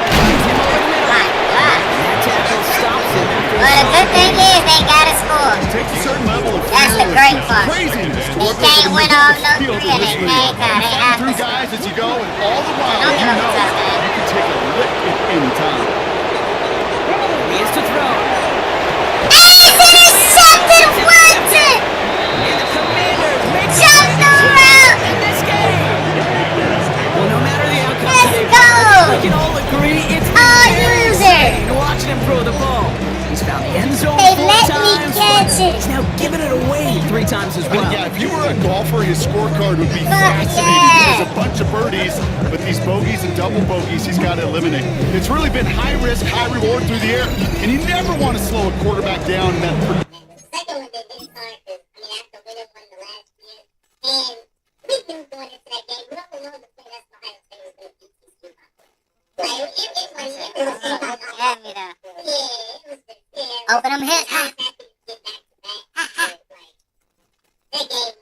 Finds him over the middle. That tackle stops him after But the good thing is they got to score. It takes a certain level of That's the great part. craziness to They work can't over win the all middle no field three in of this them. league. They You have through to. guys as you go, and all the while Don't you give up know a touchdown. you can take a lick at any time. He is to throw. Intercepted Watson! And the Commanders make the Jumped around! in this game. Well, no matter the outcome Let's today, go! we can all agree it's All very user! exciting watching him throw the ball. He's found the end zone They 4 let me times. catch it. He's now given it away 3 times as well. Yeah, if you were a golfer, his scorecard would be Fuck fascinating. yeah. He has a bunch of birdies, but these bogeys and double bogeys he's got to eliminate. It's really been high risk, high reward through the air, and you never want to slow a quarterback down in that. The second one they did is hard because, I mean, after winning one the last year, and we knew going into that game, we don't know the thing that's Ohio State was going to beat these two. Like, it was Have me though. yeah, it was the Open them hips.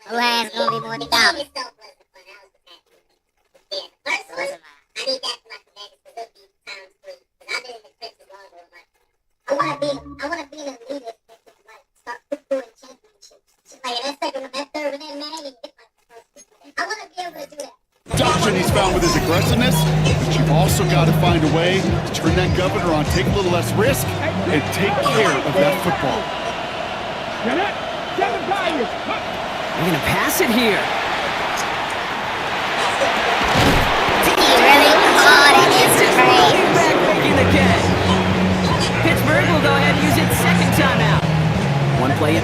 Who has gonna be more dominant? I want to be in a league that can like start doing championships. Like that second, that third, and then Madden. I want to be able to do that. Option he's found with his aggressiveness, but you've also got to find a way to turn that governor on, take a little less risk, and take care of that football. Get it? 7 Tigers. They're going to pass it here. He really caught it. It's crazy. Back making the catch. Pittsburgh will go ahead and use its second timeout. One play.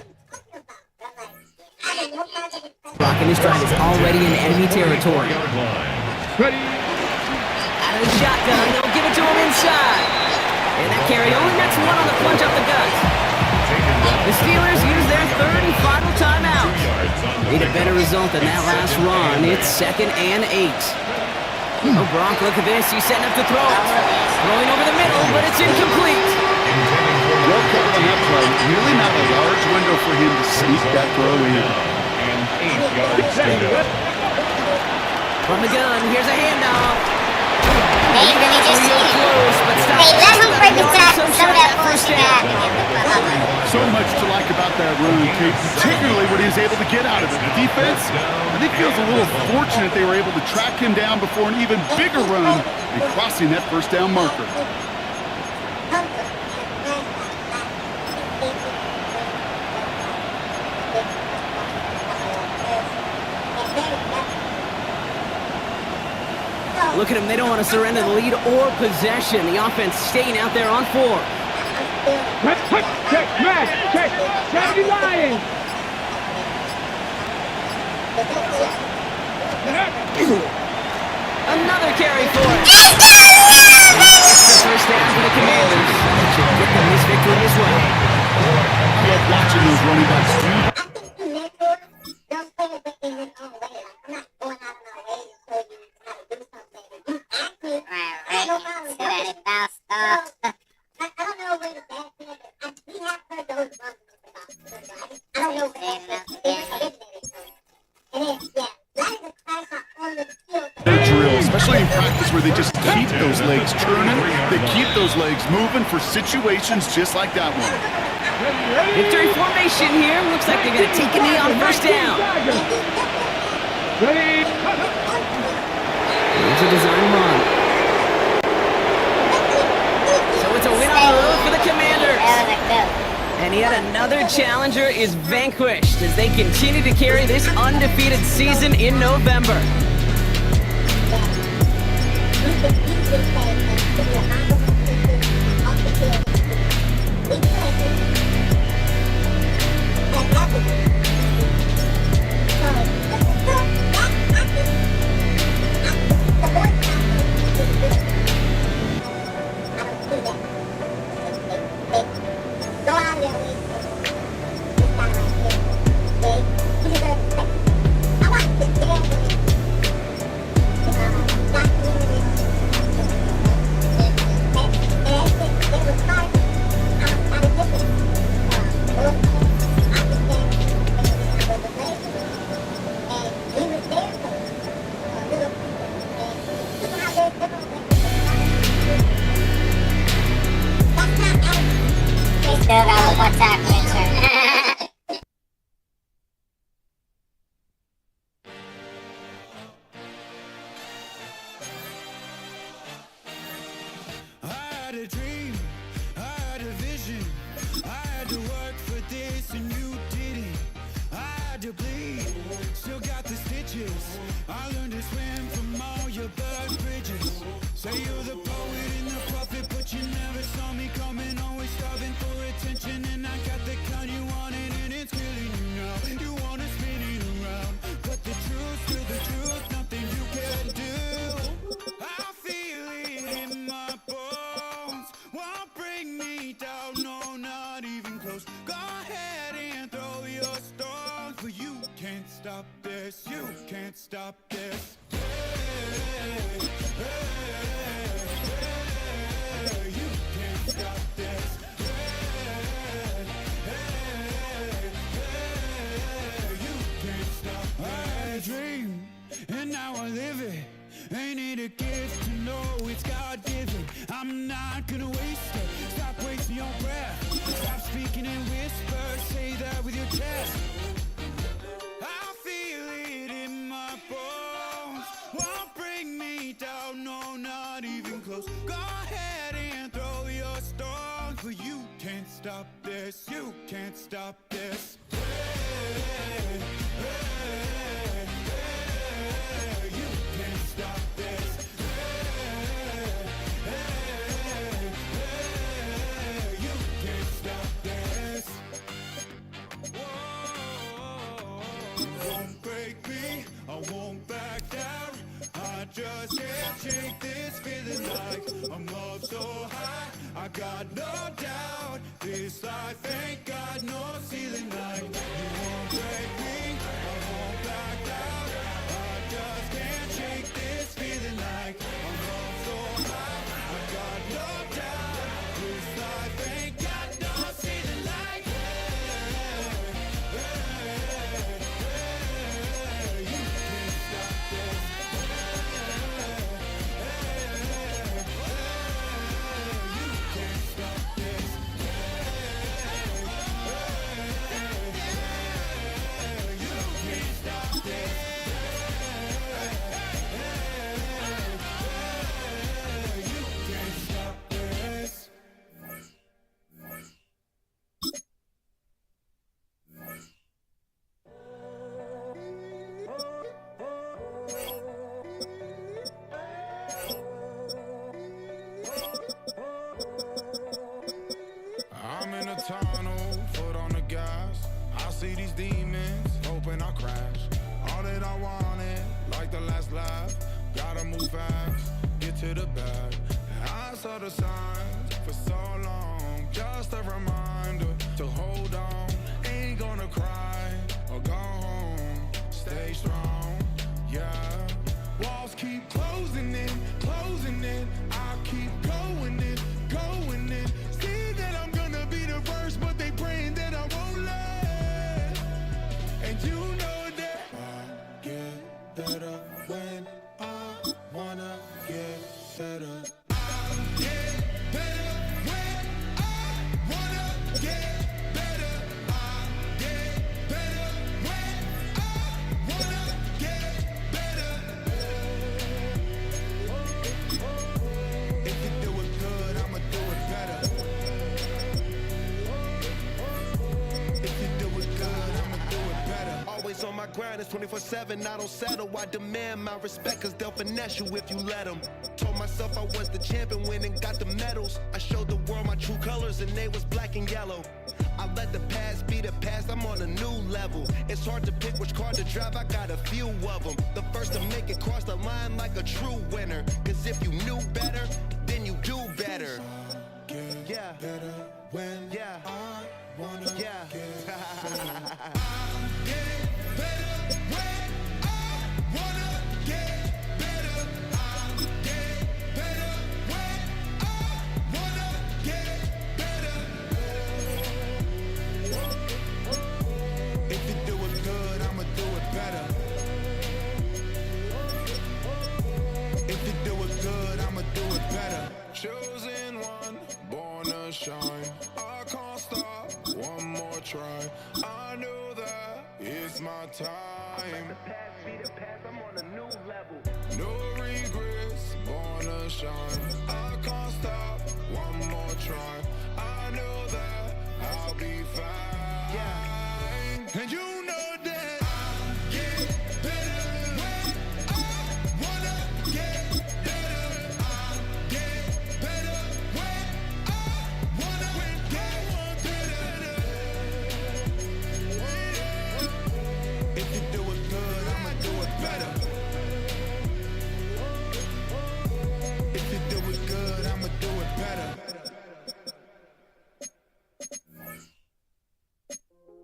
Rocking his drive is already in enemy territory. Ready. Out of the shotgun, they'll give it to him inside. And that carry only nets 1 on the punch up the gut. The Steelers use their 3rd and final timeout. Need a better result than that last run. It's 2nd and 8. Oh, Gronk, look at this. He's setting up to throw it. Throwing over the middle, but it's incomplete. Well covered on that play. Really not a large window for him to sneak that throw in. And 8 yards to go. From the gun, here's a handoff. They really just Hey, let him break the tackle. Some of that bullshit happened. So much to like about that run, Kate, particularly what he was able to get out of it. The defense, I think, feels a little fortunate they were able to track him down before an even bigger run and crossing that first down marker. Look at them. They don't want to surrender the lead or possession. The offense staying out there on 4. Check, match, check. 70 Lions. Another carry for it. It's the first down for the Commanders. That should get them this victory as well. I love watching those running backs do. especially in practice where they just keep those legs churning, they keep those legs moving for situations just like that one. Victory formation here. Looks like they're going to take a knee on first down. Here's a design run. So it's a win on the road for the Commanders. And yet another challenger is vanquished as they continue to carry this undefeated season in November. Still got one more tackle in turn. I had a dream, I had a vision, I had to work for this and you didn't. I had to bleed, still got the stitches. I learned to swim from all your burned bridges. Say you're the poet and the prophet, but you never saw me coming. Always starving for attention, and I got the kind you wanted, and it's killing you now. You wanna spin it around, but the truth's still the truth. Nothing you can do. I feel it in my bones. Won't bring me down, no, not even close. Go ahead and throw your stones, but you can't stop this. You can't stop this. You can't stop this. You can't stop this. I had a dream, and now I live it. Ain't it a gift to know it's God-given? I'm not gonna waste it. Stop wasting your breath. Stop speaking in whispers. Say that with your chest. I feel it in my bones. Won't bring me down, no, not even close. Go ahead and throw your stones, but you can't stop this. You can't stop this. You can't stop this. You can't stop this. Won't break me, I won't back down. I just can't shake this feeling like I'm up so high. I got no doubt this life ain't got no ceiling like. You won't break me, I won't back down. I just can't shake this feeling like I'm up so high. I got no doubt this life ain't got no ceiling like. You can't stop this. You can't stop this. You can't stop this. You can't stop this. I'm in a tunnel, foot on the gas. I see these demons, hoping I crash. All that I wanted, like the last laugh. Gotta move fast, get to the bag. I saw the signs for so long, just a reminder to hold on. Ain't gonna cry or go home, stay strong, yeah. Walls keep closing in, I keep going in, going in. See that I'm gonna be the first, but they praying that I won't let. And you know that I get better when I wanna Always on my grind, it's 24/7, I don't settle. I demand my respect, cause they'll finesse you if you let them. Told myself I was the champion, went and got the medals. I showed the world my true colors, and they was black and yellow. I let the past be the past, I'm on a new level. It's hard to pick which car to drive, I got a few of them. The first to make it cross the line like a true winner. Cause if you knew better, then you do better. Yeah. Better when I wanna get better. Chosen one, born to shine. I can't stop, one more try. I know that it's my time. No regrets, born to shine. I can't stop, one more try. I know that I'll be fine. Yeah. And you know that I get better when I wanna get better. I get better when I wanna get better. If you do it good, I'ma do it better. If you do it good, I'ma do it better.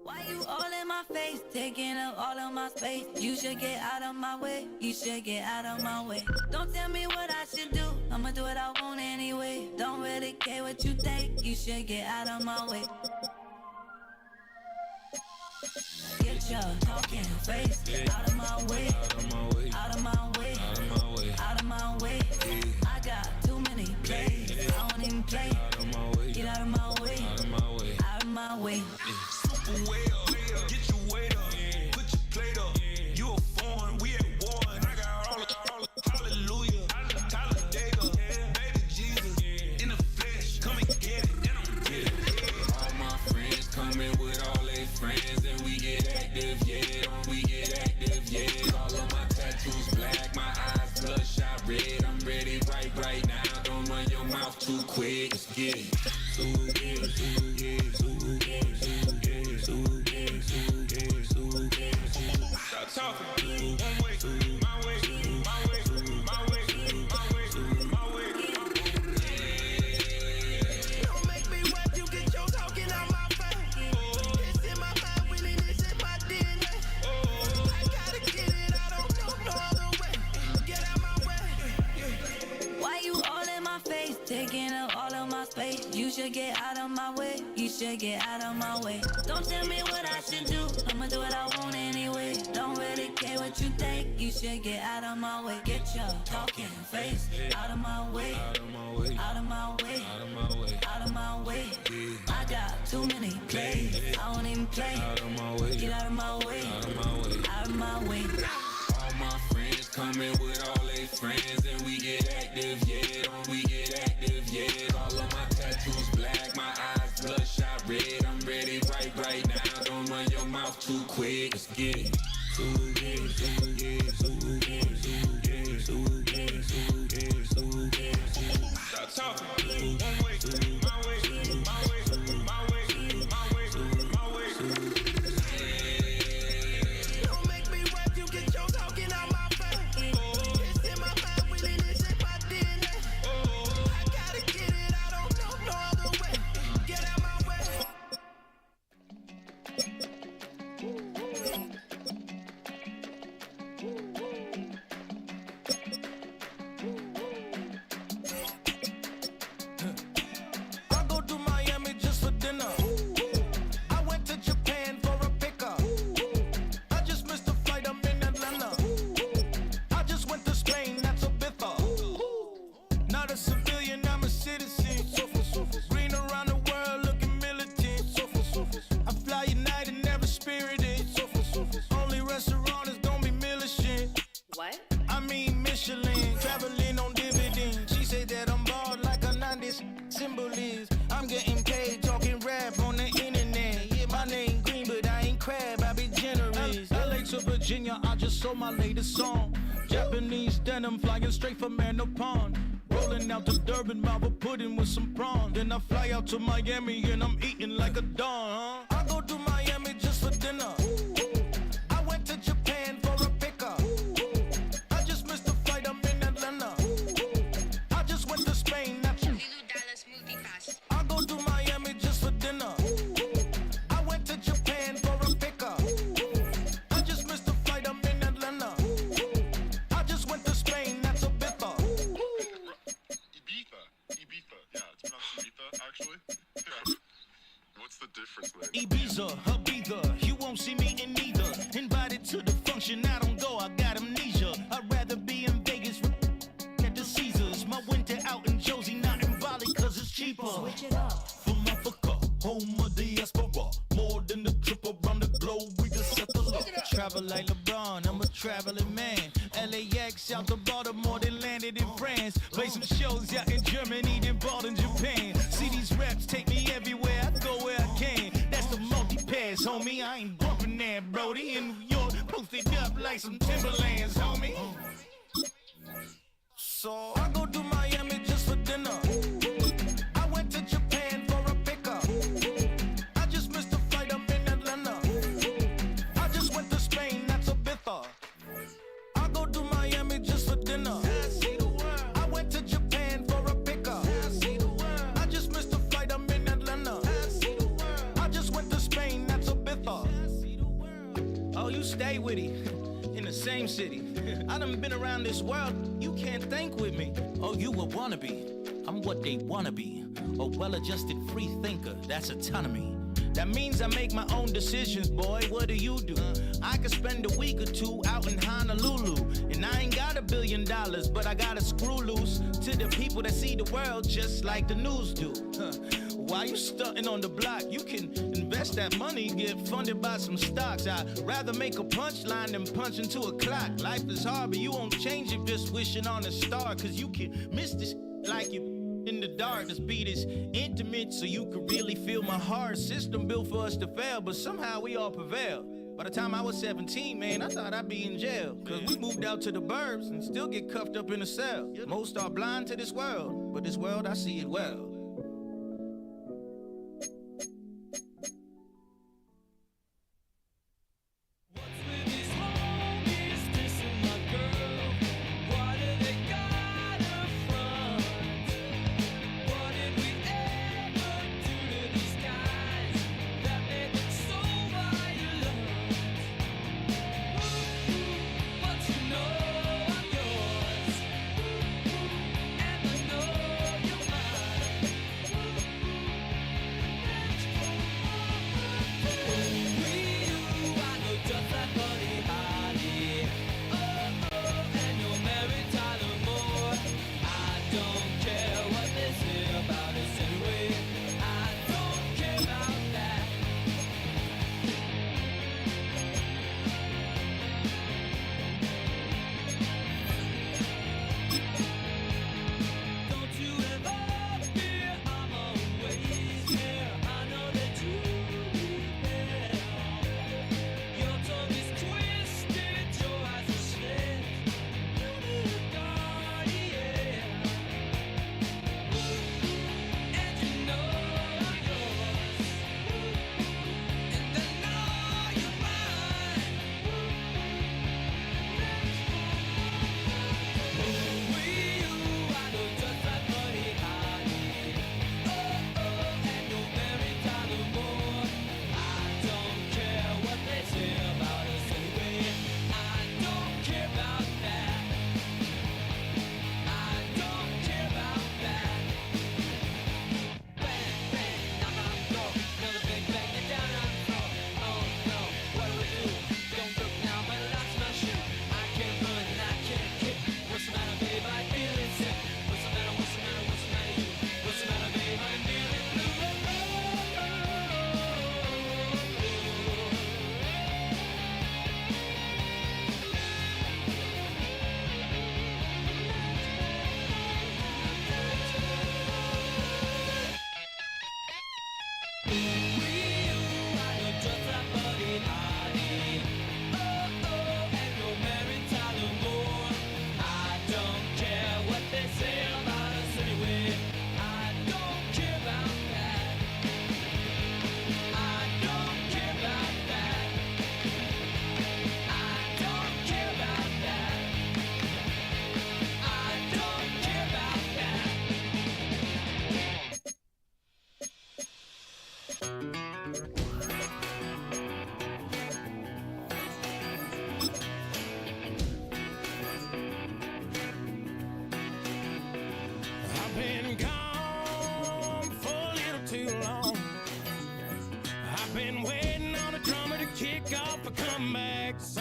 Why you all in my face, taking up all of my space? You should get out of my way, you should get out of my way. Don't tell me what I should do, I'ma do what I want anyway. Don't really care what you think, you should get out of my way. Get your talking face out of my way, out of my way, out of my way, out of my way, out of my way. I got too many plays, I don't even play. Out of my way, get out of my way, out of my way, out of my way. Super way up, get your weight up, put your plate up. You a foreign, we at war, and I got all the hallelujah, Talladega, baby Jesus, in the flesh, come and get it, and I'm get it. All my friends coming with all their friends, and we get active, yeah, we get active, yeah. All of my tattoos black, my eyes bloodshot red, I'm ready right now. Don't run your mouth too quick, let's get it. Stop talking. One way, my way, my way, my way, my way, my way. Don't make me rap, you get your talking out my face. It's in my mind, winning is in my DNA. I gotta get it, I don't know no other way. Get out my way. Why you all in my face, taking up all of my space? You should get out of my way, you should get out of my way. Don't tell me what I should do, I'ma do what I want anyway. Don't really care what you think, you should get out of my way. Get your talking face out of my way, out of my way, out of my way, out of my way, out of my way. I got too many plays, I don't even play. Out of my way, get out of my way, out of my way, out of my way. All my friends coming with all their friends, and we get active, yeah, we get active, yeah. All of my tattoos black, my eyes bloodshot red, I'm ready right now. Don't run your mouth too quick, let's get it. Stop talking. One way, my way, my way, my way, my way, my way. Don't make me rap, you get your talking out my face. It's in my mind, winning is in my DNA. I gotta get it, I don't know no other way. Get out my way. to Virginia, I just sold my latest song. Japanese denim flying straight from Manapon. Rolling out to Durban, Marble pudding with some prawn. Then I fly out to Miami and I'm eating like a don. I go to Miami just for dinner. I went to Japan for a pickup. I just missed the flight, I'm in Atlanta. I just went to Spain, not you. I go to Miami just for dinner. I went to Japan for a pickup. I just missed the flight, I'm in Atlanta. I just went to Spain, that's a bit far. Ibiza. Yeah, it's pronounced Ibiza, actually. Yeah. What's the difference, man? Ibiza, Ibiza, you won't see me in neither. Invited to the function, I don't go, I got amnesia. I'd rather be in Vegas at the Caesars. My winter out in Josie, not in Bali, cause it's cheaper. Switch it up. From Africa, home of the diaspora. More than the trip around the globe, we just set the look. Travel like LeBron, I'm a traveling man. LAX out to Baltimore, then landed in France. Play some shows out in Germany, then bought in Japan. See these reps take me everywhere, I go where I can. That's the multi-pass, homie, I ain't bumping that, Brody. In New York, posted up like some Timberlands, homie. So I go to Miami just for dinner. I went to Japan for a pickup. I just missed the flight, I'm in Atlanta. I just went to Spain, that's a bit far. I go to Miami just for dinner. I went to Japan for a pickup. I just missed the flight, I'm in Atlanta. I just went to Spain, that's a bit far. Oh, you stay with it. In the same city. I done been around this world, you can't think with me. Oh, you a wannabe, I'm what they wanna be. A well-adjusted free thinker, that's autonomy. That means I make my own decisions, boy, what do you do? I could spend a week or two out in Honolulu. And I ain't got $1 billion, but I got a screw loose to the people that see the world just like the news do. Why you stunting on the block? You can invest that money, get funded by some stocks. I'd rather make a punchline than punch into a clock. Life is hard, but you won't change it just wishing on a star. Cause you can miss this like you in the dark. This beat is intimate, so you can really feel my heart. System built for us to fail, but somehow we all prevail. By the time I was 17, man, I thought I'd be in jail. Cause we moved out to the burbs and still get cuffed up in a cell. Most are blind to this world, but this world, I see it well.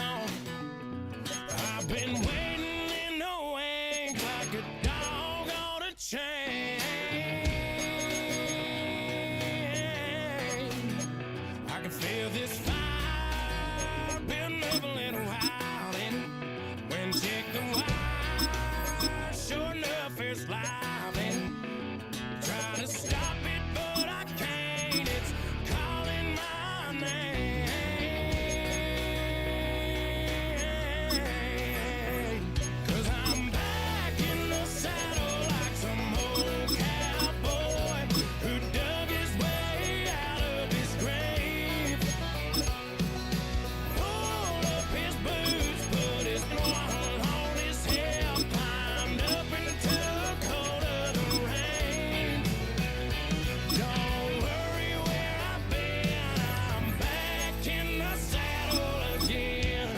on. I've been waiting in the wings like a dog on a chain. I can feel this fire been moving a while, and when check the wire, sure enough it's live, and trying to stop it but I can't. It's calling my name. 'Cause I'm back in the saddle like some old cowboy who dug his way out of his grave. Pulled up his boots, put his one on his hip, climbed up and took hold of the reins. Don't worry where I've been, I'm back in the saddle again.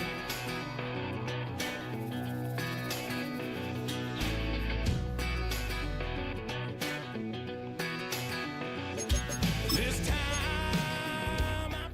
This time I'm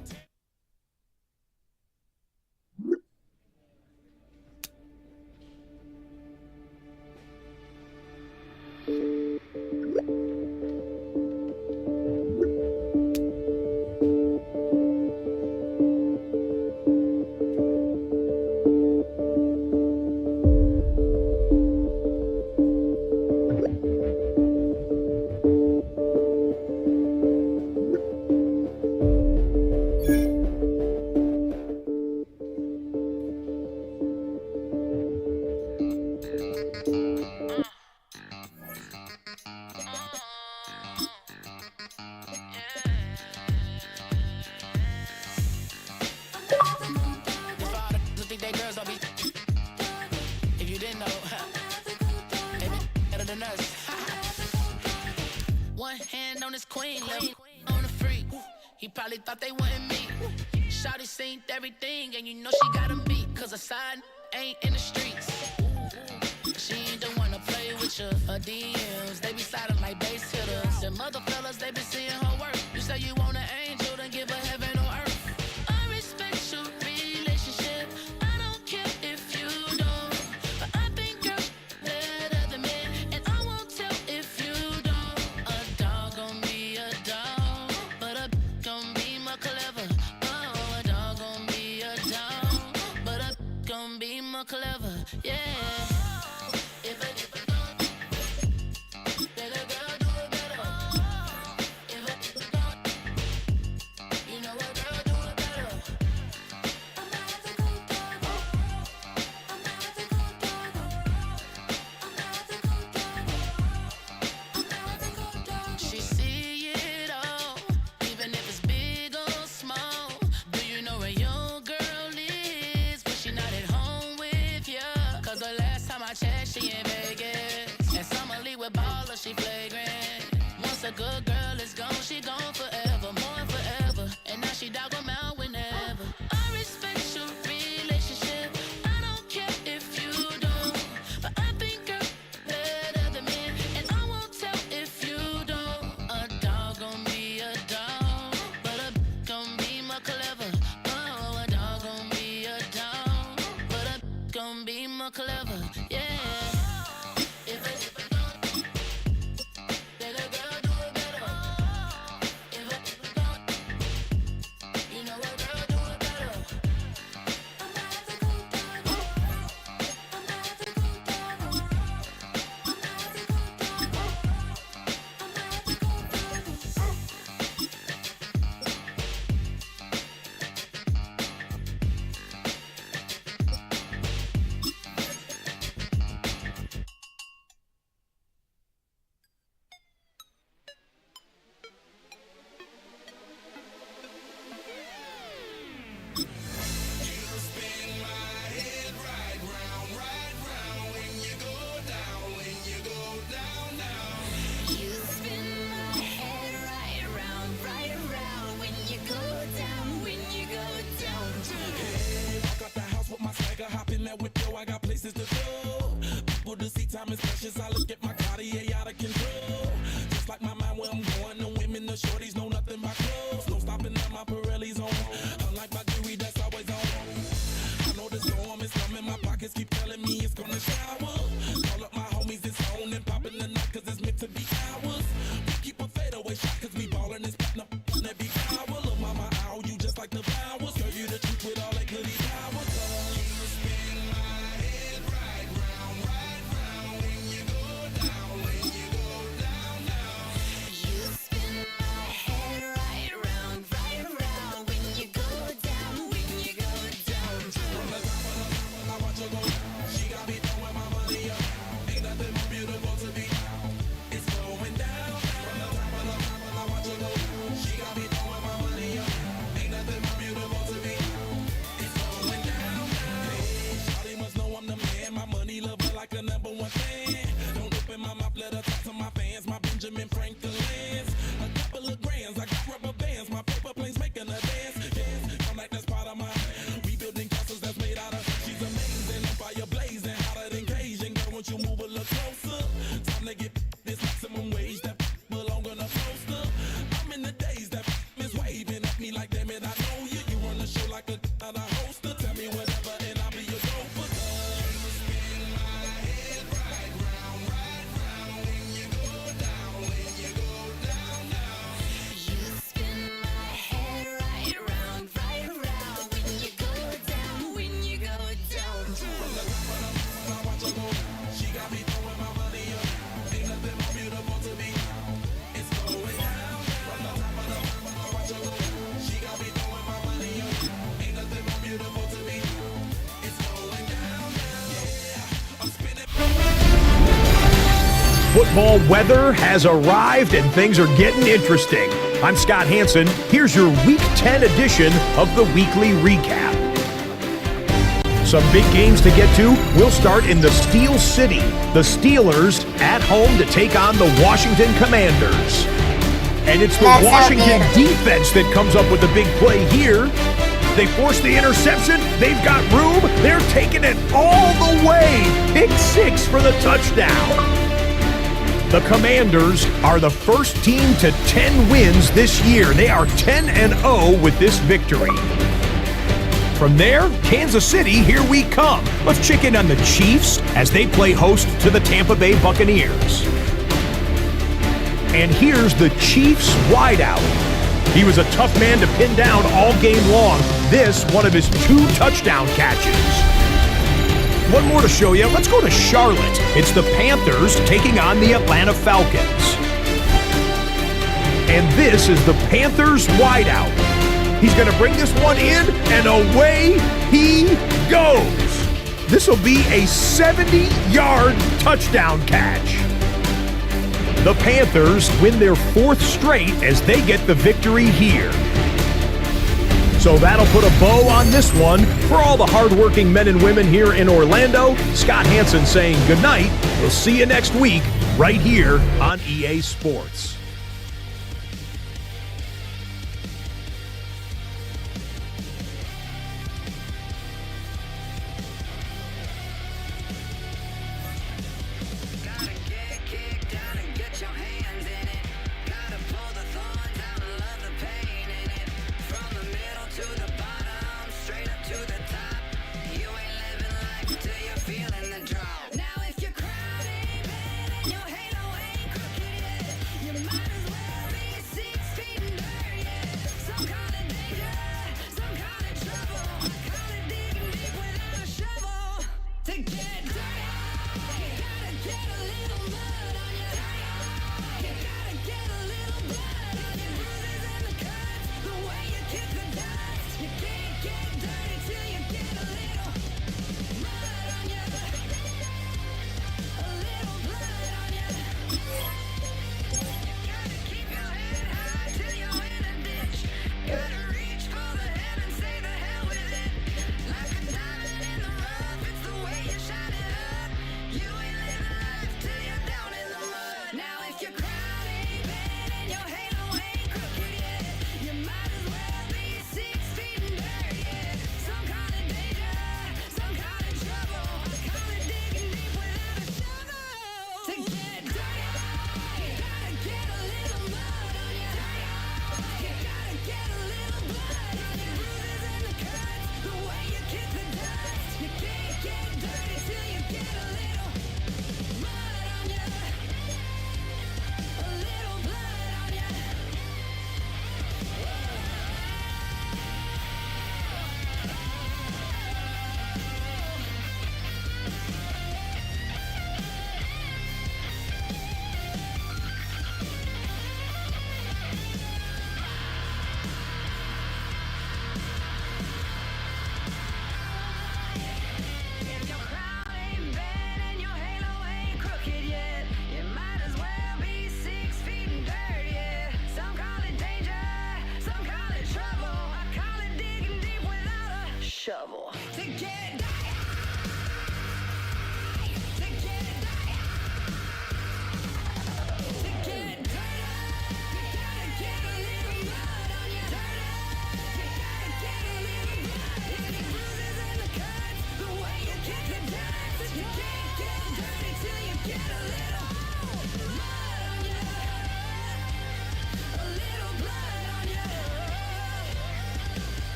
think they girls don't be. If you didn't know, they be better than us. One hand on his queen, left on the freak. He probably thought they wanted me. Shawty seen everything, and you know she got him beat. 'Cause her side ain't in the streets. She ain't the one to play with you. Her DMs, they be sliding like base hitters. Them other fellas, they be seeing her work. You say you want an angel, then give her heaven on earth. I respect your relationship. I don't care if you don't. But I think you're better than me. And I won't tell if you don't. A dog gon' be a dog. But a gon' be more clever. Oh, a dog gon' be a dog. But a gon' be more clever. Yeah. If a let a girl do it better. If a you know a girl do it better. She see it all, even if it's big or small. Do you know where your girl is when she not at home with ya? 'Cause the last time I checked, she in Vegas. And Summer Lee with Baller, she flagrant. Once a good girl is gone, she gone forever, more forever. And now she dog 'em out whenever. I respect your relationship. I don't care if you don't. But I think you're better than me. And I won't tell if you don't. A dog gon' be a dog. But a gon' be more clever. Oh, a dog gon' be a dog. But a gon' be more clever. Yeah. If a let a girl do it better. If a you know a girl do it better. time is precious. I look at my Cartier out of control. Just like my mind where I'm going. The women, the shorties know nothing but clothes. No stopping at my Pirelli's on. Unlike my jewelry that's always on. I know Football weather has arrived and things are getting interesting. I'm Scott Hansen. Here's your Week 10 edition of the Weekly Recap. Some big games to get to. We'll start in the Steel City. The Steelers at home to take on the Washington Commanders. And it's the Washington defense that comes up with the big play here. They force the interception. They've got room. They're taking it all the way. Pick 6 for the touchdown. The Commanders are the first team to 10 wins this year. They are 10-0 with this victory. From there, Kansas City, here we come. Let's check in on the Chiefs as they play host to the Tampa Bay Buccaneers. And here's the Chiefs wideout. He was a tough man to pin down all game long. This, one of his 2 touchdown catches. One more to show you. Let's go to Charlotte. It's the Panthers taking on the Atlanta Falcons. And this is the Panthers wideout. He's going to bring this one in, and away he goes. This will be a 70-yard touchdown catch. The Panthers win their 4th straight as they get the victory here. So that'll put a bow on this one. For all the hardworking men and women here in Orlando, Scott Hansen saying goodnight. We'll see you next week right here on EA Sports.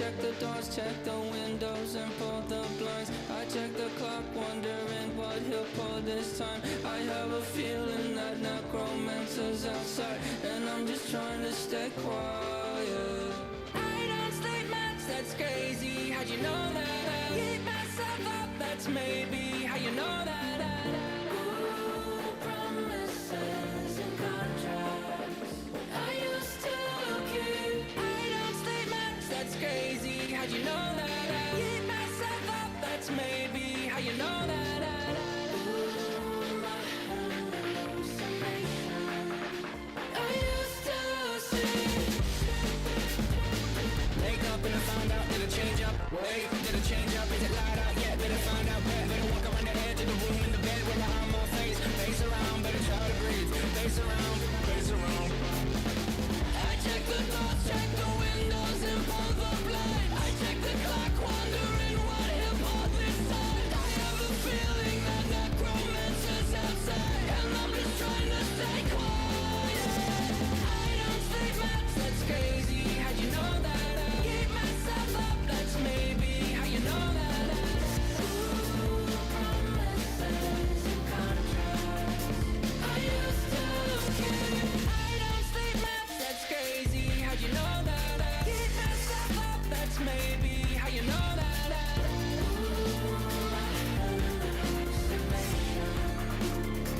check the doors, check the windows, and pull the blinds. I check the clock, wondering what he'll pull this time. I have a feeling that necro tormentors outside, and I'm just trying to stay quiet. I don't sleep much, that's crazy. How'd you know that? I keep myself up, that's maybe how you know that. Ooh, promises and contracts I used to keep. I don't sleep much, that's crazy. How'd you know that? I keep myself up, that's maybe how you know that. Change up, wait, did it change up? Is it light out yet? Better find out where. Better walk around the edge of the room in the bed with my arm on face. Face around, better try to breathe. Face around, face around. I check the doors, check the windows and pull the blind. I check the clock, wondering what hit pulled this time. I have a feeling that necromancer's outside, and I'm just trying to stay quiet. I don't sleep much, that's crazy. How'd you know that? Maybe how you know that. Ooh, promises and contracts I used to keep. I don't sleep much, that's crazy. How'd you know that? I keep myself up, that's maybe how you know that. Ooh, my hallucination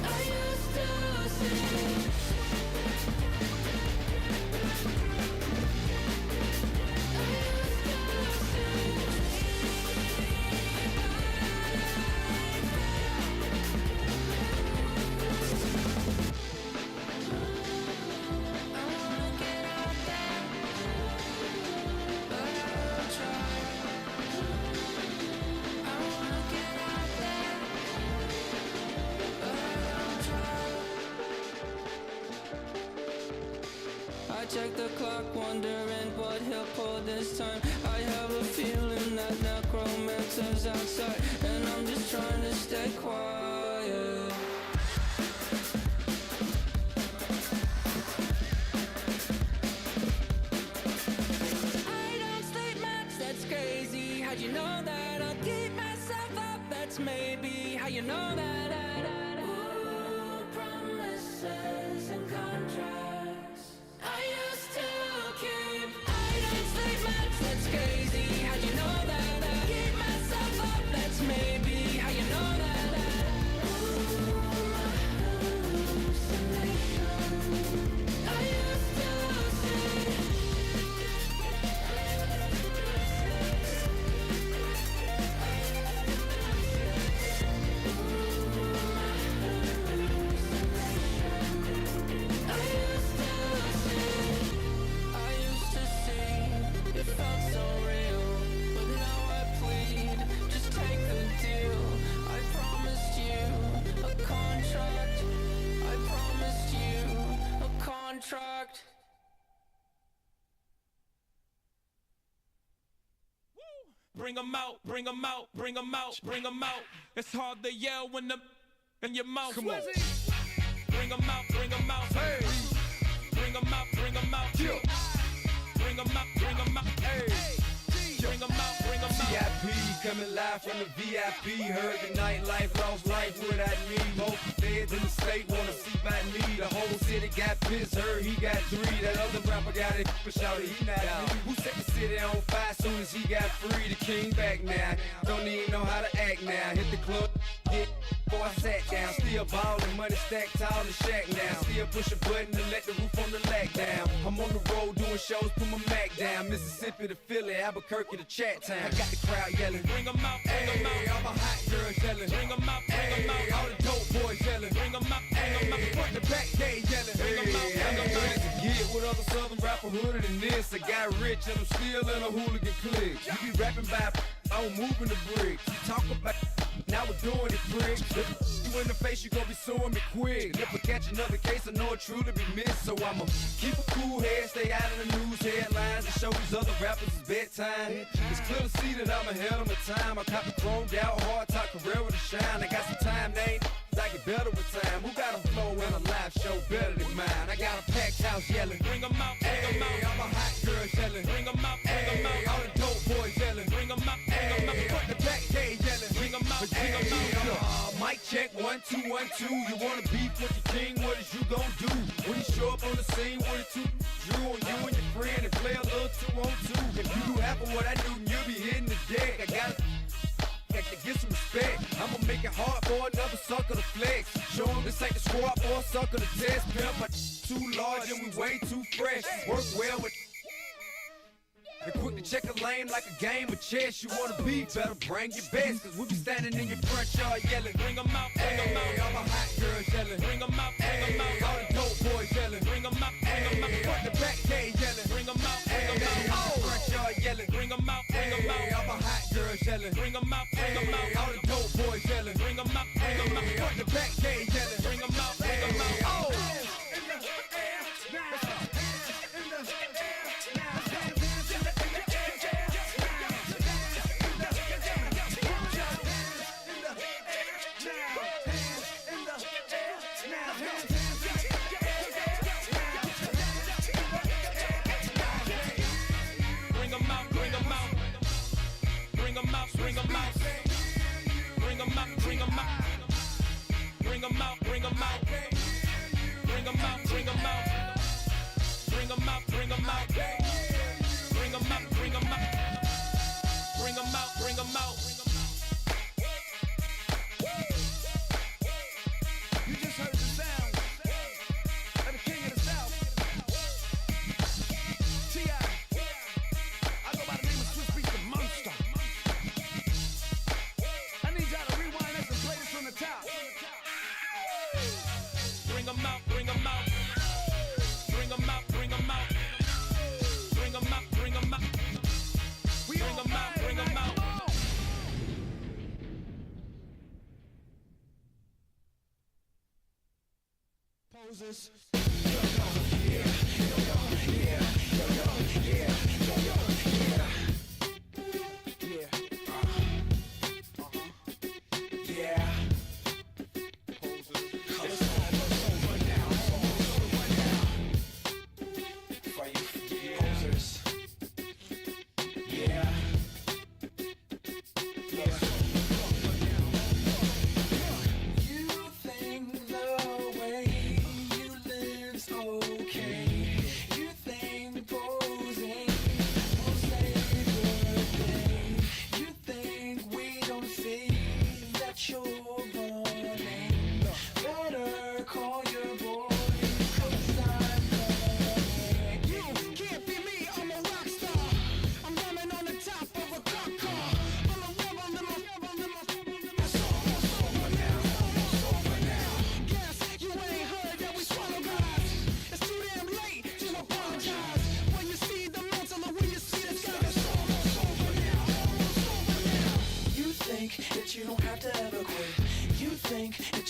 I used to see. I check the clock, wondering what he'll pull this time. I have a feeling that necromancer's outside, and I'm just trying to stay quiet. I don't sleep much, that's crazy. How'd you know that? I'll keep myself up, that's maybe how you know that. Ooh, promises and contracts I used to keep. I don't sleep much, that's crazy. How'd you know that? I keep myself up, that's maybe how you know that. Ooh, my hallucination I used to see. Contract. Bring 'em out, bring 'em out, bring 'em out, bring 'em out. It's hard to yell when the in your mouth. Come on. Bring 'em out, bring 'em out. Hey. Bring 'em out, bring 'em out. Yeah. Bring 'em out, bring 'em out. Hey. Bring 'em out, bring 'em out. VIP coming live from the VIP. Heard the nightlife, lost life without me. Most feds in the state wanna see by me. The whole city got pissed, heard he got 3. That other rapper got it, but shouted he not me. Who set the city on fire soon as he got free? The king back now, don't even know how to act now. Hit the club, hit. Before I sat down, still ballin', money stacked tall in shack now. Still push a button to let the roof on the lag down. I'm on the road doing shows, put my Mac down. Mississippi to Philly, Albuquerque to Chat Town. I got the crowd yelling, bring 'em out, bring 'em out. All my hot girls yelling, bring 'em out, bring 'em out. All the dope boys yelling, bring 'em out, bring 'em out. Front to back, they yelling, bring 'em out, bring 'em out. To get with other southern rapper hooded than this. I got rich and I'm still in a hooligan clique. You be rapping by, I'm moving the bricks. You talk about, now we're doing it, prick. You in the face, you gon' be suing me quick. If I catch another case, I know it truly be missed. So I'ma keep a cool head, stay out of the news headlines, and show these other rappers it's bedtime. It's clear to see that I'm ahead of my time. I cop the chromed out, hard top career with a shine. I got some time, named I get better with time. Who got a flow and a live show better than mine? I got a packed house yelling, bring 'em out, bring 'em out. All my hot girls yelling, bring 'em out, bring 'em out. All the dope boys yelling, bring 'em out, bring 'em out. Front to back, they yelling, bring 'em out, bring 'em out. Mic check, 1, 2, 1, 2. You wanna beef with the king, what is you gon' do? When you show up on the scene with a two drew on you and your friend and play a little 2 on 2. If you do half of what I do, you'll be hitting the deck. I gotta to get some respect. I'ma make it hard for another sucker to flex. Show 'em this ain't the squad for a sucker to test. Pimp, my too large and we way too fresh. Work well with and quick to check a lane like a game of chess. You wanna be better, bring your best. Cause we be standing in your front yard yelling. Bring 'em out, bring 'em out. All my hot girls yelling. Bring 'em out, bring 'em out. All the dope boys yelling. Bring 'em out, bring 'em out. Front the back gate yelling. Bring 'em out, bring 'em out. All the front yard yelling. Bring 'em out, bring 'em out. All my hot girls yelling. Bring 'em out, bring 'em out. All the dope boys yelling. Bring 'em out, bring 'em out. Front the back gate yelling. Bring 'em out, bring 'em out. Oh!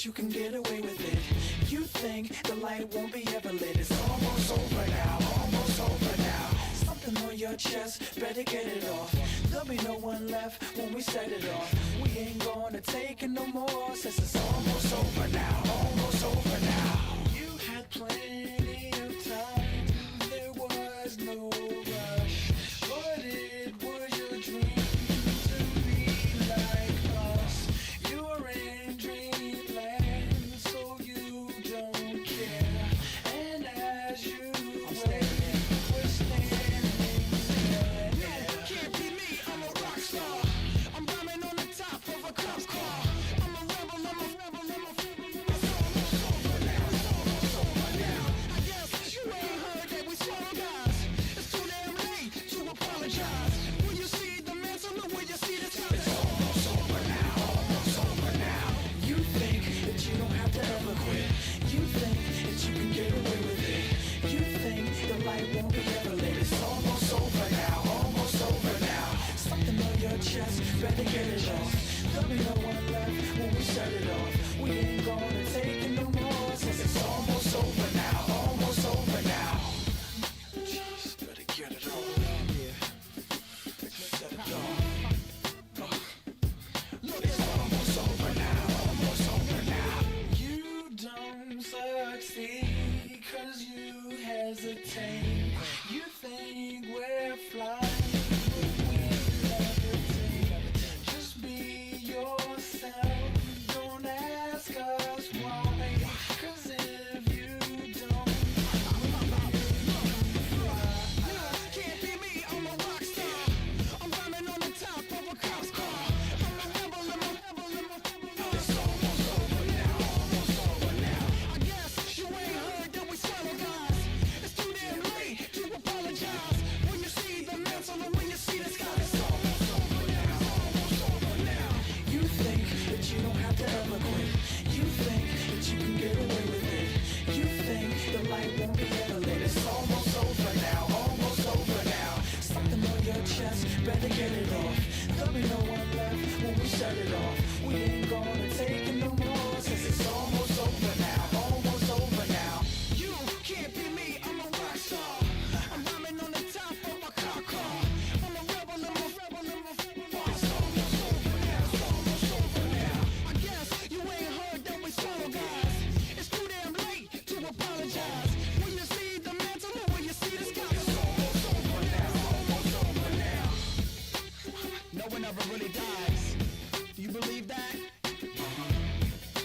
You can get away with it. You think the light won't be ever lit. It's almost over now, almost over now. Something on your chest, better get it off. There'll be no one left when we set it off. We ain't gonna take it no more, since it's almost over now, almost over now. You had plenty of time, there was no rush, but it was your dream to be like us. You're in dreamland, so you don't care. And as you wait, we're standing there. No, can't be me, I'm a rock star. I'm rhyming on the top of a cop car. I'm a be no one left when we shut it off. We ain't gonna take it no more, since it's almost over now, almost over now. You can't be me, I'm a rock star. I'm rhyming on the top of my car. I'm a rebel, number it's almost over now, it's almost over now. I guess you ain't heard that we solo guys. It's too damn late to apologize. When you see the mantle or when you see the sky, it's almost over now, almost over now. No one ever really dies. Do you believe that?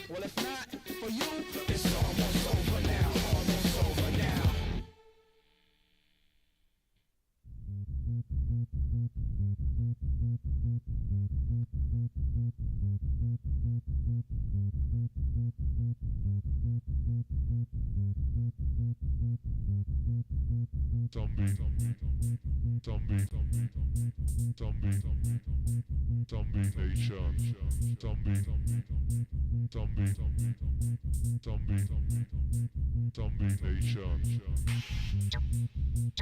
Well, if not, for you, it's almost over now, almost over now. Zombie Nation. Zombie Nation.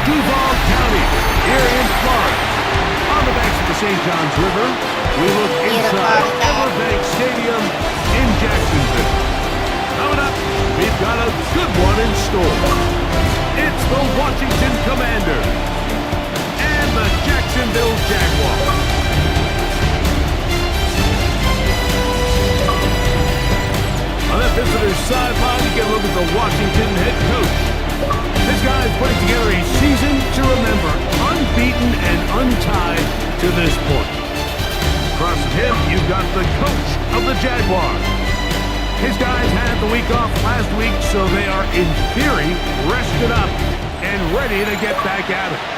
Duval County, here in Florida. On the banks of the St. Johns River, we look inside Everbank Stadium in Jacksonville. Coming up, we've got a good one in store. It's the Washington Commanders and the Jacksonville Jaguars. On that visitor's sideline, you get a look at the Washington head coach. This guy's putting together a season to remember, unbeaten and untied to this point. Across from him, you've got the coach of the Jaguars. His guys had the week off last week, so they are, in theory, rested up and ready to get back at it.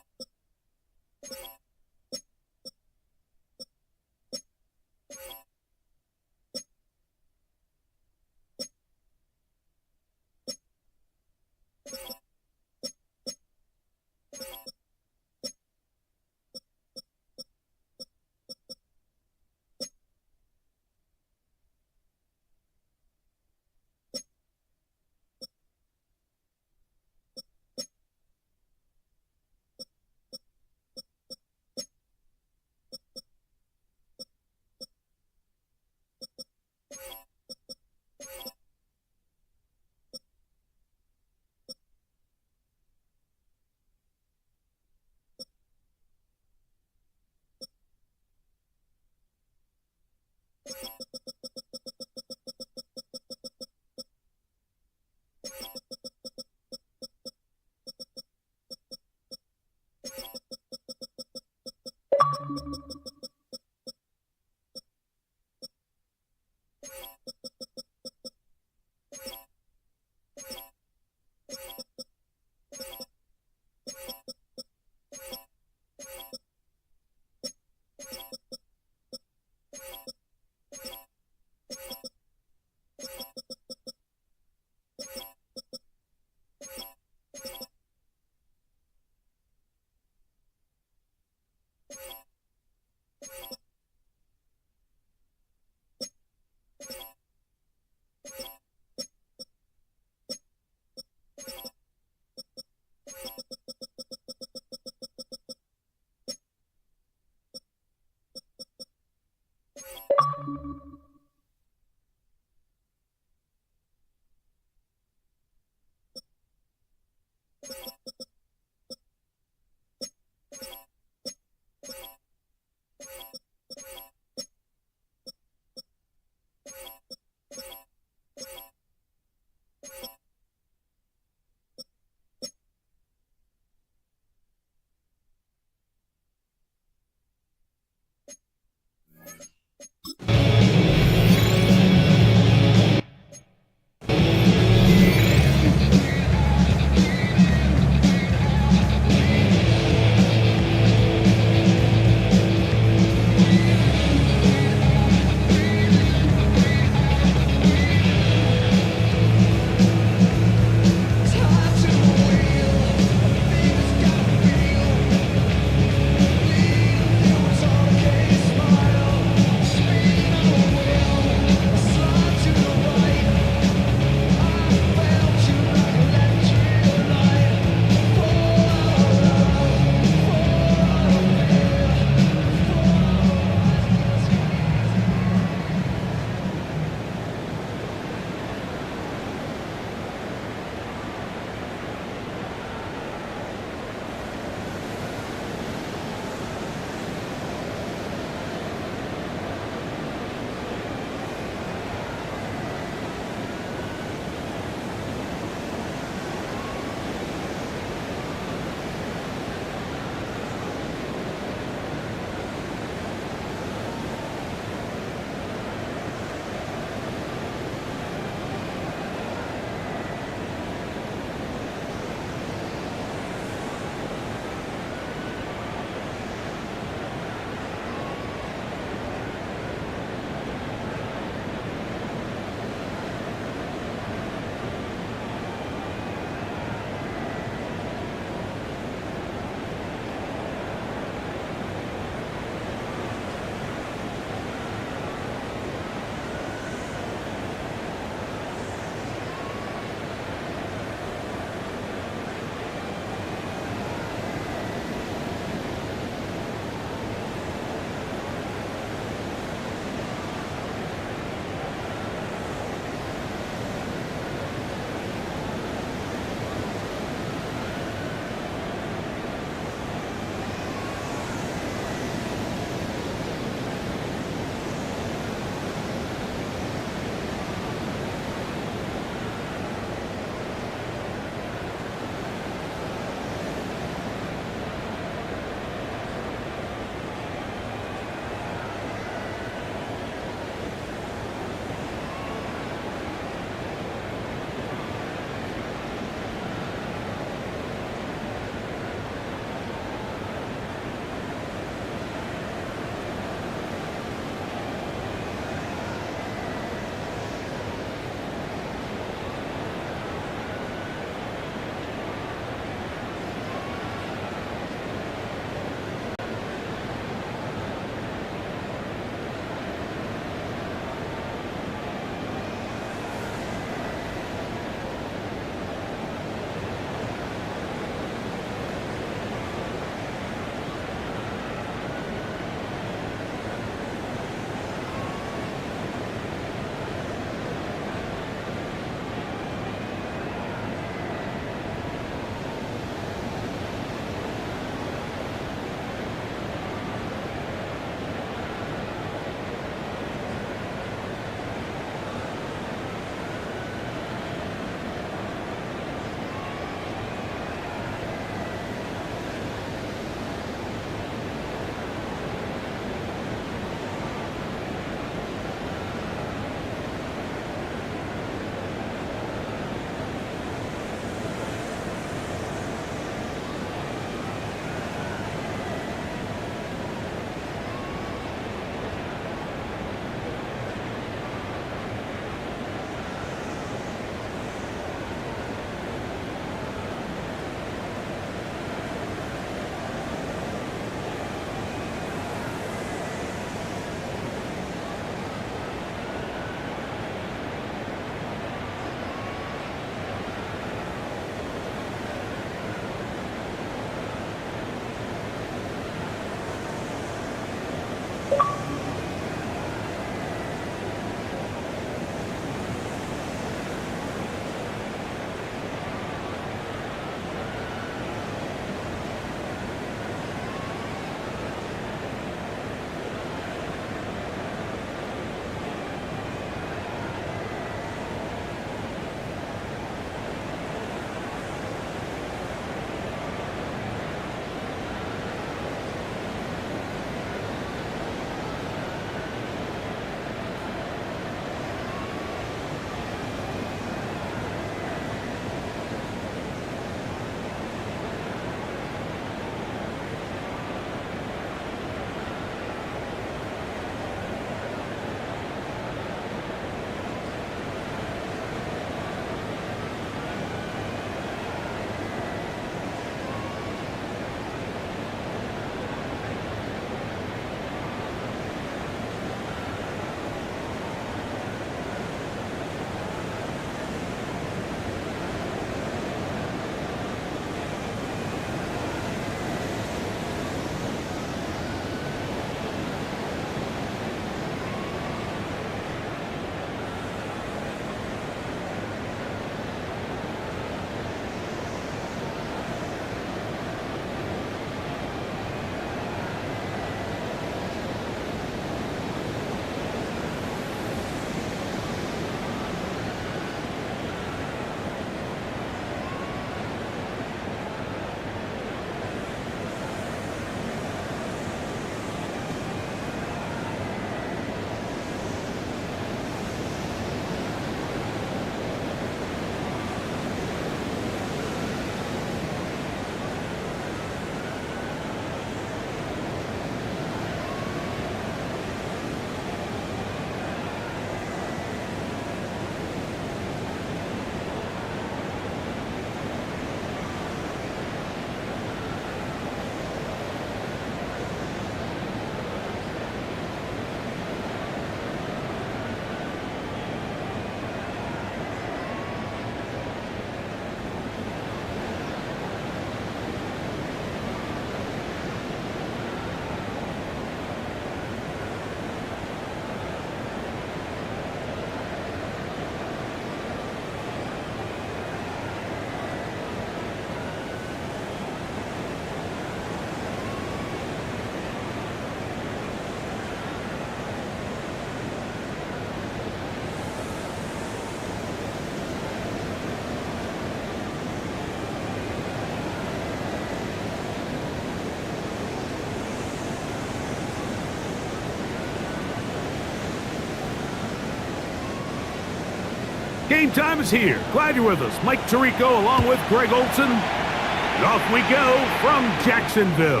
Game time is here. Glad you're with us. Mike Tirico along with Greg Olson. And off we go from Jacksonville.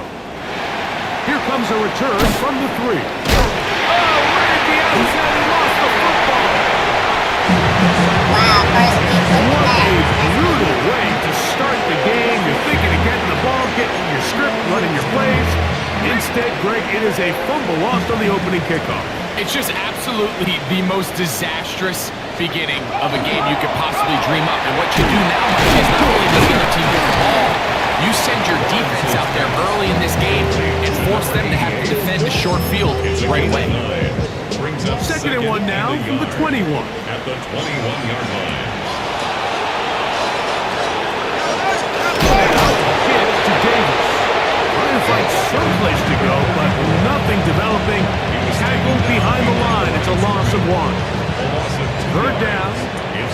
Here comes a return from the 3. Oh, right at the outside, he lost the football. Wow, first week with What that. a brutal way to start the game. You're thinking of getting the ball, getting your script, running your plays. Instead, Greg, it is a fumble lost on the opening kickoff. It's just absolutely the most disastrous beginning of a game you could possibly dream up. And what you do now, Mike, is not only does the other team get the ball, you send your defense out there early in this game and force them to have to defend the short field right away. Second and 1 now from the 21. At the 21-yard line. Kick to Davis. Trying to find some place to go, but nothing developing. Tackled behind the line. It's a loss of 1. Third down.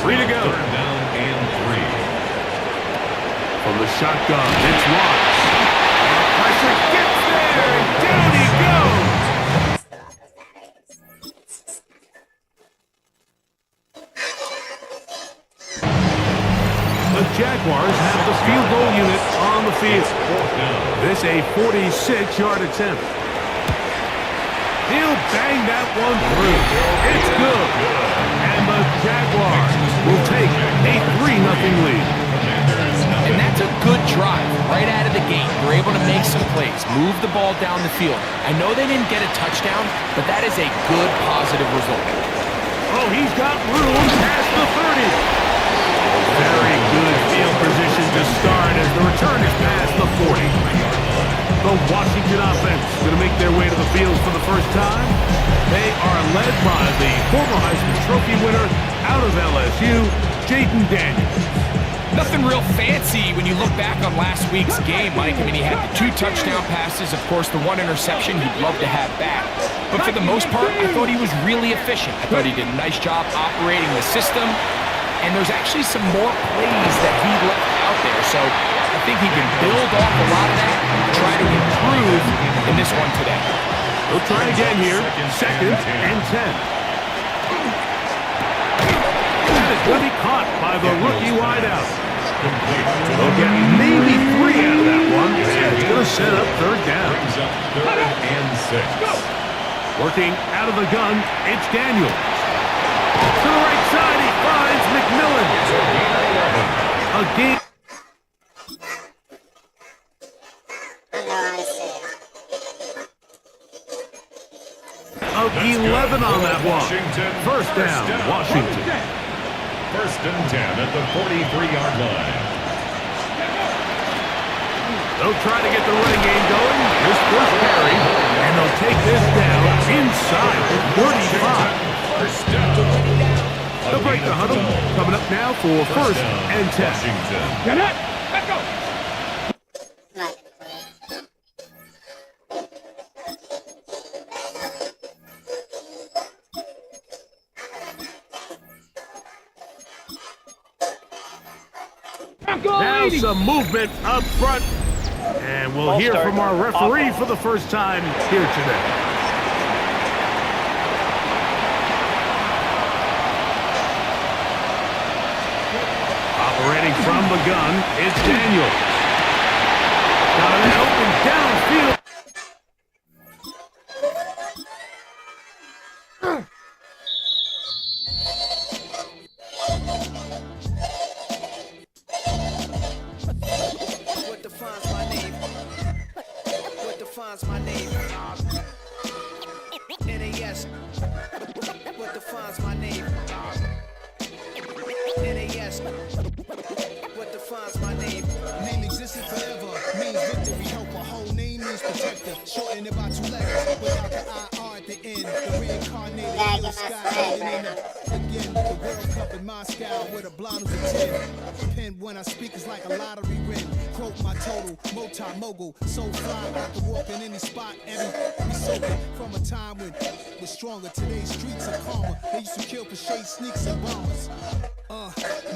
3 to go. Third down and 3. From the shotgun, it's Watts. Pressure gets there, and down he goes. The Jaguars have the field goal unit on the field. This a 46-yard attempt. He'll bang that one through. It's good. And the Jaguars will take a 3-0 lead. And that's a good drive right out of the gate. They're able to make some plays, move the ball down the field. I know they didn't get a touchdown, but that is a good, positive result. Oh, he's got room past the 30. Very good field position to start as the return is past the 40. The Washington offense going to make their way to the field for the first time. They are led by the former Heisman Trophy winner out of LSU, Jaden Daniels. Nothing real fancy when you look back on last week's game, Mike. I mean, he had the 2 touchdown passes, of course, the 1 interception he'd love to have back. But for the most part, I thought he was really efficient. I thought he did a nice job operating the system. And there's actually some more plays that he left out there. So I think he can build off a lot of that and try to improve in this one today. We'll try again here. Second and 10. That is going to be caught by the rookie wideout. They'll get maybe 3 out of that one. And it's going to set up third down. Third and 6. Working out of the gun, it's Daniels. To the right side, he finds McMillan. Again. Of 11 on that one. First down, Washington. First and 10 at the 43-yard line. They'll try to get the running game going. This first carry, and they'll take this down inside the 35. First down. They'll break the huddle. Coming up now for first and 10. Washington. Get it! Let's go! Now some movement up front. And we'll hear from our referee for the first time here today. Operating from the gun, it's Daniels. Got an open downfield. What defines my name? What defines my name? NAS. What defines my name? NAS. What defines my name? Name existed forever, means victory. Help a whole name means protector. Shorten it by 2 letters without the IR at the end. The reincarnated real sky living in again. The World Cup in Moscow with a blonde who's a 10. Pen when I speak is like a lottery win. Quote my total, multi-mogul. So fly, I can walk in any spot. Every soaking from a time when we're stronger. Today's streets are calmer. They used to kill for shade sneaks and bombers.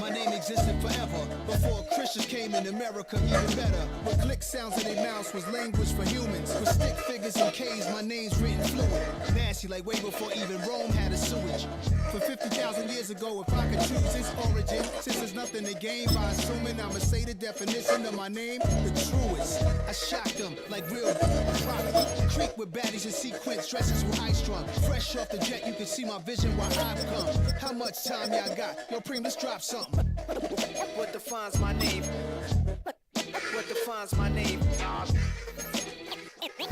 My name existed forever before Christian. Pressures came in America even better. With click sounds in their mouths was language for humans. With stick figures and K's, my name's written fluid. Nasty like way before even Rome had a sewage. For 50,000 years ago, if I could choose its origin, since there's nothing to gain by assuming I'ma say the definition of my name, the truest. I shocked them like real rock. Creek with baddies in sequence, dresses with high strung. Fresh off the jet, you can see my vision where I've come. How much time y'all got? Yo, Preem, let's drop something. What defines my name? What defines my name?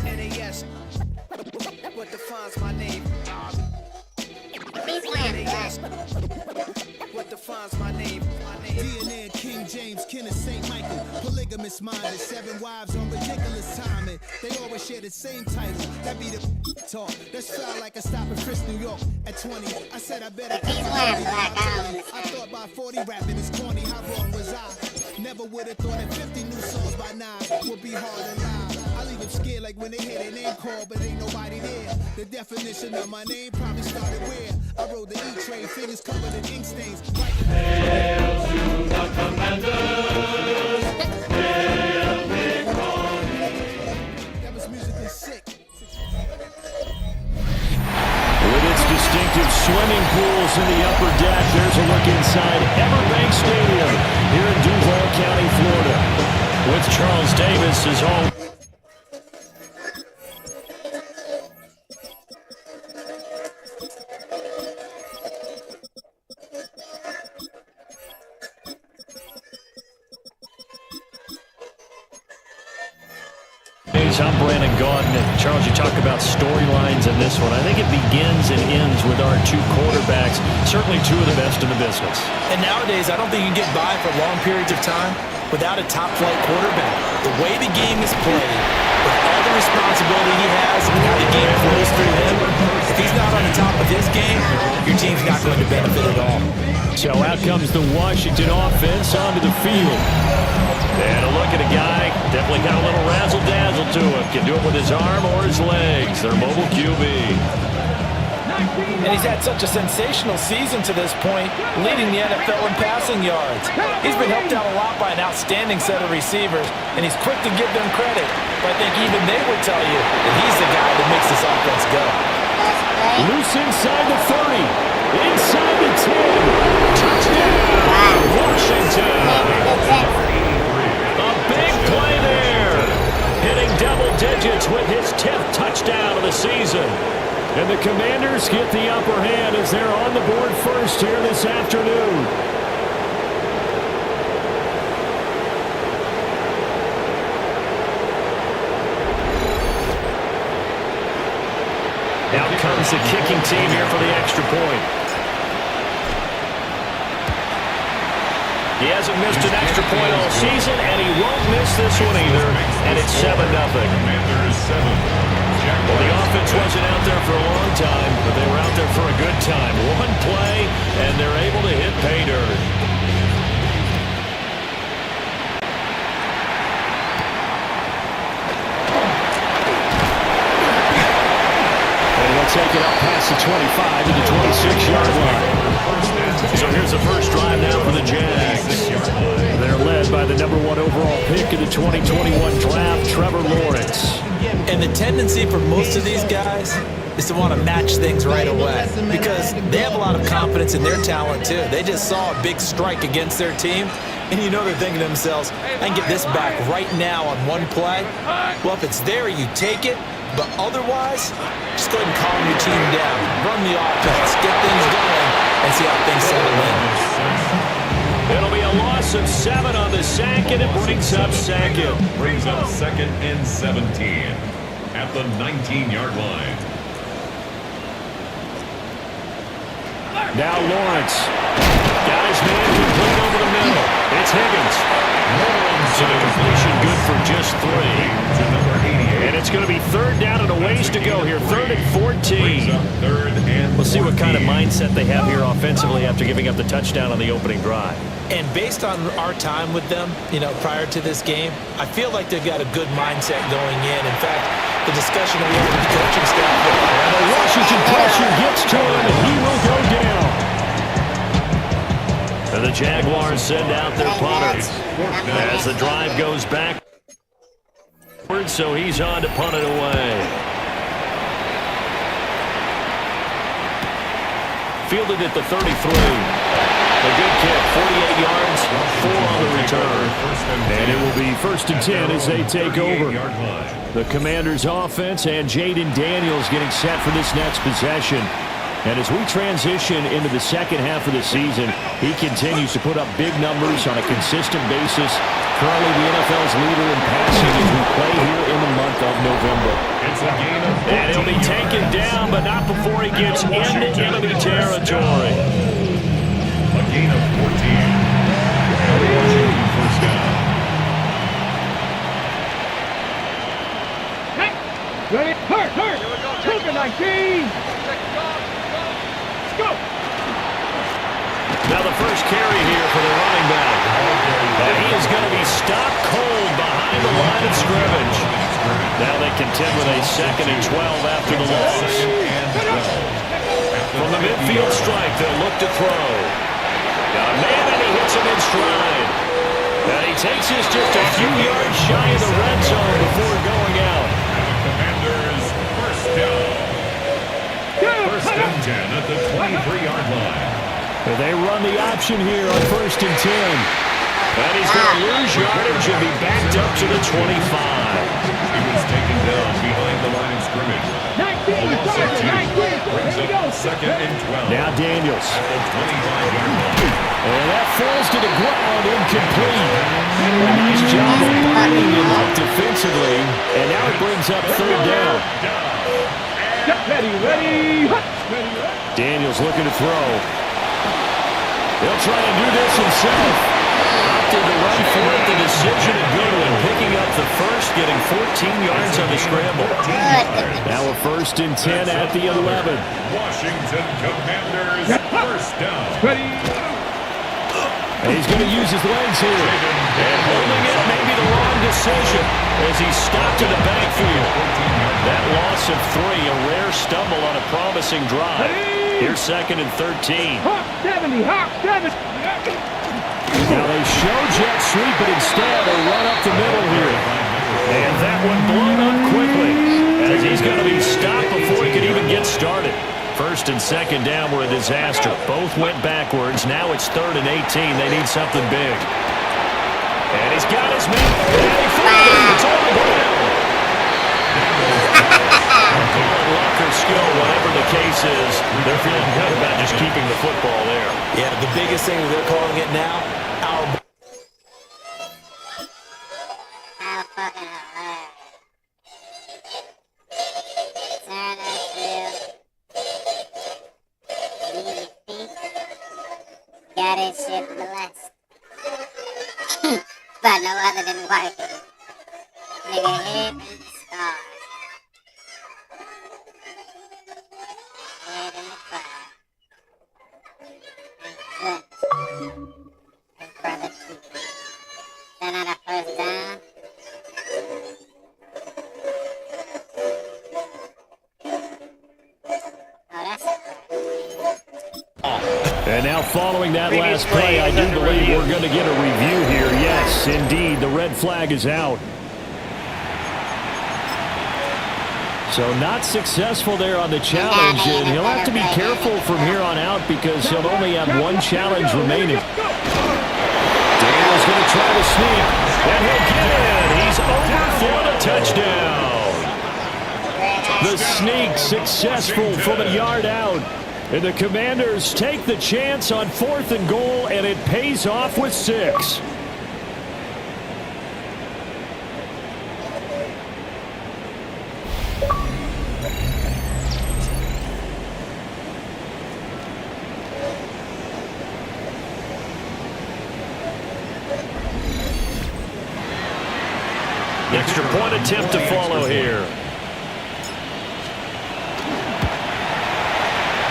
NAS. What defines my name? NAS. What defines my name? DNA and King James, kin of St. Michael. Polygamous minded, 7 wives on ridiculous timing. They always share the same title. That be the talk. That's foul like a stop in Frisk, New York. At 20, I said I better. I thought by 40 rapping is corny. How wrong was I? Never would have thought that 50 new songs by 9 would be hard to lie. I leave them scared like when they hear their name called, but ain't nobody there. The definition of my name probably started where I rode the E-train, fingers covered in ink stains. Hail to the Commanders! Hail victory! That was musically sick. With its distinctive swimming pools in the upper deck, there's a look inside Everbank Stadium here in Duval County, Florida. With Charles Davis as home. I'm Brandon Gaudin. Charles, you talk about storylines in this one. I think it begins and ends with our two quarterbacks, certainly two of the best in the business. And nowadays, I don't think you can get by for long periods of time without a top-flight quarterback. The way the game is played, with all the responsibility he has and how the game flows through him, if he's not on the top of his game, your team's not going to benefit at all. So out comes the Washington offense onto the field. And a look at a guy, definitely got a little razzle-dazzle to him. Can do it with his arm or his legs. Their mobile QB. And he's had such a sensational season to this point, leading the NFL in passing yards. He's been helped out a lot by an outstanding set of receivers, and he's quick to give them credit. But I think even they would tell you that he's the guy that makes this offense go. Loose inside the 30, inside the 10. Touchdown, Washington. Big play there, hitting double digits with his 10th touchdown of the season. And the Commanders get the upper hand as they're on the board first here this afternoon. Now comes the kicking team here for the extra point. He hasn't missed an extra point all season, and he won't miss this one either. And it's 7-0. Commanders 7. Well, the offense wasn't out there for a long time, but they were out there for a good time. One play, and they're able to hit pay dirt. And we'll take it up past the 25 to the 26-yard line. So here's the first drive now for the Jags. They're led by the #1 overall pick in the 2021 draft, Trevor Lawrence. And the tendency for most of these guys is to want to match things right away because they have a lot of confidence in their talent too. They just saw a big strike against their team, and you know they're thinking to themselves, I can get this back right now on one play. Well, if it's there, you take it. But otherwise, just go ahead and calm your team down. Run the offense, get things going, and see how things settle in. It'll be a loss of 7 on the sack, and it brings up second. Brings up 2nd and 17 at the 19-yard line. Now Lawrence. Got his man complete over the middle. It's Higgins. To the completion, good for just 3. To number 88. And it's going to be 3rd down and a ways to go here. 3rd and 14. 3rd and We'll see what kind of mindset they have here offensively after giving up the touchdown on the opening drive. And based on our time with them, prior to this game, I feel like they've got a good mindset going in. In fact, the discussion that we had with the coaching staff. And the Washington pressure gets to him, and he will go down. And the Jaguars send out their punter as the drive goes back. So he's on to punt it away. Fielded at the 33. A good kick, 48 yards, 4 on the return. And it will be 1st and 10 as they take over. The Commanders' offense and Jaden Daniels getting set for this next possession. And as we transition into the second half of the season, he continues to put up big numbers on a consistent basis. Currently the NFL's leader in passing as we play here in the month of November. And he'll be taken down, but not before he gets into enemy territory. A gain of 14. Washington first down. Ready? Hurt! Took a 19! Let's go! Now the first carry here for the running back. And he is going to be stopped cold behind the line of scrimmage. Now they contend with a 2nd and 12 after the loss. From the midfield strike, they'll look to throw. Got a man and he hits him in stride. And he takes this just a few yards shy of the red zone before going out. Commanders first down. First and 10 at the 23-yard line. They run the option here on 1st and 10. And he's going to lose yardage and be backed up to the 25. He was taken down behind the line of scrimmage. Brings up 2nd and 12. Now Daniels. At the 25-yard line. And that falls to the ground incomplete. A nice job of binding him up defensively. And now it brings up 3rd down. Ready! Daniels looking to throw. He'll try and do this himself. Opted to run for it. The decision of Goodwin picking up the first, getting 14 yards on the scramble. Now a 1st and 10 at the 11. Washington Commanders first down. Ready! And he's going to use his legs here. And holding it may be the wrong decision as he stopped in the backfield. That loss of 3, a rare stumble on a promising drive. Here's 2nd and 13. Hawk 70! Now they show jet sweep, but instead they run up the middle here. And that one blown up quickly as he's going to be stopped before he could even get started. 1st and 2nd down were a disaster. Both went backwards. Now it's 3rd and 18. They need something big. And he's got his man. And he found it. It's on the ground. Luck or skill, whatever the case is, they're feeling good about just keeping the football there. Yeah, the biggest thing that they're calling it now, our How fucking hilarious. Turn upfield. Leave your feet. Got his shit blessed. But no other than working. Nigga hit and scar. Head in the crowd. Good. His brother too. Then on a 1st down. Oh, that's a And now following that last play, I do believe we're going to get a review here. Yes, indeed, the red flag is out. So not successful there on the challenge, and he'll have to be careful from here on out because he'll only have 1 challenge remaining. Daniel's going to try to sneak, and he'll get it. He's over for the touchdown. The sneak successful from a yard out. And the Commanders take the chance on 4th and goal, and it pays off with 6. Extra point attempt to follow here.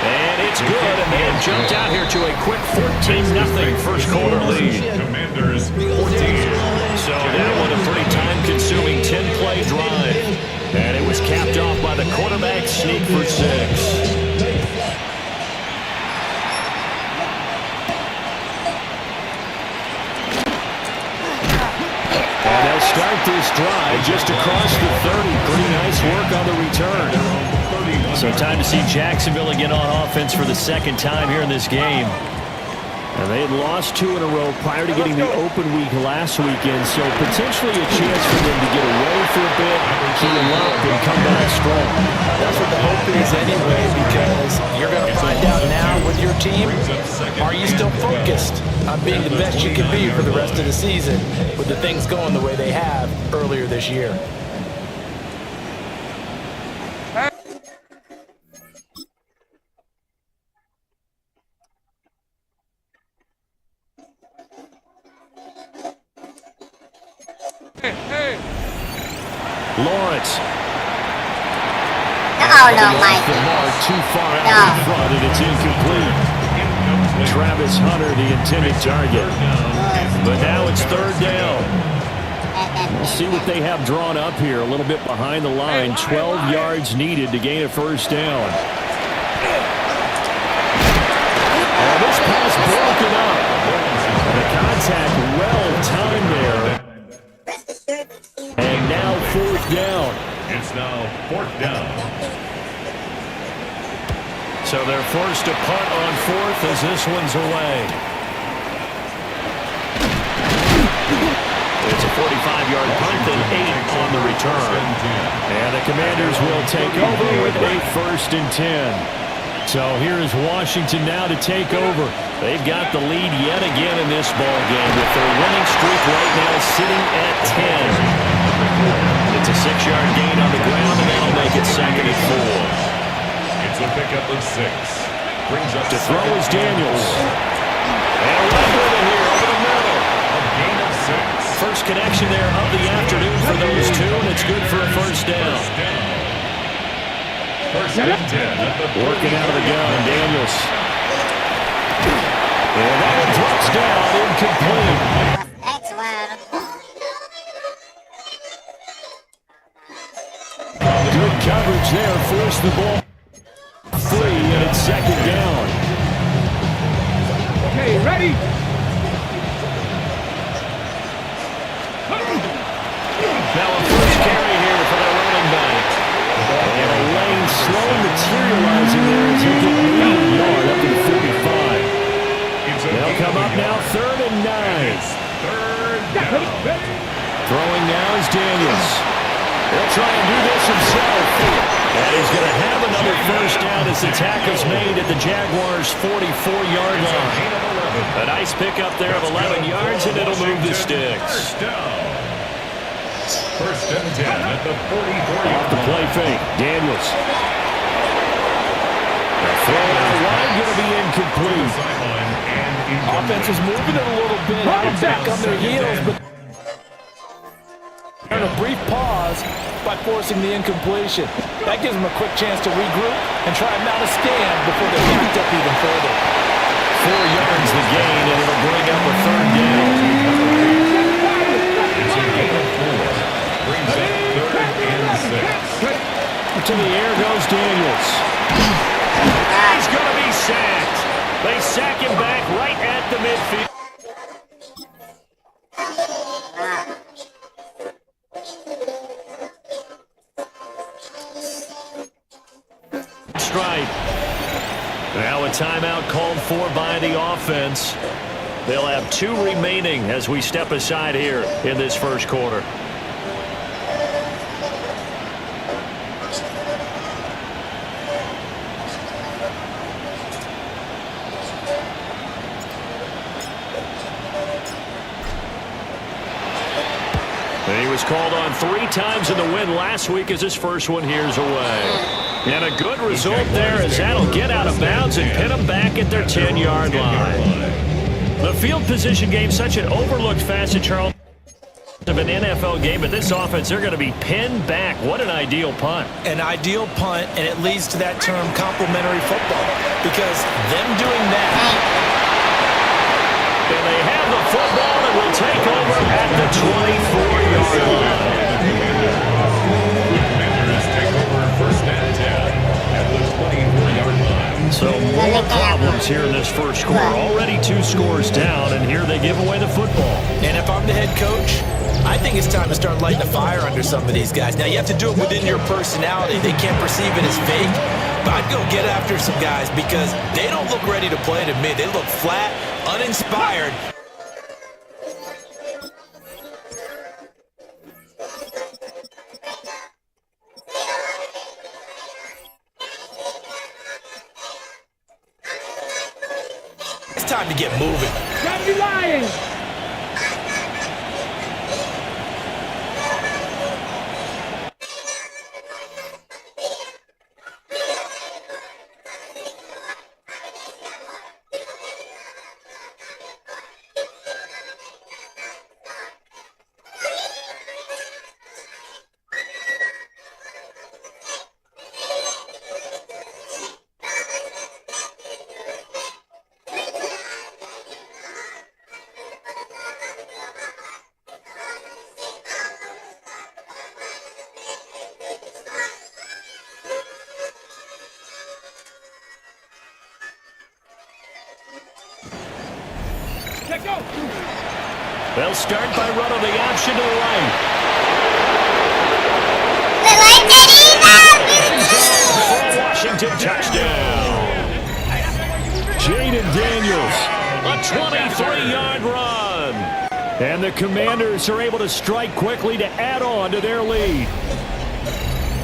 And it's good, and they have jumped out here to a quick 14-0 first quarter lead. Commanders 14. So that one a pretty time-consuming 10-play drive. And it was capped off by the quarterback sneak for 6. And they'll start this drive just across the 30. Pretty nice work on the return. So time to see Jacksonville again on offense for the second time here in this game. And they had lost 2 in a row prior to getting the open week last weekend, so potentially a chance for them to get away for a bit, heal up, and come back strong. That's what the hope is anyway, because you're going to find out now with your team, are you still focused on being the best you can be for the rest of the season with the things going the way they have earlier this year? Lawrence. Oh, no, Mike. The mark too far out in front, and it's incomplete. Travis Hunter, the intended target. But now it's 3rd down. We'll see what they have drawn up here. A little bit behind the line. 12 yards needed to gain a 1st down. Oh, this pass broken up. The contact well timed there. And now 4th down. It's now 4th down. So they're forced to punt on 4th as this one's away. It's a 45-yard punt and 8 on the return. And the Commanders will take over with a 1st and 10. So here is Washington now to take over. They've got the lead yet again in this ball game with their winning streak right now sitting at 10. It's a 6-yard gain on the ground, and that'll make it 2nd and 4. It's a pickup of 6. Brings up to throw is Daniels. And right with it here over the middle. A gain of 6. First connection there of the afternoon for those two, and it's good for a 1st down. 1st and 10. Working out of the gun, Daniels. And that one drops down, incomplete. That's wild. Good coverage there, forced the ball free, and it's 2nd down. Okay, ready? Now a first carry here for the running back. And a lane slow materializing there as he gets a yard up to the 45. They'll come up now 3rd and 9. 3rd down. Throwing now is Daniels. He'll try and do this himself. And he's going to have another 1st down as the tackle's made at the Jaguars' 44-yard line. A nice pickup there of 11 yards, and it'll move the sticks. 1st and 10 at the 44-yard line. Off the play fake, Daniels. The throw out wide going to be incomplete. Offense is moving it a little bit, back on their heels, but and a brief pause by forcing the incompletion. That gives them a quick chance to regroup and try and mount a stand before they're backed up even further. 4 yards the gain, and it'll bring up a 3rd down. It's a gain of 4. Brings up 3rd and 6. To the air goes Daniels. He's going to be sacked. They sack him back right at the midfield. Stripe. Now a timeout called for by the offense. They'll have 2 remaining as we step aside here in this 1st quarter. And he was called on 3 times in the win last week as his first one here's away. And a good result there as that'll get out of bounds and pin them back at their 10-yard line. The field position game, such an overlooked facet, Charles, of an NFL game, but this offense, they're going to be pinned back. What an ideal punt. An ideal punt, and it leads to that term complementary football, because them doing that. And they have the football and will take over at the 24-yard line. Commanders take over 1st and 10 at the 24-yard line. So more problems here in this 1st quarter. Already 2 scores down, and here they give away the football. And if I'm the head coach, I think it's time to start lighting a fire under some of these guys. Now, you have to do it within your personality. They can't perceive it as fake. But I'd go get after some guys because they don't look ready to play to me. They look flat, uninspired. It's time to get moving. Stop you lying! They'll start by running the option to the right. For Washington touchdown. Jaden Daniels, a 23-yard run. And the Commanders are able to strike quickly to add on to their lead.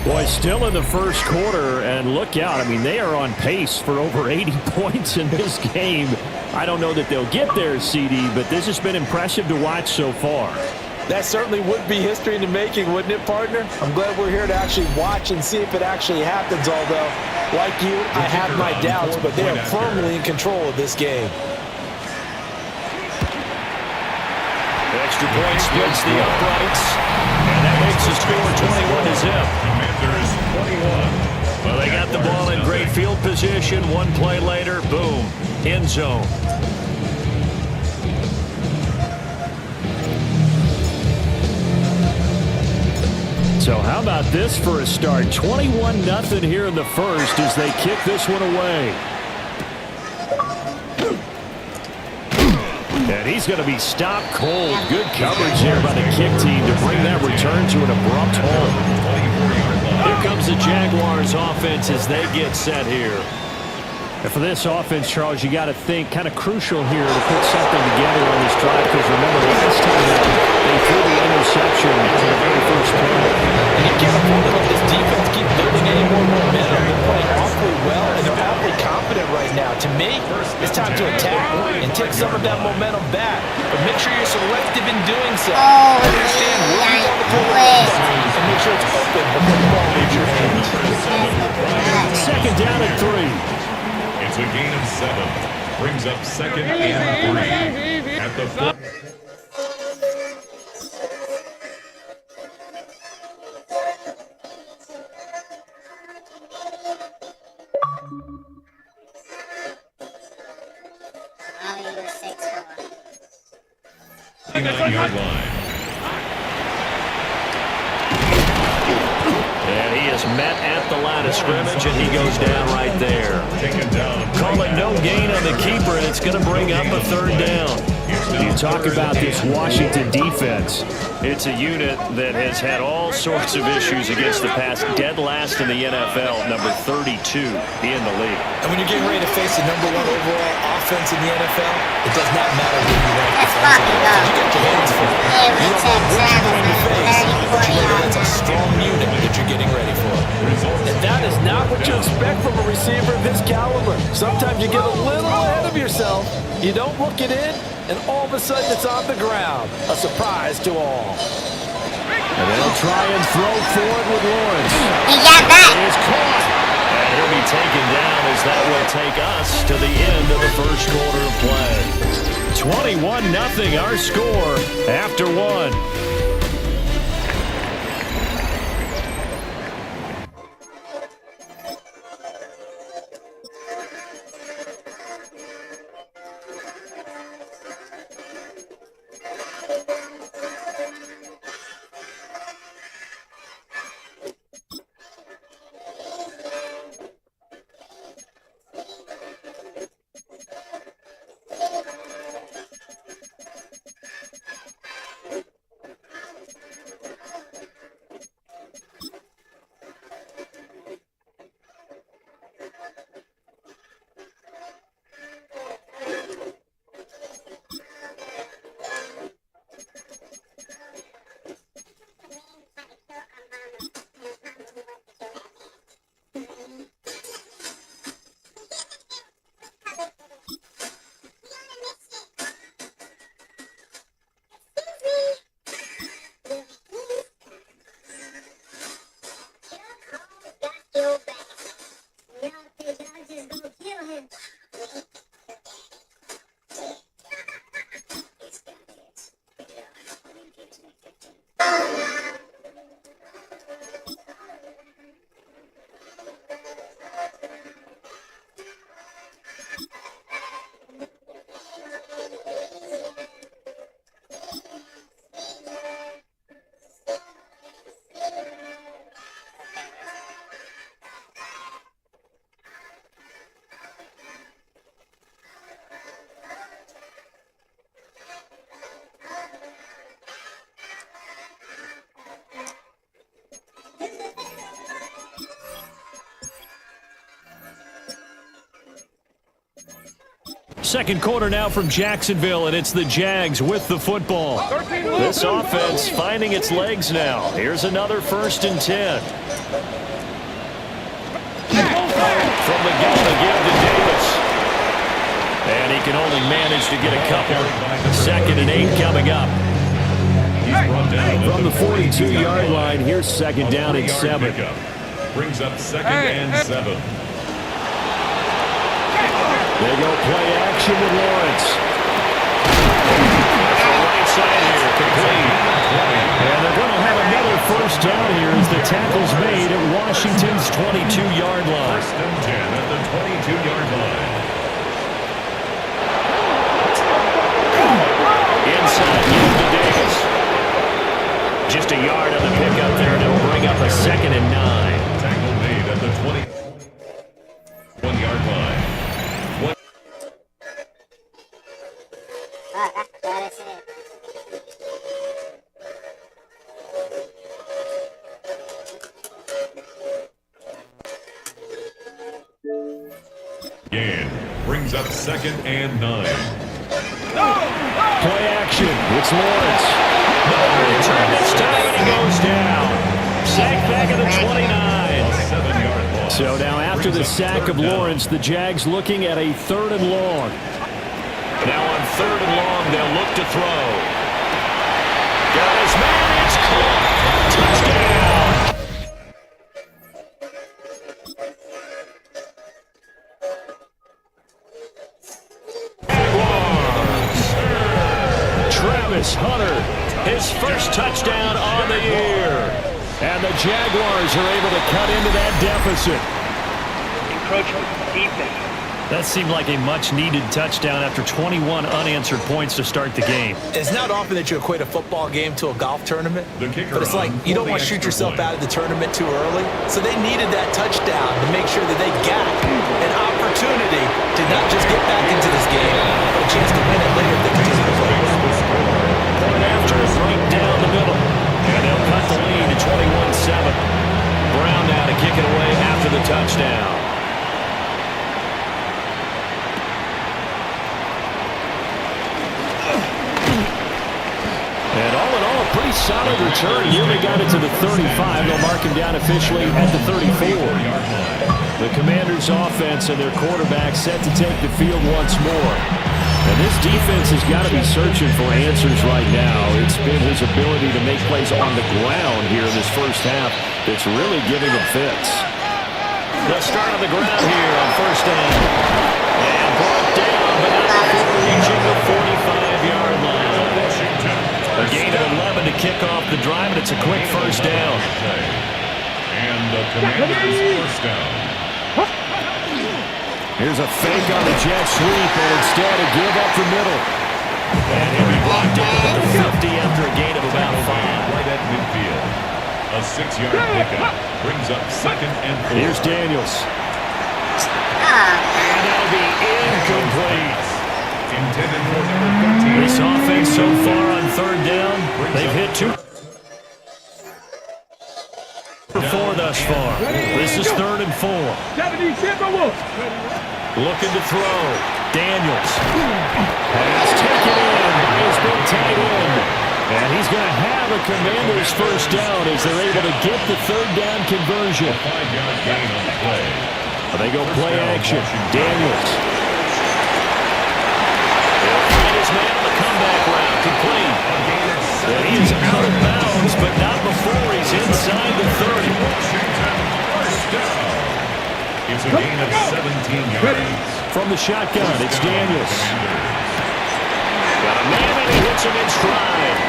Boy, still in the first quarter, and look out. I mean, they are on pace for over 80 points in this game. I don't know that they'll get there, CD, but this has been impressive to watch so far. That certainly would be history in the making, wouldn't it, partner? I'm glad we're here to actually watch and see if it actually happens, although, like you, I have my doubts, but they are firmly in control of this game. Extra point splits the uprights, and that makes the score 21-0. Commanders 21. Well, they got the ball in great field position. One play later, boom, end zone. So how about this for a start? 21-0 here in the first as they kick this one away. And he's going to be stopped cold. Good coverage here by the kick team to bring that return to an abrupt halt. Here comes the Jaguars offense as they get set here. And for this offense, Charles, you got to think kind of crucial here to put something together on this drive, because remember last time they threw the interception on the very first play. And you can't afford to let this defense keep building any more momentum. They're playing awfully well, and they're awfully confident right now. To me, it's time to attack and take some of that momentum back. But make sure you're selective in doing so. Understand where you want to pull it and make sure it's open before the ball leaves your hands. Second down and 3. It's a gain of 7. Brings up second and 3 at the 4. Yard line. And he is met at the line of scrimmage, and he goes down right there. Taken down. Call it no gain on the keeper, and it's going to bring up a third down. You talk about this Washington defense. It's a unit that has had all sorts of issues against the pass. Dead last in the NFL, number 32 in the league. And when you're getting ready to face the number 1 overall offense in the NFL, it does not matter who you rank defensively. You got your hands full. You don't know what you're going to face, but you know that's a strong unit that you're getting ready for. And that is not what you expect from a receiver of his caliber. Sometimes you get a little ahead of yourself, you don't look it in, and all of a sudden it's on the ground. A surprise to all. And they'll try and throw forward with Lawrence. He got that. He is caught. And he'll be taken down as that will take us to the end of the first quarter of play. 21-0 our score after 1. second quarter now from Jacksonville, and it's the Jags with the football. This offense finding its legs now. Here's another 1st and 10. From the gun again to Davis. And he can only manage to get a couple. 2nd and 8 coming up. From the 42-yard line, here's 2nd down and 7. Brings up 2nd and 7. They go play action with Lawrence. Right side here, complete. And they're going to have another 1st down here as the tackle's made at Washington's 22-yard line. 1st and 10 at the 22-yard line. Inside, give to Davis. Just a yard on the pickup there, and it'll bring up a 2nd and 9. Tackle made at the 21-yard line. Again, brings up 2nd and 9. Play action. It's Lawrence. Return this time, and he goes down. Sack back at the 29. 7-yard loss. So now after the sack of Lawrence, the Jags looking at a 3rd and long. Now on 3rd and long, they'll look to throw. Got his man, it's caught. Touchdown. Travis Hunter, his first touchdown on the year. And the Jaguars are able to cut into that deficit. Encroachment defense. That seemed like a much-needed touchdown after 21 unanswered points to start the game. It's not often that you equate a football game to a golf tournament, but it's like you don't want to shoot yourself out of the tournament too early. So they needed that touchdown to make sure that they got an opportunity to not just get back into this game, but a chance to win it later if they continue to play. After a break down the middle, and they'll cut the lead to 21-7. Brown now to kick it away after the touchdown. And all in all, a pretty solid return. Nearly got it to the 35. They'll mark him down officially at the 34. The Commanders' offense and their quarterback set to take the field once more. And this defense has got to be searching for answers right now. It's been his ability to make plays on the ground here in this first half that's really giving them fits. They'll start on the ground here on 1st down. And brought down, but not before reaching the 45-yard line. A gain of 11 to kick off the drive, and it's a quick 1st down. And the Commanders' 1st down. Here's a fake on the jet sweep, and instead a give up the middle. And he'll be brought down at the 50 after a gain of about 5. Right at midfield. A 6-yard pickup brings up 2nd and 4. Here's Daniels. And that'll be incomplete. Intended for number 13. This offense so far on 3rd down, they've hit 2 for 4 thus far. This is 3rd and 4. Looking to throw. Daniels. Pass taken in by his big tight end. And he's going to have a Commanders 1st down as they're able to get the 3rd down conversion. 5-yard gain on the play. They go play action. Daniels. His man on the comeback route, complete. And he is out of bounds, but not before he's inside the 30. It's a gain of 17 yards. From the shotgun, it's Daniels. Got a man and he hits him in stride.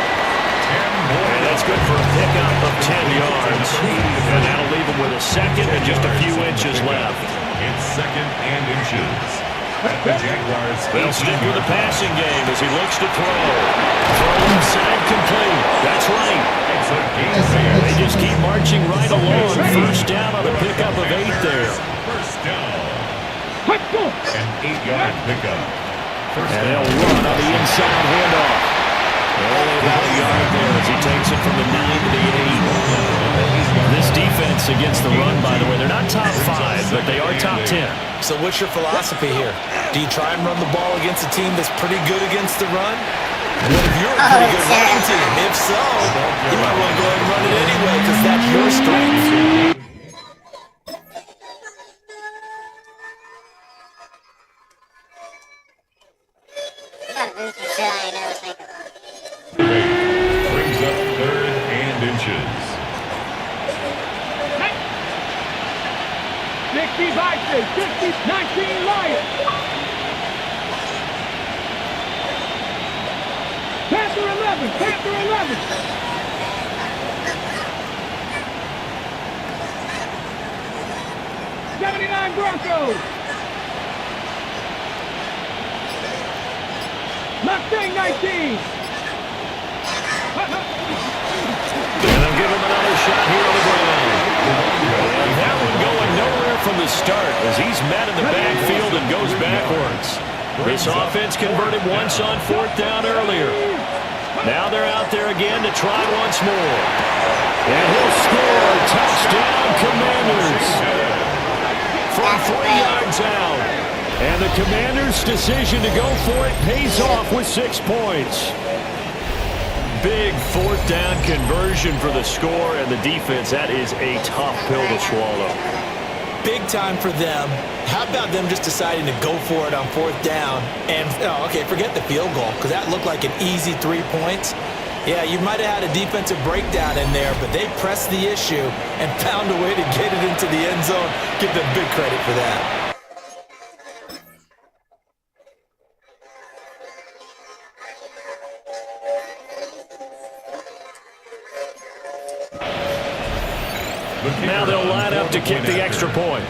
And that's good for a pickup of 10 yards. And that'll leave him with a 2nd and just a few inches left. It's 2nd and inches. The Jaguars. They'll stick with the passing game as he looks to throw. Throw inside complete. That's right. It's a game. They just keep marching right along. 1st down on the pickup of 8 there. 1st down. An 8-yard pickup. And they'll run on the inside handoff. Only about a yard there as he takes it from the 9 to the 8. This defense against the run, by the way. They're not top 5, but they are top 10. So what's your philosophy here? Do you try and run the ball against a team that's pretty good against the run? What if you're a pretty good running team? If so, you might want to go ahead and run it anyway because that's your strength. Brings up 3rd and inches. 60 Vikings, 60, 19 Lions. Panther 11, Panther 11. '79 Broncos. Mustang 19. And they'll give him another shot here on the ground. And that one going nowhere from the start as he's met in the backfield and goes backwards. This offense converted once on 4th down earlier. Now they're out there again to try once more. And he'll score. Touchdown, Commanders. From 3 yards out. And the Commanders' decision to go for it pays off with 6 points. Big 4th down conversion for the score, and the defense, that is a tough pill to swallow. Big time for them. How about them just deciding to go for it on 4th down? And, okay, forget the field goal, because that looked like an easy 3 points. Yeah, you might have had a defensive breakdown in there, but they pressed the issue and found a way to get it into the end zone. Give them big credit for that. Now they'll line up to kick the extra point.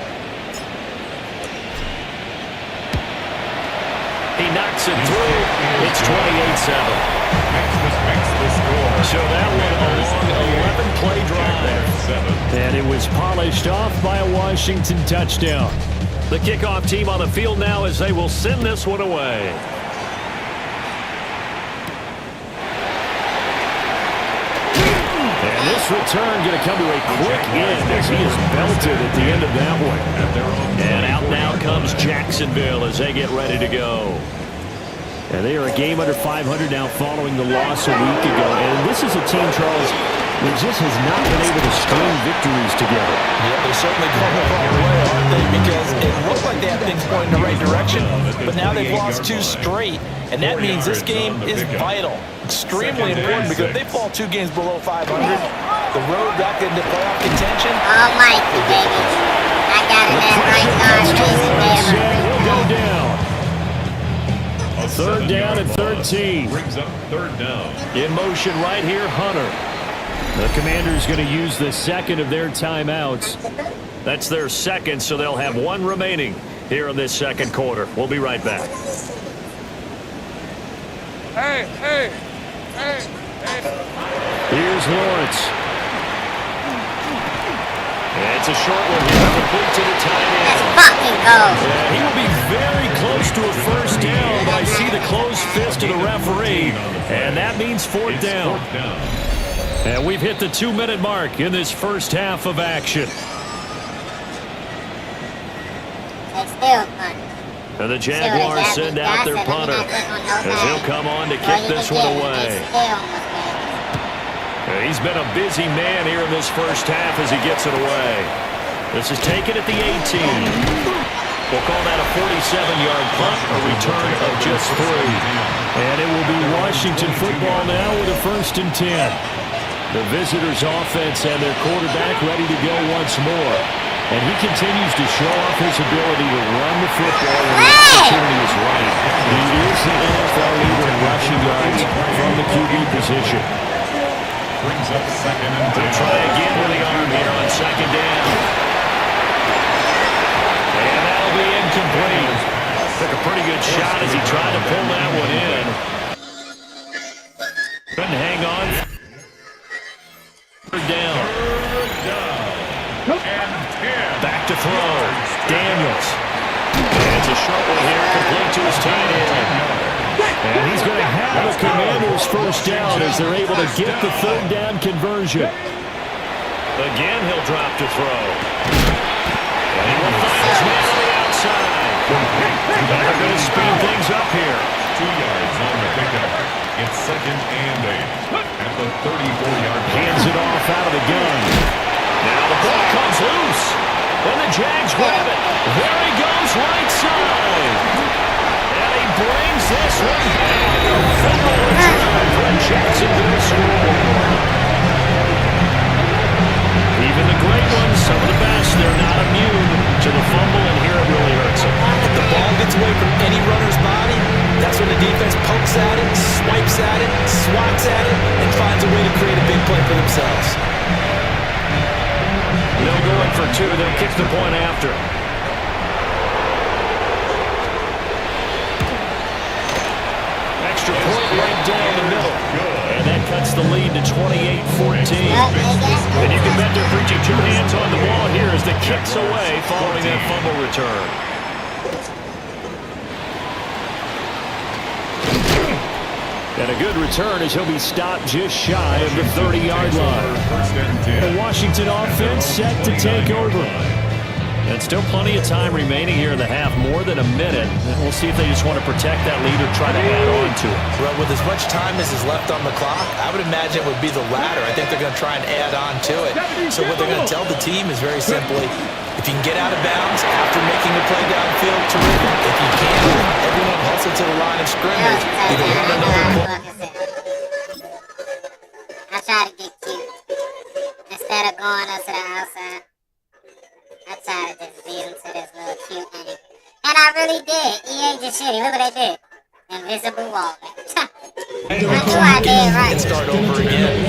He knocks it through. It's 28-7. So that one, a long 11-play drive. And it was polished off by a Washington touchdown. The kickoff team on the field now as they will send this one away. And this return going to come to a quick end as he is belted at the end of that one. And out now comes Jacksonville as they get ready to go. And they are a game under 500 now following the loss a week ago. And this is a team, Charles, that just has not been able to string victories together. Yeah, they're certainly going the wrong way, aren't they? Because it looked like they had things going in the right direction, but now they've lost 2 straight. And that means this game is vital, extremely important, because if they fall 2 games below 500, the road back into playoff contention. Oh, Mikey, baby. I got it that right guard reason there. Will go down. 3rd down and 13. Brings up 3rd down. In motion right here, Hunter. The Commanders going to use the second of their timeouts. That's their second, so they'll have 1 remaining here in this second quarter. We'll be right back. Hey. Here's Lawrence. And it's a short one here, complete to the tight end. Let's fucking go. He will be very close to a first down, but I see the closed fist of the referee, and that means 4th down. And we've hit the 2-minute mark in this first half of action. They still punt. And the Jaguars send out their punter as he'll come on to kick this one away. He's been a busy man here in this first half as he gets it away. This is taken at the 18. We'll call that a 47-yard punt, a return of just 3. And it will be Washington football now with a 1st and 10. The visitors' offense and their quarterback ready to go once more. And he continues to show off his ability to run the football when the opportunity is right. He is the NFL leader in rushing yards from the QB position. Brings up 2nd and 10. They'll try again with the arm here on 2nd down. And that'll be incomplete. Took a pretty good shot as he tried to pull that one in. Couldn't hang on. 3rd down. Back to throw. Daniels. And it's a short one here, complete to his tight end. And he's going to have the Commanders' first down as they're able to get the 3rd down conversion. Again, he'll drop to throw. And he will find his man on the outside. They're going to speed things up here. 2 yards on the pickup. It's 2nd and 8 at the 34-yard line. Hands it off out of the gun. Now the ball comes loose. And the Jags grab it. There he goes, right side. And he brings this one back. A fumble return for Jacksonville score. Even the great ones, some of the best, they're not immune to the fumble, and here it really hurts them. If the ball gets away from any runner's body, that's when the defense pokes at it, swipes at it, swats at it, and finds a way to create a big play for themselves. They'll go in for 2. They'll kick the point after. Extra point right down the middle. And that cuts the lead to 28-14. And you can bet they're preaching 2 hands on the ball here as the kick's away following that fumble return. And a good return as he'll be stopped just shy of the 30-yard line. The Washington offense set to take over. And still plenty of time remaining here in the half, more than a minute. And we'll see if they just want to protect that lead or try to add on to it. Well, with as much time as is left on the clock, I would imagine it would be the latter. I think they're going to try and add on to it. So what they're going to tell the team is very simply, if you can get out of bounds after making the play downfield, terrific. If you can't, everyone hustle to the line of scrimmage. Either run another play. I try to get cute. Instead of going up to the outside, I try to just beat him to this little cute thing. And I really did. He ain't just shitty. Look what they did. Invisible wall. I knew I did right. And start over again.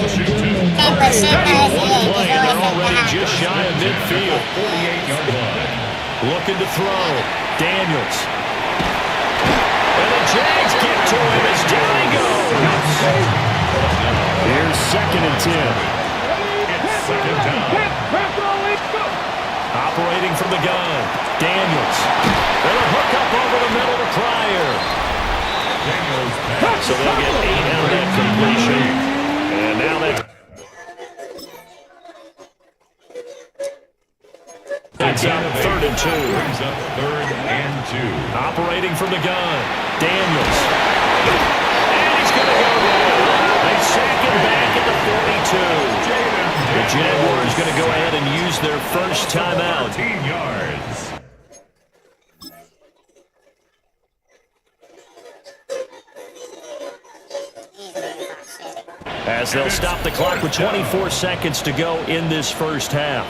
Can't put shit on his head. Play, they're already just shy of midfield. 48-yard line. Looking to throw. Daniels. And the Jags get to him as down he goes. Here's 2nd and 10. It's 2nd down. Operating from the gun. Daniels. And a hook up over the middle to Pryor. So they'll get 8 out of that completion. And now that's up 3rd and 2. Brings up 3rd and 2. Operating from the gun. Daniels. And he's going to go down. They sack him back at the 42. The Jaguars going to go ahead and use their first timeout. 14 yards. As they'll stop the clock with 24 seconds to go in this first half.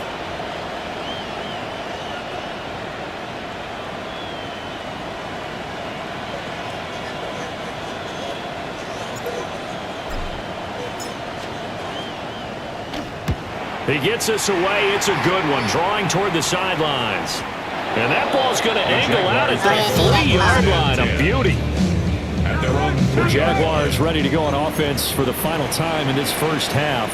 He gets us away. It's a good one. Drawing toward the sidelines. And that ball's going to angle out at the 3-yard line. A beauty. The Jaguars ready to go on offense for the final time in this first half.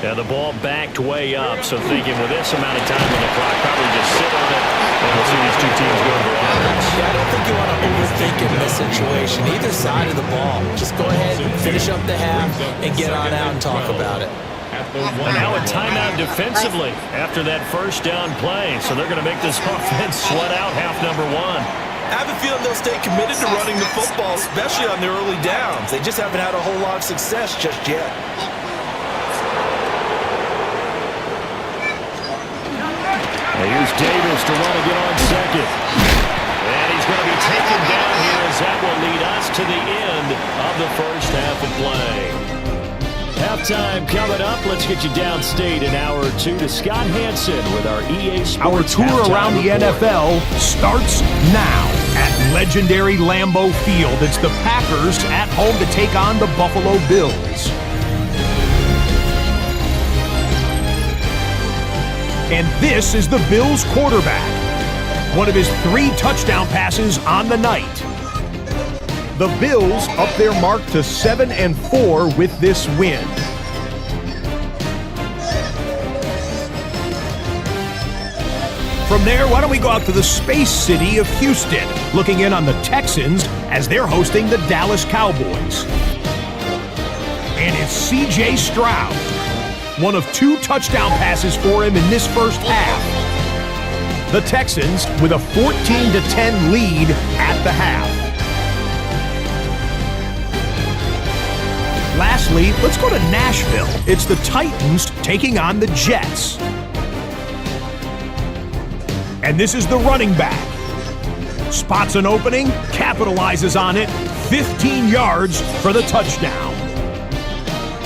Yeah, the ball backed way up. So thinking with this amount of time on the clock, probably just sit on it. And we'll see these 2 teams go to the offense. Yeah, I don't think you want to overthink it in this situation. Either side of the ball. Just go ahead, finish up the half, and get on out and talk about it. And now a timeout defensively after that first down play. So they're going to make this offense sweat out half number 1. I have a feeling they'll stay committed to running the football, especially on their early downs. They just haven't had a whole lot of success just yet. And here's Davis to run again on 2nd. And he's going to be taken down here as that will lead us to the end of the first half of play. Halftime coming up. Let's get you downstate an hour or 2 to Scott Hansen with our EA Sports. Our tour around the NFL starts now at legendary Lambeau Field. It's the Packers at home to take on the Buffalo Bills. And this is the Bills quarterback. One of his 3 touchdown passes on the night. The Bills up their mark to 7-4 with this win. From there, why don't we go out to the space city of Houston, looking in on the Texans as they're hosting the Dallas Cowboys. And it's C.J. Stroud. one of 2 touchdown passes for him in this first half. The Texans with a 14-10 lead at the half. Lastly, let's go to Nashville. It's the Titans taking on the Jets. And this is the running back. Spots an opening, capitalizes on it, 15 yards for the touchdown.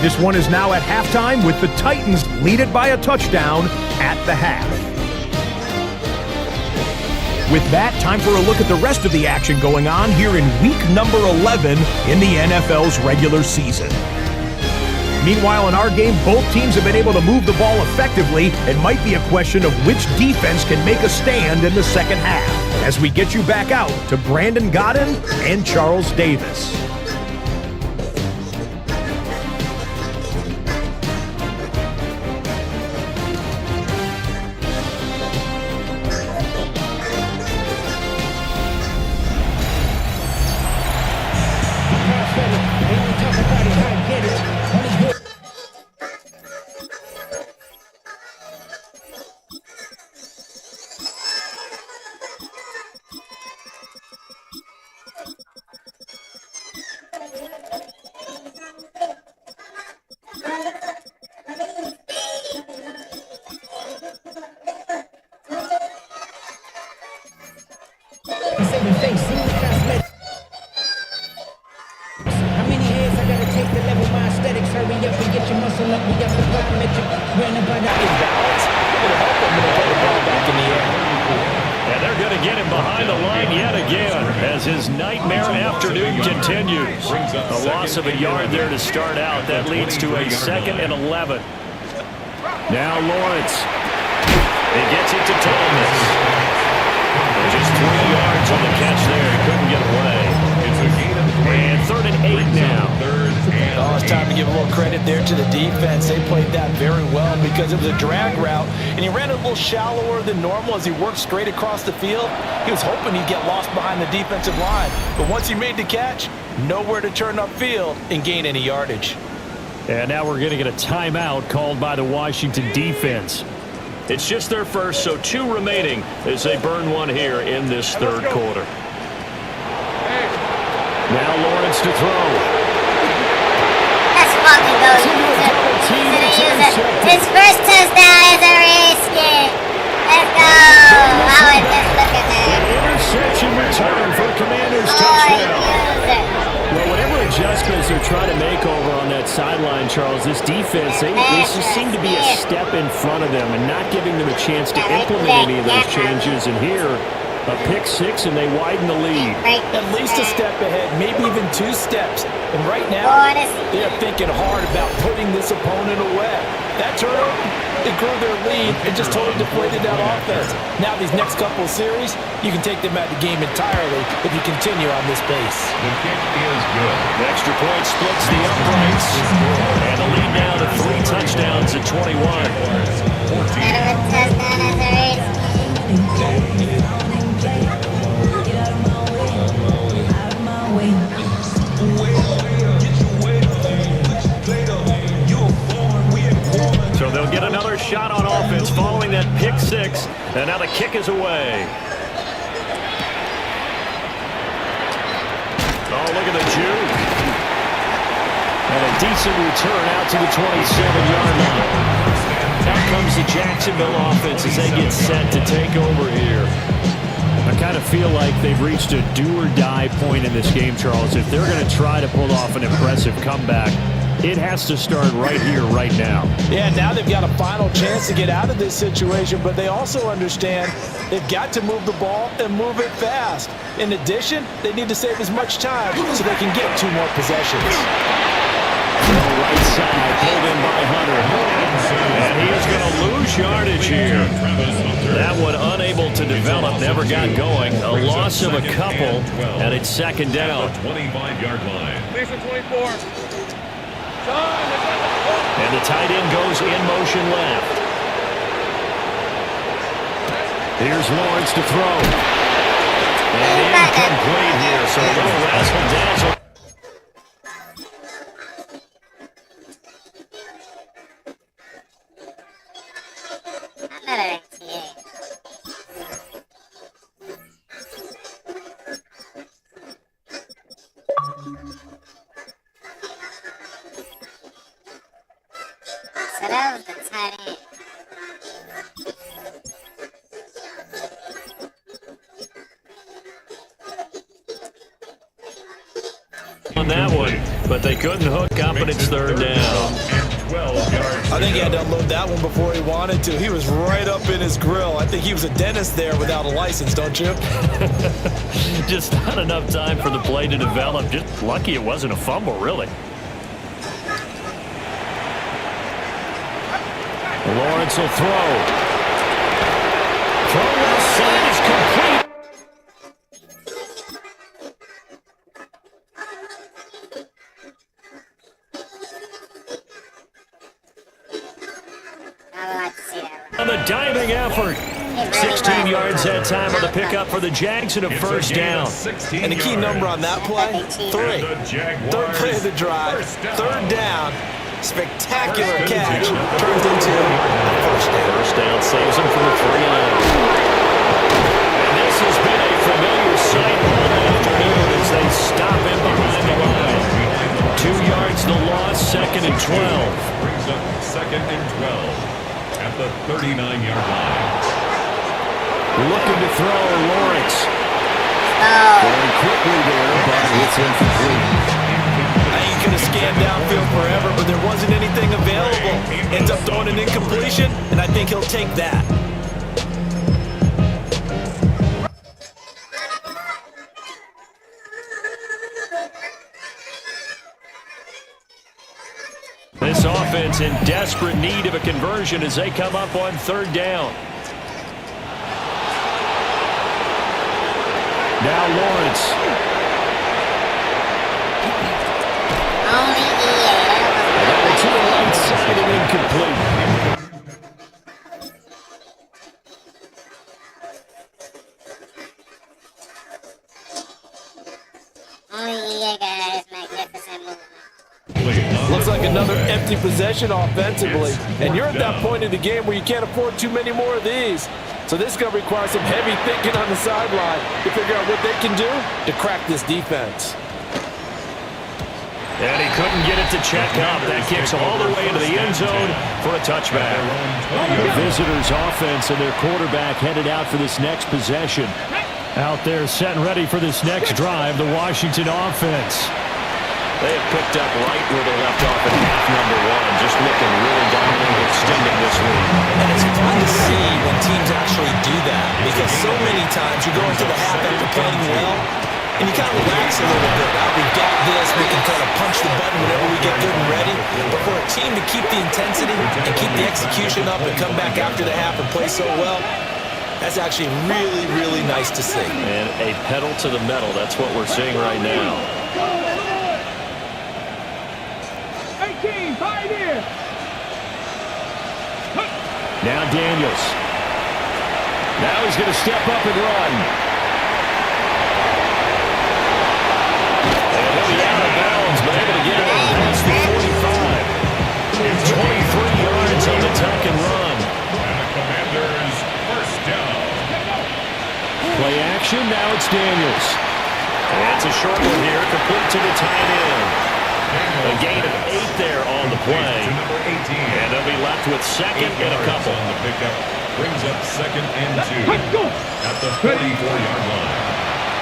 This one is now at halftime with the Titans lead it by a touchdown at the half. With that, time for a look at the rest of the action going on here in week number 11 in the NFL's regular season. Meanwhile, in our game, both teams have been able to move the ball effectively. It might be a question of which defense can make a stand in the second half. As we get you back out to Brandon Godden and Charles Davis. Of a yard there to start out. That leads to a 2nd and 11. Now Lawrence. He gets it to Thomas. And just 3 yards on the catch there. He couldn't get away. And 3rd and 8 now. Oh, it's time to give a little credit there to the defense. They played that very well because it was a drag route, and he ran it a little shallower than normal as he worked straight across the field. He was hoping he'd get lost behind the defensive line, but once he made the catch, nowhere to turn upfield and gain any yardage. And now we're going to get a timeout called by the Washington defense. It's just their first, so 2 remaining as they burn one here in this 3rd quarter. Now Lawrence to throw. Let's fucking go. His first touchdown is a risky. Let's go. I was just looking at that. Interception return for Commanders touchdown. Well, whatever adjustments they're trying to make over on that sideline, Charles, this defense, they just seem to be a step in front of them and not giving them a chance to implement any of those changes. And here, a pick 6, and they widen the lead. At least a step ahead, maybe even 2 steps. And right now, they're thinking hard about putting this opponent away. That turnover, it grew their lead and just totally deflated that offense. Now these next couple of series, you can take them out of the game entirely if you continue on this pace. The kick is good. The extra point splits the uprights. And the lead now to 3 touchdowns at 21. So they'll get another shot on offense following that pick 6, and now the kick is away. Oh, look at the juke. And a decent return out to the 27-yard line. Out comes the Jacksonville offense as they get set to take over here. I kind of feel like they've reached a do-or-die point in this game, Charles. If they're going to try to pull off an impressive comeback, it has to start right here, right now. Yeah, now they've got a final chance to get out of this situation, but they also understand they've got to move the ball and move it fast. In addition, they need to save as much time so they can get 2 more possessions. Right side, pulled in by Hunter. And he is going to lose yardage here. That one unable to develop, never got going. A loss of a couple, and it's 2nd down. 25-yard line. And the tight end goes in motion left. Here's Lawrence to throw. And incomplete here, so a little razzle-dazzle. better than TA. So that was the tight end. On that one, but they couldn't hook up, and it's third down. I think he had to unload that one before he wanted to. He was right up in his grill. I think he was a dentist there without a license, don't you? Just not enough time for the play to develop. Just lucky it wasn't a fumble, really. Lawrence will throw. Throw inside is complete. On the diving effort. 16 yards that time on the pickup for the Jags and a first down. And the key number on that play, 3. Third play of the drive, third down. Spectacular catch turns into a first down. First down saves him from a 3-and-out. And this has been a familiar sight all afternoon as they stop him behind the line. 2 yards the loss, 2nd and 12. Brings up 2nd and 12 at the 39-yard line. Looking to throw, Lawrence. Going quickly there, but it's incomplete. He could have scanned downfield forever, but there wasn't anything available. Ends up throwing an incompletion, and I think he'll take that. This offense in desperate need of a conversion as they come up on third down. Now Lawrence. To the right side and incomplete. Looks like another empty possession offensively. And you're at that point in the game where you can't afford too many more of these. So this is going to require some heavy thinking on the sideline to figure out what they can do to crack this defense. And he couldn't get it to check up. That kicks all the way into the end zone for a touchback. The visitors' offense and their quarterback headed out for this next possession. Out there set and ready for this next drive, the Washington offense. They have picked up right where they left off in half number 1. Just looking really dominant, extending this lead. And it's fun to see when teams actually do that, because so many times you go into the half after playing well, and you kind of relax a little bit. We've got this. We can kind of punch the button whenever we get good and ready. But for a team to keep the intensity and keep the execution up and come back after the half and play so well, that's actually really, really nice to see. And a pedal to the metal. That's what we're seeing right now. 18, pioneer. Now Daniels. Now he's going to step up and run. Out of bounds, but able to get it past the 45. 23 yards on the tuck and run. And the Commanders first down. Play action, now it's Daniels. And it's a short one here, complete to the tight end. A gain of 8 there on the play. And they'll be left with 2nd and a couple. On the pickup brings up 2nd and 2 at the 44-yard line.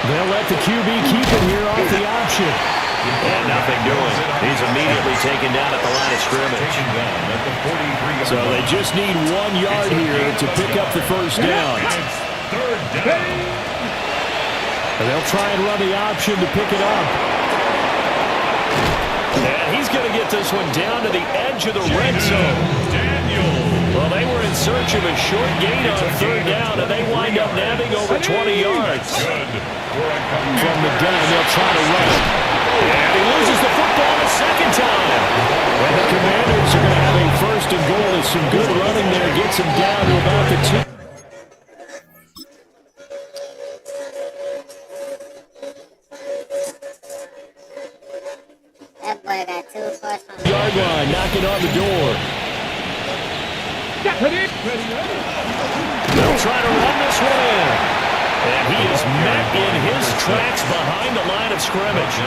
They'll let the QB keep it here off the option. And nothing doing. He's immediately taken down at the line of scrimmage. So they just need 1 yard here to pick up the first down. Third down. And they'll try and run the option to pick it up. And he's going to get this one down to the edge of the red zone. Well, they were in search of a short gain on third down, and they wind up nabbing over 20 yards. From the gun, they'll try to run it. And he loses the football a second time. And the Commanders are going to have a first and goal. There's some good running there. Gets him down to about the 2. That boy got 2 first on the yard line, knocking on the door. They'll try to run this one in. And he is met in his tracks behind the line of scrimmage.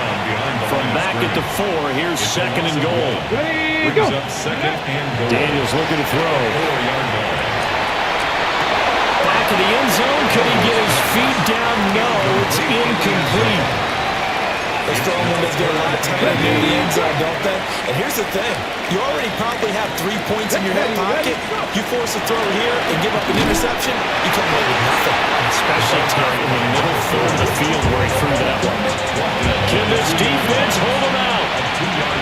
From back at the 4, here's second and goal. Brings up second and goal. Daniels looking to throw. 4-yard line. Back to the end zone. Can he get his feet down? No, it's incomplete. Those throwing windows get a lot tighter near the end zone, don't they? And here's the thing. You already probably have 3 points in your hip pocket. You force a throw here and give up an interception, you come away with nothing. Especially tough in the middle third of the field where he threw that one. Can this defense hold him out?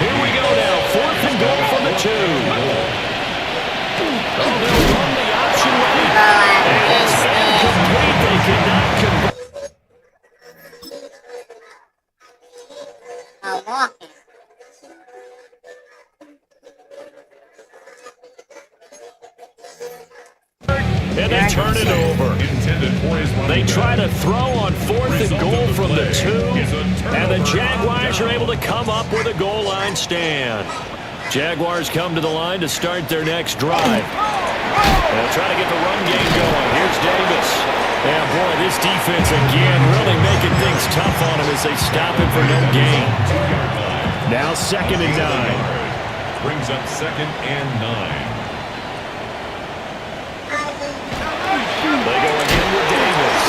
Here we go now. 4th and goal from the 2. Oh, they'll run the option right. And it's incomplete. They cannot convert. Walking. And they turn it over. They try to throw on 4th and goal from the 2. And the Jaguars are able to come up with a goal line stand. Jaguars come to the line to start their next drive. They'll try to get the run game going. Here's Davis. And boy, this defense again really making things tough on him as they stop him for no gain. Now 2nd and 9. Brings up 2nd and 9. They go again with Davis.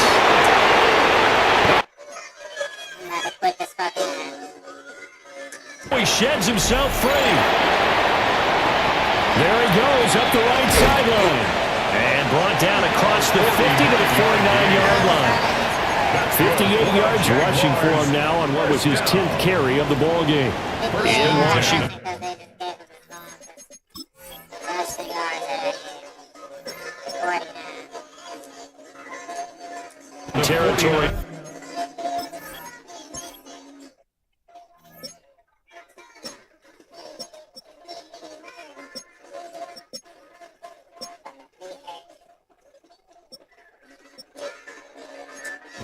He sheds himself free. There he goes up the right sideline. And brought down across the 50 to the 49-yard line. 58 yards rushing for him now on what was his 10th carry of the ball game. First in Washington. Territory.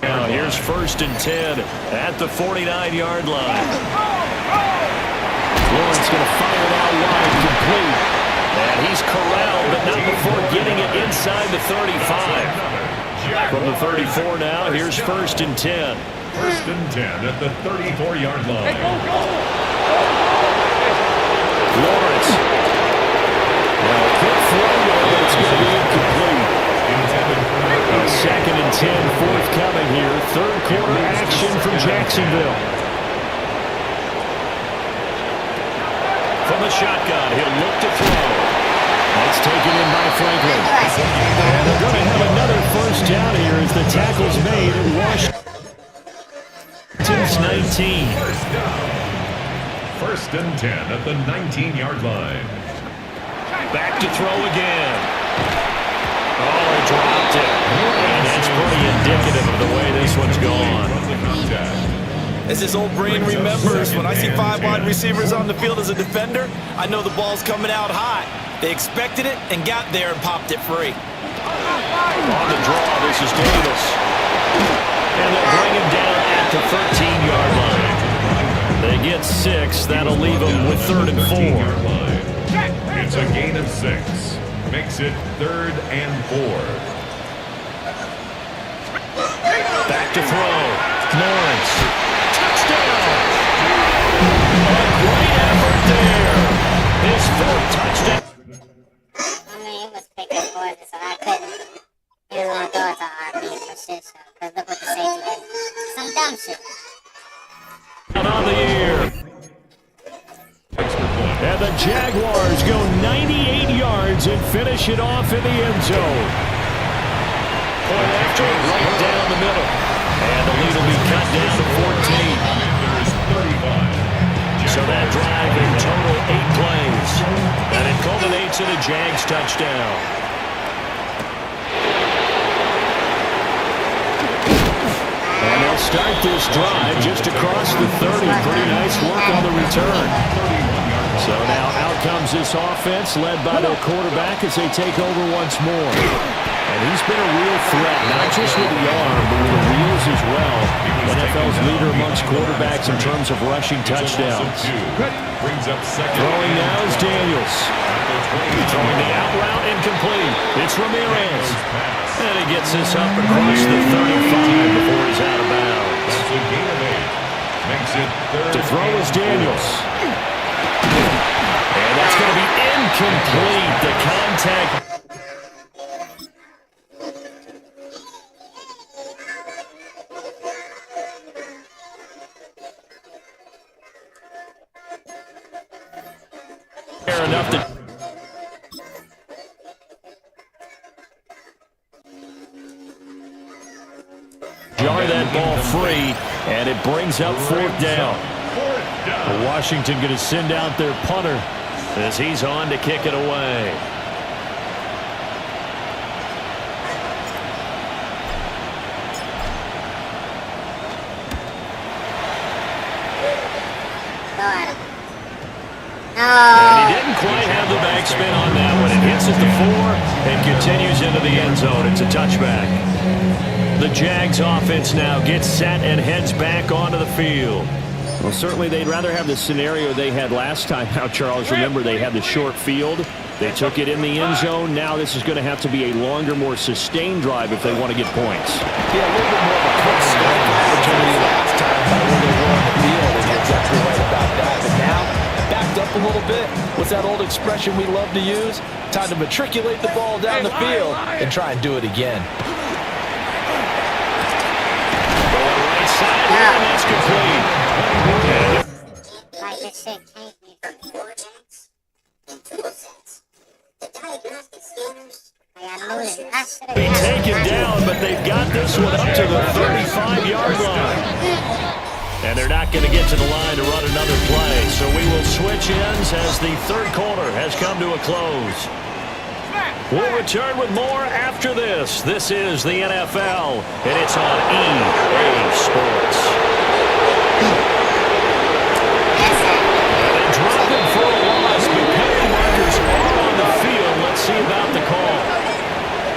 Now here's 1st and 10 at the 49-yard line. Lawrence going to fire it out wide, complete. And he's corralled, but not before getting it inside the 35. From the 34 now, here's 1st and 10. 1st and 10 at the 34-yard line. Lawrence. Now, quick throw, but it's going to be incomplete. 2nd and 10 forthcoming here. 3rd quarter action from Jacksonville. From the shotgun, he'll look to throw. That's taken in by Franklin. And they're going to have another 1st down here as the tackle's made in Washington's 19. 1st and 10 at the 19-yard line. Back to throw again. Oh, he dropped it. And that's pretty indicative of the way this one's gone. As his old brain remembers, when I see 5 wide receivers on the field as a defender, I know the ball's coming out high. They expected it and got there and popped it free. On the draw, this is Davis. And they'll bring him down at the 13-yard line. They get 6. That'll leave them with 3rd and 4. It's a gain of 6. Makes it 3rd and 4. Back to throw. Lawrence. Touchdown. A great effort there. His 4th touchdown. I mean, it was picking for it, so I couldn't. He was going to throw it to RB for shit show. Because look what the safety did. Some dumb shit. On the year. And the Jaguars go 98 yards and finish it off in the end zone. Point after it right down the middle. And the lead will be cut down to 14. So that drive in total 8 plays. And it culminates in a Jags touchdown. And they'll start this drive just across the 30. Pretty nice work on the return. So now out comes this offense led by their quarterback as they take over once more. And he's been a real threat, not just with the arm, but with the wheels as well. NFL's leader amongst quarterbacks in terms of rushing touchdowns. Brings up second. Throwing now is Daniels. Throwing the out route incomplete. It's Ramirez. And he gets this up across the 35 before he's out of bounds. That's a gain of 8. Makes it third. To throw is Daniels. And that's going to be incomplete. The contact. Enough to jar that ball free, and it brings up 4th down. Washington going to send out their punter as he's on to kick it away. And he didn't quite have the backspin on that one. It hits at the 4 and continues into the end zone. It's a touchback. The Jags offense now gets set and heads back onto the field. Well, certainly they'd rather have the scenario they had last time. Now, Charles, remember they had the short field. They took it in the end zone. Now this is going to have to be a longer, more sustained drive if they want to get points. Yeah, a little bit more of a quick start opportunity last time by where they were on the field. And you're exactly right about that. But now, backed up a little bit. What's that old expression we love to use? Time to matriculate the ball down the field and try and do it again. Right side here, and that's complete. Like this shit can't be 4 games in 2 sets. The diagnostic scanners, Be taken down, but they've got this one up to the 35-yard line. And they're not going to get to the line to run another play. So we will switch ends as the third quarter has come to a close. We'll return with more after this. This is the NFL, and it's on EA Sports. And they drop it for a loss, but penalty markers are on the field. Let's see about the call.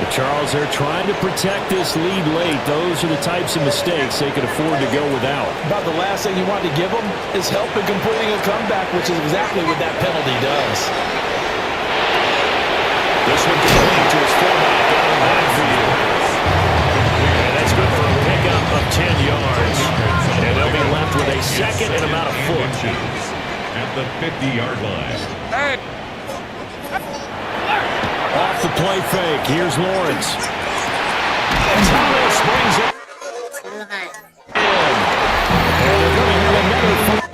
Well, Charles, they're trying to protect this lead late. Those are the types of mistakes they can afford to go without. About the last thing you want to give them is help in completing a comeback, which is exactly what that penalty does. This one complete to his fullback down the line for you. And that's good for a pickup of 10 yards. And they'll be left with a second and about a foot. At the 50-yard line. Off the play fake. Here's Lawrence. And Thomas brings it. And they're going to have another.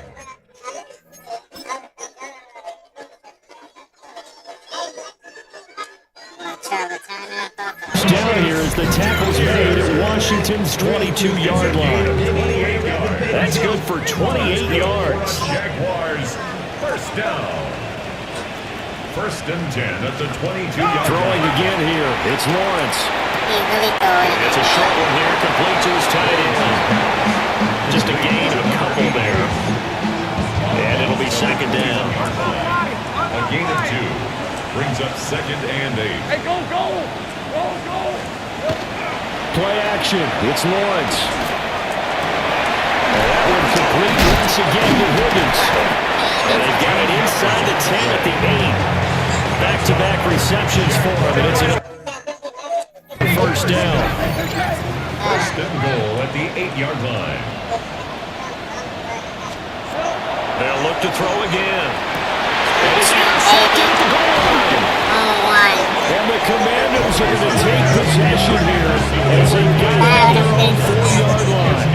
Down here as the tackle's made at Washington's 22-yard line. That's good for 28 yards. Jaguars, first down. First and 10 at the 22-yard Throwing line. again here. It's Lawrence. It's a short one here, complete to his tight end. Just a gain of a couple there. And it'll be second down. A gain of 2. Brings up second and 8. Hey, go! Play action. It's Lawrence. And that one complete once again to Higgins. And they've got it inside the 10 at the 8. Back-to-back receptions for him, and it's a first down. First and goal at the 8-yard line. They'll look to throw again. And it's intercepted at the goal line. And the Commanders are going to take possession here as they get out their own 4-yard line.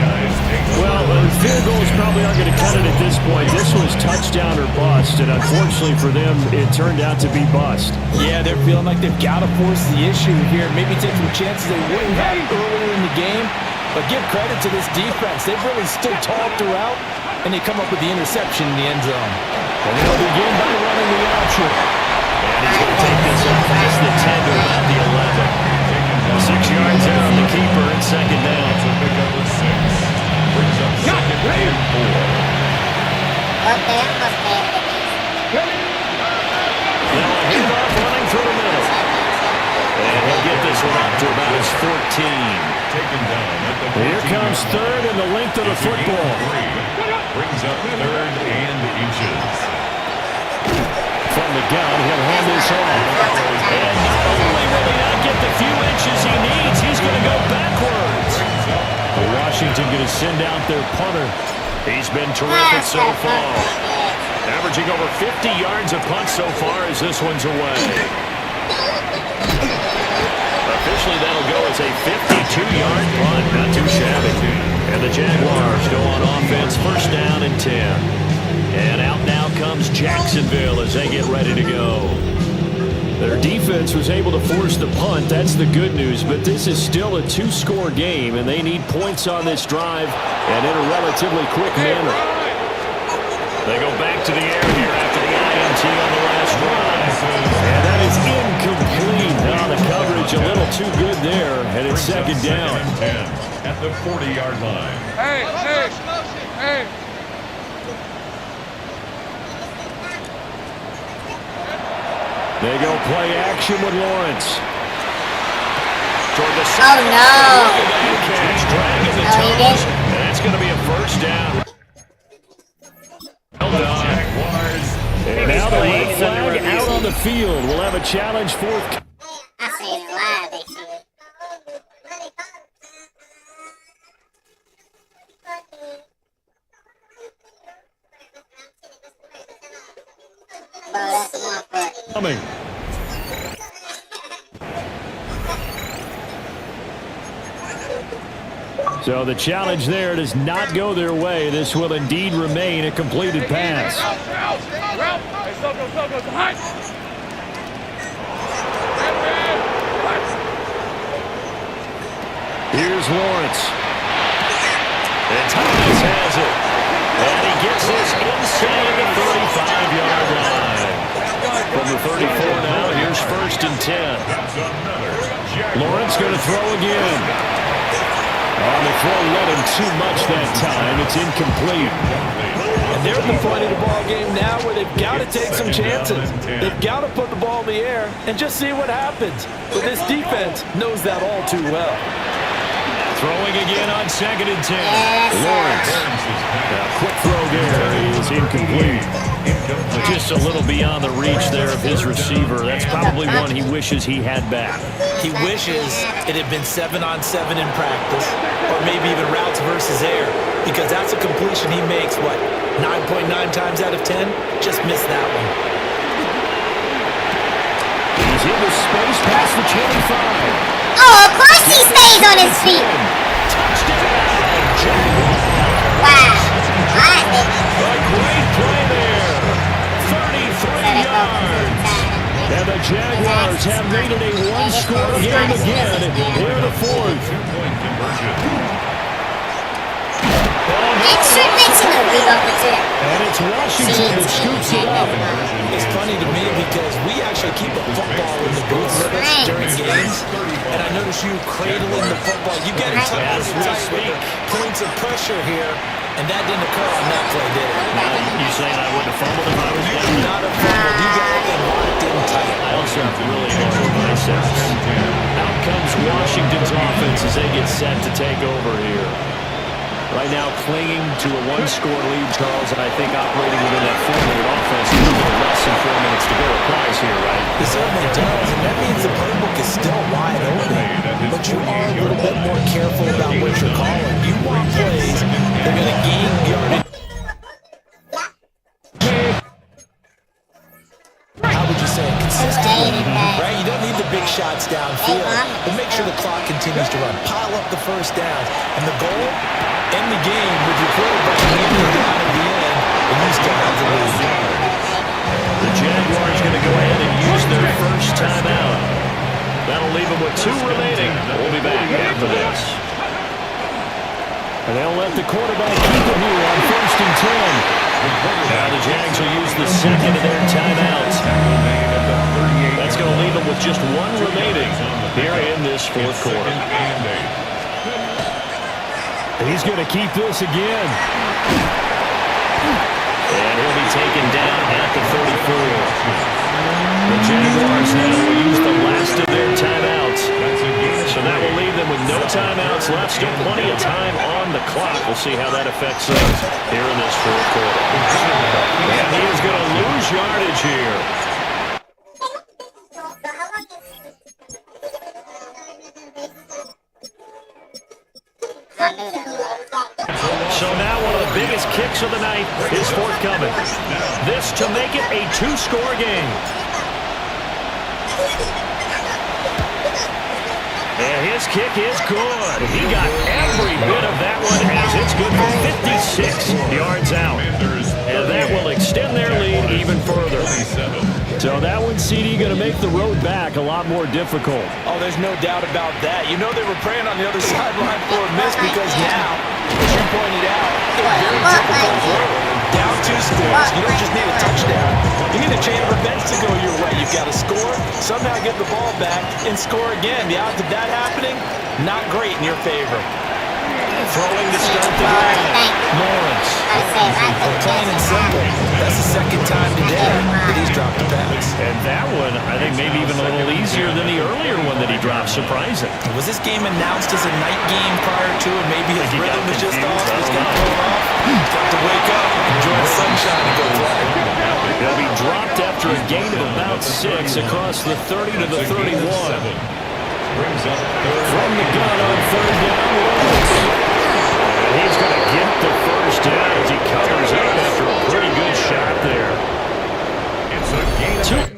Well, field goals probably aren't going to cut it at this point. This was touchdown or bust, and unfortunately for them, it turned out to be bust. Yeah, they're feeling like they've got to force the issue here. Maybe take some chances they wouldn't have earlier in the game. But give credit to this defense. They've really stood tall throughout, and they come up with the interception in the end zone. And they'll begin by running the option. And he's going to take this up past the 10 to about the 11. 6 yards out on the keeper and second down. To pick up with 6. Brings up second and 4. Now a handoff running through the middle. And he'll get this one up to Taken down at the 14-yard Here comes third and the length of the football. Brings up 3rd and inches. From the gun, he'll hand this off. And not only will he not get the few inches he needs, he's going to go backwards. Washington going to send out their punter. He's been terrific so far. Averaging over 50 yards a punt so far as this one's away. Officially, that'll go as a 52-yard punt. Not too shabby. And the Jaguars go on offense, first down and 10. And out now comes Jacksonville as they get ready to go. Their defense was able to force the punt. That's the good news. But this is still a 2-score game, and they need points on this drive and in a relatively quick manner. They go back to the air here after the INT on the last drive. And that is incomplete. Now the coverage a little too good there, and it's second down. 10 at the 40-yard line. Hey. They go play action with Lawrence. Toward the Oh, no. catch, dragging the toes. And that's going to be a first down. Jaguars. And now the red flag out on the field. We'll have a challenge fourth. I seen it live, they see it. Bro, that's my foot. Coming. So the challenge there does not go their way. This will indeed remain a completed pass. Here's Lawrence. And Thomas has it. And he gets this inside the 35-yard line. From the 34 now, here's first and 10. Lawrence going to throw again. On the throw, let him too much that time. It's incomplete. And they're at the point of the ball game now where they've got to take some chances. They've got to put the ball in the air and just see what happens. But this defense knows that all too well. Throwing again on second and 10. Lawrence. A quick throw there is incomplete. Just a little beyond the reach there of his receiver. That's probably one he wishes he had back. He wishes it had been 7-on-7 in practice, or maybe even routes versus air, because that's a completion he makes, 9.9 times out of 10? Just missed that one. He's in the space past the 25. Oh, of course he stays on his feet. Wow. A great play there. 33 yards. And the Jaguars have made it a one-score game again here in the fourth. And it's Washington that scoops it up. It's funny to me because we actually keep a football in the booth with us during games, and I notice you cradling the football. You get it tight with points of pressure here, and that didn't occur on that play, did it? You saying I wouldn't have fumbled if I was down? Not a fumble. You got it locked in tight. I also have really hard biceps. Out comes Washington's offense as they get set to take over here. Right now clinging to a one-score lead, Charles, and I think operating within that 4-minute offense with a little less than 4 minutes to go applies here, right? It certainly does, and that means the playbook is still wide open. But you are a little bit more careful about what you're calling. You want plays that are going to gain yardage. How would you say it? Consistently, right? You don't need the big shots downfield, but make sure the clock continues to run. Pile up the first downs, and the goal, end the game with your quarterback handing down at the end, and you still have the lead. The Jaguars going to go ahead and use their first timeout. That'll leave them with 2 remaining. We'll be back after this. And they'll let the quarterback keep it here on first and 10. Now the Jags will use the second of their timeouts. That's going to leave them with just 1 remaining here in this fourth quarter. He's going to keep this again. And he'll be taken down at the 34. The Jaguars now will use the last of their timeouts. So that will leave timeouts left. Still plenty of time on the clock. We'll see how that affects things here in this fourth quarter. And he is going to lose yardage here. So now one of the biggest kicks of the night is forthcoming. This to make it a two-score game. And his kick is good. He got every bit of that one as it's good for 56 yards out. And that will extend their lead even further. So that one, CD, going to make the road back a lot more difficult. Oh, there's no doubt about that. You know they were praying on the other sideline for a miss because now, as you pointed out, a very difficult road. Down 2 scores. You don't just need a touchdown. You need a chain of events to go your way. You've got to score, somehow get the ball back, and score again. The odds of that happening, not great in your favor. Throwing to start the drive. Lawrence. Plain and simple. That's the second time today that he's dropped the pass. And that one, I think maybe even a little easier than the earlier one that he dropped. Surprising. Was this game announced as a night game prior to it? Maybe his rhythm was just off. He's got to pull it off. Got to wake up, enjoy the sunshine, and go play. He'll be dropped after a gain of about 6 across the 30 to the 31. From the gun on third down. He's going to get the first down as he covers up after a pretty good shot there. It's a gain of 2.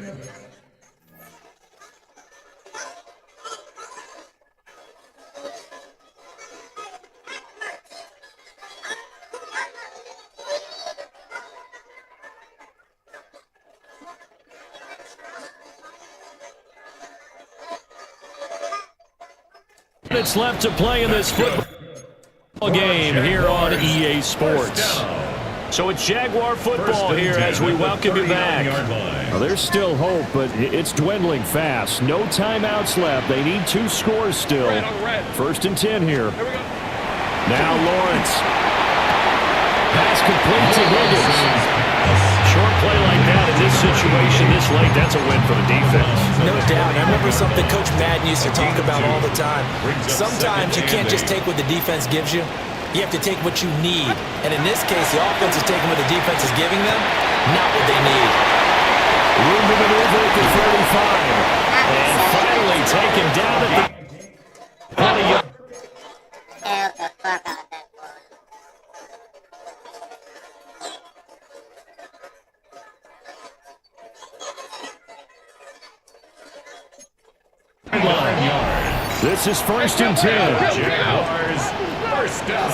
Minutes left to play in this football game here on EA Sports. So it's Jaguar football here as we welcome you back. Well, there's still hope, but it's dwindling fast. No timeouts left. They need 2 scores still. First and 10 here. Now Lawrence. Pass complete to Higgins. Short play like that in this situation this late, that's a win for the defense. No doubt. I remember something Coach Madden used to talk about all the time. Sometimes you can't just take what the defense gives you. You have to take what you need. And in this case, the offense is taking what the defense is giving them, not what they need. Room to maneuver at the 35. And finally taken down at the 20-yard. This is first and 10. Jaguars, first down.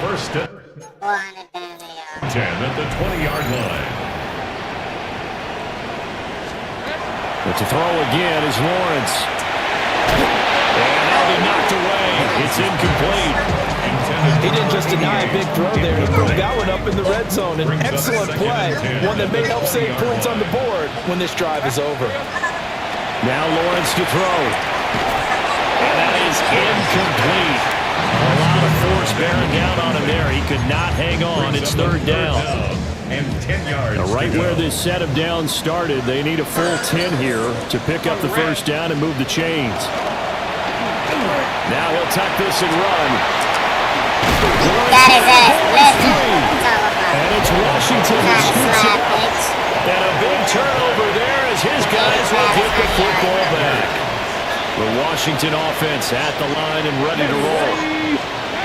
First down. 10 at the 20-yard line. But to throw again is Lawrence. And that'll be knocked away. It's incomplete. He didn't just deny a big throw there. He put that one up in the red zone. An excellent play. One that may help save points on the board when this drive is over. Now Lawrence to throw. And that is incomplete. A lot of force bearing down on him there. He could not hang on. It's third down. And 10 yards. Now right where this set of downs started, they need a full 10 here to pick up the first down and move the chains. Now he'll tuck this and run. That is it. Listen. And it's Washington who scoots it up. And a big turnover there as his guys will get the football back. The Washington offense at the line and ready to roll.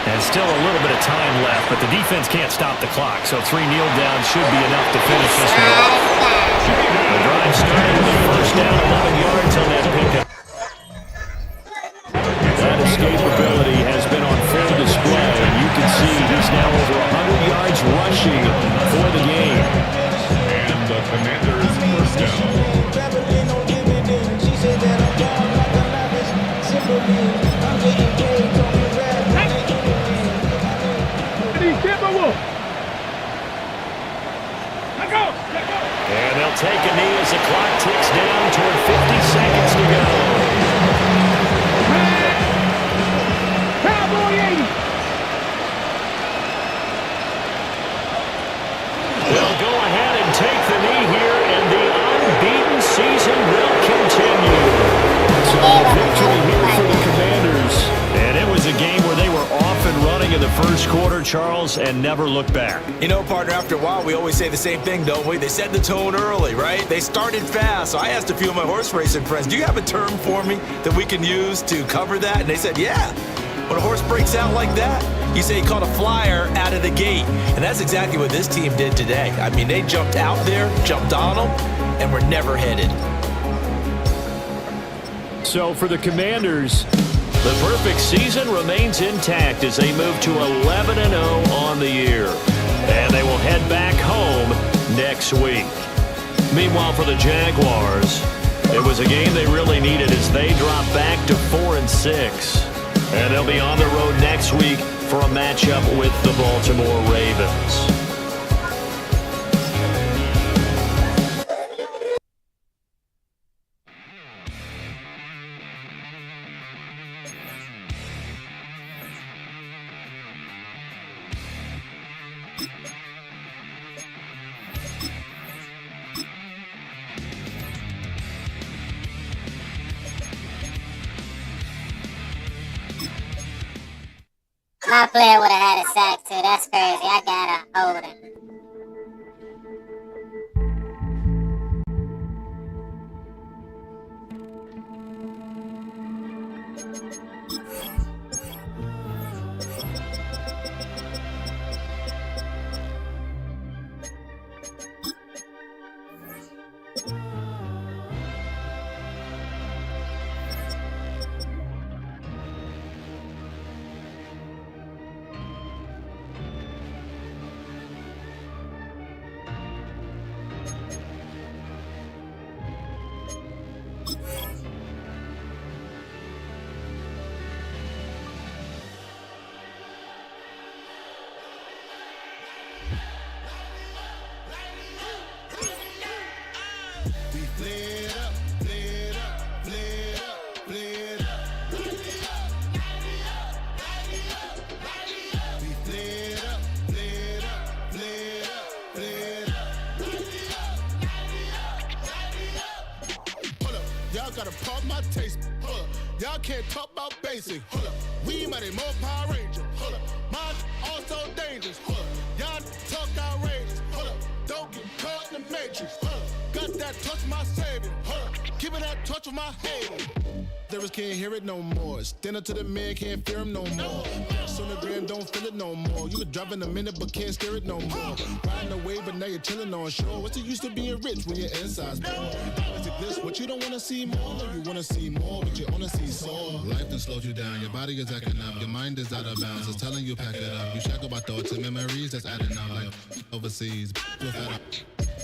And still a little bit of time left, but the defense can't stop the clock, so 3 kneel downs should be enough to finish this one off. The drive started with a first down, 11 yards on that pickup. That escapability has been on full display, and you can see he's now over 100 yards rushing for the game. And the Commanders' first down. And they'll take a knee as the clock ticks down toward 50 seconds to go. They'll go ahead and take the knee here, and the unbeaten season will continue. So victory here for the Commanders. Charles, and never look back. You know, partner, after a while, we always say the same thing, don't we? They set the tone early, right? They started fast. So I asked a few of my horse racing friends, do you have a term for me that we can use to cover that? And they said, yeah. When a horse breaks out like that, you say he caught a flyer out of the gate. And that's exactly what this team did today. I mean, they jumped out there, jumped on them, and were never headed. So for the Commanders, the perfect season remains intact as they move to 11-0 on the year. And they will head back home next week. Meanwhile, for the Jaguars, it was a game they really needed as they drop back to 4-6. And they'll be on the road next week for a matchup with the Baltimore Ravens. My player would have had a sack too. That's crazy. I gotta hold him. Y'all gotta pump my taste. Hold up. Y'all can't talk about basic. Hold up. We might have more Power Ranger. Hold up. Mine also dangerous. Hold up. Y'all talk outrageous. Hold up. Don't get caught in the matrix. Hold up. Got that touch my savior. Hold up. Keeping that touch with my haters. Lyrics can't hear it no more. Stand up to the man, can't fear him no more. On the gram, don't feel it no more. You were driving a minute, but can't steer it no more. Riding away, but now you're chilling on shore. What's the use of being rich when your inside's poor? Is it this? What you don't wanna see more? No, you wanna see more, but you wanna see sore. Life done slowed you down. Your body is acting up. Your mind is out of bounds. It's telling you pack it up. You shackle by thoughts and memories that's adding up. Like overseas, without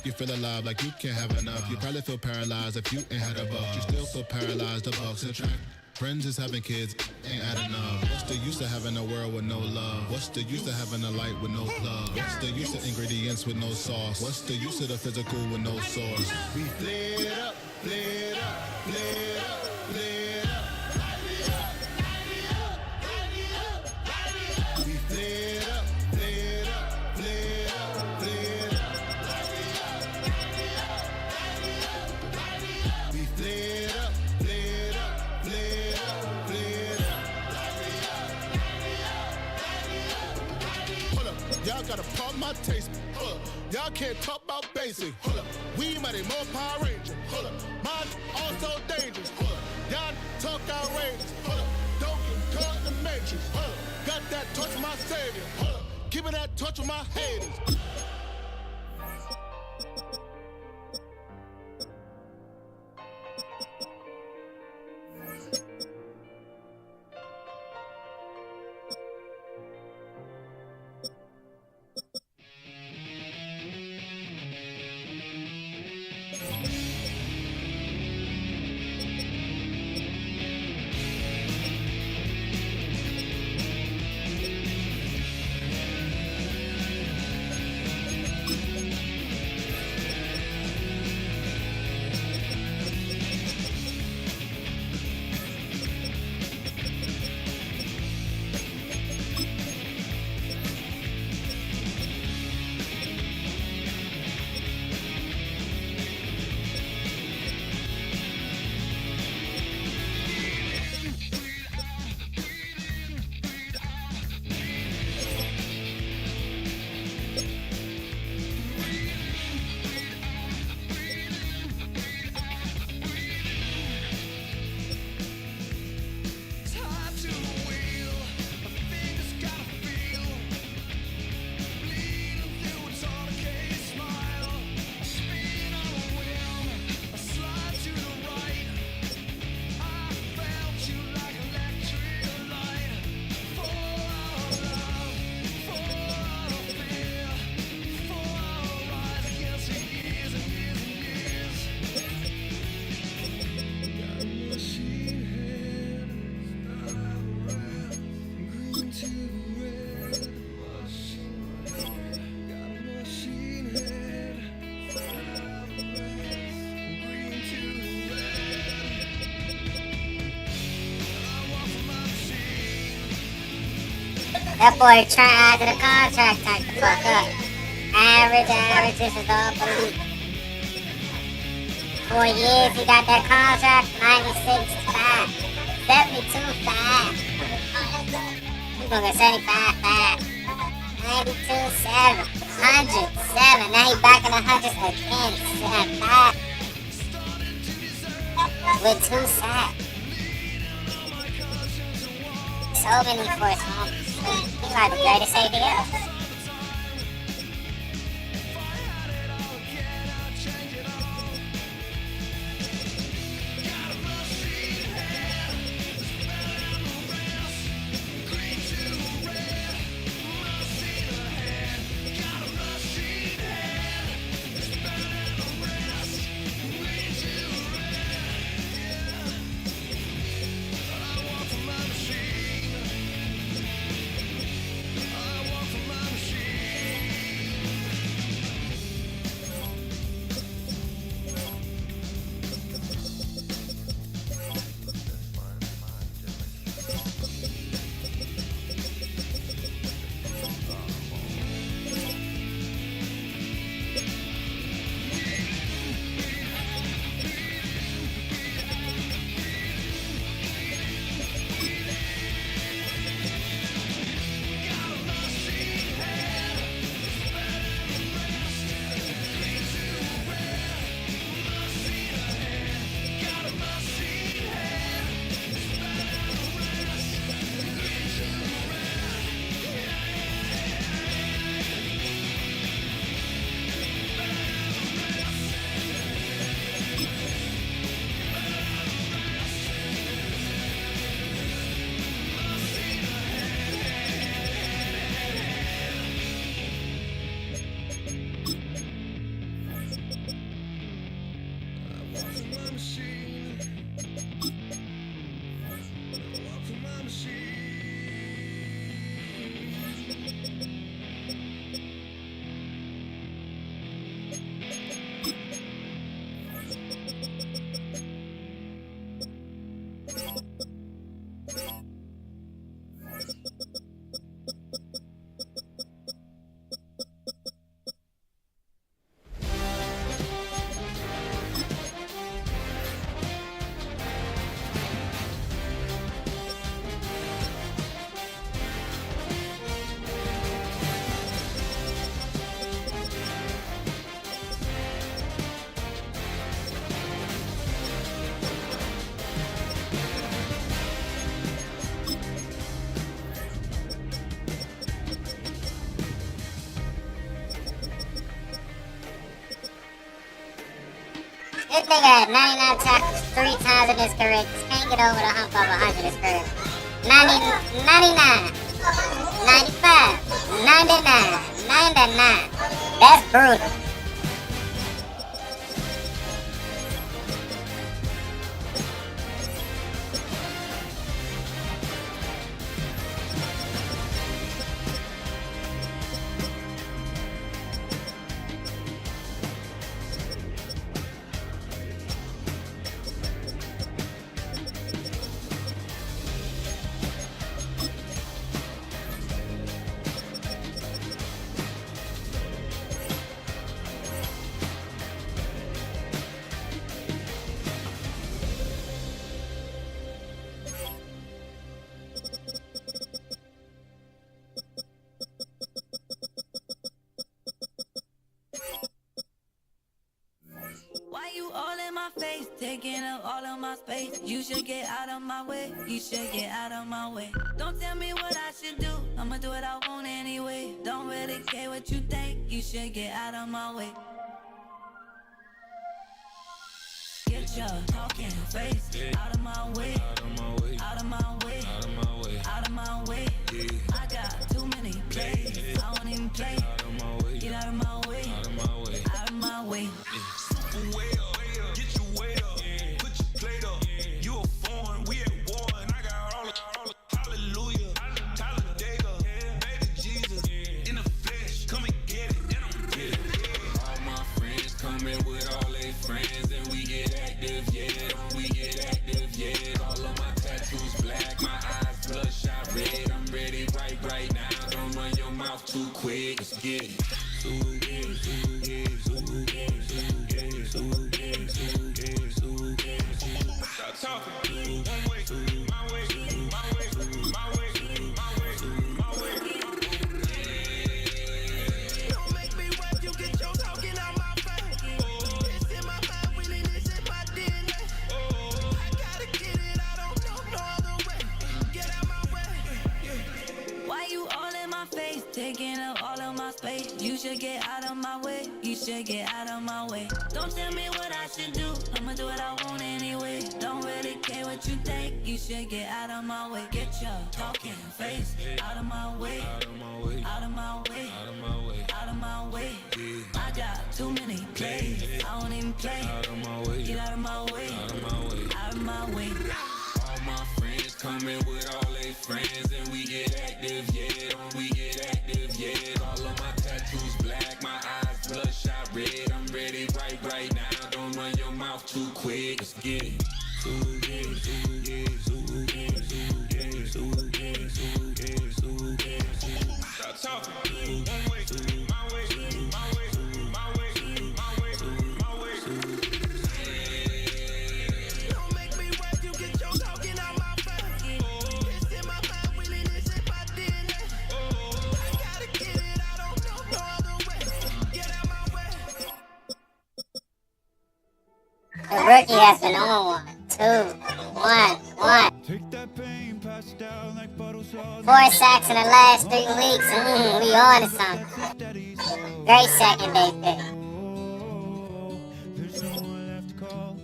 you feel alive like you can't have enough. You probably feel paralyzed if you ain't had a buck. You still feel paralyzed. The bucks attract. Friends is having kids, ain't adding up. What's the use of having a world with no love? What's the use of having a light with no plug? What's the use of ingredients with no sauce? What's the use of the physical with no source? We flared up, flared up, flared up, flared up. We flared up, flared up, flared up, flared up. We flared up, flared up, flared up, flared up. Hold up, y'all gotta pump my taste. Hold up, y'all can't talk about basic. Hold up, we might have more Power Ranger. Hold up, mine also dangerous. Hold up, y'all talk outrageous. Hold up, don't get caught in the matrix. Hold up, got that touch with my savior. Hold up, keeping that touch with my haters. That boy trying out to the contract type the fuck up. Average, this is all elite. 4 years, he got that contract, 96.5, 72.5. He's gonna get 75.5, 92.7, 107. Now he back in the hundreds again, 75 with 2 sacks. So many forced fumbles. He's like the greatest safety ever. This nigga had 99 tackles 3 times in his career. Just can't get over the hump of 100 in his career. 99, 95, 99. That's brutal. Why you all in my face, taking up all of my space? You should get out of my way, you should get out of my way. Don't tell me what I should do, I'ma do what I want anyway. Don't really care what you think, you should get out of my way. Get your talking face out of my way, out of my way, out of my way, out of my way, out of my way. I got too many plays, I won't even play. Get out of my way, out of my way, out of my way. Way up, get your weight up, put your plate up. You a foreign, we at war, and I got all the hallelujah, Talladega, baby Jesus, in the flesh, come and get it, All my friends coming with all their friends, and we get active, yeah. All of my tattoos black, my eyes bloodshot red. I'm ready right now. talking. One way, my way, my way, my way, my way, my way. Don't make me wet, you get your talking out my face. It's in my mind, winning is in my DNA. I gotta get it, I don't know no other way. Get out my way. Why you all in my face, taking up all of my space? You should get out of my way. You should get out of my way. Don't tell me what I should do. I'ma do what I want anyway. Don't really care what you think. You should get out of my way. Get your talking face out of my way. Out of my way. Out of my way. Out of my way. Out of my way. I got too many plays. I don't even play. Out of my way. Get out of my way. Out of my way. Out of my way. All my friends coming with all their friends, and we get active, yeah. We get active, yeah. All of my tattoos black, my eyes bloodshot red. I'm ready right now. Don't run your mouth too quick. Let's get it. Stop talking. One way, my way, my way, my way, my way, my way. Don't make me wet, you get your talking out my face. It's in my mind, winning is in my DNA. I gotta get it, I don't know no other way. Get out my way. The rookie has been on 1, 2, 1. Take that pain, pass it down like bottles of 4 sacks in the last 3 weeks. We on to something. Great second base pick. There's no one left to call.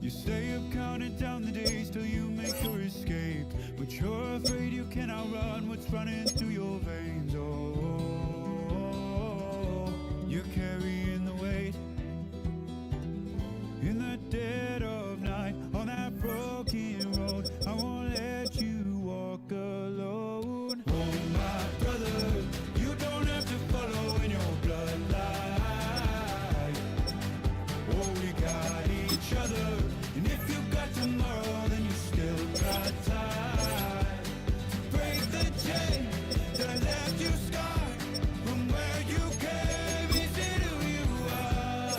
You stay up counting down the days till you make your escape, but you're afraid you can outrun what's running through your veins. Oh, you're carrying the weight in the dead of night on that broken road. I won't let you walk alone. Oh my brother, you don't have to follow in your bloodline. Oh, we got each other, and if you got tomorrow, then you still got time to break the chain that left you scarred from where you came into who you are.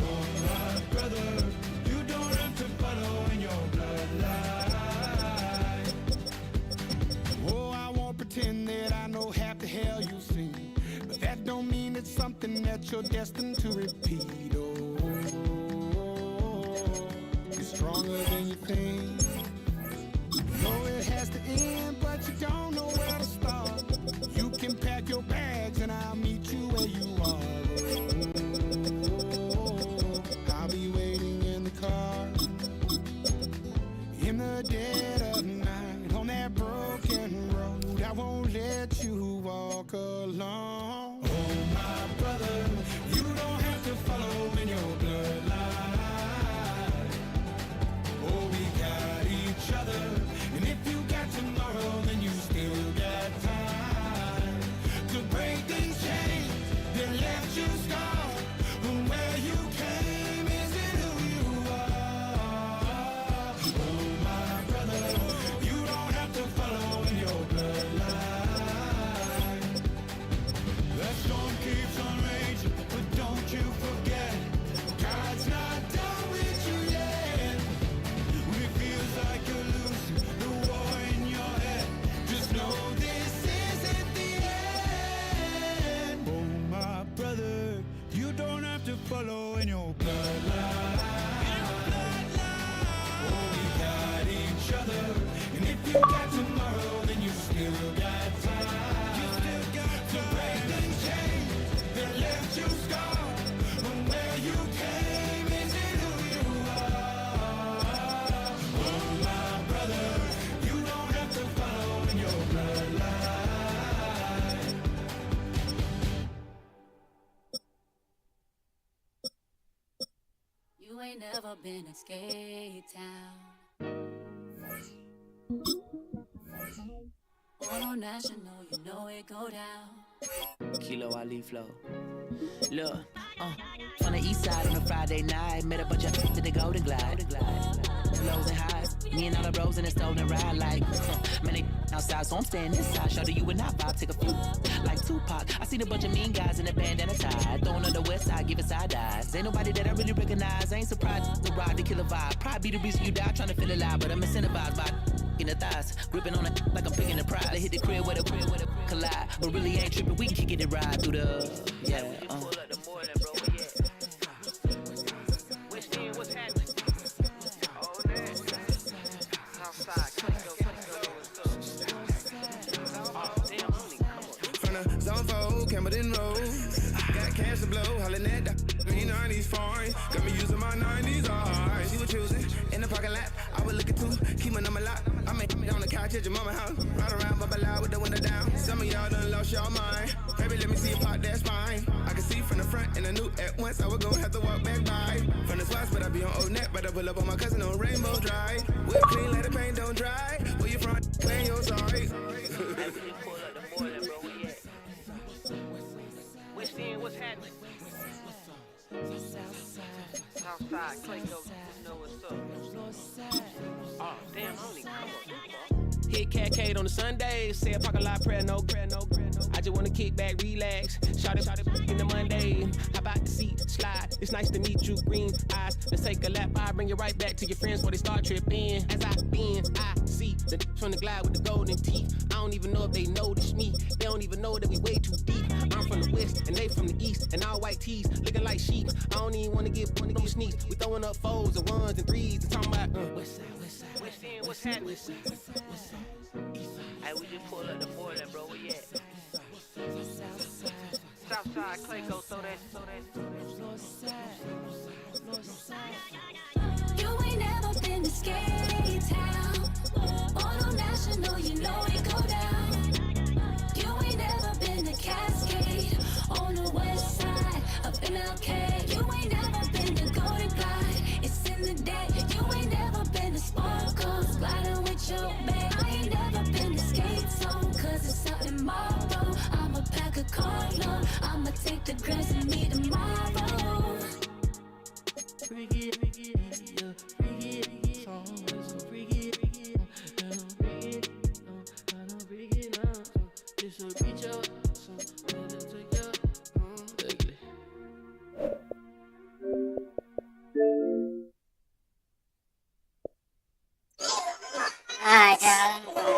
Oh my brother, you don't have to follow in your bloodline. Oh, I won't pretend that I know half the hell you've seen, but that don't mean it's something that you're destined to repeat. Oh, you're stronger than you think. You know it has to end, but you don't know where to start. You can pack your bags and I'll meet you where you are. Oh, I'll be waiting in the car in the dead of night on that broken road. I won't let you walk alone. Oh my brother, you don't have to follow in your bloodline. Oh, we got each other, and if you got tomorrow, then you still got time to break these chains that left you scarred from where you came. Is it who you are? Oh my brother, you don't have to follow in your bloodline. That storm keeps on raging, but don't you forget, God's not done with you yet. When it feels like you're losing the war in your head, just know this isn't the end. Oh my brother, you don't have to follow in your bloodline. Oh, we got each other, and if you got tomorrow, then you still got time. You still got to break the chains that left you scarred from where you came. Is it who you are? Oh my brother, you don't have to follow in your bloodline. You ain't never been in Skate Town. Oro National, you know it go down. Kilo Ali Flow. Look, From the east side on a Friday night, met a bunch of to the Golden Glide. Lows and highs, me and all the bros in a stolen ride like man, they outside, so I'm staying inside. Show you and I vibe, take a few like Tupac. I seen a bunch of mean guys in a bandana tie, throwing on the west side, giving side eyes. Ain't nobody that I really recognize. I ain't surprised to ride the killer vibe. Probably be the reason you die trying to feel alive, but I'm incentivized by in the thighs, gripping on it like I'm picking the prize. They hit the crib with a collide, but really ain't tripping. We can kick it ride through the Zone 4, Campbellton Road. Got cash to blow, hollin' at the green 90s foreign. Got me using my 90s, alright. She was choosing in the parking lot. I was looking too, keep my number locked. I make me on the couch at your mama house. Ride around, bubble loud with the window down. Some of y'all done lost y'all mind. Baby, let me see you pop that spine. I can see from the front and I knew at once I was gonna have to walk back by. From the spots, but I be on Old Net. But I pull up on my cousin on Rainbow Drive. Whip clean, let the paint don't dry. Where you from? Playing your sorry. West End, what's happening? Southside, Clayco, you know what's up. Oh, damn, homie, come on. Hit Catcade on the Sundays, say a parking lot prayer, no. I just wanna kick back, relax, shout it in the Monday. How about the seat, slide, it's nice to meet you, green eyes. Let's take a lap, I'll bring you right back to your friends before they start tripping. As I bend, I see the from the glide with the golden teeth. I don't even know if they notice me, they don't even know that we way too deep. I'm from the west, and they from the east, and all white tees, looking like sheep. I don't even wanna get sneaks. We throwing up fours and ones and threes, and talking about West End, what's happening? Hey, we just pulled up the border, bro, where you at? Southside, Clayco, throw that. You ain't never been to Skate Town. On National, you know it go down. You ain't never been to Cascade. On the west side, up in LK. You ain't never been to Golden Glide. It's in the day. You ain't never been to Sparkles. Gliding with your babe. I ain't never been to Skate Zone. Cause it's out in Marlboro. I'ma pack a car load. I'ma take the girls and meet tomorrow. Alright, y'all.